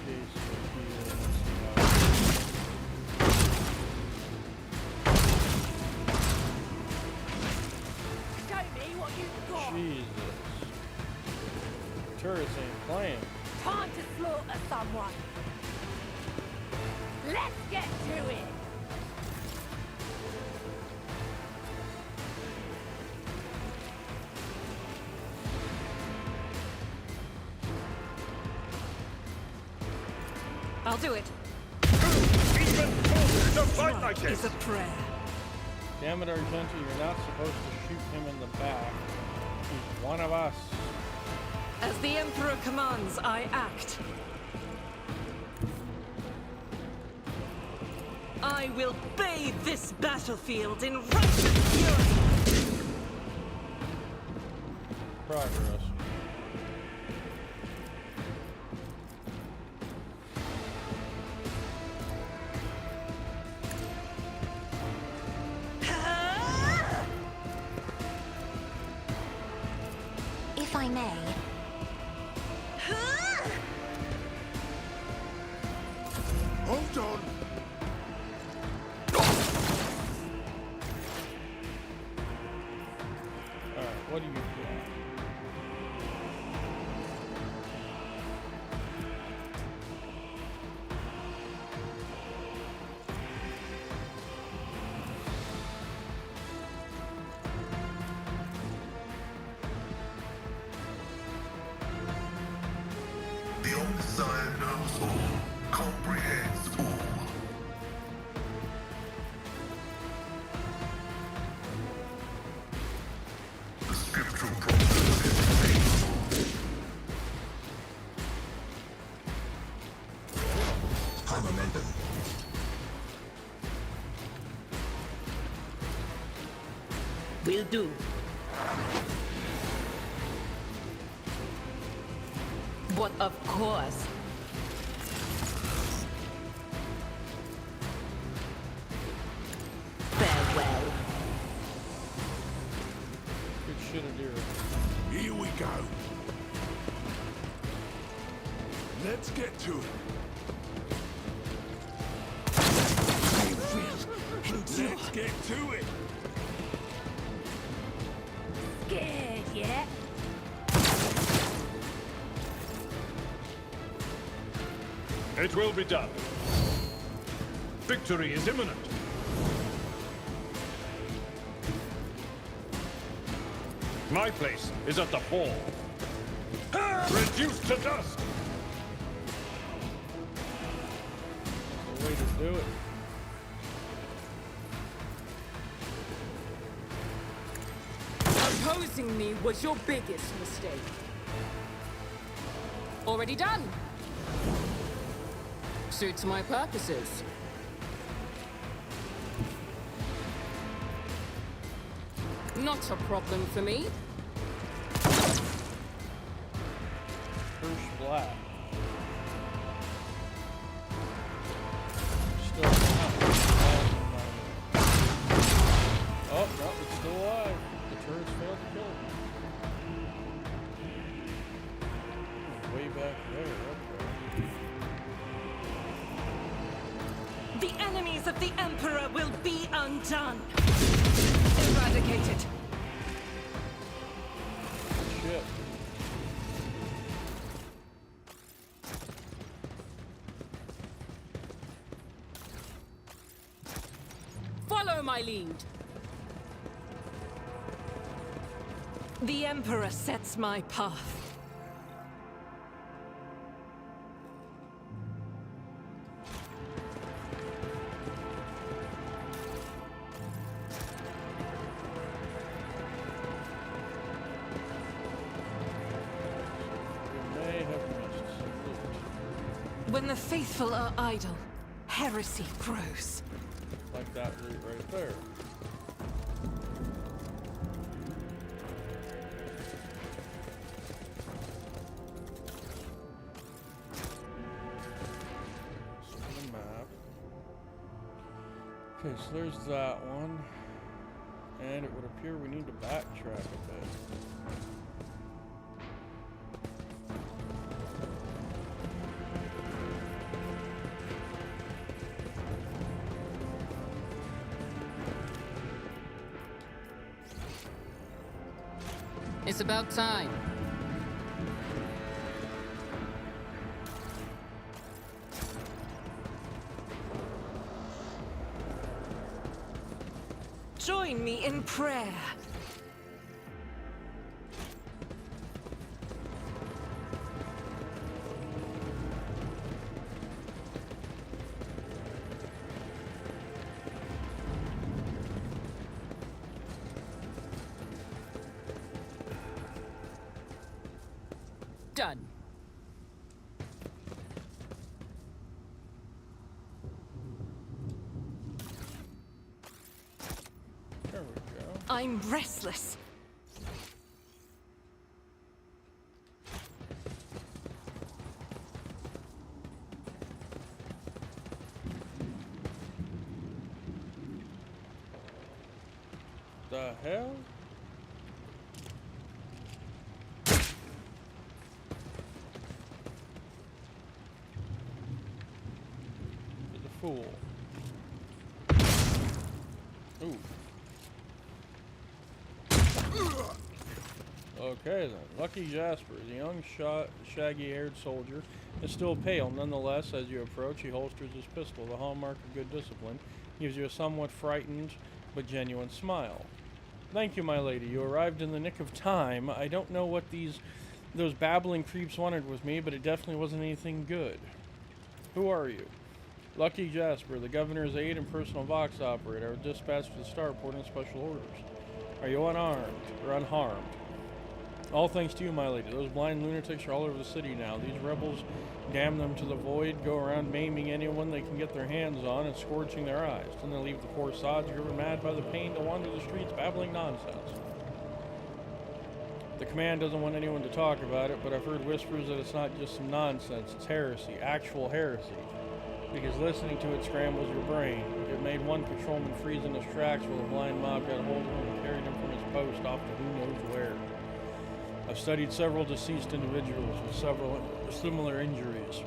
Case here. Let's see how. Show me what you've got. Jesus. Turrets ain't playing. Time to slaughter someone. Let's get to it. I'll do it. It's a fight like Is this! a prayer. Damn it, Argenta, you're not supposed to shoot him in the back. He's one of us. As the Emperor commands, I act. I will bathe this battlefield in righteous fury. Progress. If I may. Hold on. Alright, what do you do? The Omnissiah knows all, comprehends all. The scriptural process is painful. High momentum. Will do. But of course. Farewell. Good shit, dear. Here we go. Let's get to it. Let's get to it. Scared yet? It will be done. Victory is imminent. My place is at the ball. Reduced to dust! That's the way to do it. Opposing me was your biggest mistake. Already done. Suits my purposes. Not a problem for me. First black. Still alive. Oh, no, it's still alive. The turrets failed to kill it. Way back there, okay. The enemies of the Emperor will be undone. Eradicated. Shit. Follow my lead. The Emperor sets my path. When the faithful are idle, heresy grows. Like that route right there. The map. Okay, so there's that one. And it would appear we need to backtrack a bit. It's about time. Join me in prayer. Done. There we go. I'm restless. The hell? Fool. Ooh. Okay then. Lucky Jasper, the young, shaggy-haired soldier, is still pale. Nonetheless, as you approach, he holsters his pistol, the hallmark of good discipline. Gives you a somewhat frightened but genuine smile. Thank you, my lady. You arrived in the nick of time. I don't know what those babbling creeps wanted with me, but it definitely wasn't anything good. Who are you? Lucky Jasper, the governor's aide and personal Vox operator. I was dispatched to the starport on special orders. Are you unarmed or unharmed? All thanks to you, my lady. Those blind lunatics are all over the city now. These rebels, damn them to the void, go around maiming anyone they can get their hands on and scorching their eyes. Then they leave the poor sods driven mad by the pain to wander the streets babbling nonsense. The command doesn't want anyone to talk about it, but I've heard whispers that it's not just some nonsense. It's heresy, actual heresy. Because listening to it scrambles your brain. It made one patrolman freeze in his tracks while a blind mob got hold of him and carried him from his post off to who knows where. I've studied several deceased individuals with several similar injuries.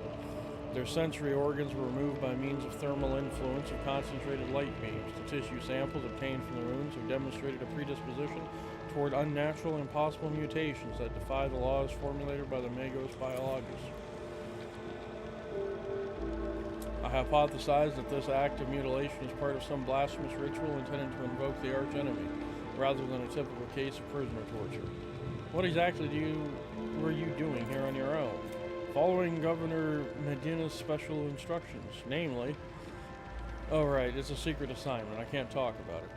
Their sensory organs were removed by means of thermal influence of concentrated light beams. The tissue samples obtained from the wounds have demonstrated a predisposition toward unnatural and impossible mutations that defy the laws formulated by the Magos Biologus. I hypothesized that this act of mutilation is part of some blasphemous ritual intended to invoke the archenemy. rather than a typical case of prisoner torture. What exactly were you doing here on your own? Following Governor Medina's special instructions, namely... Oh right, it's a secret assignment, I can't talk about it.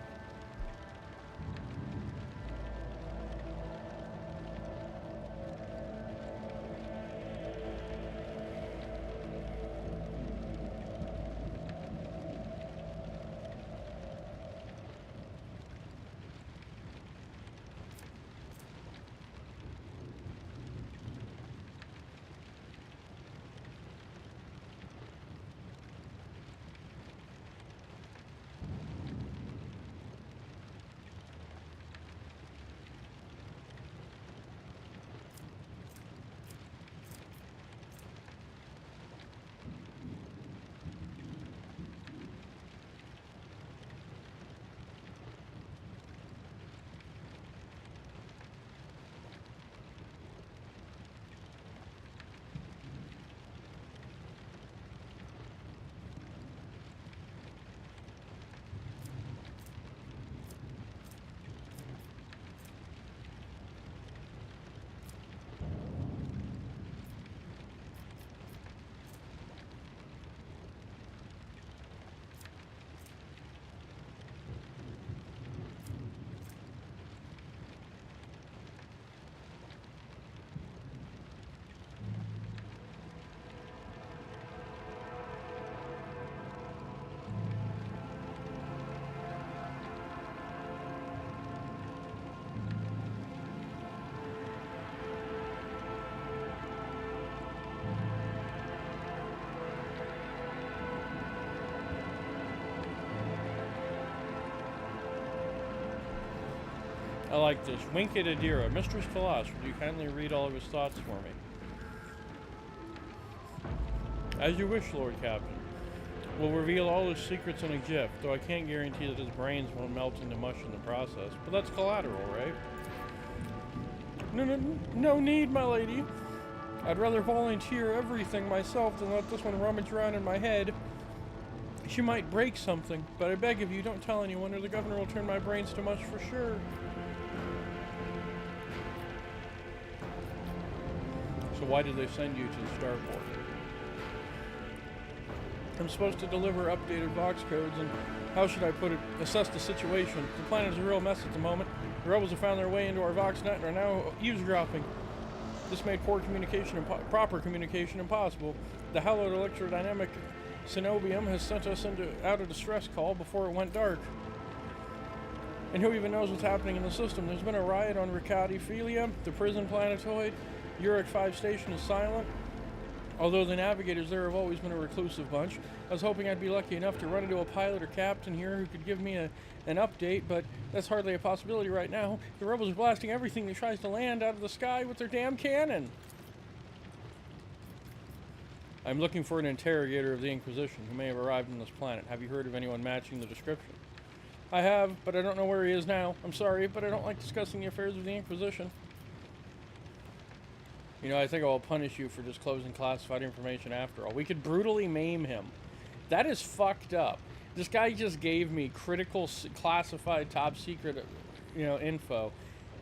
I like this. Winked Adira. Mistress Kalas, would you kindly read all of his thoughts for me? As you wish, Lord Captain. We'll reveal all his secrets in a jiff, though I can't guarantee that his brains won't melt into mush in the process. But that's collateral, right? No need, my lady. I'd rather volunteer everything myself than let this one rummage around in my head. She might break something, but I beg of you, don't tell anyone or the governor will turn my brains to mush for sure. So why did they send you to the starport? I'm supposed to deliver updated Vox codes and, how should I put it, assess the situation. The planet is a real mess at the moment. The rebels have found their way into our Vox net and are now eavesdropping. This made proper communication impossible. The hallowed electrodynamic Cenobium has sent us out a distress call before it went dark. And who even knows what's happening in the system? There's been a riot on Ricadi Philia, the prison planetoid. Uric 5 station is silent. Although the navigators there have always been a reclusive bunch. I was hoping I'd be lucky enough to run into a pilot or captain here who could give me an update, but that's hardly a possibility right now. The rebels are blasting everything that tries to land out of the sky with their damn cannon. I'm looking for an interrogator of the Inquisition who may have arrived on this planet. Have you heard of anyone matching the description? I have, but I don't know where he is now. I'm sorry, but I don't like discussing the affairs of the Inquisition. You know, I think I'll punish you for disclosing classified information after all. We could brutally maim him. That is fucked up. This guy just gave me critical classified top secret, info.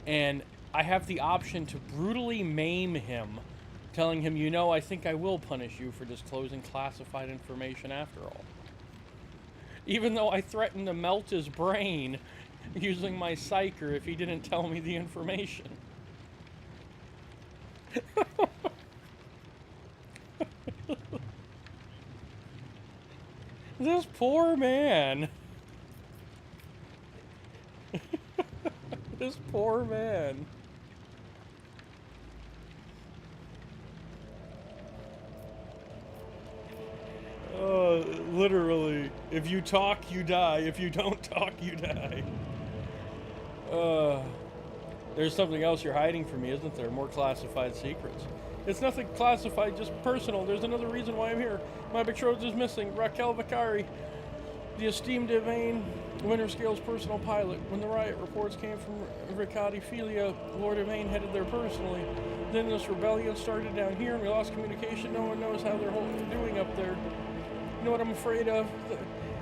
And I have the option to brutally maim him, telling him, I think I will punish you for disclosing classified information after all. Even though I threatened to melt his brain using my psyker if he didn't tell me the information. This poor man. This poor man. Literally, if you talk, you die. If you don't talk, you die. There's something else you're hiding from me, isn't there? More classified secrets. It's nothing classified, just personal. There's another reason why I'm here. My betrothed is missing, Raquel Vicari, the esteemed Devane, Winterscale's personal pilot. When the riot reports came from Ricadi Philia, Lord Devane headed there personally. Then this rebellion started down here and we lost communication. No one knows how they're doing up there. You know what I'm afraid of?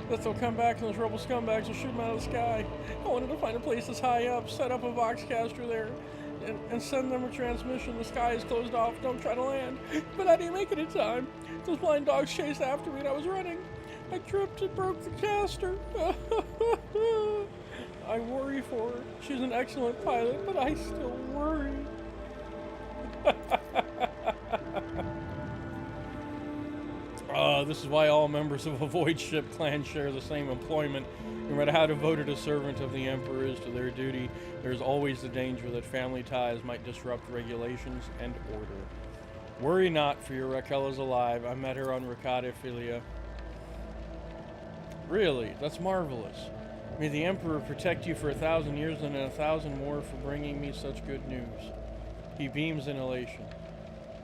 that they'll come back and those rebel scumbags will shoot them out of the sky. I wanted to find a place that's high up, set up a Voxcaster there, and send them a transmission. The sky is closed off, don't try to land. But I didn't make it in time. Those blind dogs chased after me and I was running. I tripped and broke the caster. I worry for her. She's an excellent pilot, but I still worry. This is why all members of a Void Ship clan share the same employment. No matter how devoted a servant of the Emperor is to their duty, there is always the danger that family ties might disrupt regulations and order. Worry not, for your Raquel is alive. I met her on Ricada Filia. Really? That's marvelous. May the Emperor protect you for 1,000 years and 1,000 more for bringing me such good news. He beams in elation.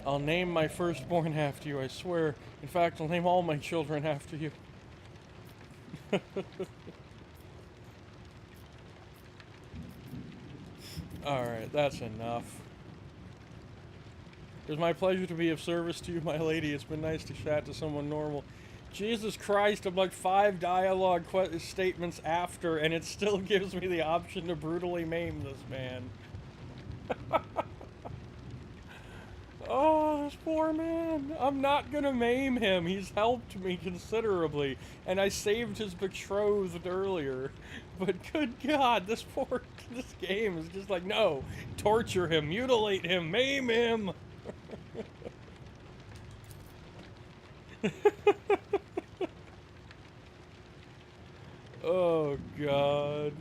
I'll name my firstborn after you, I swear. In fact, I'll name all my children after you. Alright, that's enough. It was my pleasure to be of service to you, my lady. It's been nice to chat to someone normal. Jesus Christ, I'm like 5 dialogue statements after, and it still gives me the option to brutally maim this man. Oh, this poor man. I'm not gonna maim him. He's helped me considerably, and I saved his betrothed earlier. But good God, this game is just like, no, torture him, mutilate him, maim him. Oh, God.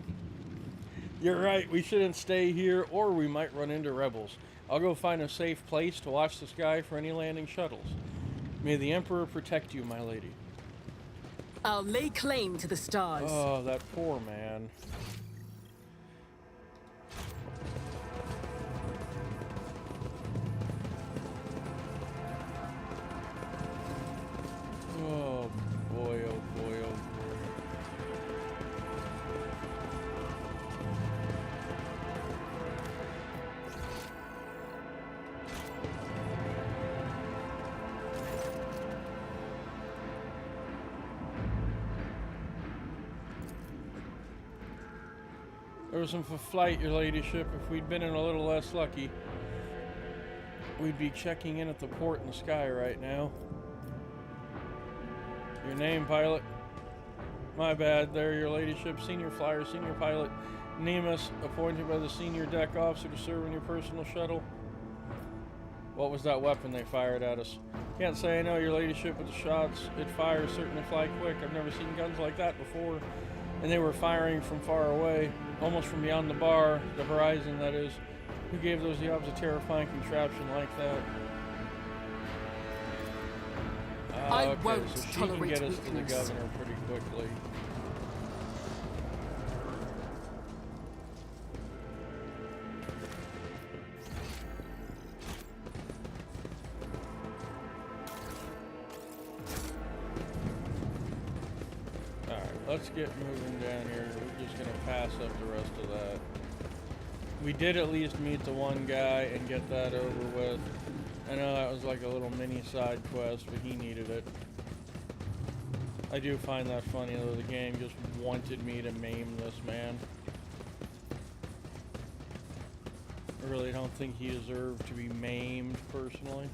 You're right, we shouldn't stay here, or we might run into rebels. I'll go find a safe place to watch the sky for any landing shuttles. May the Emperor protect you, my lady. I'll lay claim to the stars. Oh, that poor man. Oh boy, oh boy, oh boy. There was some for flight, your ladyship. If we'd been in a little less lucky, we'd be checking in at the port in the sky right now. Your name, pilot? My bad there, your ladyship. Senior flyer, senior pilot. Nemus, appointed by the senior deck officer to serve in your personal shuttle. What was that weapon they fired at us? Can't say I know, your ladyship, but the shots it fires certainly fly quick. I've never seen guns like that before. And they were firing from far away, almost from beyond the bar, the horizon, that is. Who gave those yobs a terrifying contraption like that? I won't so she tolerate can get us to the weakness. governor pretty quickly. Let's get moving down here. We're just gonna pass up the rest of that. We did at least meet the one guy and get that over with. I know that was like a little mini side quest, but he needed it. I do find that funny though, the game just wanted me to maim this man. I really don't think he deserved to be maimed, personally.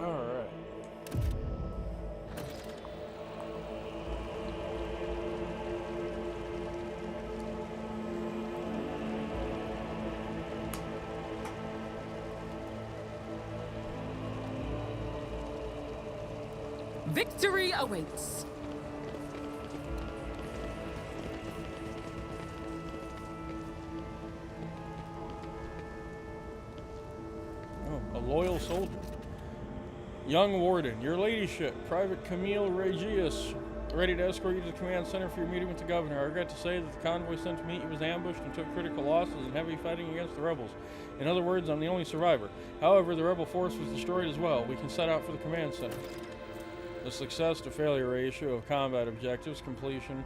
Alright. Victory awaits. Oh, a loyal soldier. Young Warden, your ladyship, Private Camille Regius, ready to escort you to the command center for your meeting with the governor. I regret to say that the convoy sent to meet you was ambushed and took critical losses in heavy fighting against the rebels. In other words, I'm the only survivor. However, the rebel force was destroyed as well. We can set out for the command center. The success to failure ratio of combat objectives completion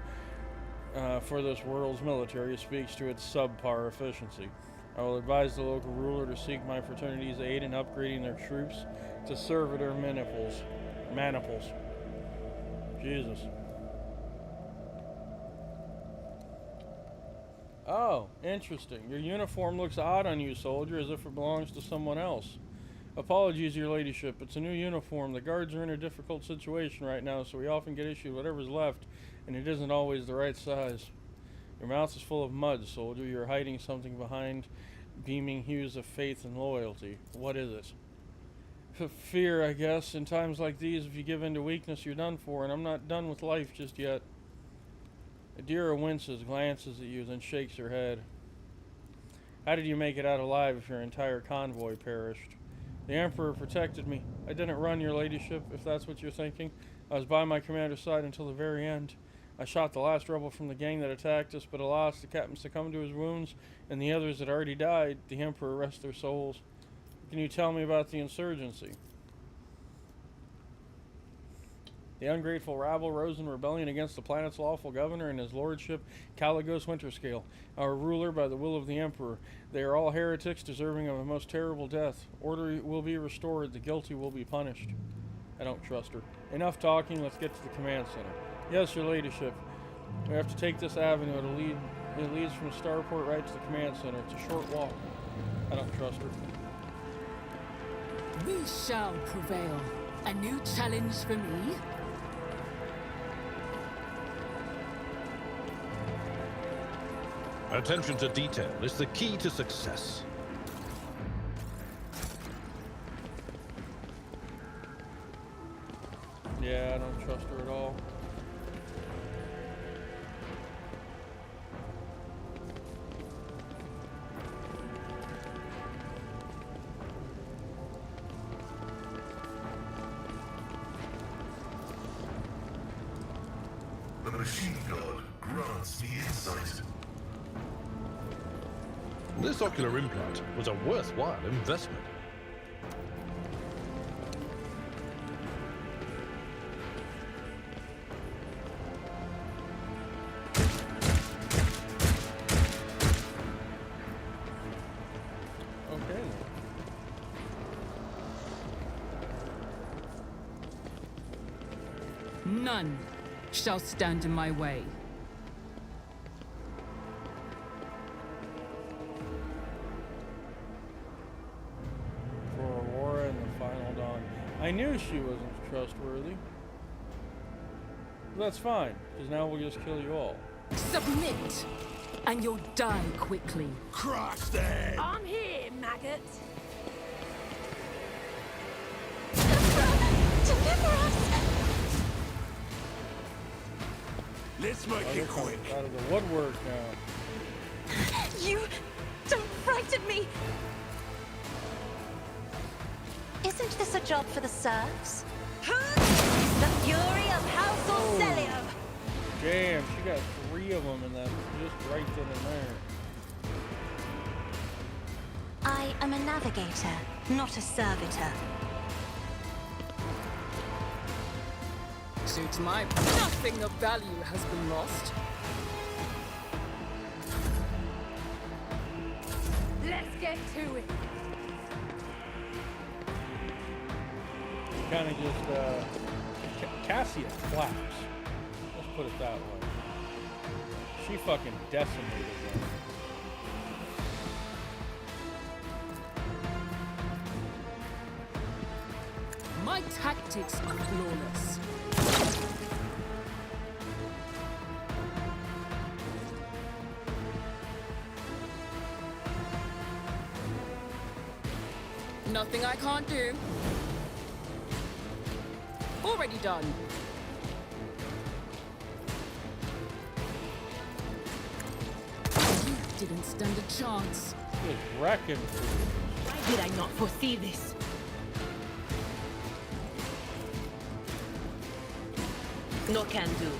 for this world's military speaks to its subpar efficiency. I will advise the local ruler to seek my fraternity's aid in upgrading their troops to servitor maniples. Jesus. Oh, interesting. Your uniform looks odd on you, soldier, as if it belongs to someone else. Apologies, your ladyship. It's a new uniform. The guards are in a difficult situation right now, so we often get issued whatever's left, and it isn't always the right size. Your mouth is full of mud, soldier. You're hiding something behind beaming hues of faith and loyalty. What is it? Fear, I guess. In times like these, if you give in to weakness, you're done for, and I'm not done with life just yet. Adira winces, glances at you, then shakes her head. How did you make it out alive if your entire convoy perished? The Emperor protected me. I didn't run, your ladyship, if that's what you're thinking. I was by my commander's side until the very end. I shot the last rebel from the gang that attacked us, but alas, the captain succumbed to his wounds, and the others had already died. The Emperor rest their souls. Can you tell me about the insurgency? The ungrateful rabble rose in rebellion against the planet's lawful governor and his lordship, Caligos Winterscale, our ruler by the will of the Emperor. They are all heretics deserving of a most terrible death. Order will be restored. The guilty will be punished. I don't trust her. Enough talking. Let's get to the command center. Yes, your ladyship. We have to take this avenue. It leads from Starport right to the command center. It's a short walk. I don't trust her. We shall prevail. A new challenge for me? Attention to detail is the key to success. Yeah, I don't trust her at all. The machine god grants me insight. This ocular implant was a worthwhile investment. Okay. None shall stand in my way. I knew she wasn't trustworthy. That's fine, because now we'll just kill you all. Submit, and you'll die quickly. Crush them! I'm here, maggot. Deliver us! Let's make it quick. Out of the woodwork now. You don't frighten me! Isn't this a job for the serfs? The fury of House Orcelio! Damn, she got 3 of them in that, just right then and there. I am a navigator, not a servitor. Suits my nothing of value has been lost. Let's get to it. Kind of just, Cassia flaps. Let's put it that way. She fucking decimated them. My My tactics are flawless. Nothing I can't do. Already done. You didn't stand a chance. Good wrecking. Why did I not foresee this? No can do.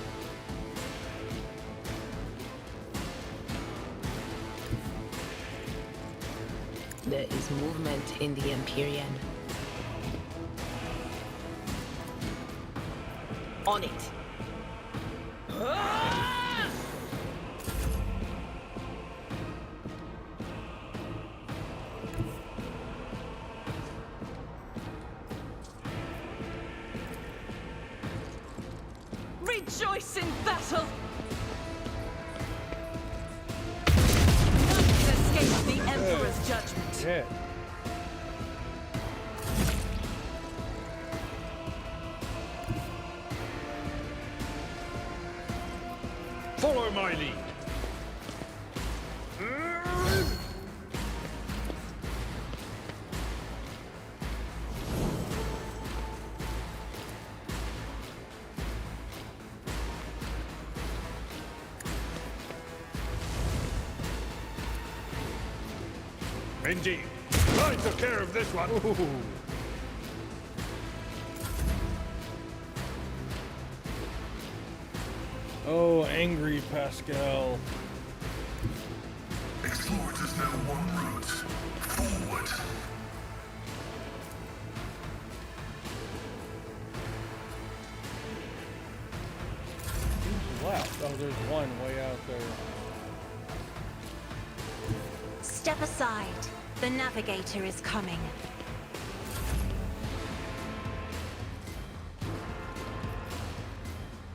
There is movement in the Empyrean. On it. Rejoice in battle! None can escape the Emperor's judgment. Yeah. Follow my lead. Indeed. I took care of this one. Ooh. Oh, angry Pascal. Explorers know one route. Forward. Who's left? Oh, there's one way out there. Step aside. The navigator is coming.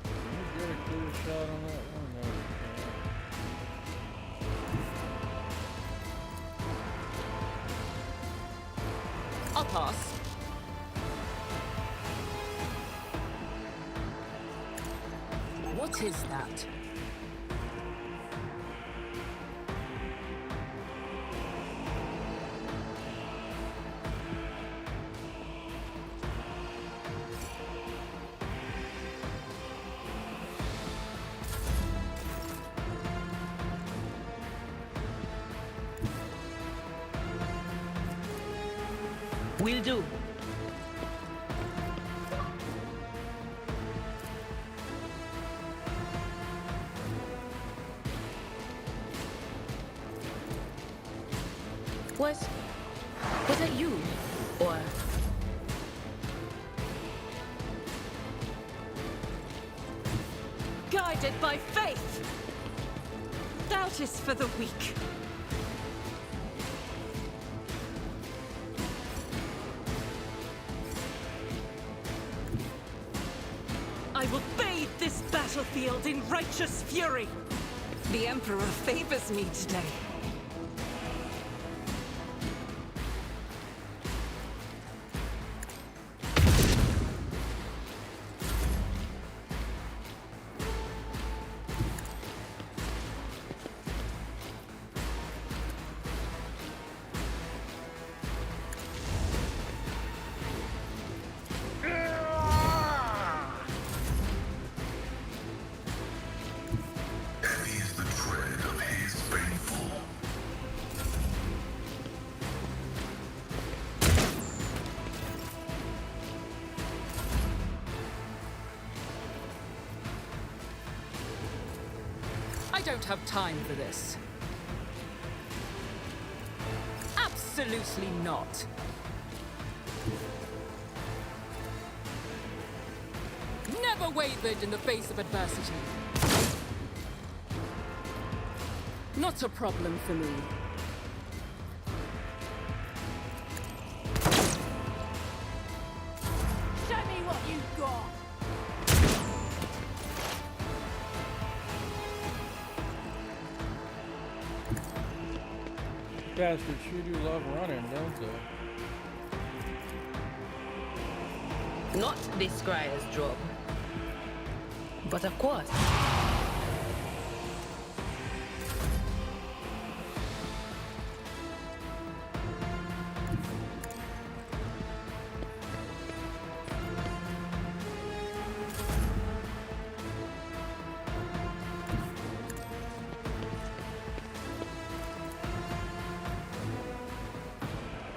Can you get a clear shot on that one? No, you can't. I'll pass. What is that? Will do. Was it you? Or... Guided by faith! Doubt is for the weak. I will bathe this battlefield in righteous fury. The Emperor favors me today. Heavy is the tread of his faithful. I don't have time for this. Absolutely not. Never wavered in the face of adversity. Not a problem for me. Show me what you've got. Bastards sure do love running, don't they? Not this scryer's job. But of course.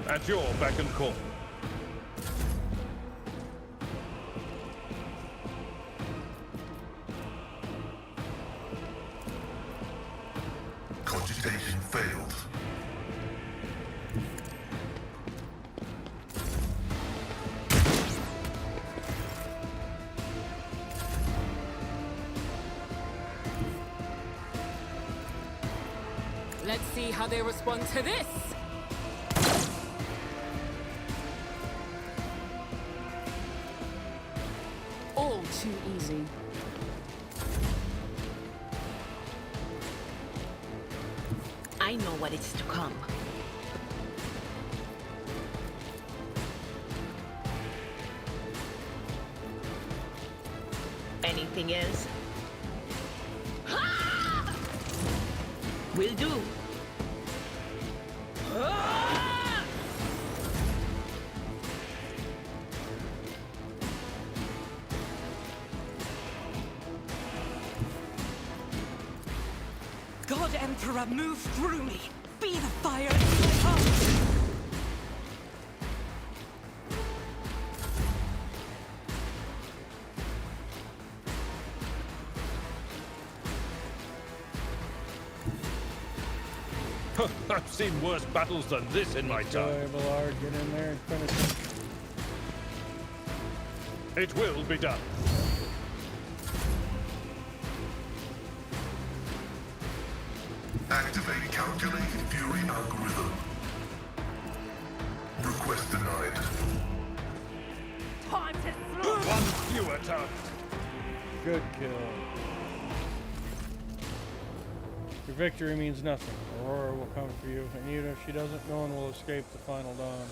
At your beck and call. Cogitation failed. Let's see how they respond to this. All too easy. I know what is to come. Anything else? Will do. God Emperor, move through me. Be the fire in my heart. I've seen worse battles than this in my time. Ballard, get in there and finish him. It will be done. Activate calculated fury algorithm. Request denied. Time to throw. One fewer target. Good kill. Your victory means nothing. Aurora will come for you, and even if she doesn't, no one will escape the final dawn.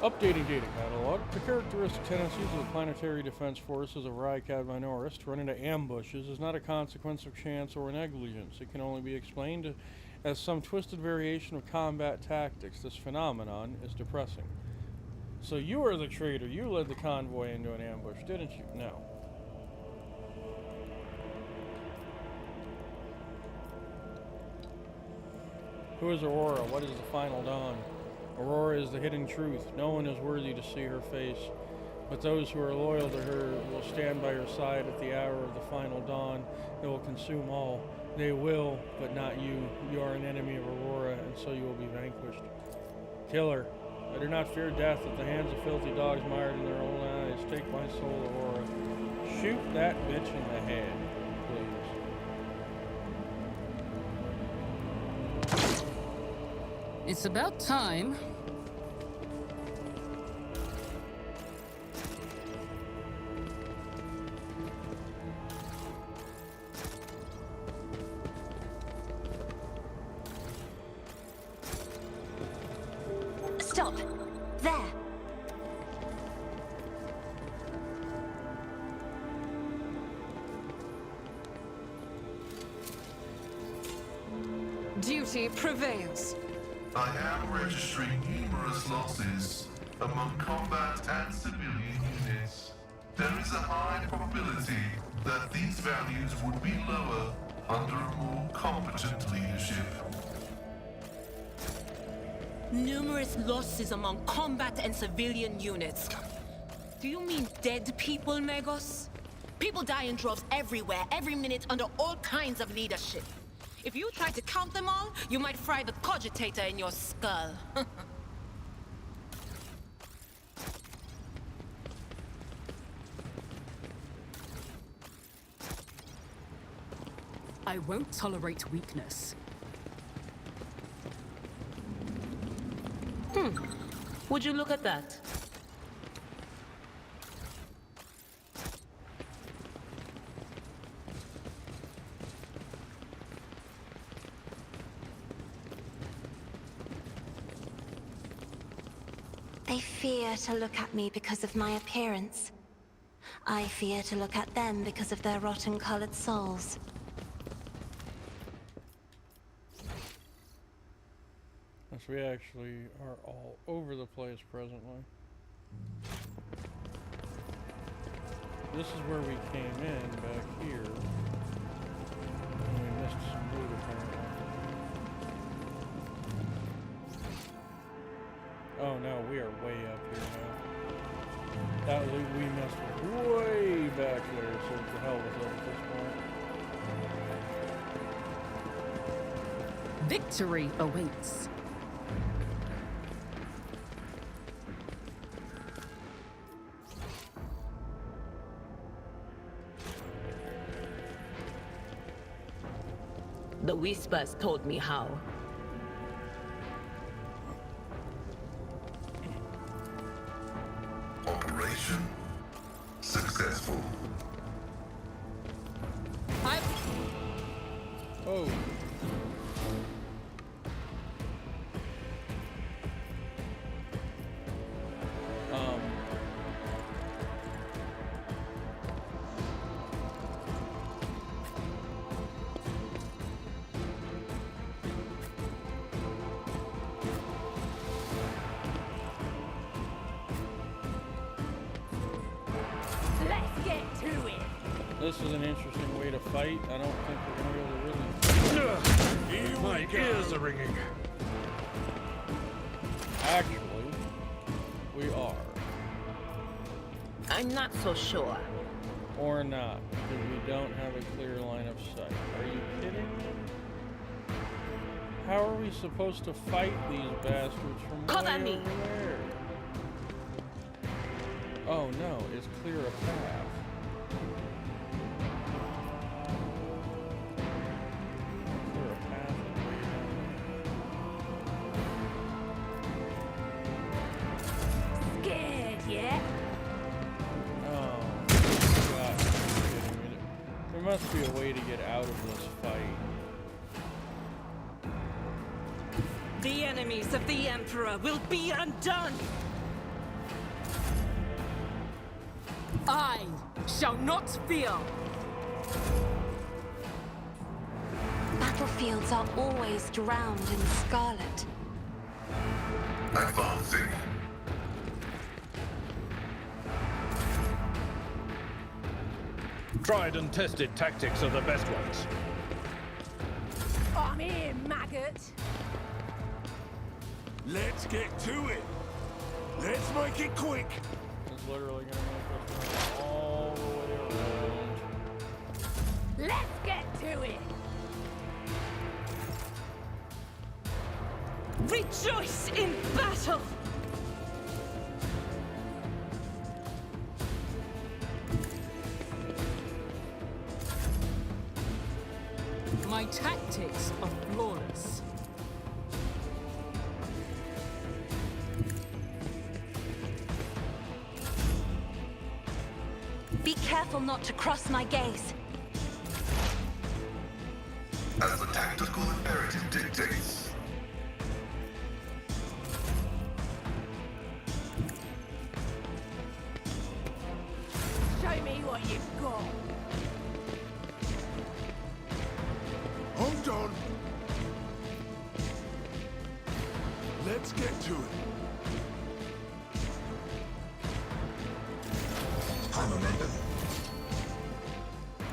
Updating data catalog. The characteristic tendencies of the planetary defense forces of Rykad Minoris to run into ambushes is not a consequence of chance or negligence. It can only be explained as some twisted variation of combat tactics. This phenomenon is depressing. So you are the traitor. You led the convoy into an ambush, didn't you? No. Who is Aurora? What is the final dawn? Aurora is the hidden truth. No one is worthy to see her face, but those who are loyal to her will stand by her side at the hour of the final dawn. It will consume all. They will, but not you. You are an enemy of Aurora, and so you will be vanquished. Kill her. I do not fear death at the hands of filthy dogs mired in their own eyes. Take my soul, Aurora. Shoot that bitch in the head, please. It's about time. Stop! There! Duty prevails. I am registering numerous losses among combat and civilian units. There is a high probability that these values would be lower under a more competent leadership. Numerous losses among combat and civilian units. Do you mean dead people, Megos? People die in droves everywhere, every minute, under all kinds of leadership. If you try to count them all, you might fry the cogitator in your skull. I won't tolerate weakness. Would you look at that? They fear to look at me because of my appearance. I fear to look at them because of their rotten-colored souls. Yes, we actually are all over the place presently. This is where we came in, back here. And we missed some loot, apparently. Oh no, we are way up here now. That loot we missed way back there, so what the hell was up at this point? Victory awaits. The Whispers told me how. Operation successful. Oh. Let's get to it. This is an interesting way to fight. I don't think we're going to be able to really... My ears are ringing. Actually, we are. I'm not so sure. Or not, because we don't have a clear line of sight. Are you kidding me? How are we supposed to fight these bastards from Cover way me. over there? Oh no, it's clear a path. Clear a path and way down. Scared yet? Oh, God, you're kidding me. There must be a way to get out of this fight. The enemies of the Emperor will be undone! I shall not fear. Battlefields are always drowned in scarlet. Advancing. Tried and tested tactics are the best ones. I'm here, maggot. Let's get to it. Let's make it quick. It's literally gonna make us run all the way around. Let's get to it. Rejoice in battle! My tactics are flawless. Be careful not to cross my gaze. As the tactical imperative dictates. Show me what you've got. Hold on. Let's get to it.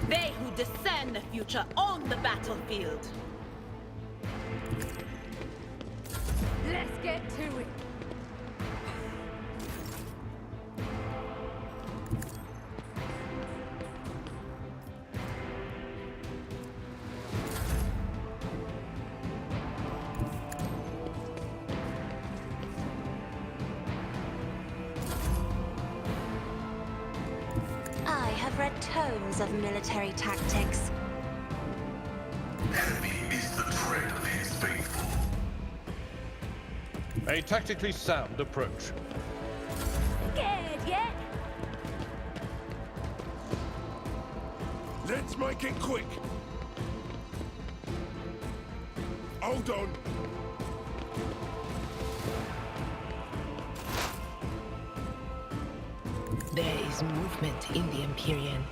They who discern the future own the battlefield. Let's get to it. I have read tomes of military tactics. Heavy is the tread of his faithful. A tactically sound approach. Scared yet? Let's make it quick. Hold on. is movement in the Empyrean.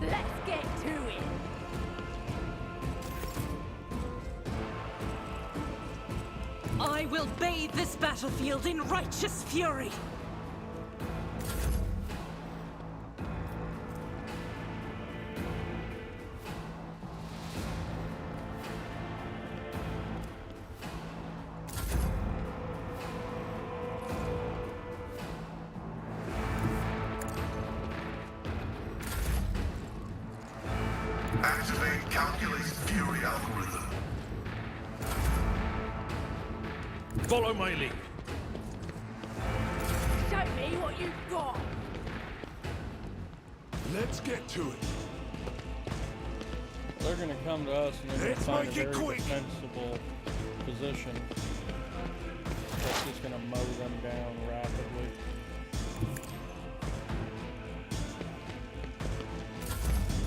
Let's get to it. I will bathe this battlefield in righteous fury. Activate Calculated Fury algorithm. Follow my lead. Show me what you've got. Let's get to it. They're gonna come to us and they're gonna Let's find a make it very quick. defensible position. That's just gonna mow them down rapidly.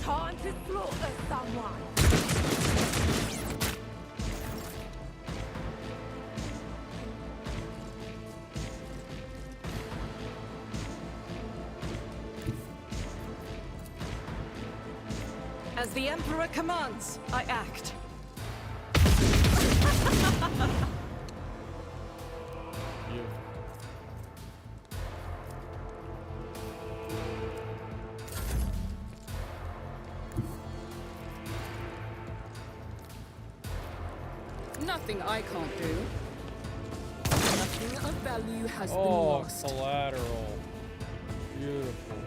Time to slaughter someone. As the Emperor commands, I act. You. Nothing I can't do. Nothing of value has been Oh, lost. collateral. Beautiful.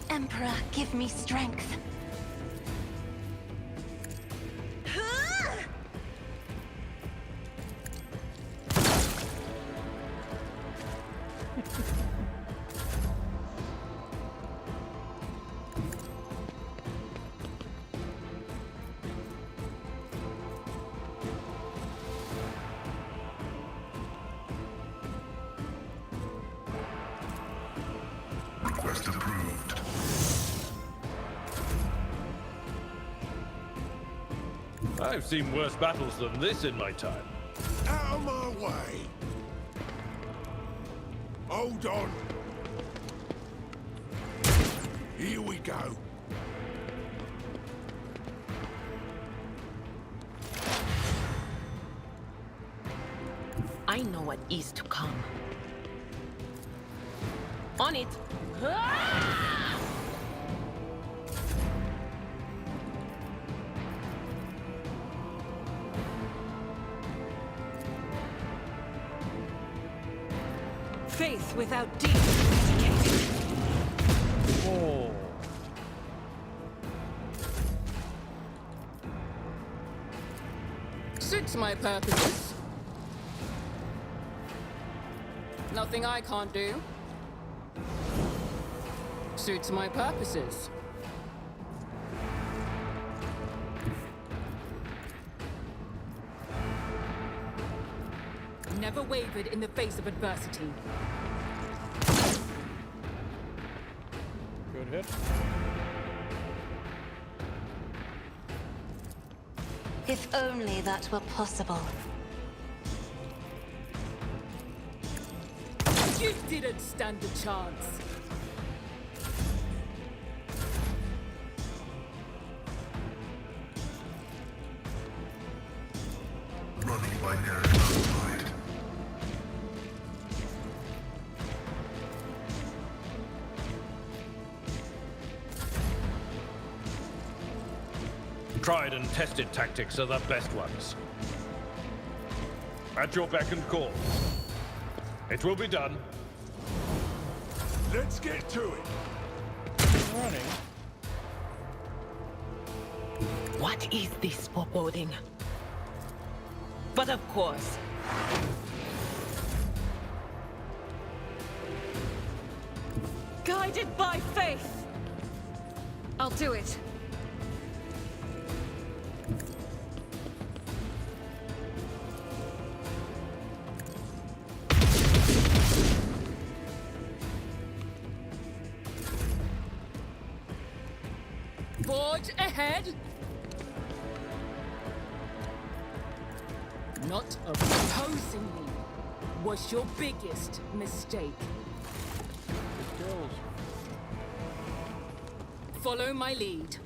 Emperor, give me strength. Request approved. I've seen worse battles than this in my time. Out of my way. Hold on. Here we go. I know what is to come. On it. Faith without deed is defeated. Oh. Suits my purposes. Nothing I can't do. Suits my purposes. Never wavered in the face of adversity. Good hit. If only that were possible. You didn't stand a chance. Running by narrative outside. Tried and tested tactics are the best ones. At your beck and call. It will be done. Let's get to it. Running. What is this foreboding? But of course. Guided by faith. I'll do it. Forge ahead. Not opposing me was your biggest mistake. Girls. Follow my lead.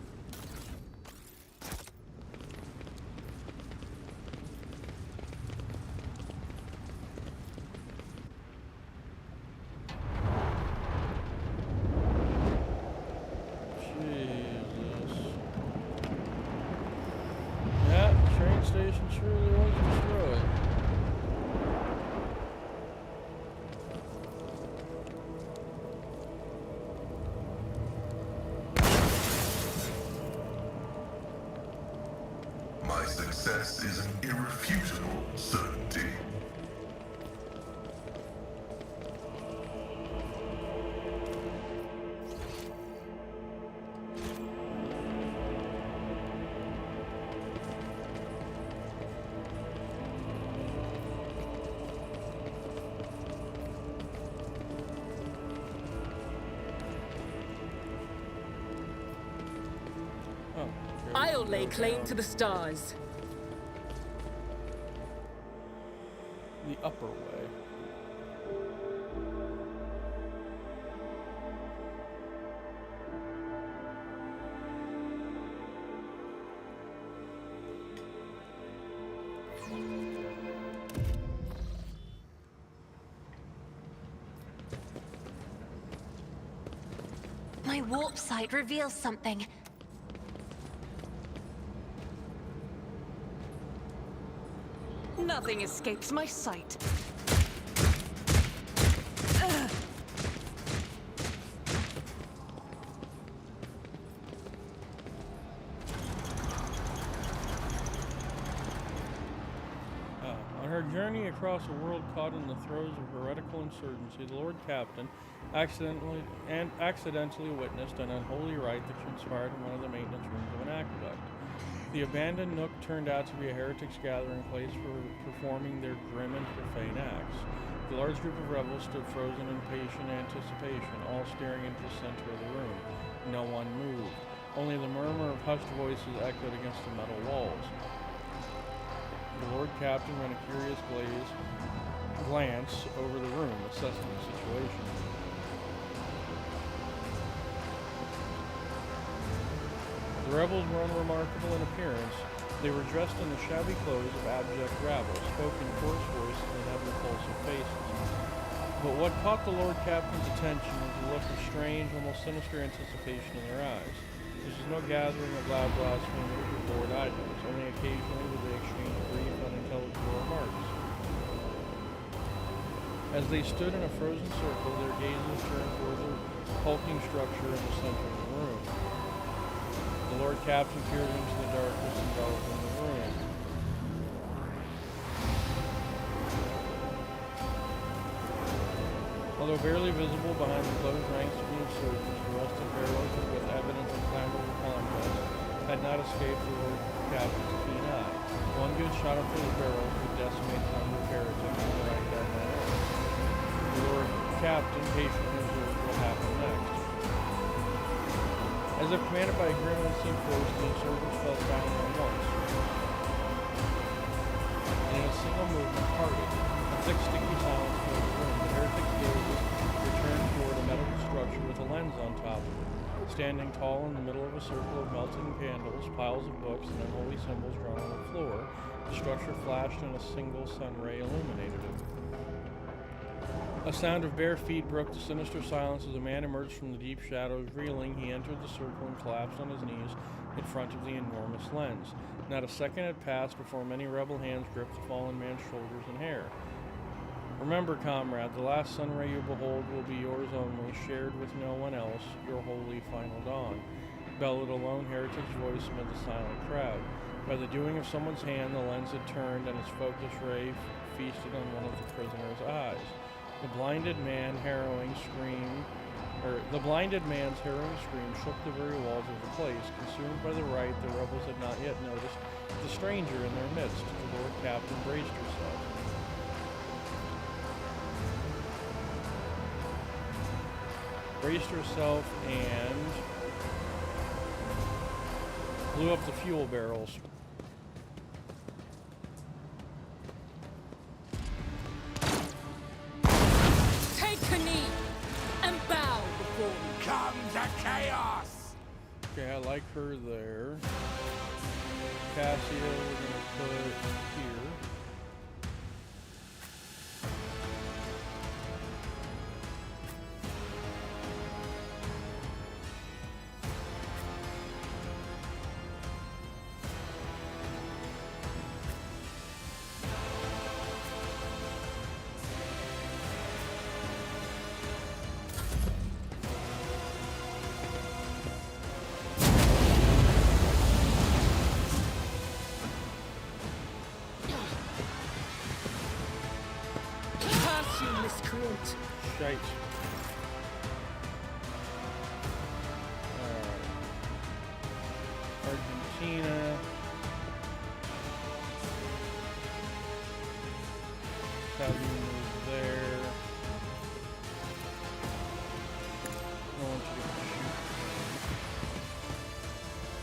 Station surely was destroyed. My success is an irrefutable certainty. I'll lay claim to the stars. The upper way. My warp sight reveals something. Nothing escapes my sight. On her journey across a world caught in the throes of heretical insurgency, the Lord Captain accidentally witnessed an unholy rite that transpired in one of the maintenance rooms of an aqueduct. The abandoned nook turned out to be a heretics' gathering place for performing their grim and profane acts. The large group of rebels stood frozen in patient anticipation, all staring into the center of the room. No one moved. Only the murmur of hushed voices echoed against the metal walls. The Lord Captain ran a curious glance over the room, assessing the situation. The rebels were unremarkable in appearance. They were dressed in the shabby clothes of abject rabble, spoke in coarse voices, and had repulsive faces. But what caught the Lord Captain's attention was a look of strange, almost sinister anticipation in their eyes. This was no gathering of loud blasphemers or bored idlers. Only occasionally would they exchange brief, unintelligible remarks. As they stood in a frozen circle, their gazes turned toward the hulking structure in the center of the room. The Lord Captain peered into the darkness enveloping the room. Although barely visible behind the closed ranks of the insurgents, the rusted barrels with evidence of flammable contest had not escaped the Lord Captain's keen eye. One good shot of those barrels would decimate the number of heretics in the rank that night. The Lord Captain patiently observed what happened next. As if commanded by a grim unseen force, the insurgents fell silent at once. And in a single movement, parted. A thick, sticky silence filled the room. The heretics' gazes returned toward a metal structure with a lens on top of it. Standing tall in the middle of a circle of melting candles, piles of books, and unholy symbols drawn on the floor, the structure flashed and a single sun ray illuminated it. A sound of bare feet broke the sinister silence as a man emerged from the deep shadows. Reeling, he entered the circle and collapsed on his knees in front of the enormous lens. Not a second had passed before many rebel hands gripped the fallen man's shoulders and hair. Remember, comrade, the last sun ray you behold will be yours only, shared with no one else, your holy final dawn. Bellowed a lone heretic's voice amid the silent crowd. By the doing of someone's hand, the lens had turned, and its focused ray feasted on one of the prisoner's eyes. The blinded man's harrowing scream shook the very walls of the place. Consumed by the rite, the rebels had not yet noticed the stranger in their midst. The Lord Captain braced herself. And blew up the fuel barrels. Okay, I like her there. Cassia, we're gonna put here. Miscreant. Shite. Argentina. Have you move there. I want you to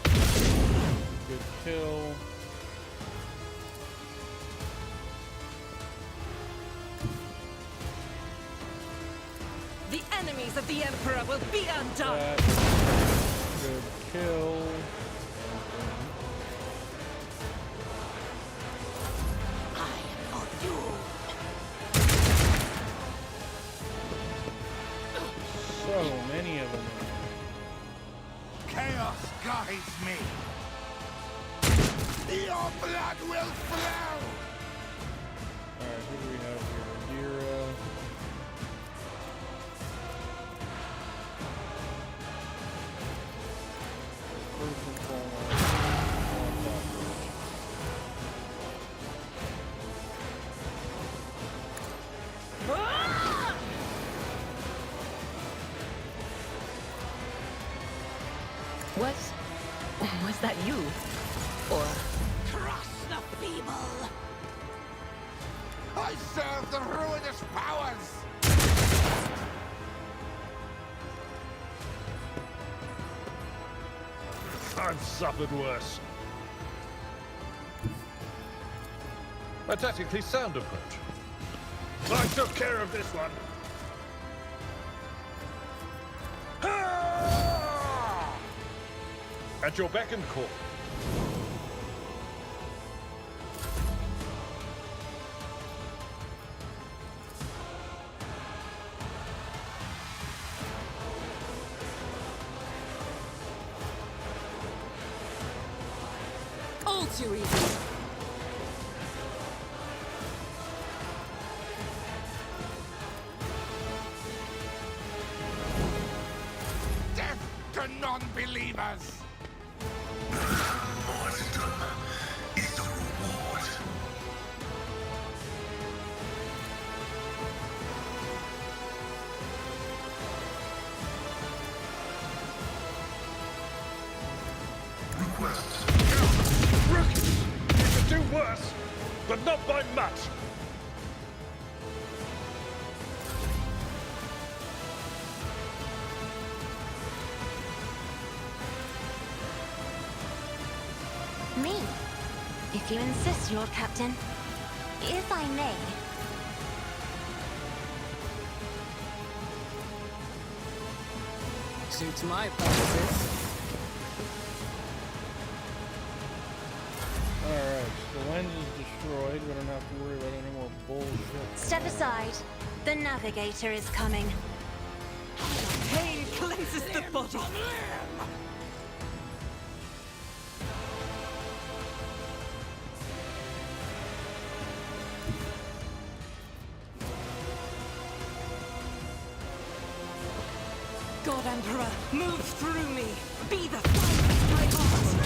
shoot. Good kill. The enemies of the Emperor will be undone! Good kill. I am not you. So many of them. Chaos guides me. Your blood will flow. Alright, who do we have here? Adira. First and foremost, I want that bridge. Was that you? Or... Crush the feeble! I serve the ruinous powers! I've suffered worse. A tactically sound approach. I took care of this one. At your beck and call. All too easy. Death to non-believers! Martyrdom is the reward. Request. Rookies! You could do worse, but not by much. Me? If you insist, Lord Captain. If I may. Suits my purposes. Alright, so the lens is destroyed. We don't have to worry about any more bullshit. Step aside. The navigator is coming. Pain cleanses the body. God Emperor, move through me. Be the fire of my heart.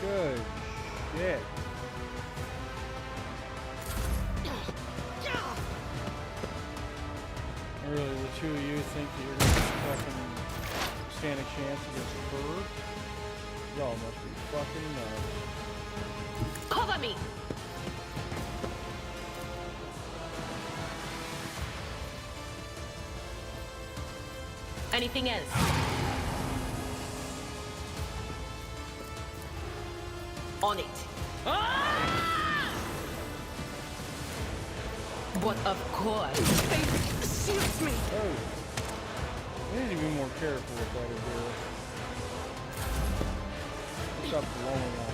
Good shit. Really, the two of you think that you're gonna fucking stand a chance against her? Y'all must be fucking nuts. Cover me! Anything else? On it. But of course. They shoot me. We need to be more careful with that here. Stop blowing up.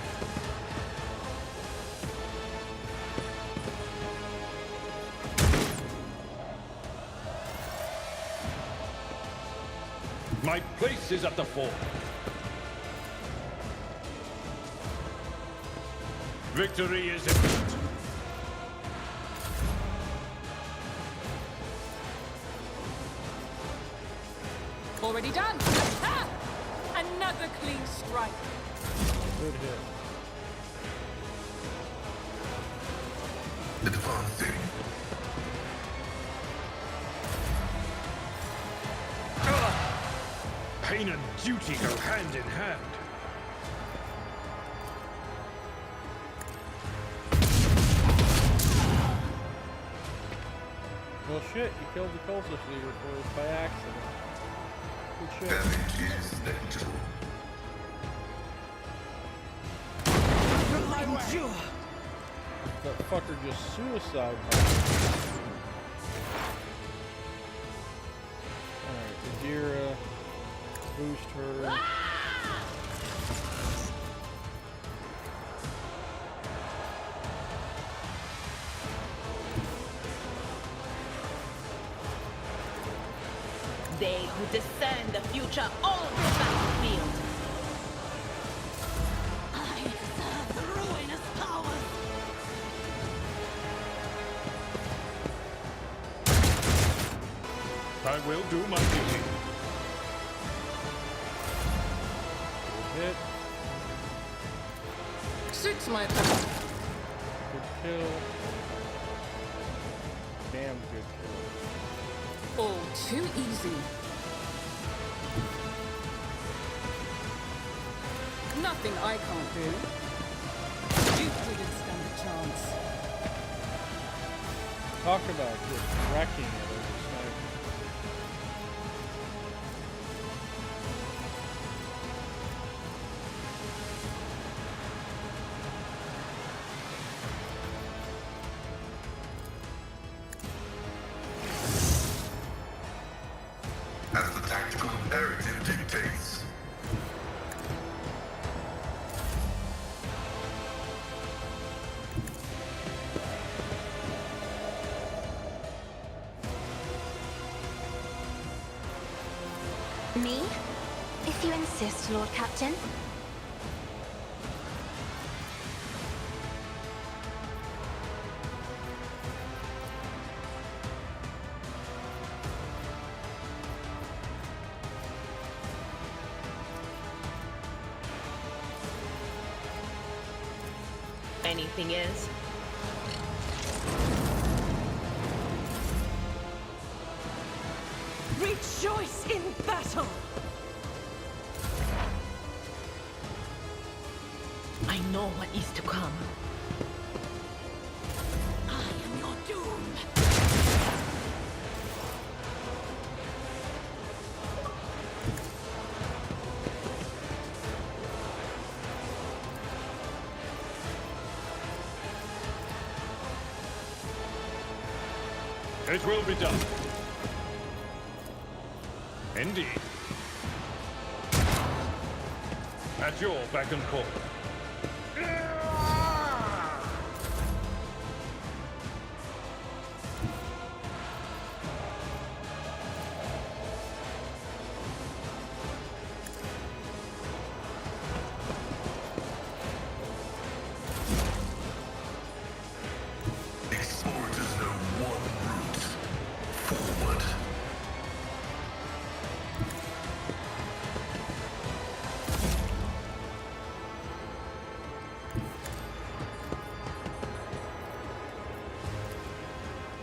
My place is at the fort. Victory is imminent. Already done. Ah! Another clean strike. Good hit. Advancing. Pain and duty go hand in hand. Well, shit, you killed the cultist leader for us by accident. Good shit. Damage is negligible. That fucker just suicide bombed. Alright, Adira. Boost her. They who discern the future own the battlefield. I serve the ruinous powers. I will do my duty. Hit. Suits my plan. Good kill. Damn good kill. All too easy. Nothing I can't do. You didn't stand a chance. Talk about just wrecking it as a sniper. As the tactical imperative dictates. Me? If you insist, Lord Captain. Anything is. Rejoice in battle! I know what is to come. I am your doom. It will be done. Indeed. At your beck and call. Explorers know one route. Forward.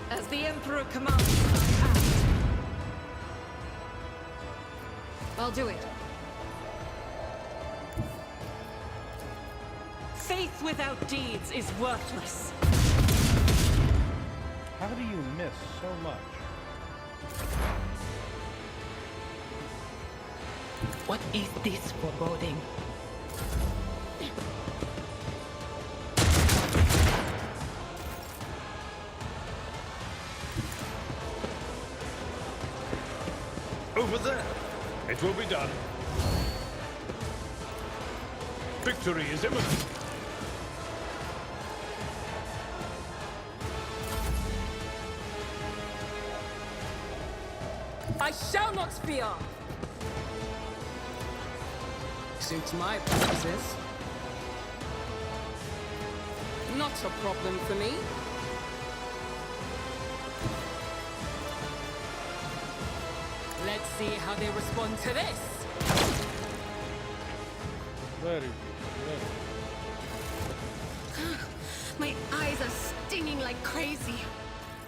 As the Emperor commands, act. I'll do it. Faith without deeds is worthless. How do you miss so much? What is this foreboding? over there. It will be done. Victory is imminent. I shall not fear. Suits my purposes. Not a problem for me. Let's see how they respond to this. Very good. My eyes are stinging like crazy.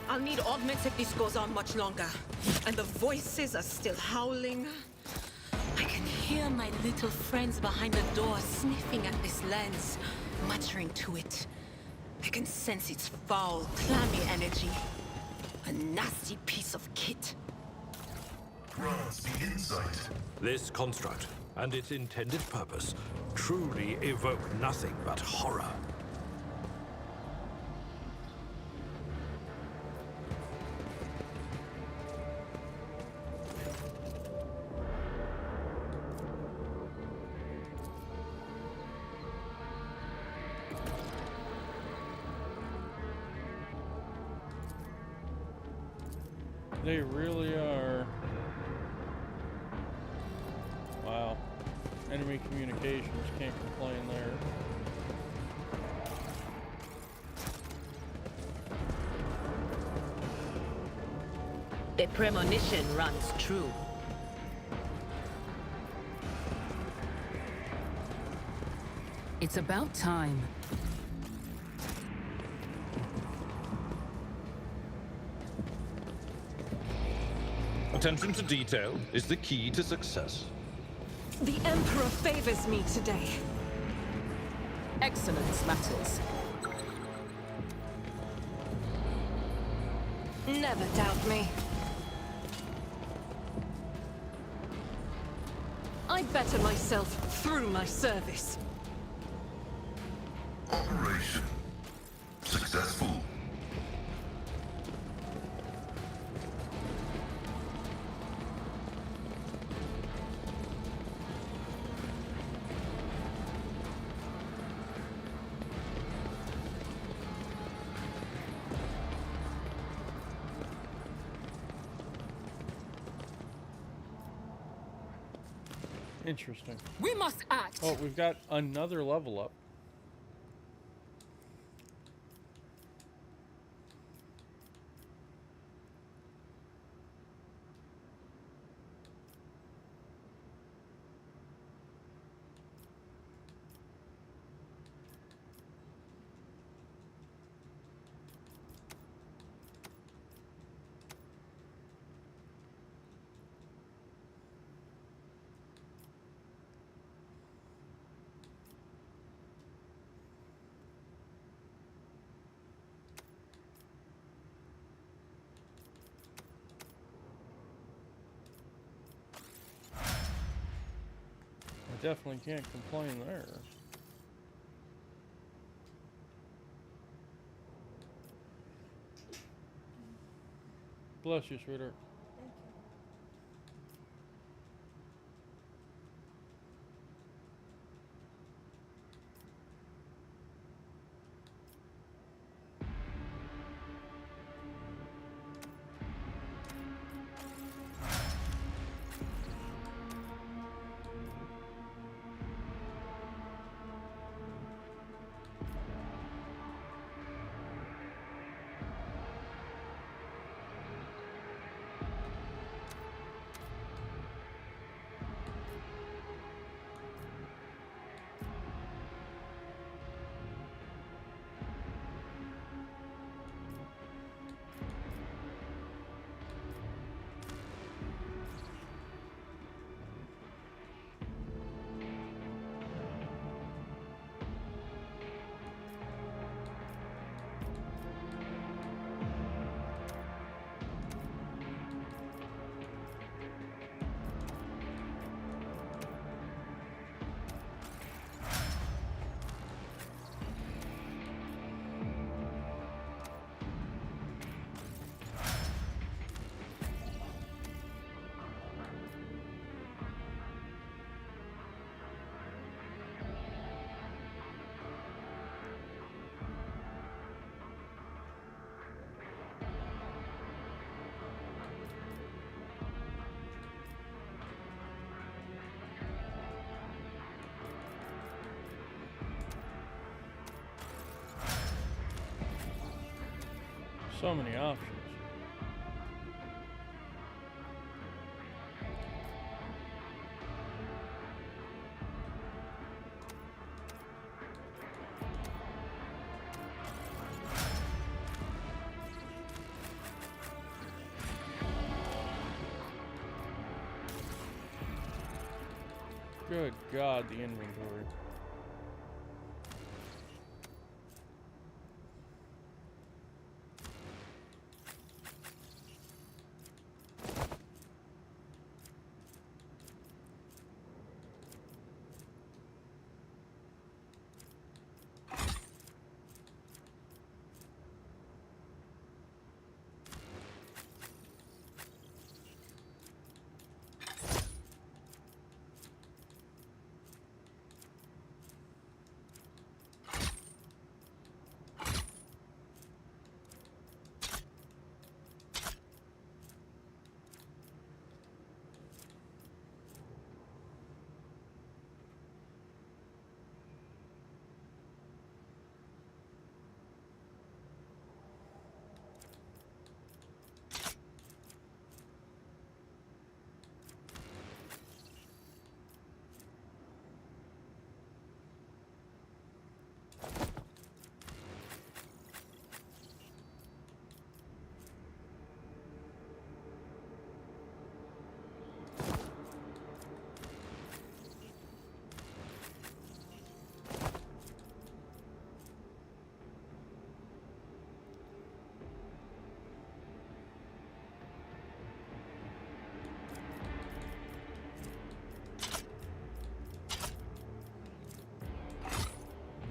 I'll need augments if this goes on much longer. And the voices are still howling. I can hear my little friends behind the door sniffing at this lens, muttering to it. I can sense its foul, clammy energy. A nasty piece of kit. Grants the insight. This construct and its intended purpose truly evoke nothing but horror. They really are. Wow. Enemy communications, can't complain there. The premonition runs true. It's about time. Attention to detail is the key to success. The Emperor favors me today. Excellence matters. Never doubt me. I better myself through my service. Operation successful. Interesting. We must act. Oh, we've got another level up. Definitely can't complain there. Bless you, sweetheart. So many options. Good God, the inventory.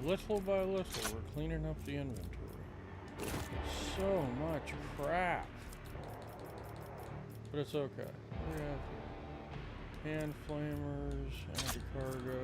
Little by little, we're cleaning up the inventory. So much crap. But it's okay. We have hand flamers, anti-cargo.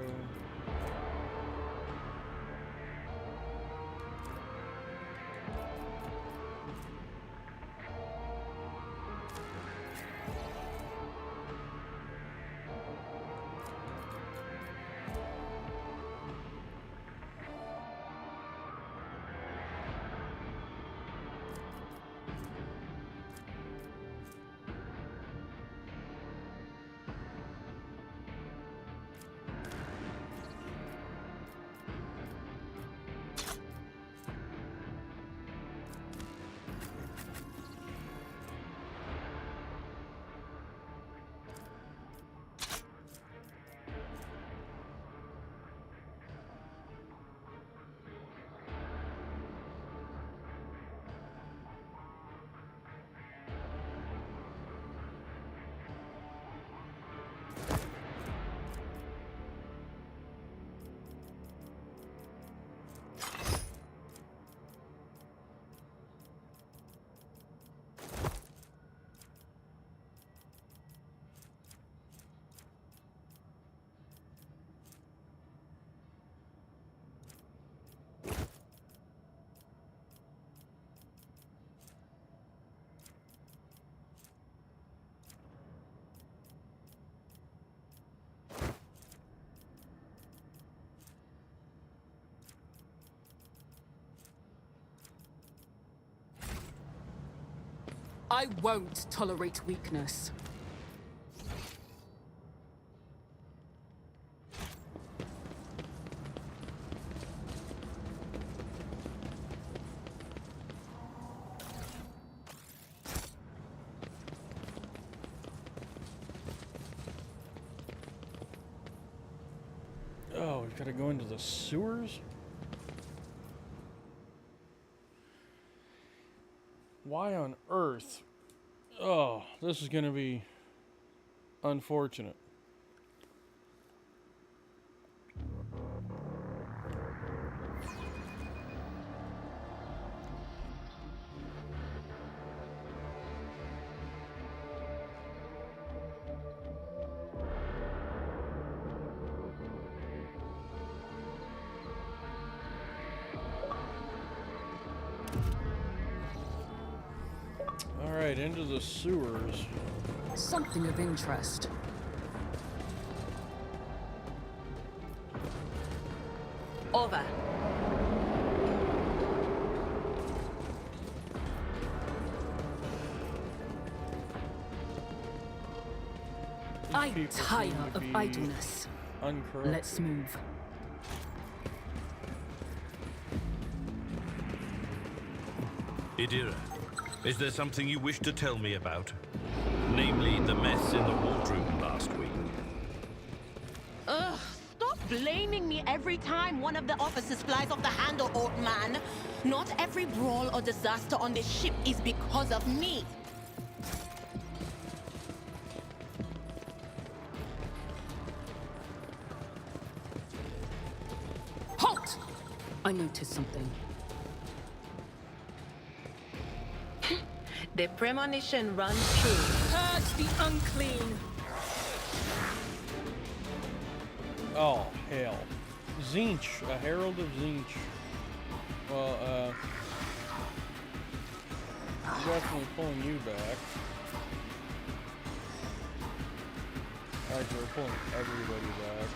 I won't tolerate weakness. Oh, we've got to go into the sewers? Why on earth? Oh, this is going to be unfortunate. Alright, into the sewers. Something of interest. Over. I people seem tire to of be idleness. uncorrupted. Let's move. Idira, is there something you wish to tell me about? Namely, the mess in the wardroom last week. Ugh, stop blaming me every time one of the officers flies off the handle, old man. Not every brawl or disaster on this ship is because of me. Halt! I noticed something. The premonition runs true. Purge the unclean. Oh, hell. Zinch, a herald of Zinch. Well, definitely pulling you back. Actually, we're pulling everybody back.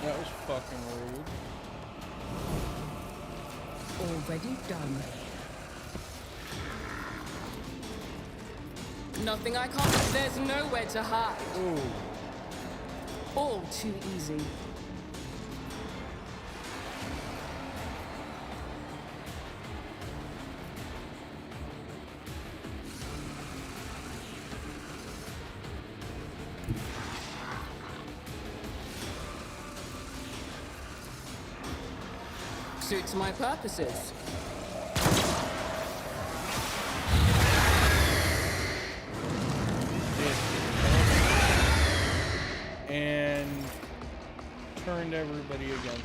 That was fucking rude. Already done. Nothing I can't. There's nowhere to hide. Ooh. All too easy. Suits my purposes. And turned everybody against us.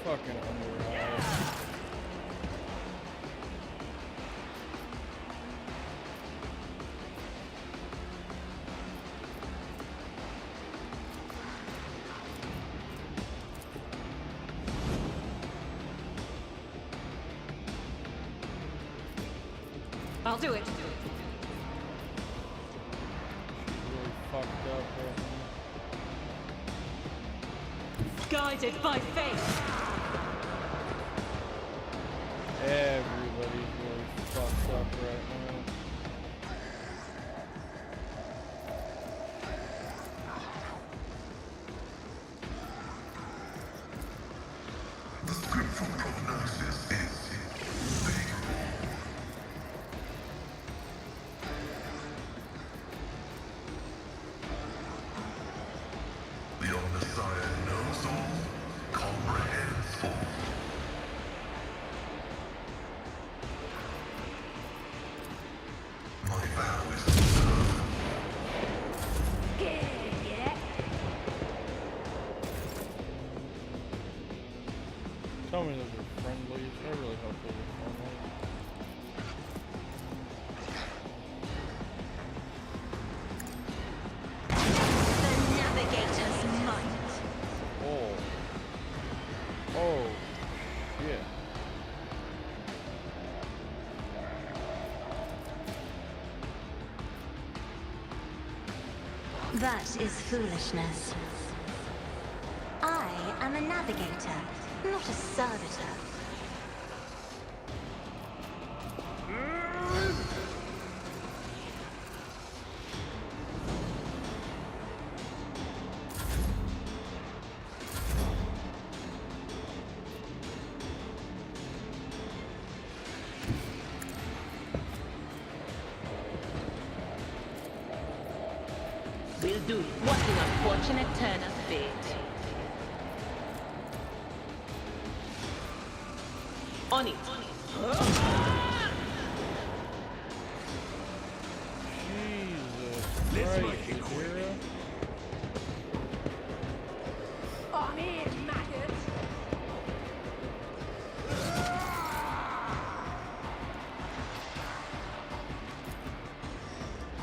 Fucking under eye. I'll do it. Really fucked up right now. Guided by faith. Everybody's really fucked up right now. The script for prognosis is the Omnissiah knows all, comprehends all. My vow is to serve. Yeah. Tell me those are friendlies. I really hope those are friendly. The Navigator's might. Oh. Oh. Shit. That is foolishness. I am a navigator, not a servitor. Will do. What an unfortunate turn of fate. On it. Jesus Christ, Idira. I'm in, maggot.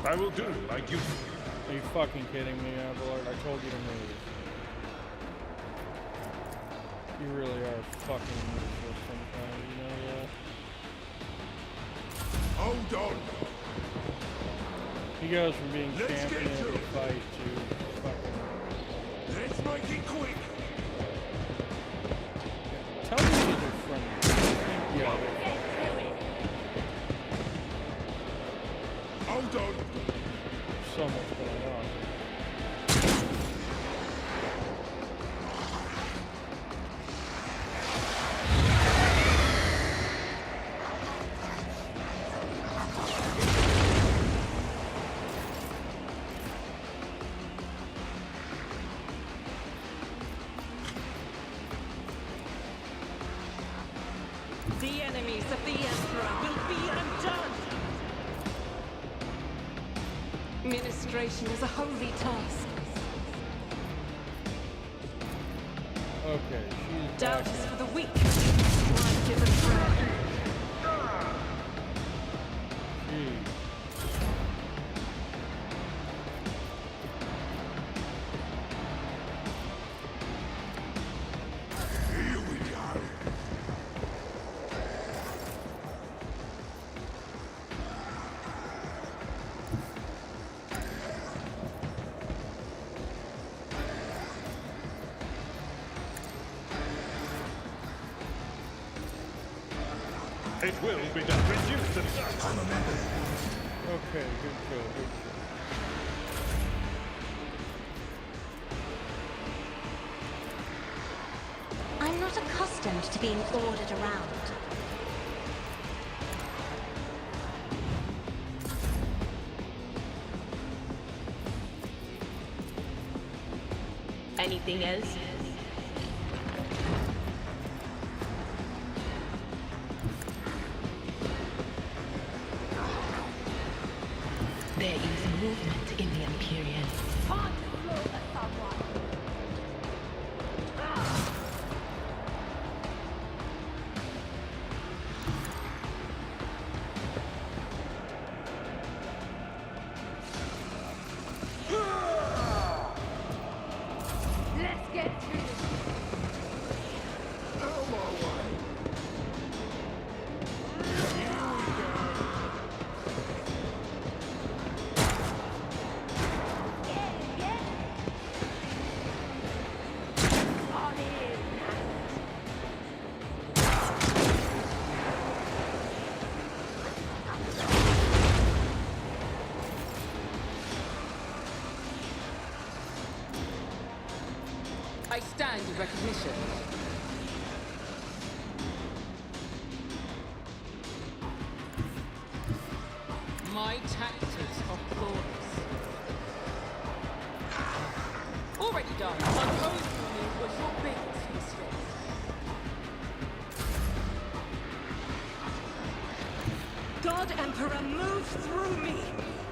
I will do my duty. Are you fucking kidding me, Abelard? I told you to move. You really are fucking useless sometimes, you know that? Hold on. He goes from being Let's champion get of to the it. fight to fucking... Let's make it quick. Tell me these are friendly. Yeah, Hold on. so much going on. The enemies of the Emperor will be undone! Ministration is a holy task. Okay, she's Doubt back is in. for the weak. Life is a prayer. Jeez. Here we go. It will be done. Reduce the size. Okay, good kill, good kill. I'm not accustomed to being ordered around. Anything else? There is movement in the Imperial. Time to slaughter someone. Let's get to this. On in. I stand in recognition. My tactics are flawless. Already done. Unopposed for me was your biggest mistake. God Emperor, move through me!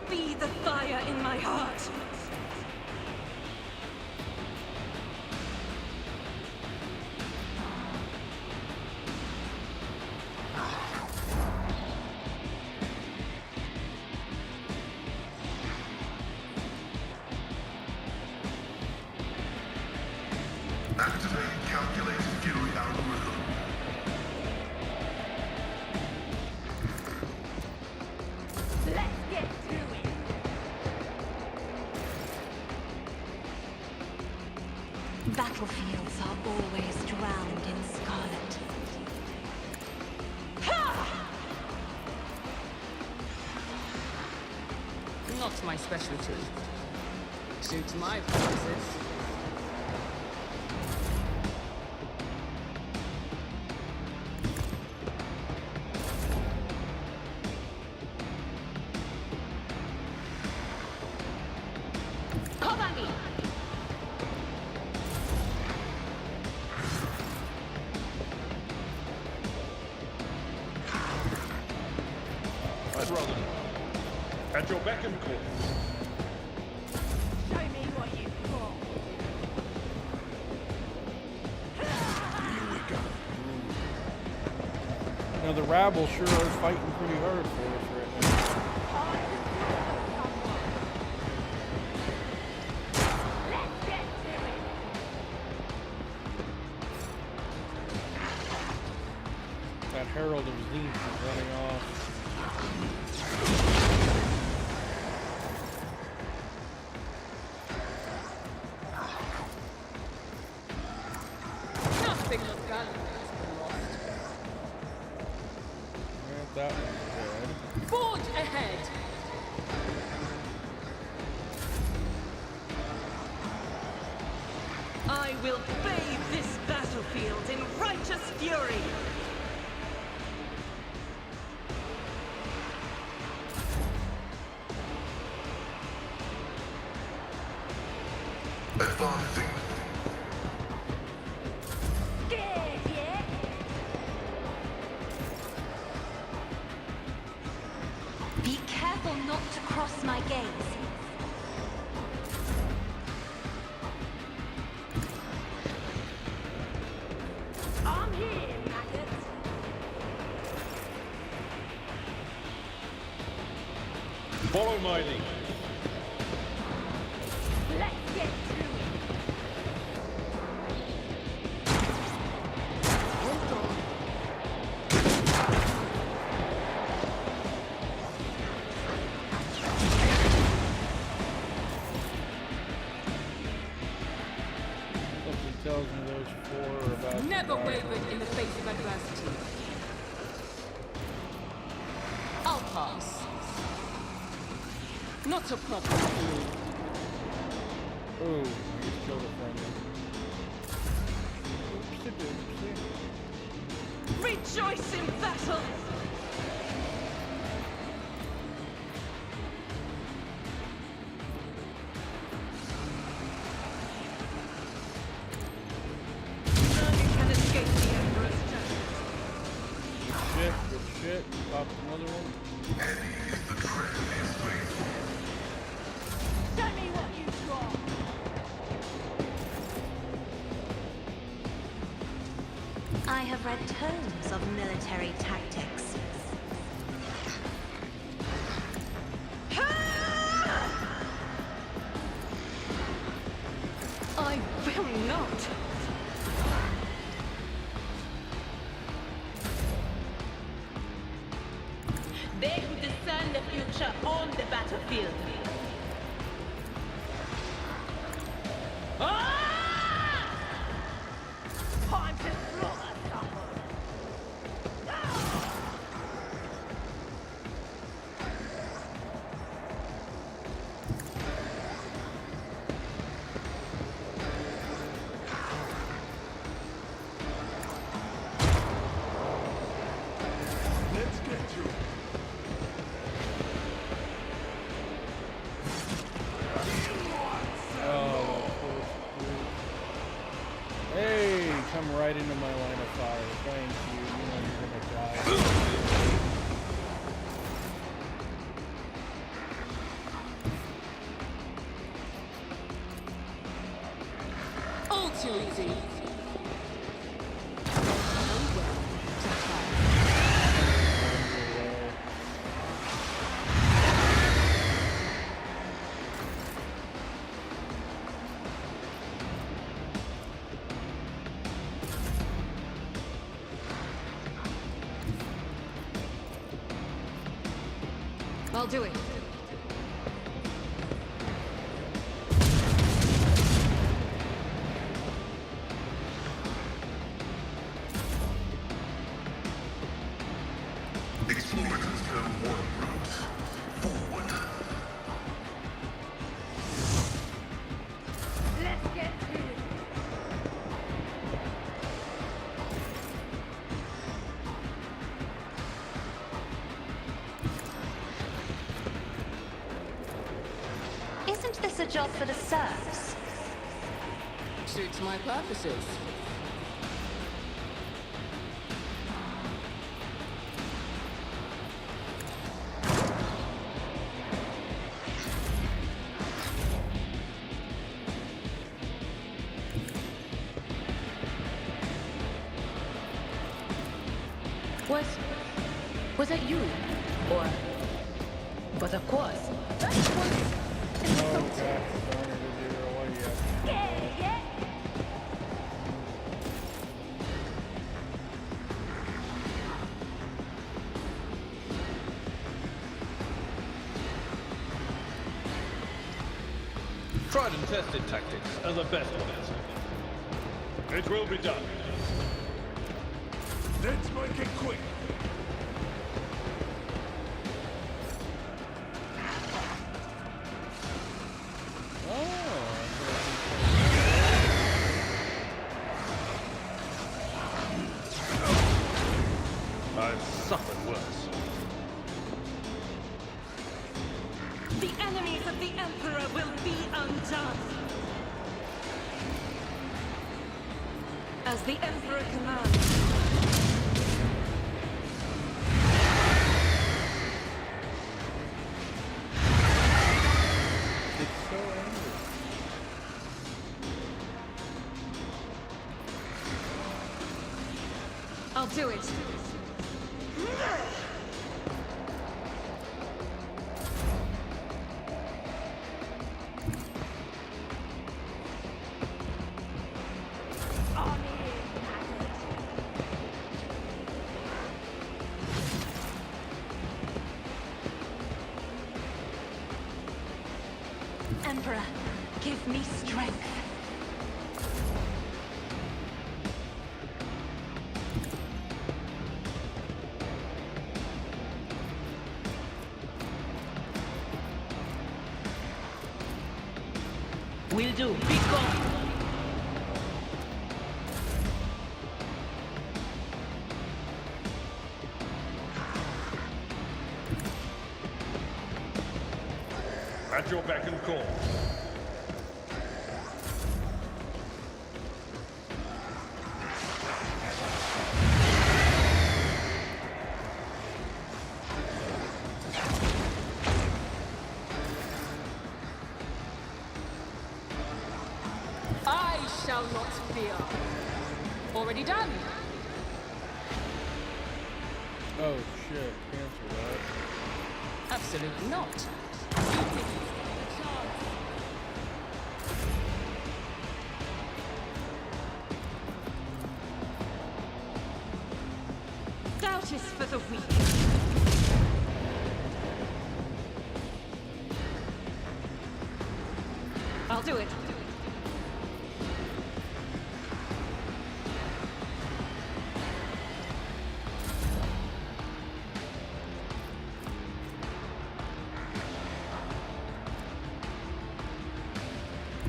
Be the fire in my heart! Activate calculated fury algorithm. Let's get to it. Battlefields are always drowned in scarlet. Not my specialty. Suits my purposes. Cover me. I'd rather not. At your beck and call. Show me what you've got. Here we go. Now the rabble sure are fighting pretty hard for us right now. Time to slaughter someone. world of Zinc is running off. Nothing of value has been lost. Alright, that one's dead. Forge ahead! I will bathe this battlefield in righteous fury! Advancing. Scared yet? Be careful not to cross my gaze. I'm here, maggots. Follow my lead. Let's get to it. Something tells me those four are about to Never die. wavered in the face of adversity. I'll pass. Not a problem for me. Ooh, I just killed a friend. Oopsie doopsie. Rejoice in battle! None can escape the Emperor's justice. Good shit. Popped another one. Heavy is the tread of his faithful. Show me what you've got. I have read tomes of military tactics. I will not! They who discern the future on the battlefield. Ah! Time to slaughter someone. Let's get to it. Hey, come right into my line of fire. Thank you. You know you're gonna die. All too easy. I'll do it. Explorers know one route. Forward. Let's get to it. Isn't this a job for the serfs? Suits my purposes. Was it you? Or... But of course. That was... Okay. Scared yet? Tried and tested tactics are the best ones. It will be done. Let's make it quick. I've suffered worse. The enemies of the Emperor will be undone. As the Emperor commands. It's so angry. I'll do it. Emperor, give me strength. Will do. Be gone. At your beck and call. I shall not fear. Already done. Oh shit, cancel that. Absolutely not. Doubt is for the weak. I'll do it.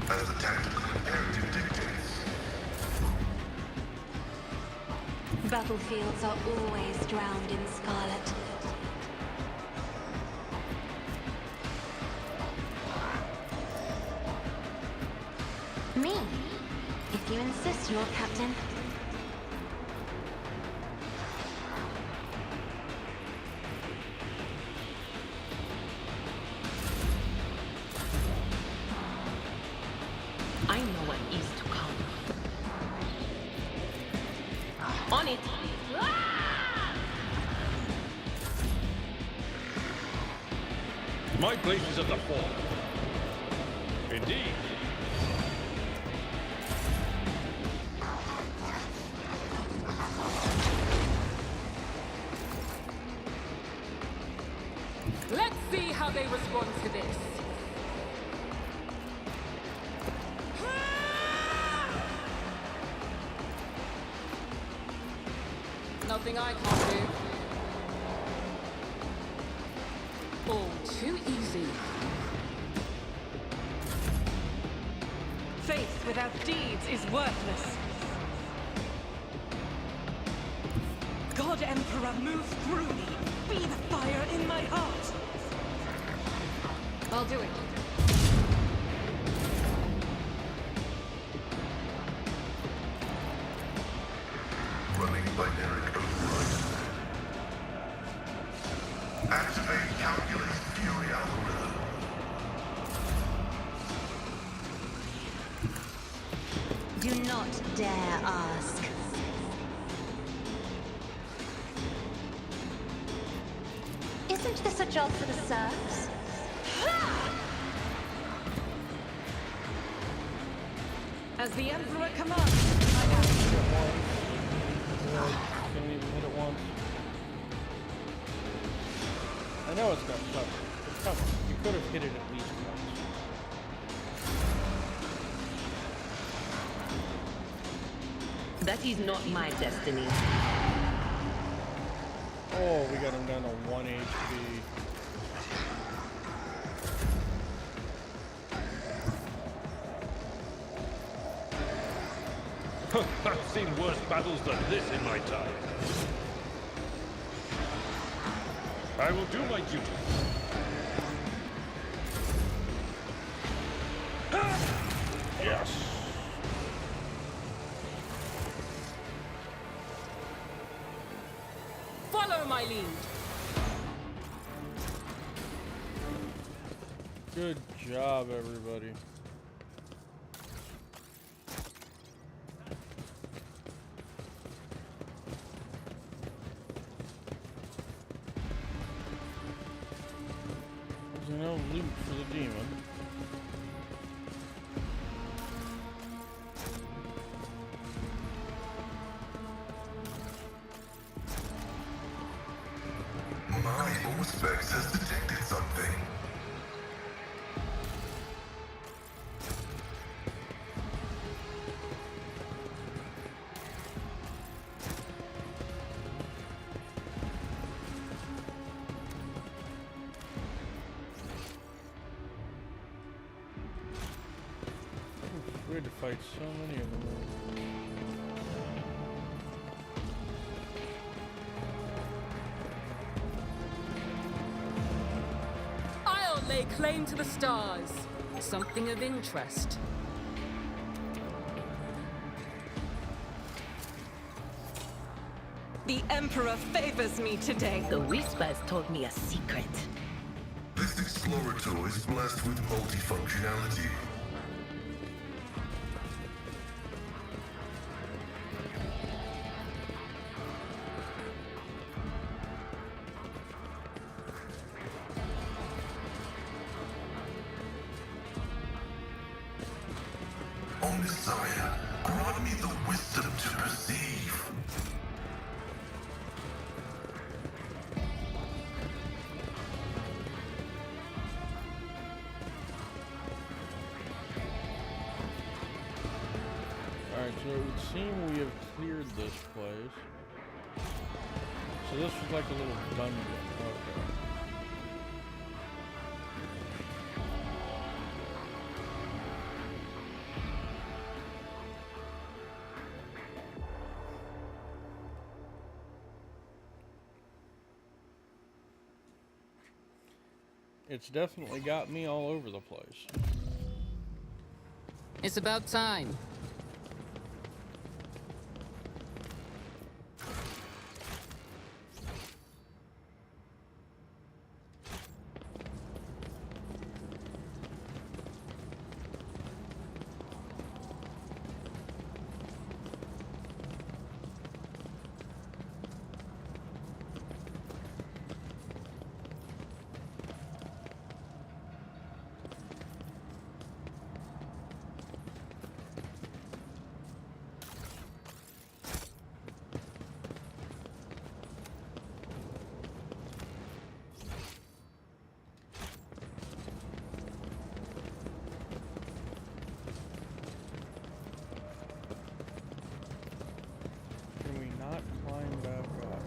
As the tactical imperative dictates. Battlefields are always drowned in scarlet. Me, if you insist, Lord Captain. I know what is to come. On it! My place is at the fore. Indeed. Let's see how they respond to this. Nothing I can't do. All too easy. Faith without deeds is worthless. God Emperor, move through me. Be the fire in my heart. I'll do it. Running binary override. Activate calculate fury algorithm. Do not dare ask. Isn't this a job for the serfs? As the Emperor commands, I act. Couldn't even hit it once. I know it's not tough. It's tough. You could have hit it at least once. That is not my destiny. Oh, we got him down to 1 HP. I've seen worse battles than this in my time. I will do my duty. Yes. Follow my lead. Good job, everybody. There's no loot for the demon. My Auspex has detected something. We had to fight so many of them. I'll lay claim to the stars. Something of interest. The Emperor favors me today. The Whispers told me a secret. This Explorator is blessed with multifunctionality. O Messiah, grant me the wisdom to perceive. Alright, so it would seem we have cleared this place. So this was like a little dungeon. Okay. It's definitely got me all over the place. It's about time. Can we not climb back up?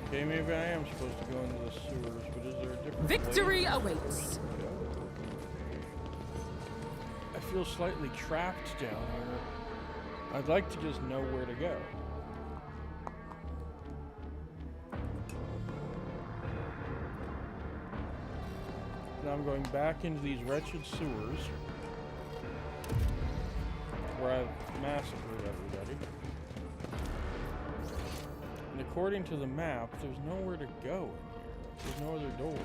Okay, maybe I am supposed to go into the sewers, but is there a different Victory way? awaits. I feel slightly trapped down here. I'd like to just know where to go. Now I'm going back into these wretched sewers where I've massacred everybody. And according to the map, there's nowhere to go in here. There's no other doors.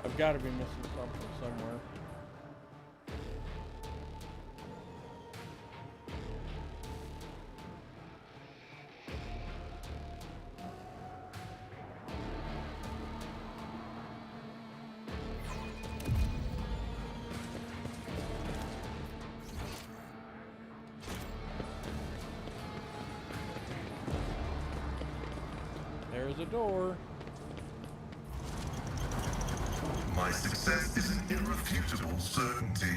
I've got to be missing something somewhere. there's a door. My success is an irrefutable certainty.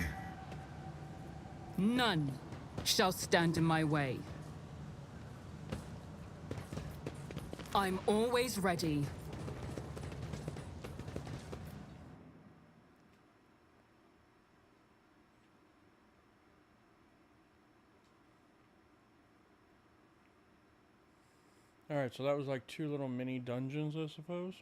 None shall stand in my way. I'm always ready. Alright, so that was like 2 little mini dungeons, I suppose.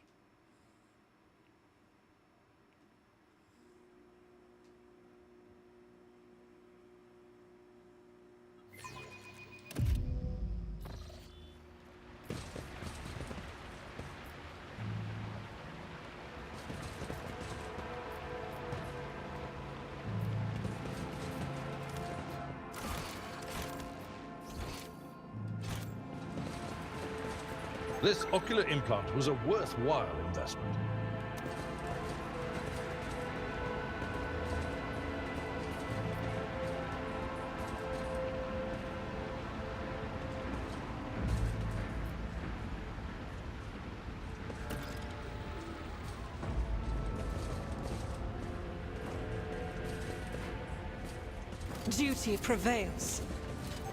This ocular implant was a worthwhile investment. Duty prevails.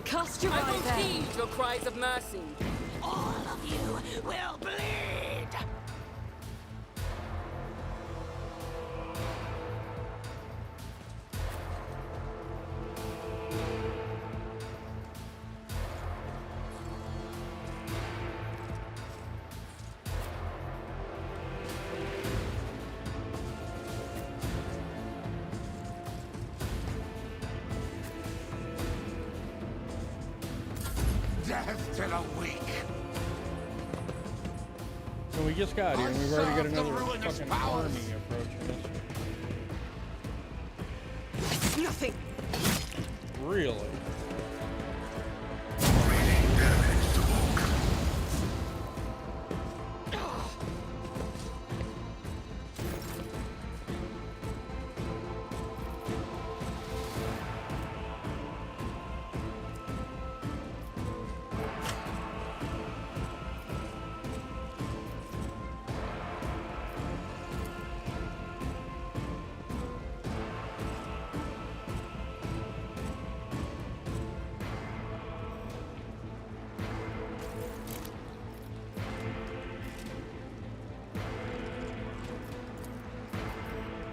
Cast your I eye will there. heed your cries of mercy. All of you will bleed! Death to the weak. So we just got here and we've already got serve the another ruinous fucking powers. army approaching us. It's nothing. Really?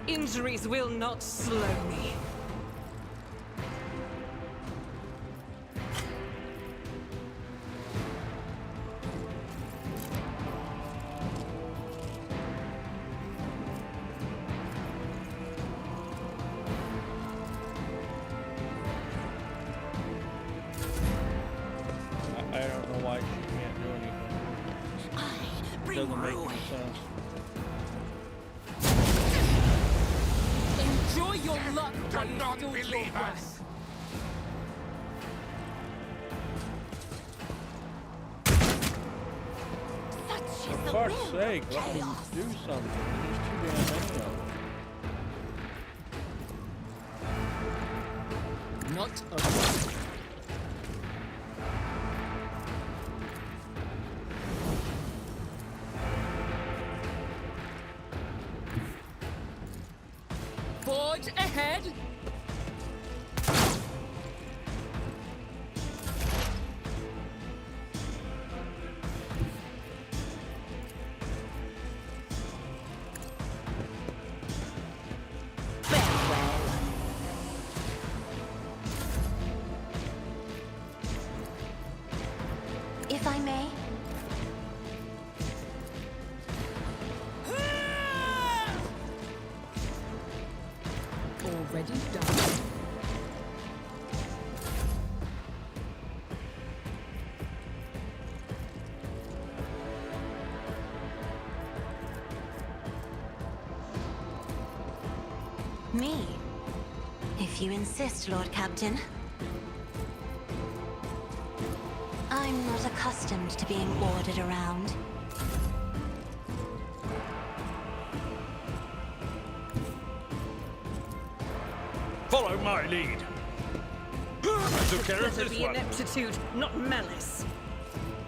Injuries will not slow me. I don't know why she can't do anything. Doesn't make any sense. Enjoy your luck while you not still believe your us. breath. For fuck's sake, let me do something. There's too damn many of them. Not a Forge ahead. If I may, Already done. me. If you insist, Lord Captain. I'm not accustomed to being ordered around. Follow my lead. I took care of Better this be one. ineptitude, not malice.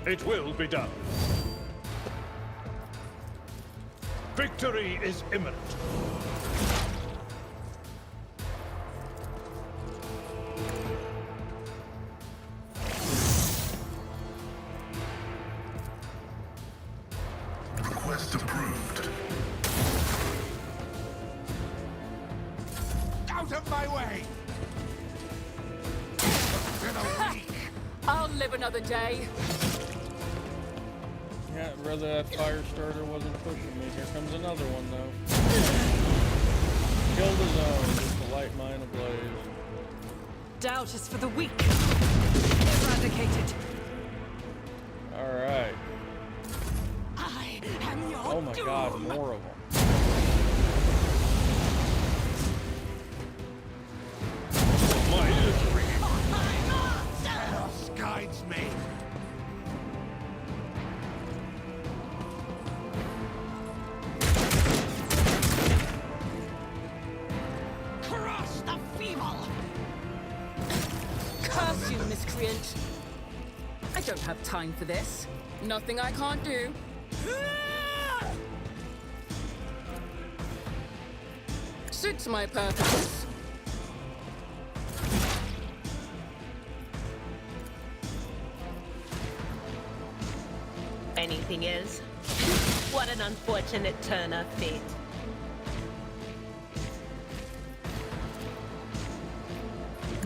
It will be done. Victory is imminent. Request approved. Out of my way! I'll live another day. Yeah, I'd rather that fire starter wasn't pushing me. Here comes another one, though. Killed his own, just to light mine ablaze. Doubt is for the weak. Eradicated. Alright. I am your Oh my god, more of them. My misery. Chaos guides me. Crush the feeble! Curse you, miscreant! I don't have time for this. Nothing I can't do. Suits my purpose. Anything else? What an unfortunate turn of fate.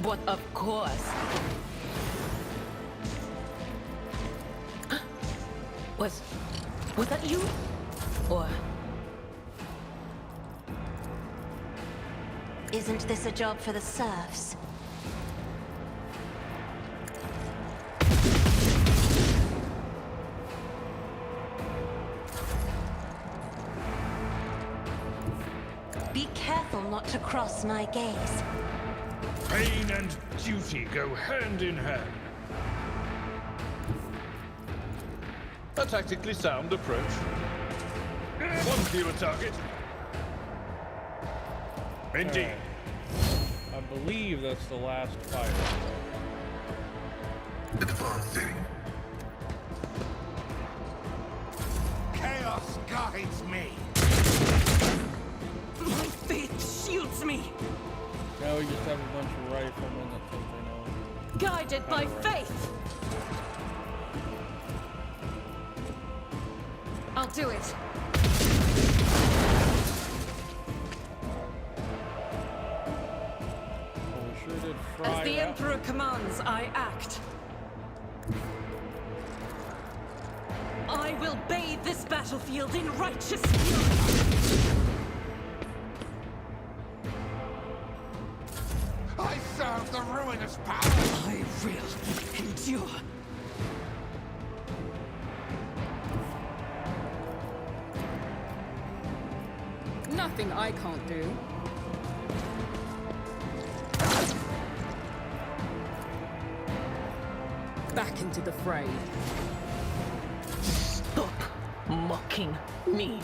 But of course. Was that you? Or Isn't this a job for the serfs? Be careful not to cross my gaze. Pain and duty go hand in hand. A tactically sound approach. One fewer target. Indeed. I believe that's the last fire. Advancing. Chaos guides me. My faith shields me. Now we just have a bunch of riflemen that think they know. Guided by faith. I'll do it. Well, we sure did fry As the that. Emperor commands, I act. I will bathe this battlefield in righteous fury. I serve the ruinous power. I will endure. Nothing I can't do. Back into the fray. stop mocking me.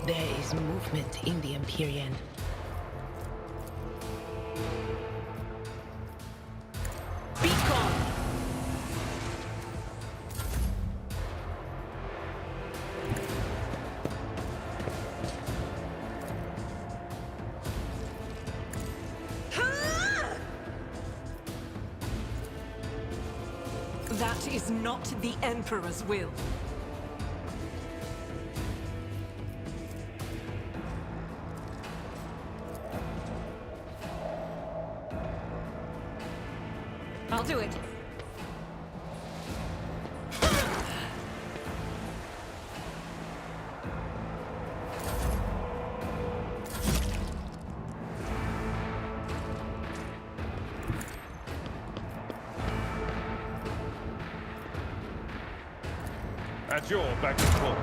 There is movement in the Empyrean. Be gone! That is not the Emperor's will. I'll do it. At your back and forth.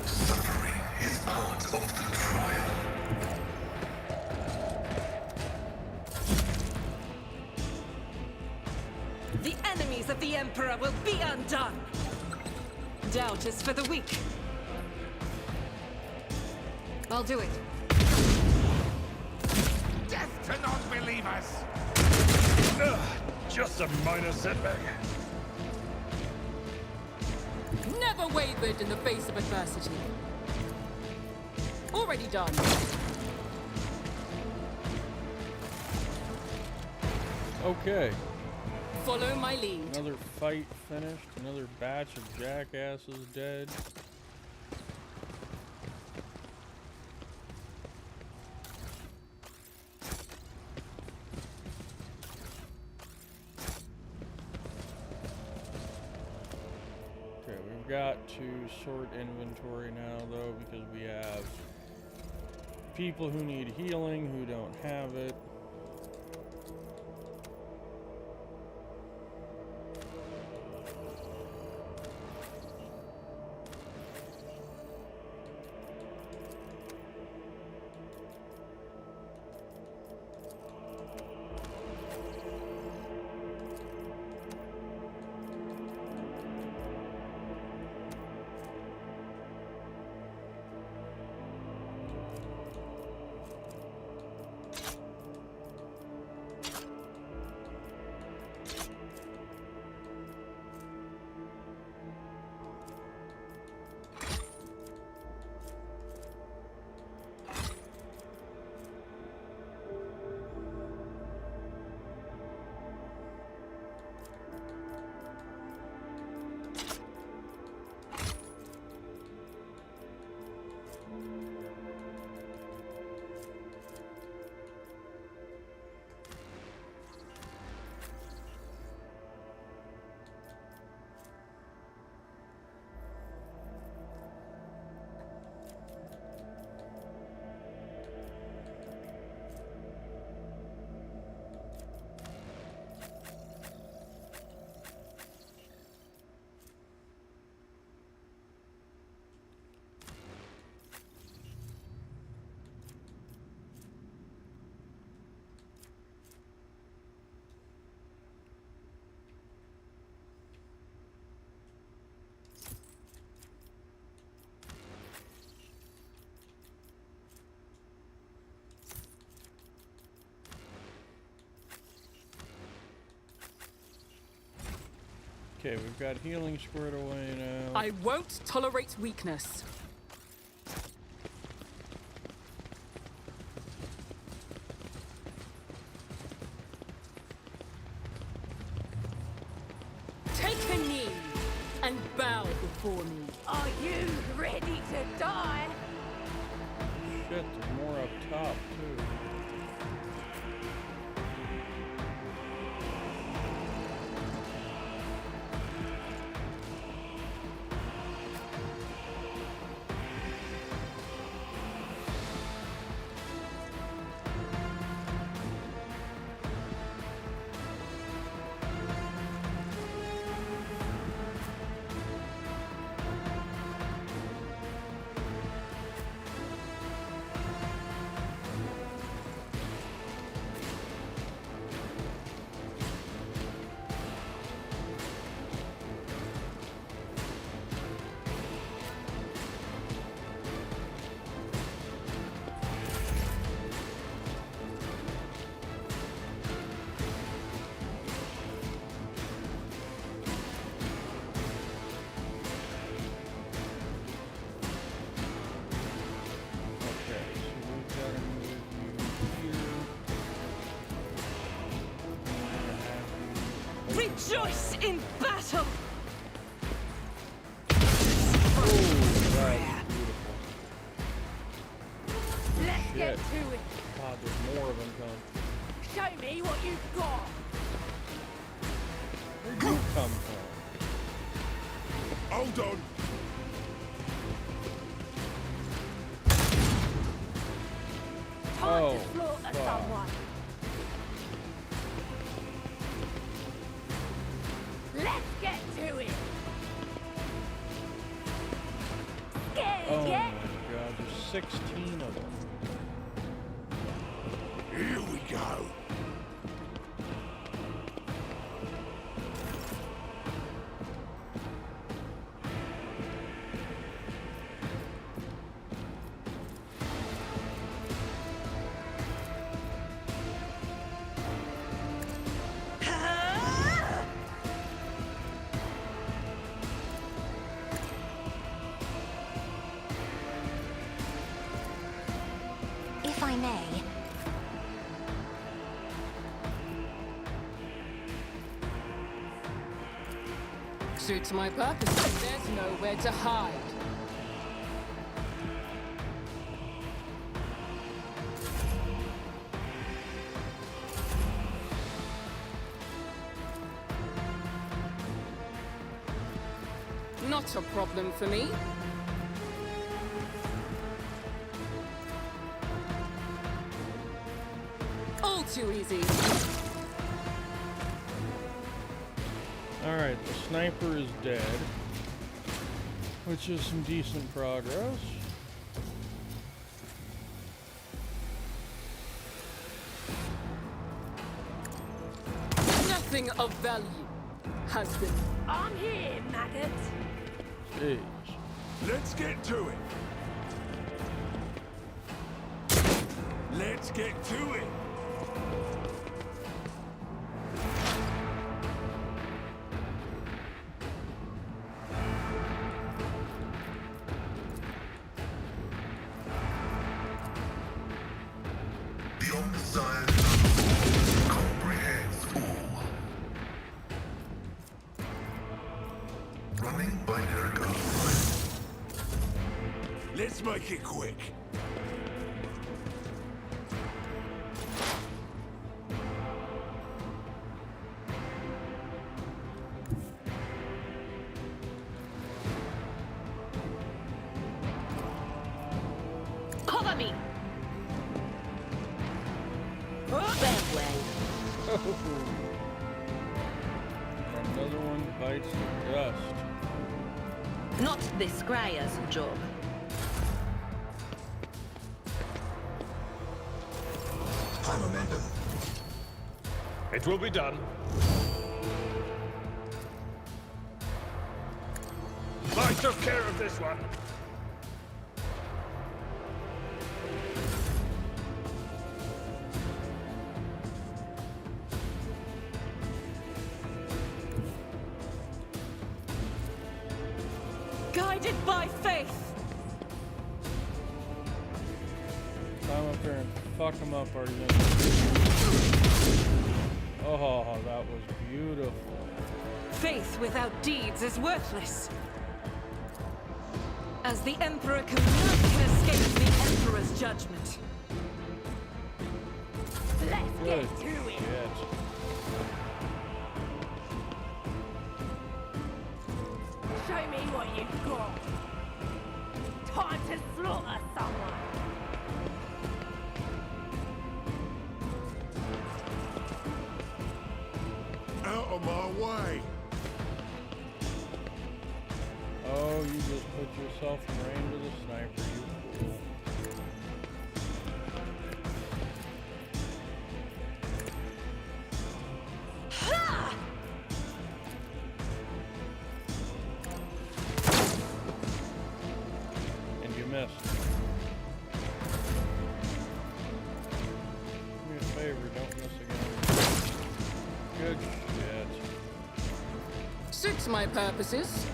Suffering is part of the trial. The enemies of the Emperor will be undone. Doubt is for the weak. I'll do it. Death to non-believers! Just a minor setback. Never wavered in the face of adversity. Already done. Okay. Follow my lead. Another fight finished. Another batch of jackasses dead. Okay, we've got to sort inventory now, though, because we have people who need healing who don't have it. Okay, we've got healing squared away now. I won't tolerate weakness. Take a knee and bow before me. Are you ready to die? Shit, there's more up top, too. Rejoice in battle! Let's get to it. God, there's more of them coming. Show me what you've got. Where'd you come from? Hold on. Time to slaughter someone. Let's get to it. Scared Oh my yet? god, there's 16 of them. Here we go. Suits my purpose. There's nowhere to hide. Not a problem for me. All too easy. Alright, the sniper is dead, which is some decent progress. Nothing of value has been. I'm here, maggot. Jeez. Let's get to it. Let's get to it. The omniscient comprehends all. Running binary code. Let's make it quick. Cover me! Farewell. Another one bites the dust. Not the scryer's job. High momentum. It will be done. I took care of this one. Guided by faith. Climb up there and fuck him up, Artisan. Oh, that was beautiful. Faith without deeds is worthless. As the Emperor can escape the Emperor's judgment. Let's Good get to it. shit. Show me what you've got. Time to slaughter someone. Out of my way. Oh, you just put yourself in range of the sniper, you fool. And you missed. Do me a favor, don't miss again. Good shit. Suits my purposes.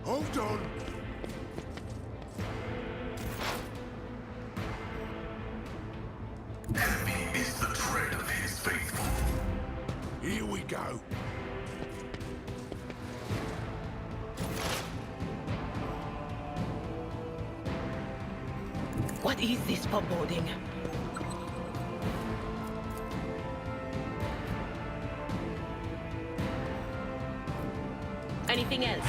Hold on. Envy is the tread of his faithful. Here we go. What is this foreboding? Anything else?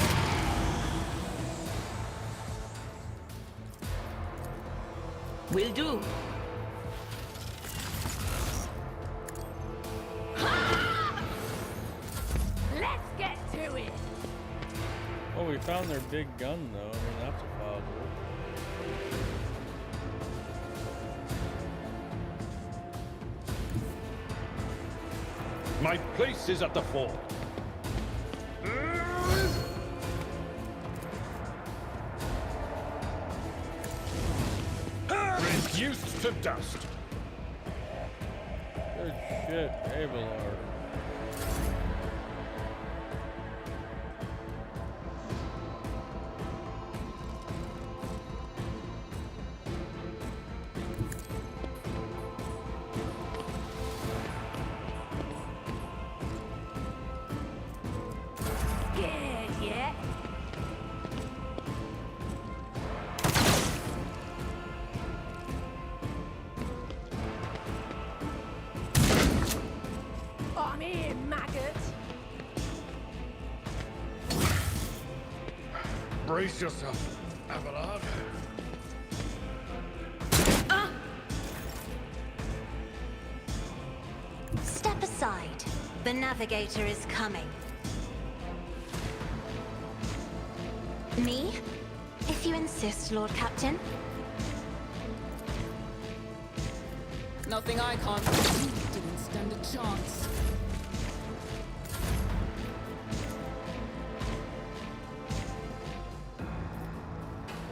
Will do. Let's get to it. Oh, we found their big gun, though. I mean, that's a positive. My place is at the fort. Reduced to dust. Good shit, Abelard. I'm here, maggot. Brace yourself, Abelard. Step aside. The navigator is coming. Me? If you insist, Lord Captain. Nothing I can't do. You didn't stand a chance.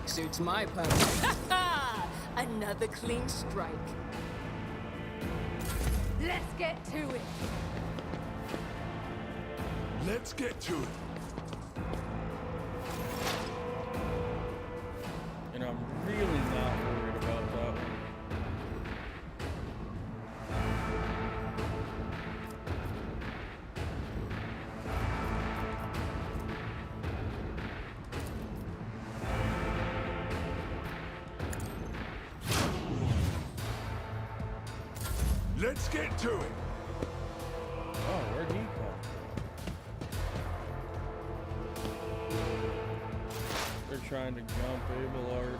Suits my purpose. Ha ha! Another clean strike. Let's get to it. Let's get to it. And I'm really not worried about that one. Let's get to it. Oh, where'd he come? They're trying to jump Abelard.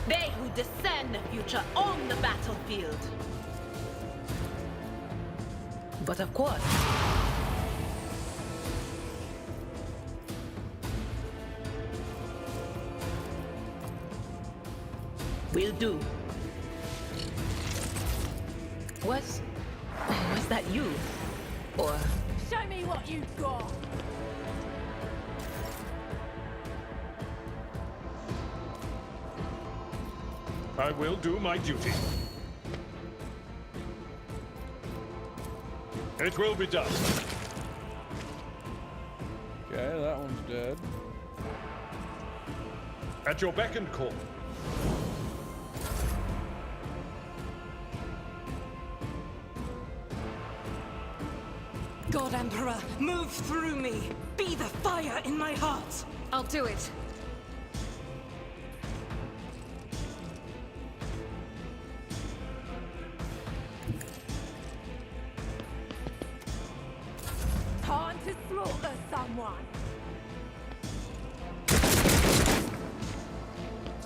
They who discern the future own the battlefield. But of course, will do. Was that you? Or Show me what you've got. I will do my duty. It will be done. Okay, that one's dead. At your beck and call. God Emperor, move through me. Be the fire in my heart. I'll do it. Time to slaughter someone.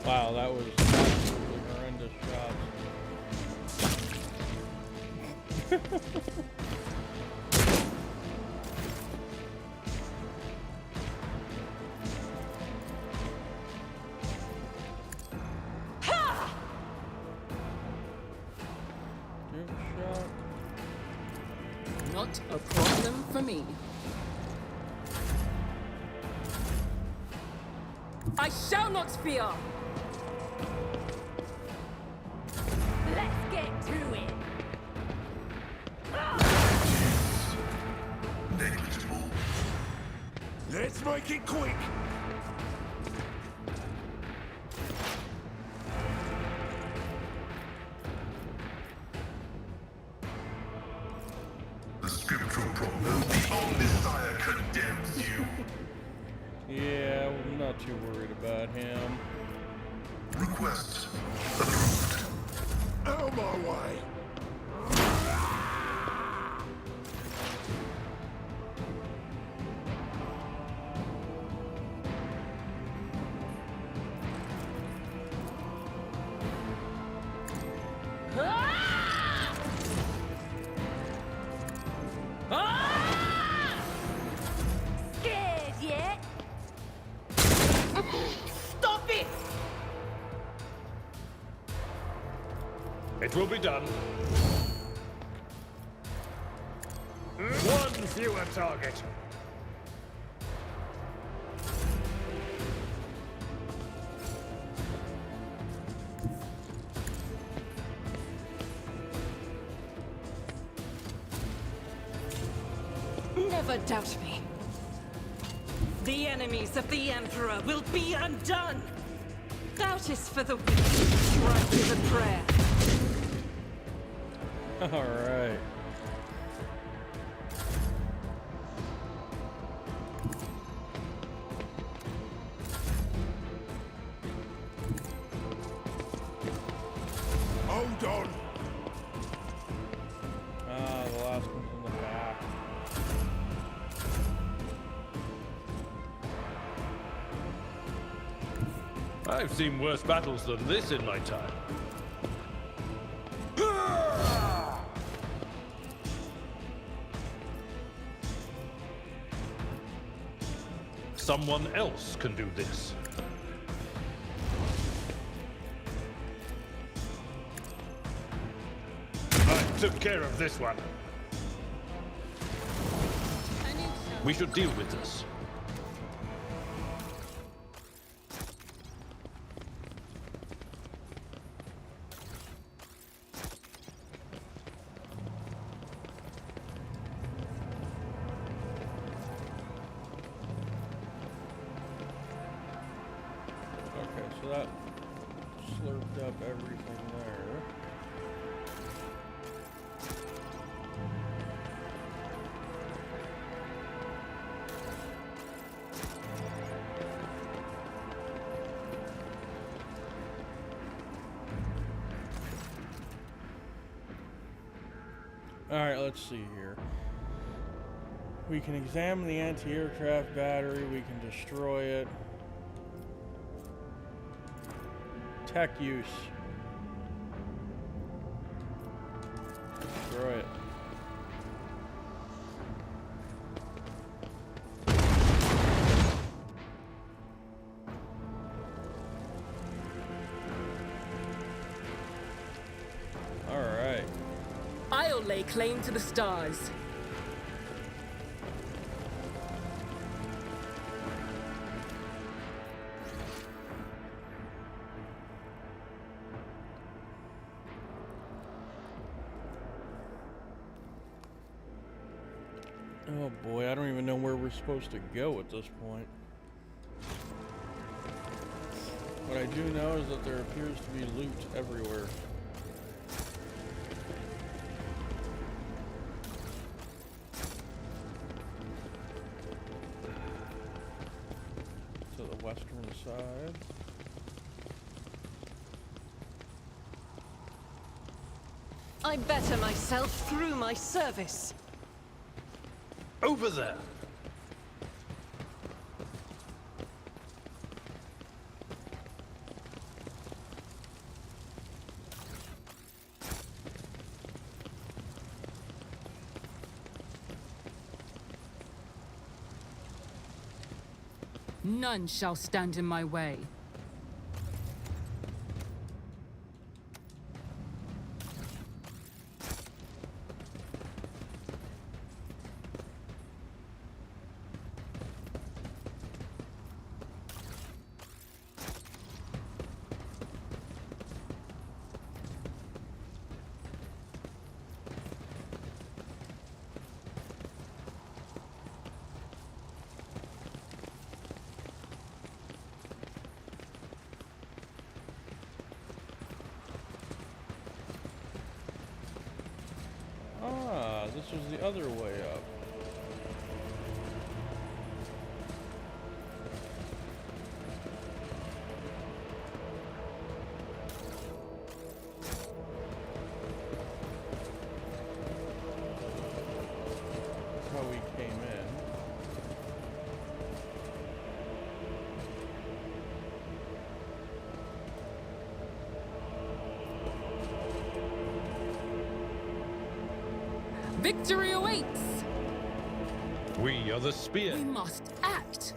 Wow, that was absolutely horrendous shots. Not a problem for me. I shall not fear! Let's get to it. Negligible. Let's make it quick. The scriptural probability on this sire condemns you. Yeah, I'm not too worried about him. Request approved. Out of my way. Scared yet? stop it! It will be done. One fewer target. Never doubt me. The enemies of the Emperor will be undone. Doubt is for the weak. Strike is a prayer. All right. Hold on. I've seen worse battles than this in my time. Someone else can do this. I took care of this one. We should deal with this. Okay, so that slurped up everything there. Alright, let's see here. We can examine the anti-aircraft battery, we can destroy it. Tech use. Destroy it. Alright. I'll lay claim to the stars. Oh boy, I don't even know where we're supposed to go at this point. What I do know is that there appears to be loot everywhere. To the western side. I better myself through my service. Over there. None shall stand in my way. Ah, this was the other way up. That's how we came in. Victory awaits! We are the spear. We must act!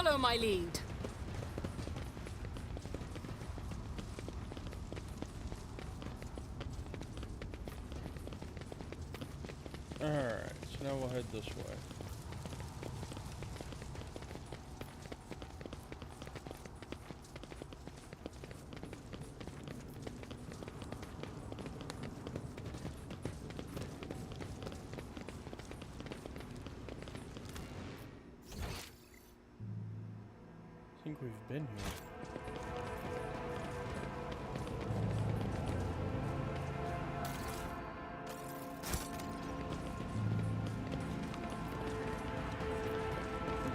Follow my lead. Alright, so now we'll head this way. I think we've been here.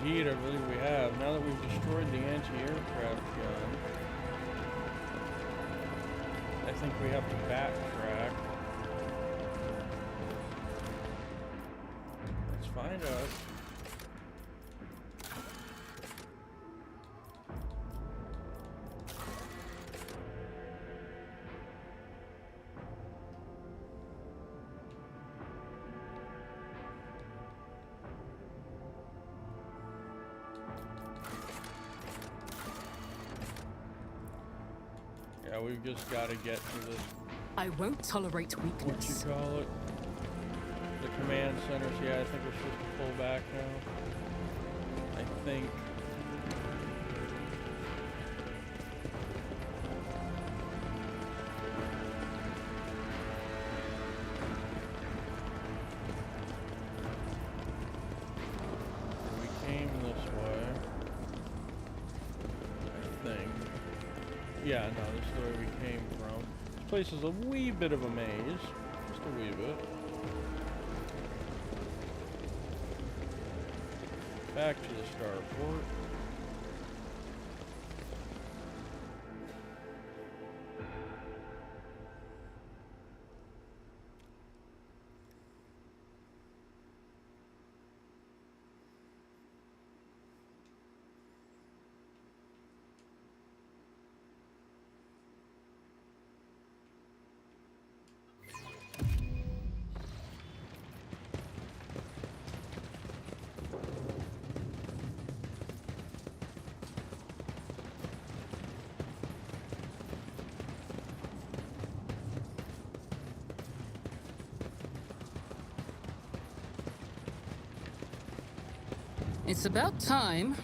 Indeed, I believe we have. Now that we've destroyed the anti-aircraft gun, I think we have to backtrack. Let's find out. Yeah, we've just got to get to the... I won't tolerate weakness. What you call it? The command centers. Yeah, I think we're supposed to pull back now. I think. We came this way. I think. Yeah, no, this is the way we came from. This place is a wee bit of a maze. Just a wee bit. Back to the starport. It's about time.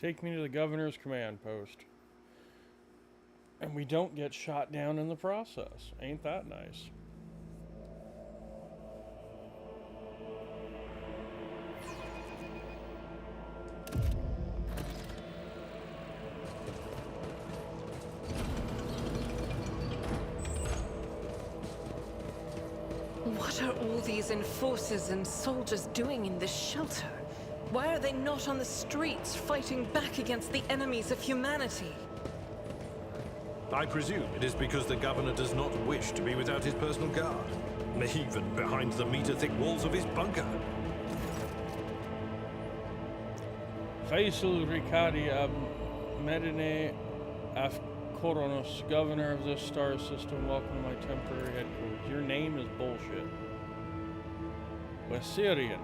Take me to the governor's command post. And we don't get shot down in the process. Ain't that nice? What are all these enforcers and soldiers doing in this shelter? Why are they not on the streets fighting back against the enemies of humanity? I presume it is because the governor does not wish to be without his personal guard, even behind the meter-thick walls of his bunker. Faisal Ricadi Medine Afkoronos, governor of this star system, welcome to my temporary headquarters. Your name is bullshit. Wesirian.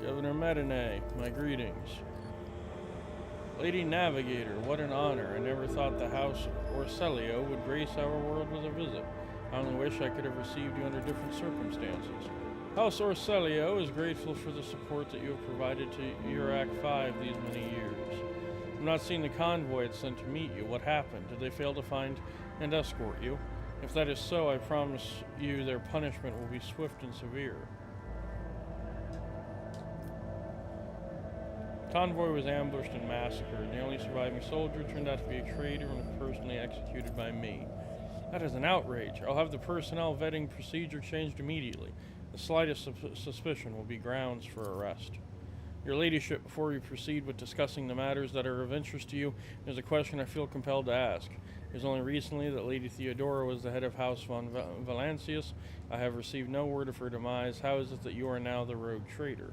Governor Medine, my greetings. Lady Navigator, what an honor. I never thought the House Orselio would grace our world with a visit. I only wish I could have received you under different circumstances. House Orselio is grateful for the support that you have provided to Urac 5 these many years. I'm not seeing the convoy it sent to meet you. What happened? Did they fail to find and escort you? If that is so, I promise you their punishment will be swift and severe. Convoy was ambushed and massacred. The only surviving soldier turned out to be a traitor and was personally executed by me. That is an outrage. I'll have the personnel vetting procedure changed immediately. The slightest suspicion will be grounds for arrest. Your ladyship, before we proceed with discussing the matters that are of interest to you, there's a question I feel compelled to ask. It was only recently that Lady Theodora was the head of House von Valancius. I have received no word of her demise. How is it that you are now the rogue traitor?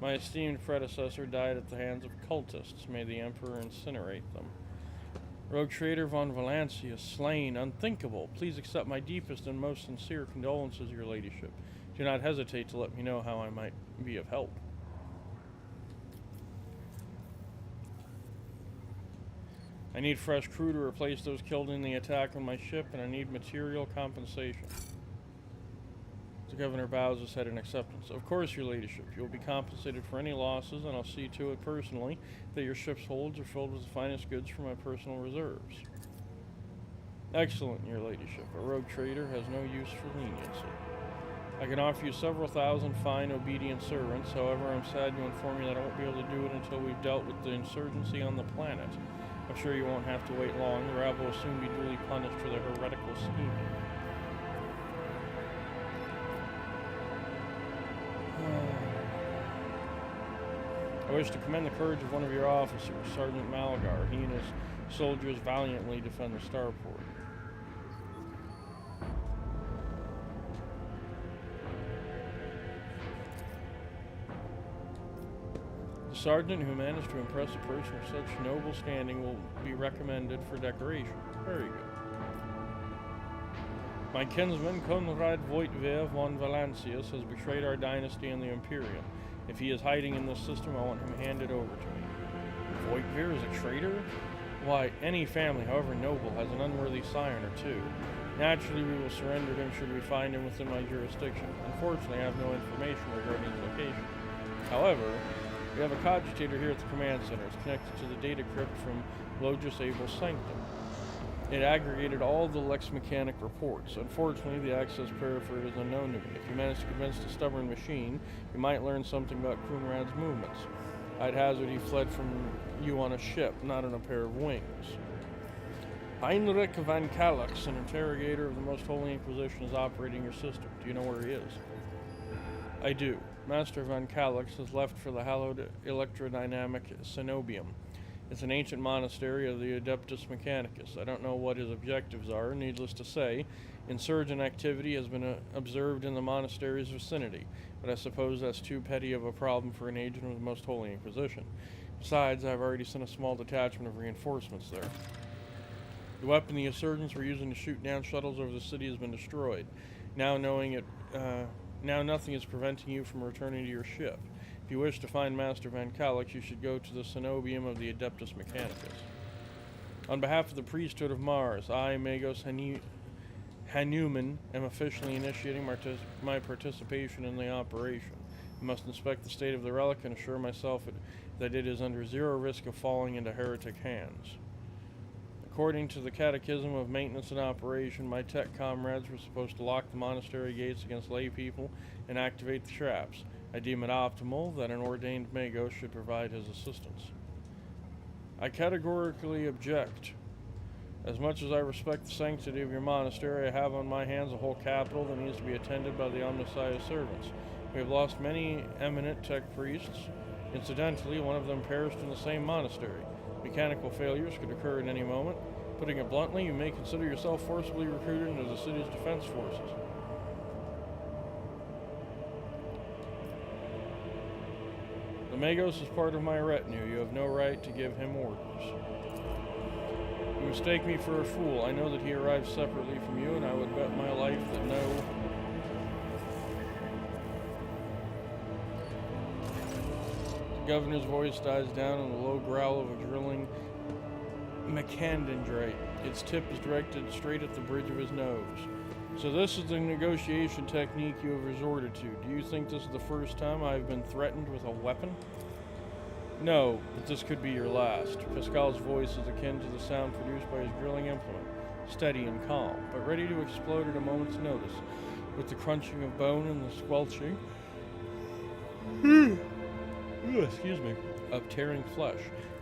My esteemed predecessor died at the hands of cultists. May the Emperor incinerate them. Rogue traitor von Valancius, slain, unthinkable. Please accept my deepest and most sincere condolences, your ladyship. Do not hesitate to let me know how I might be of help. I need fresh crew to replace those killed in the attack on my ship, and I need material compensation. The governor bows his head in acceptance. Of course, your ladyship. You will be compensated for any losses, and I'll see to it personally that your ship's holds are filled with the finest goods from my personal reserves. Excellent, your ladyship. A rogue trader has no use for leniency. I can offer you several thousand fine, obedient servants. However, I'm sad to inform you that I won't be able to do it until we've dealt with the insurgency on the planet. I'm sure you won't have to wait long. The rabble will soon be duly punished for their heretical scheming. I wish to commend the courage of one of your officers, Sergeant Malgar. He and his soldiers valiantly defend the starport. The sergeant who managed to impress a person of such noble standing will be recommended for decoration. Very good. My kinsman, Conrad Voigtwehr von Valancius, has betrayed our dynasty and the Imperium. If he is hiding in this system, I want him handed over to me. Voigtwehr is a traitor? Why, any family, however noble, has an unworthy scion or two. Naturally, we will surrender him should we find him within my jurisdiction. Unfortunately, I have no information regarding his location. However, we have a cogitator here at the command center. It's connected to the data crypt from Logis Abel's sanctum. It aggregated all the Lex Mechanic reports. Unfortunately, the access parameter is unknown to me. If you manage to convince the stubborn machine, you might learn something about Kunrad's movements. I'd hazard he fled from you on a ship, not on a pair of wings. Heinrich van Kalix, an interrogator of the Most Holy Inquisition, is operating your system. Do you know where he is? I do. Master van Kalix has left for the hallowed electrodynamic Cenobium. It's an ancient monastery of the Adeptus Mechanicus. I don't know what his objectives are. Needless to say, insurgent activity has been observed in the monastery's vicinity, but I suppose that's too petty of a problem for an agent of the Most Holy Inquisition. Besides, I've already sent a small detachment of reinforcements there. The weapon the insurgents were using to shoot down shuttles over the city has been destroyed. Now nothing is preventing you from returning to your ship. If you wish to find Master Van Kalix, you should go to the Cenobium of the Adeptus Mechanicus. On behalf of the priesthood of Mars, I, Magos Hanuman, am officially initiating my participation in the operation. I must inspect the state of the relic and assure myself that it is under zero risk of falling into heretic hands. According to the Catechism of Maintenance and Operation, my tech comrades were supposed to lock the monastery gates against lay people and activate the traps. I deem it optimal that an ordained Magos should provide his assistance. I categorically object. As much as I respect the sanctity of your monastery, I have on my hands a whole capital that needs to be attended by the Omnissiah's servants. We have lost many eminent tech priests. Incidentally, one of them perished in the same monastery. Mechanical failures could occur at any moment. Putting it bluntly, you may consider yourself forcibly recruited into the city's defense forces. The Magos is part of my retinue. You have no right to give him orders. You mistake me for a fool. I know that he arrived separately from you, and I would bet my life that no... The governor's voice dies down in the low growl of a drilling Macandindrate. Its tip is directed straight at the bridge of his nose. So this is the negotiation technique you have resorted to. Do you think this is the first time I have been threatened with a weapon? No, but this could be your last. Pascal's voice is akin to the sound produced by his drilling implement, steady and calm, but ready to explode at a moment's notice, with the crunching of bone and the squelching excuse me, of tearing flesh.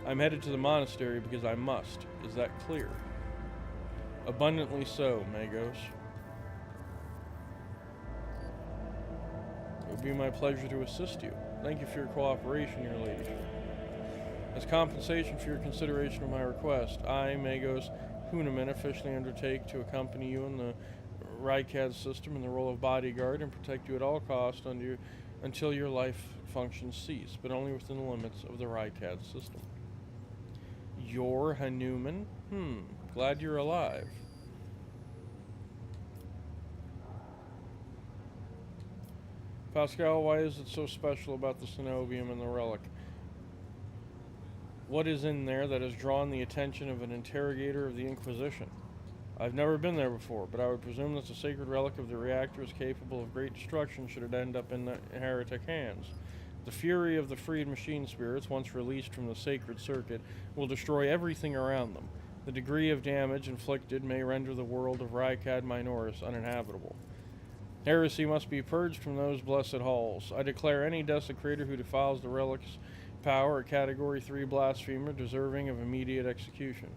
I'm headed to the monastery because I must. Is that clear? Abundantly so, Magos. would be my pleasure to assist you. Thank you for your cooperation, your ladyship. As compensation for your consideration of my request, I, Magos Hunaman, officially undertake to accompany you in the Rycad system in the role of bodyguard and protect you at all costs until your life functions cease, but only within the limits of the Rycad system. You're Hanuman? Glad you're alive. Pascal, why is it so special about the cenobium and the relic? What is in there that has drawn the attention of an interrogator of the Inquisition? I've never been there before, but I would presume that the sacred relic of the reactor is capable of great destruction should it end up in the heretic hands. The fury of the freed machine spirits, once released from the sacred circuit, will destroy everything around them. The degree of damage inflicted may render the world of Rycad Minoris uninhabitable. Heresy must be purged from those blessed halls. I declare any desecrator who defiles the relic's power a Category 3 blasphemer deserving of immediate execution.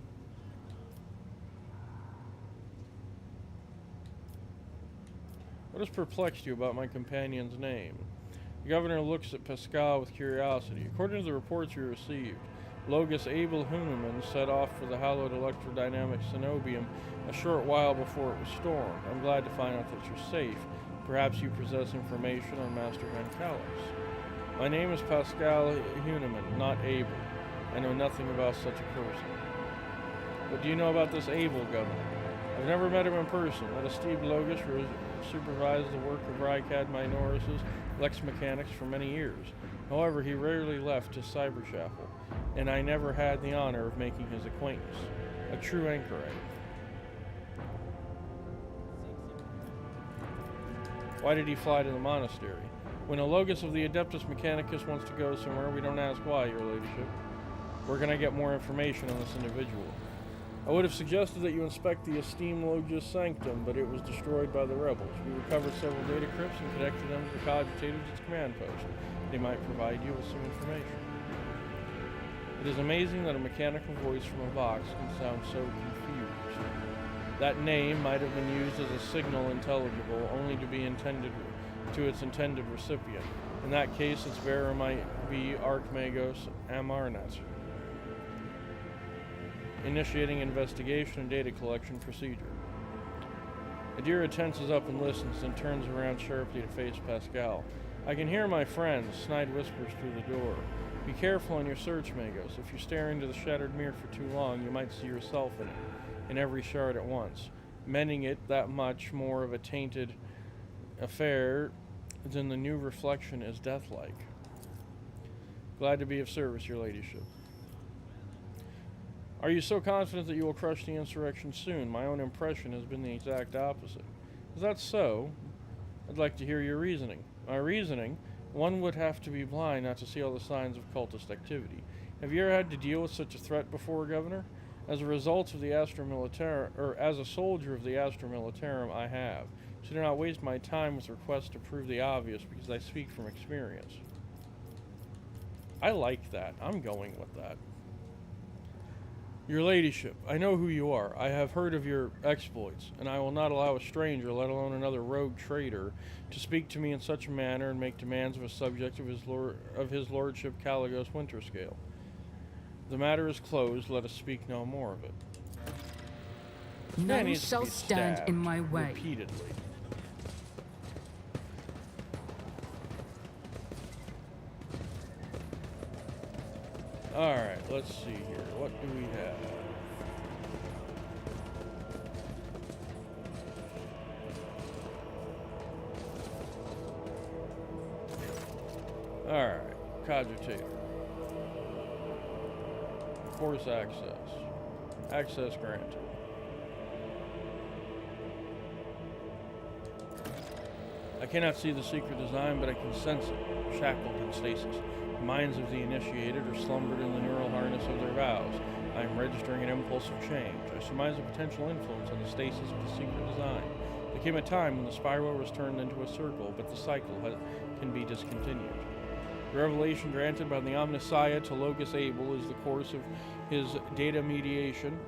What has perplexed you about my companion's name? The governor looks at Pascal with curiosity. According to the reports we received, Logus Abel Hunaman set off for the hallowed electrodynamic cenobium a short while before it was stormed. I'm glad to find out that you're safe. Perhaps you possess information on Master Van Kalis. My name is Pascal Hunaman, not Abel. I know nothing about such a person. What do you know about this Abel, Governor? I've never met him in person. That esteemed Logus supervised the work of Rycad Minoris' Lex Mechanics for many years. However, he rarely left his cyber chapel, and I never had the honor of making his acquaintance. A true anchorite. Why did he fly to the monastery? When a Logus of the Adeptus Mechanicus wants to go somewhere, we don't ask why, your ladyship. Where can I get more information on this individual? I would have suggested that you inspect the esteemed Logia's sanctum, but it was destroyed by the rebels. We recovered several data crypts and connected them to the cogitators at its command post. They might provide you with some information. It is amazing that a mechanical voice from a box can sound so confused. That name might have been used as a signal intelligible, only to be intended to its intended recipient. In that case, its bearer might be Archmagos Amarnet. Initiating investigation and data collection procedure. Adira tenses up and listens, then turns around sharply to face Pascal. I can hear my friends, Snide whispers through the door. Be careful on your search, Magos. If you stare into the shattered mirror for too long, you might see yourself in it, in every shard at once. Mending it that much more of a tainted affair than the new reflection is deathlike. Glad to be of service, your ladyship. Are you so confident that you will crush the insurrection soon? My own impression has been the exact opposite. Is that so? I'd like to hear your reasoning. My reasoning? One would have to be blind not to see all the signs of cultist activity. Have you ever had to deal with such a threat before, Governor? As a result of the Astra Militarum, or as a soldier of the Astra Militarum, I have. So do not waste my time with requests to prove the obvious, because I speak from experience. I like that. I'm going with that. Your ladyship, I know who you are. I have heard of your exploits, and I will not allow a stranger, let alone another rogue traitor, to speak to me in such a manner and make demands of a subject of his lordship Caligos Winterscale. The matter is closed. Let us speak no more of it. None shall stand in my way. Repeatedly. Alright, let's see here. What do we have? Alright, cogitator. Force access. Access granted. I cannot see the secret design, but I can sense it, shackled in stasis. The minds of the initiated are slumbered in the neural harness of their vows. I am registering an impulse of change. I surmise a potential influence on the stasis of the secret design. There came a time when the spiral was turned into a circle, but the cycle can be discontinued. The revelation granted by the Omnissiah to Logus Abel is the course of his data meditation,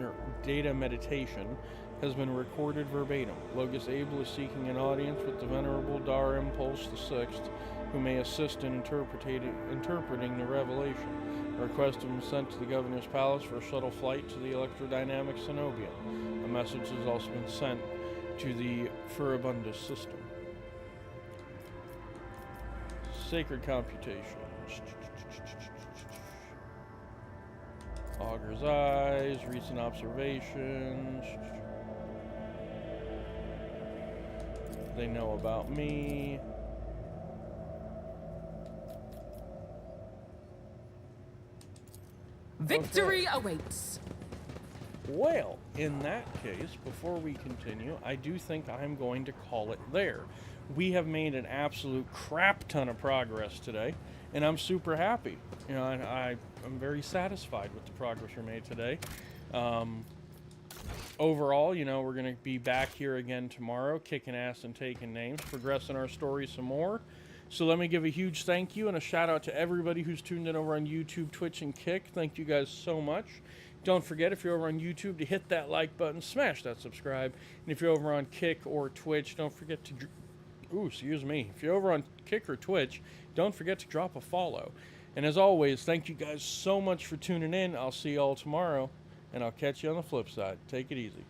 or data meditation, has been recorded verbatim. Logus Abel is seeking an audience with the Venerable Dar Impulse VI, who may assist in interpreting the revelation. A request has been sent to the Governor's Palace for a shuttle flight to the electrodynamic Cenobian. A message has also been sent to the Furibundus system. Sacred Computations. Auger's Eyes, recent observations. They know about me. Victory awaits. Well, in that case, before we continue, I do think I'm going to call it there. We have made an absolute crap ton of progress today, and I'm super happy. You know, I'm very satisfied with the progress we made today. Overall, you know, we're going to be back here again tomorrow, kicking ass and taking names, progressing our story some more. So let me give a huge thank you and a shout out to everybody who's tuned in over on YouTube, Twitch, and Kick. Thank you guys so much. Don't forget, if you're over on YouTube, to hit that like button, smash that subscribe. And if you're over on Kick or Twitch, don't forget to... excuse me. If you're over on Kick or Twitch, don't forget to drop a follow. And as always, thank you guys so much for tuning in. I'll see you all tomorrow, and I'll catch you on the flip side. Take it easy.